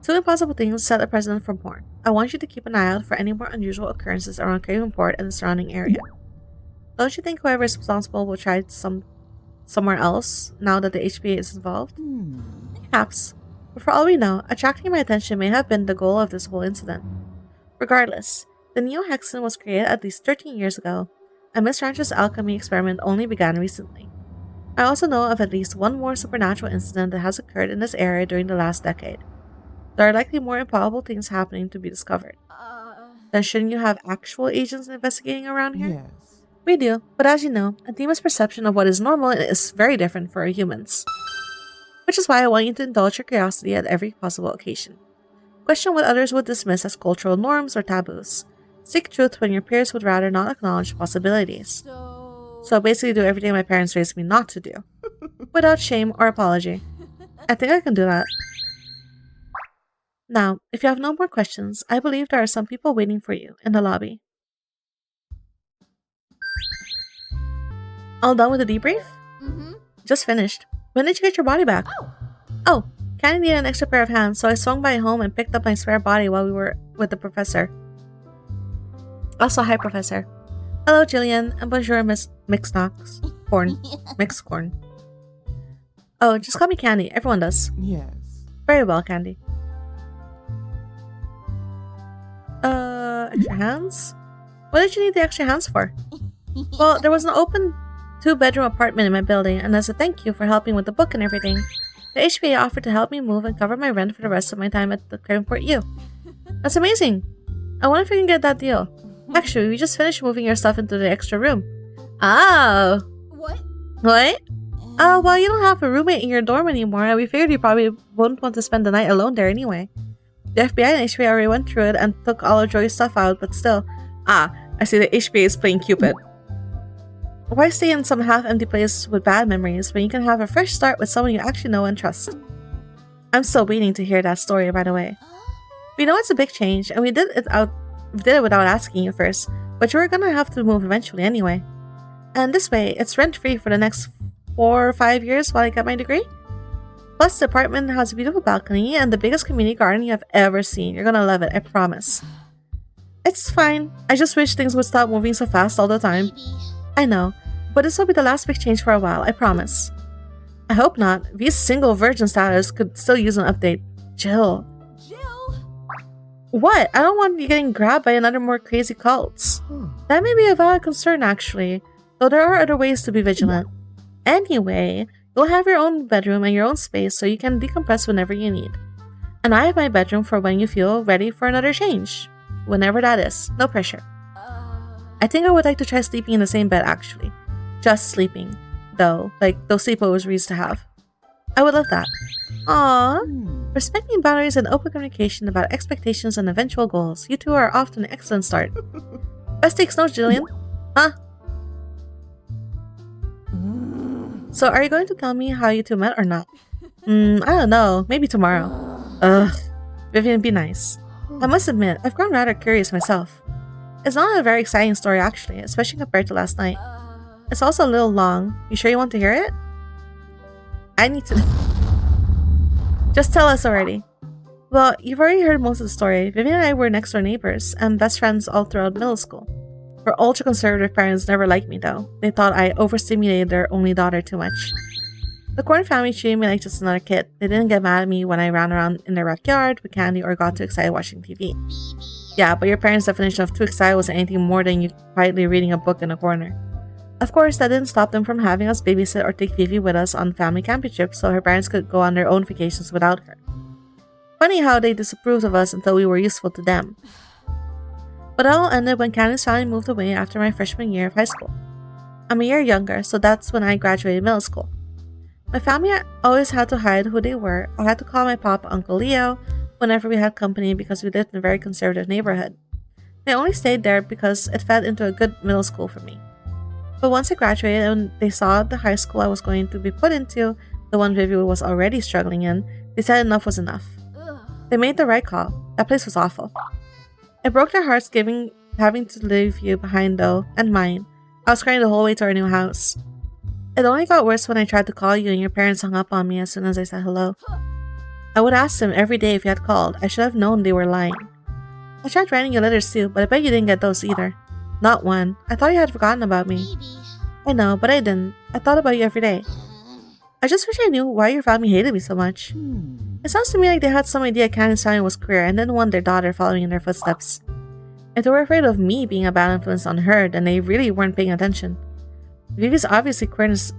Two impossible things set a precedent for more. I want you to keep an eye out for any more unusual occurrences around Craven Port and the surrounding area. Don't you think whoever is responsible will try somewhere else now that the HPA is involved? Perhaps. But for all we know, attracting my attention may have been the goal of this whole incident. Regardless, the Neo-Hexen was created at least 13 years ago, and Miss Ranch's alchemy experiment only began recently. I also know of at least one more supernatural incident that has occurred in this area during the last decade. There are likely more improbable things happening to be discovered. Then shouldn't you have actual agents investigating around here? Yes. We do, but as you know, a demon's perception of what is normal is very different for humans. Which is why I want you to indulge your curiosity at every possible occasion. Question what others would dismiss as cultural norms or taboos. Seek truth when your peers would rather not acknowledge possibilities. So basically do everything my parents raised me not to do. Without shame or apology. I think I can do that. Now, if you have no more questions, I believe there are some people waiting for you in the lobby. All done with the debrief? Just finished. When did you get your body back? Oh, Candy needed an extra pair of hands, so I swung by home and picked up my spare body while we were with the professor. Also, hi, Professor. Hello, Jillian, and bonjour, Miss Mixnox. Corn. Mixed corn. Oh, just call me Candy. Everyone does. Yes. Very well, Candy. Extra hands? What did you need the extra hands for? Well, there was an open 2-bedroom apartment in my building, and as a thank you for helping with the book and everything, the HPA offered to help me move and cover my rent for the rest of my time at the Cravenport U. That's amazing! I wonder if we can get that deal. Actually, we just finished moving your stuff into the extra room. Oh! What? What? Oh, well, you don't have a roommate in your dorm anymore, and we figured you probably won't want to spend the night alone there anyway. The FBI and HPA already went through it and took all of Joy's stuff out, but still. Ah, I see the HPA is playing Cupid. Why stay in some half-empty place with bad memories when you can have a fresh start with someone you actually know and trust? I'm still waiting to hear that story, by the way. We know it's a big change, and we did it without asking you first, but you were gonna have to move eventually anyway. And this way, it's rent-free for the next 4 or 5 years while I get my degree. Plus, the apartment has a beautiful balcony and the biggest community garden you have ever seen. You're gonna love it, I promise. It's fine. I just wish things would stop moving so fast all the time. I know, but this will be the last big change for a while, I promise. I hope not. V's single virgin status could still use an update. Jill. What? I don't want you getting grabbed by another more crazy cults. That may be a valid concern, actually, though there are other ways to be vigilant. Anyway, you'll have your own bedroom and your own space so you can decompress whenever you need. And I have my bedroom for when you feel ready for another change. Whenever that is. No pressure. I think I would like to try sleeping in the same bed, actually. Just sleeping. Though, like those sleepovers we used to have. I would love that. Aww. Respecting boundaries and open communication about expectations and eventual goals. You two are off to an excellent start. Best takes notes, Jillian. Huh? So are you going to tell me how you two met or not? I don't know. Maybe tomorrow. Ugh. Vivian, be nice. I must admit, I've grown rather curious myself. It's not a very exciting story actually, especially compared to last night. It's also a little long. You sure you want to hear it? I need to... Just tell us already. Well, you've already heard most of the story. Vivian and I were next door neighbors and best friends all throughout middle school. Her ultra-conservative parents never liked me though. They thought I overstimulated their only daughter too much. The Corn family treated me like just another kid. They didn't get mad at me when I ran around in their backyard with candy or got too excited watching TV. Yeah, but your parents' definition of too excited wasn't anything more than you quietly reading a book in a corner. Of course, that didn't stop them from having us babysit or take Vivi with us on family camping trips so her parents could go on their own vacations without her. Funny how they disapproved of us until we were useful to them. But it all ended when Candy's family moved away after my freshman year of high school. I'm a year younger, so that's when I graduated middle school. My family always had to hide who they were. I had to call my papa Uncle Leo whenever we had company because we lived in a very conservative neighborhood. They only stayed there because it fed into a good middle school for me. But once I graduated and they saw the high school I was going to be put into, the one Vivi was already struggling in, they said enough was enough. They made the right call. That place was awful. It broke their hearts having to leave you behind though, and mine. I was crying the whole way to our new house. It only got worse when I tried to call you and your parents hung up on me as soon as I said hello. I would ask them every day if you had called. I should have known they were lying. I tried writing you letters too, but I bet you didn't get those either. Not one. I thought you had forgotten about me. I know, but I didn't. I thought about you every day. I just wish I knew why your family hated me so much. It sounds to me like they had some idea Candy's family was queer and didn't want their daughter following in their footsteps. If they were afraid of me being a bad influence on her, then they really weren't paying attention. Vivi's obvious queerness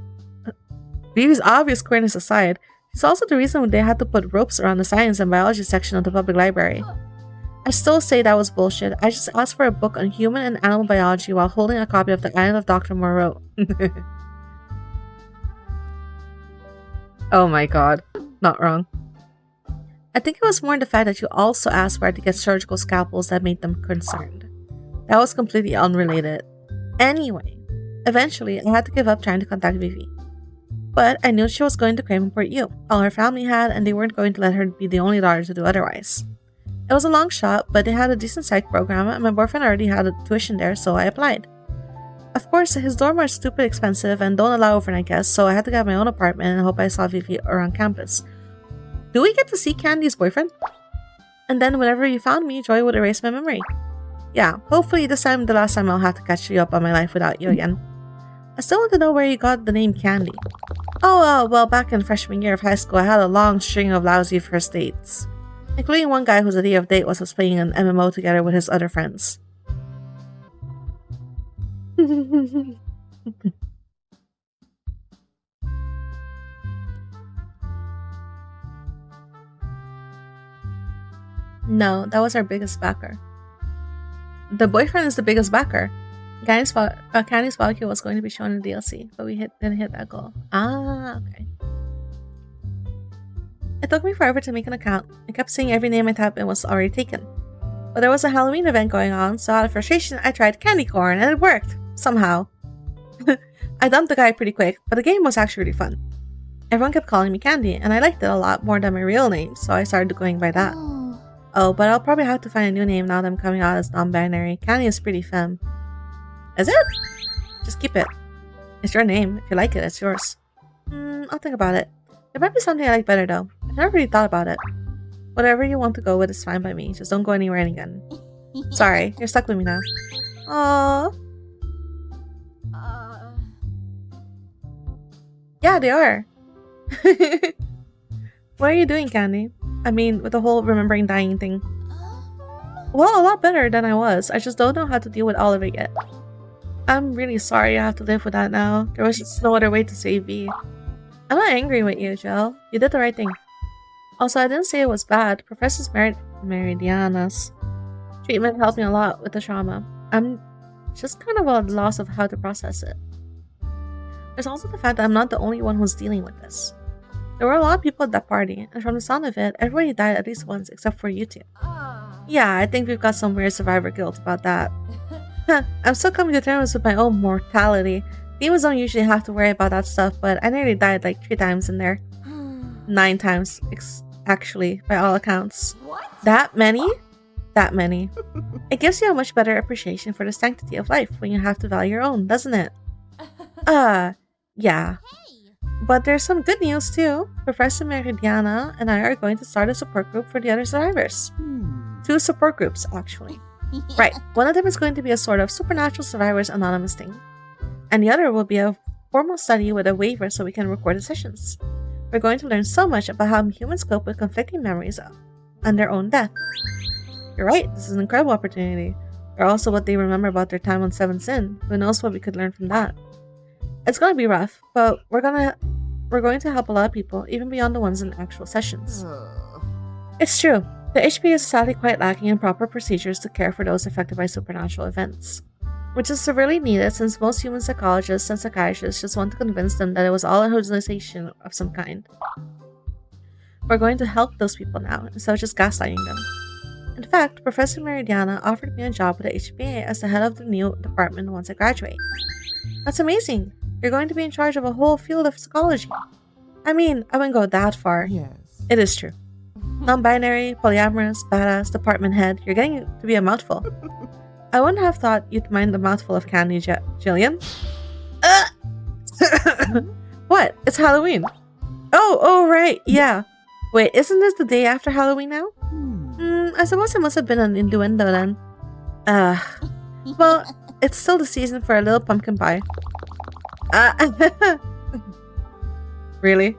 aside, she's also the reason they had to put ropes around the science and biology section of the public library. I still say that was bullshit. I just asked for a book on human and animal biology while holding a copy of The Island of Dr. Moreau. Oh my god. Not wrong. I think it was more the fact that you also asked where to get surgical scalpels that made them concerned. That was completely unrelated. Anyway, eventually I had to give up trying to contact Vivi. But I knew she was going to claim and report you. All her family had, and they weren't going to let her be the only daughter to do otherwise. It was a long shot, but they had a decent psych program, and my boyfriend already had a tuition there, so I applied. Of course, his dorm are stupid expensive and don't allow overnight guests, so I had to get my own apartment and hope I saw Vivi around campus. Do we get to see Candy's boyfriend? And then whenever you found me, Joy would erase my memory. Yeah, hopefully this time the last time I'll have to catch you up on my life without you again. I still want to know where you got the name Candy. Oh, well, back in freshman year of high school, I had a long string of lousy first dates. Including one guy whose idea of date was us playing an MMO together with his other friends. No, that was our biggest backer. The boyfriend is the biggest backer. Candy's molecule was going to be shown in DLC, but we didn't hit that goal. Ah, okay. It took me forever to make an account. I kept seeing every name I typed in was already taken. But there was a Halloween event going on, so out of frustration, I tried candy corn, and it worked. Somehow. I dumped the guy pretty quick, but the game was actually really fun. Everyone kept calling me Candy, and I liked it a lot more than my real name, so I started going by that. Oh, but I'll probably have to find a new name now that I'm coming out as non-binary. Candy is pretty femme. Is it? Just keep it. It's your name. If you like it, it's yours. I'll think about it. There might be something I like better though. I've never really thought about it. Whatever you want to go with is fine by me. Just don't go anywhere again. Sorry, you're stuck with me now. Aww. Yeah, they are. What are you doing, Candy? I mean, with the whole remembering dying thing. Well, a lot better than I was. I just don't know how to deal with all of it yet. I'm really sorry I have to live with that now. There was just no other way to save V. I'm not angry with you, Jill. You did the right thing. Also, I didn't say it was bad. Professor Meridiana's treatment helped me a lot with the trauma. I'm just kind of at a loss of how to process it. There's also the fact that I'm not the only one who's dealing with this. There were a lot of people at that party, and from the sound of it, everybody died at least once except for you two. Yeah, I think we've got some weird survivor guilt about that. I'm still coming to terms with my own mortality. Demons don't usually have to worry about that stuff, but I nearly died like 3 times in there. 9 times, actually, by all accounts. What? That many? That many. It gives you a much better appreciation for the sanctity of life when you have to value your own, doesn't it? Yeah. But there's some good news too. Professor Meridiana and I are going to start a support group for the other survivors. 2 support groups, actually. Right, one of them is going to be a sort of Supernatural Survivors Anonymous thing. And the other will be a formal study with a waiver so we can record the sessions. We're going to learn so much about how humans cope with conflicting memories and their own death. You're right, this is an incredible opportunity. Or also what they remember about their time on Seventh Sin. Who knows what we could learn from that. It's gonna be rough, but we're going to help a lot of people, even beyond the ones in actual sessions. It's true. The HP is sadly quite lacking in proper procedures to care for those affected by supernatural events, which is severely needed since most human psychologists and psychiatrists just want to convince them that it was all a hallucination of some kind. We're going to help those people now, instead of just gaslighting them. In fact, Professor Meridiana offered me a job with the HPA as the head of the new department once I graduate. That's amazing! You're going to be in charge of a whole field of psychology. I mean, I wouldn't go that far. Yes. It is true. Non-binary, polyamorous, badass, department head. You're getting to be a mouthful. I wouldn't have thought you'd mind a mouthful of candy, Jillian. What? It's Halloween. Oh, right. Yeah. Wait, isn't this the day after Halloween now? I suppose it must have been an innuendo then. Well, it's still the season for a little pumpkin pie. Really?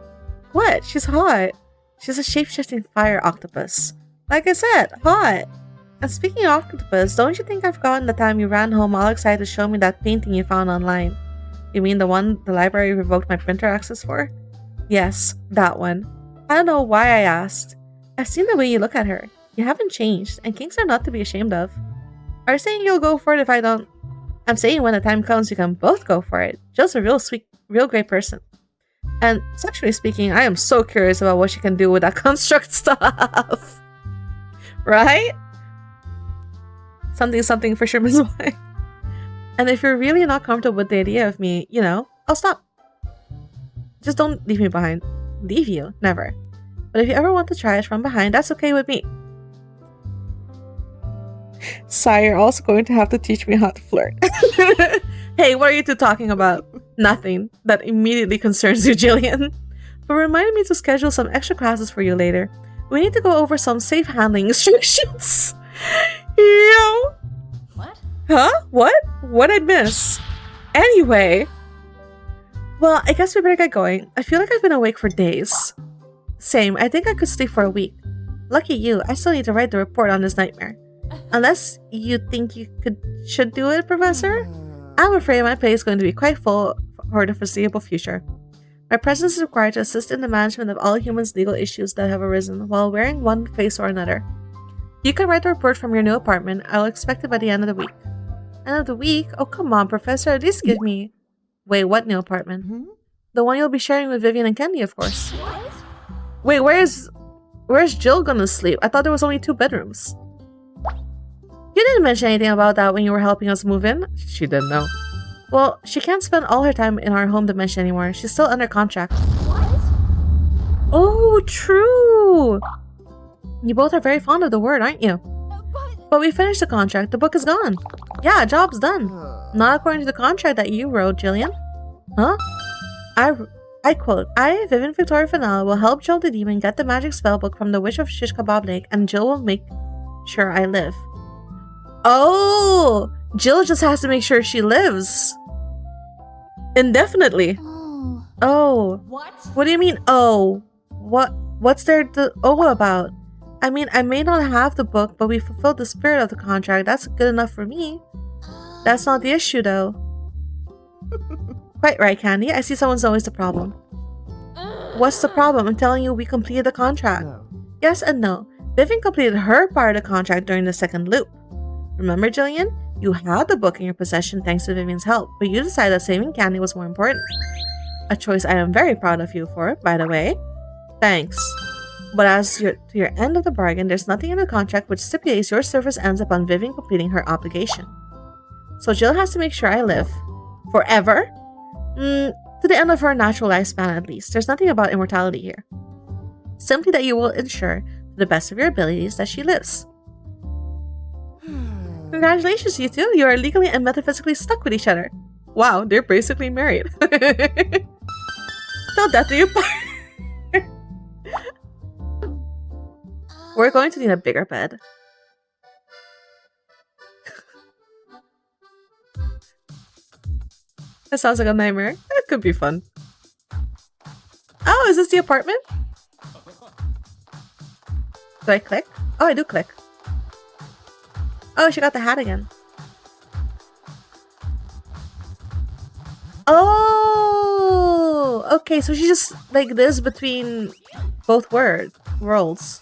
What? She's hot. She's a shape-shifting fire octopus. Like I said, hot. And speaking of octopus, don't you think I've forgotten the time you ran home all excited to show me that painting you found online? You mean the one the library revoked my printer access for? Yes, that one. I don't know why I asked. I've seen the way you look at her. You haven't changed, and kinks are not to be ashamed of. Are you saying you'll go for it if I don't? I'm saying when the time comes, you can both go for it. Jill's a real sweet, real great person. And sexually speaking, I am so curious about what she can do with that construct stuff. Right? Something for sure, Miss White. And if you're really not comfortable with the idea of me, you know, I'll stop. Just don't leave me behind. Leave you? Never. But if you ever want to try it from behind, that's okay with me. Sigh, you're also going to have to teach me how to flirt. Hey, what are you two talking about? Nothing. That immediately concerns you, Jillian. But remind me to schedule some extra classes for you later. We need to go over some safe handling instructions. Yo. What? Huh? What? What'd I miss? Anyway. Well, I guess we better get going. I feel like I've been awake for days. Same. I think I could sleep for a week. Lucky you. I still need to write the report on this nightmare. Unless you think you should do it, Professor? I'm afraid my plate is going to be quite full for the foreseeable future. My presence is required to assist in the management of all humans' legal issues that have arisen while wearing one face or another. You can write the report from your new apartment. I'll expect it by the end of the week. End of the week? Oh, come on, Professor. At least give me... Wait, what new apartment? The one you'll be sharing with Vivian and Candy, of course. What? Wait, where's Jill gonna sleep? I thought there was only 2 bedrooms. You didn't mention anything about that when you were helping us move in. She didn't know. Well, she can't spend all her time in our home dimension anymore. She's still under contract. What? Oh, true! You both are very fond of the word, aren't you? But we finished the contract. The book is gone. Yeah, job's done. Not according to the contract that you wrote, Jillian. Huh? I quote, I, Vivian Victoria Finale, will help Jill the Demon get the magic spell book from the Witch of Shish Kebab Lake, and Jill will make sure I live. Oh! Jill just has to make sure she lives. Indefinitely. Oh. Oh. What? What do you mean, oh? What's there to oh about? I mean, I may not have the book, but we fulfilled the spirit of the contract. That's good enough for me. That's not the issue, though. Quite right, Candy. I see someone's always the problem. What's the problem? I'm telling you, we completed the contract. No. Yes and no. Vivian completed her part of the contract during the second loop. Remember, Jillian? You had the book in your possession thanks to Vivian's help, but you decided that saving Candy was more important. A choice I am very proud of you for, by the way. Thanks. But as to your end of the bargain, there's nothing in the contract which stipulates your service ends upon Vivian completing her obligation. So Jill has to make sure I live. Forever? To the end of her natural lifespan at least. There's nothing about immortality here. Simply that you will ensure, to the best of your abilities, that she lives. Congratulations, you two. You are legally and metaphysically stuck with each other. Wow, they're basically married. Till death do you part. We're going to need a bigger bed. That sounds like a nightmare. That could be fun. Oh, is this the apartment? Do I click? Oh, I do click. Oh, she got the hat again. Oh, okay. So she just like this between both worlds.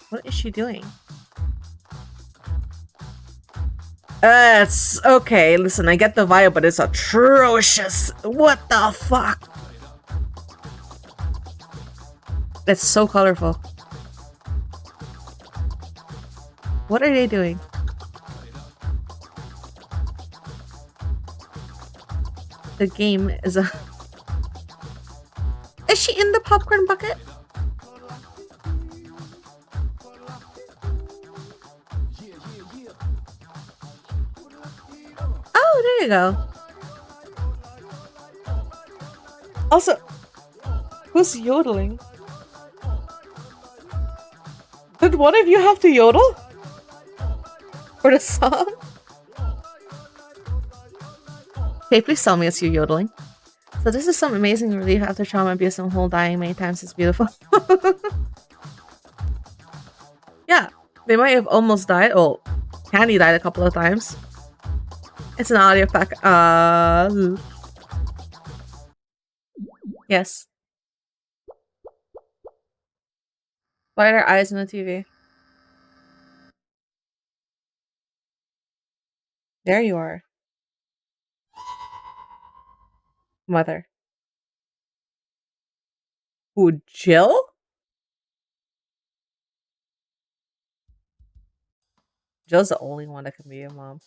What is she doing? It's okay. Listen, I get the vibe, but it's atrocious. What the fuck? It's so colorful. What are they doing? The game is a... Is she in the popcorn bucket? Oh, there you go. Also, who's yodeling? But what if you have to yodel? For the song? Okay, please tell me it's you yodeling. So this is some amazing relief after trauma, abuse, and whole dying many times. It's beautiful. Yeah, they might have almost died. Oh, Candy died a couple of times. It's an audio pack. Yes. Why are their eyes on the TV? There you are. Mother. Who, Jill? Jill's the only one that can be a mom.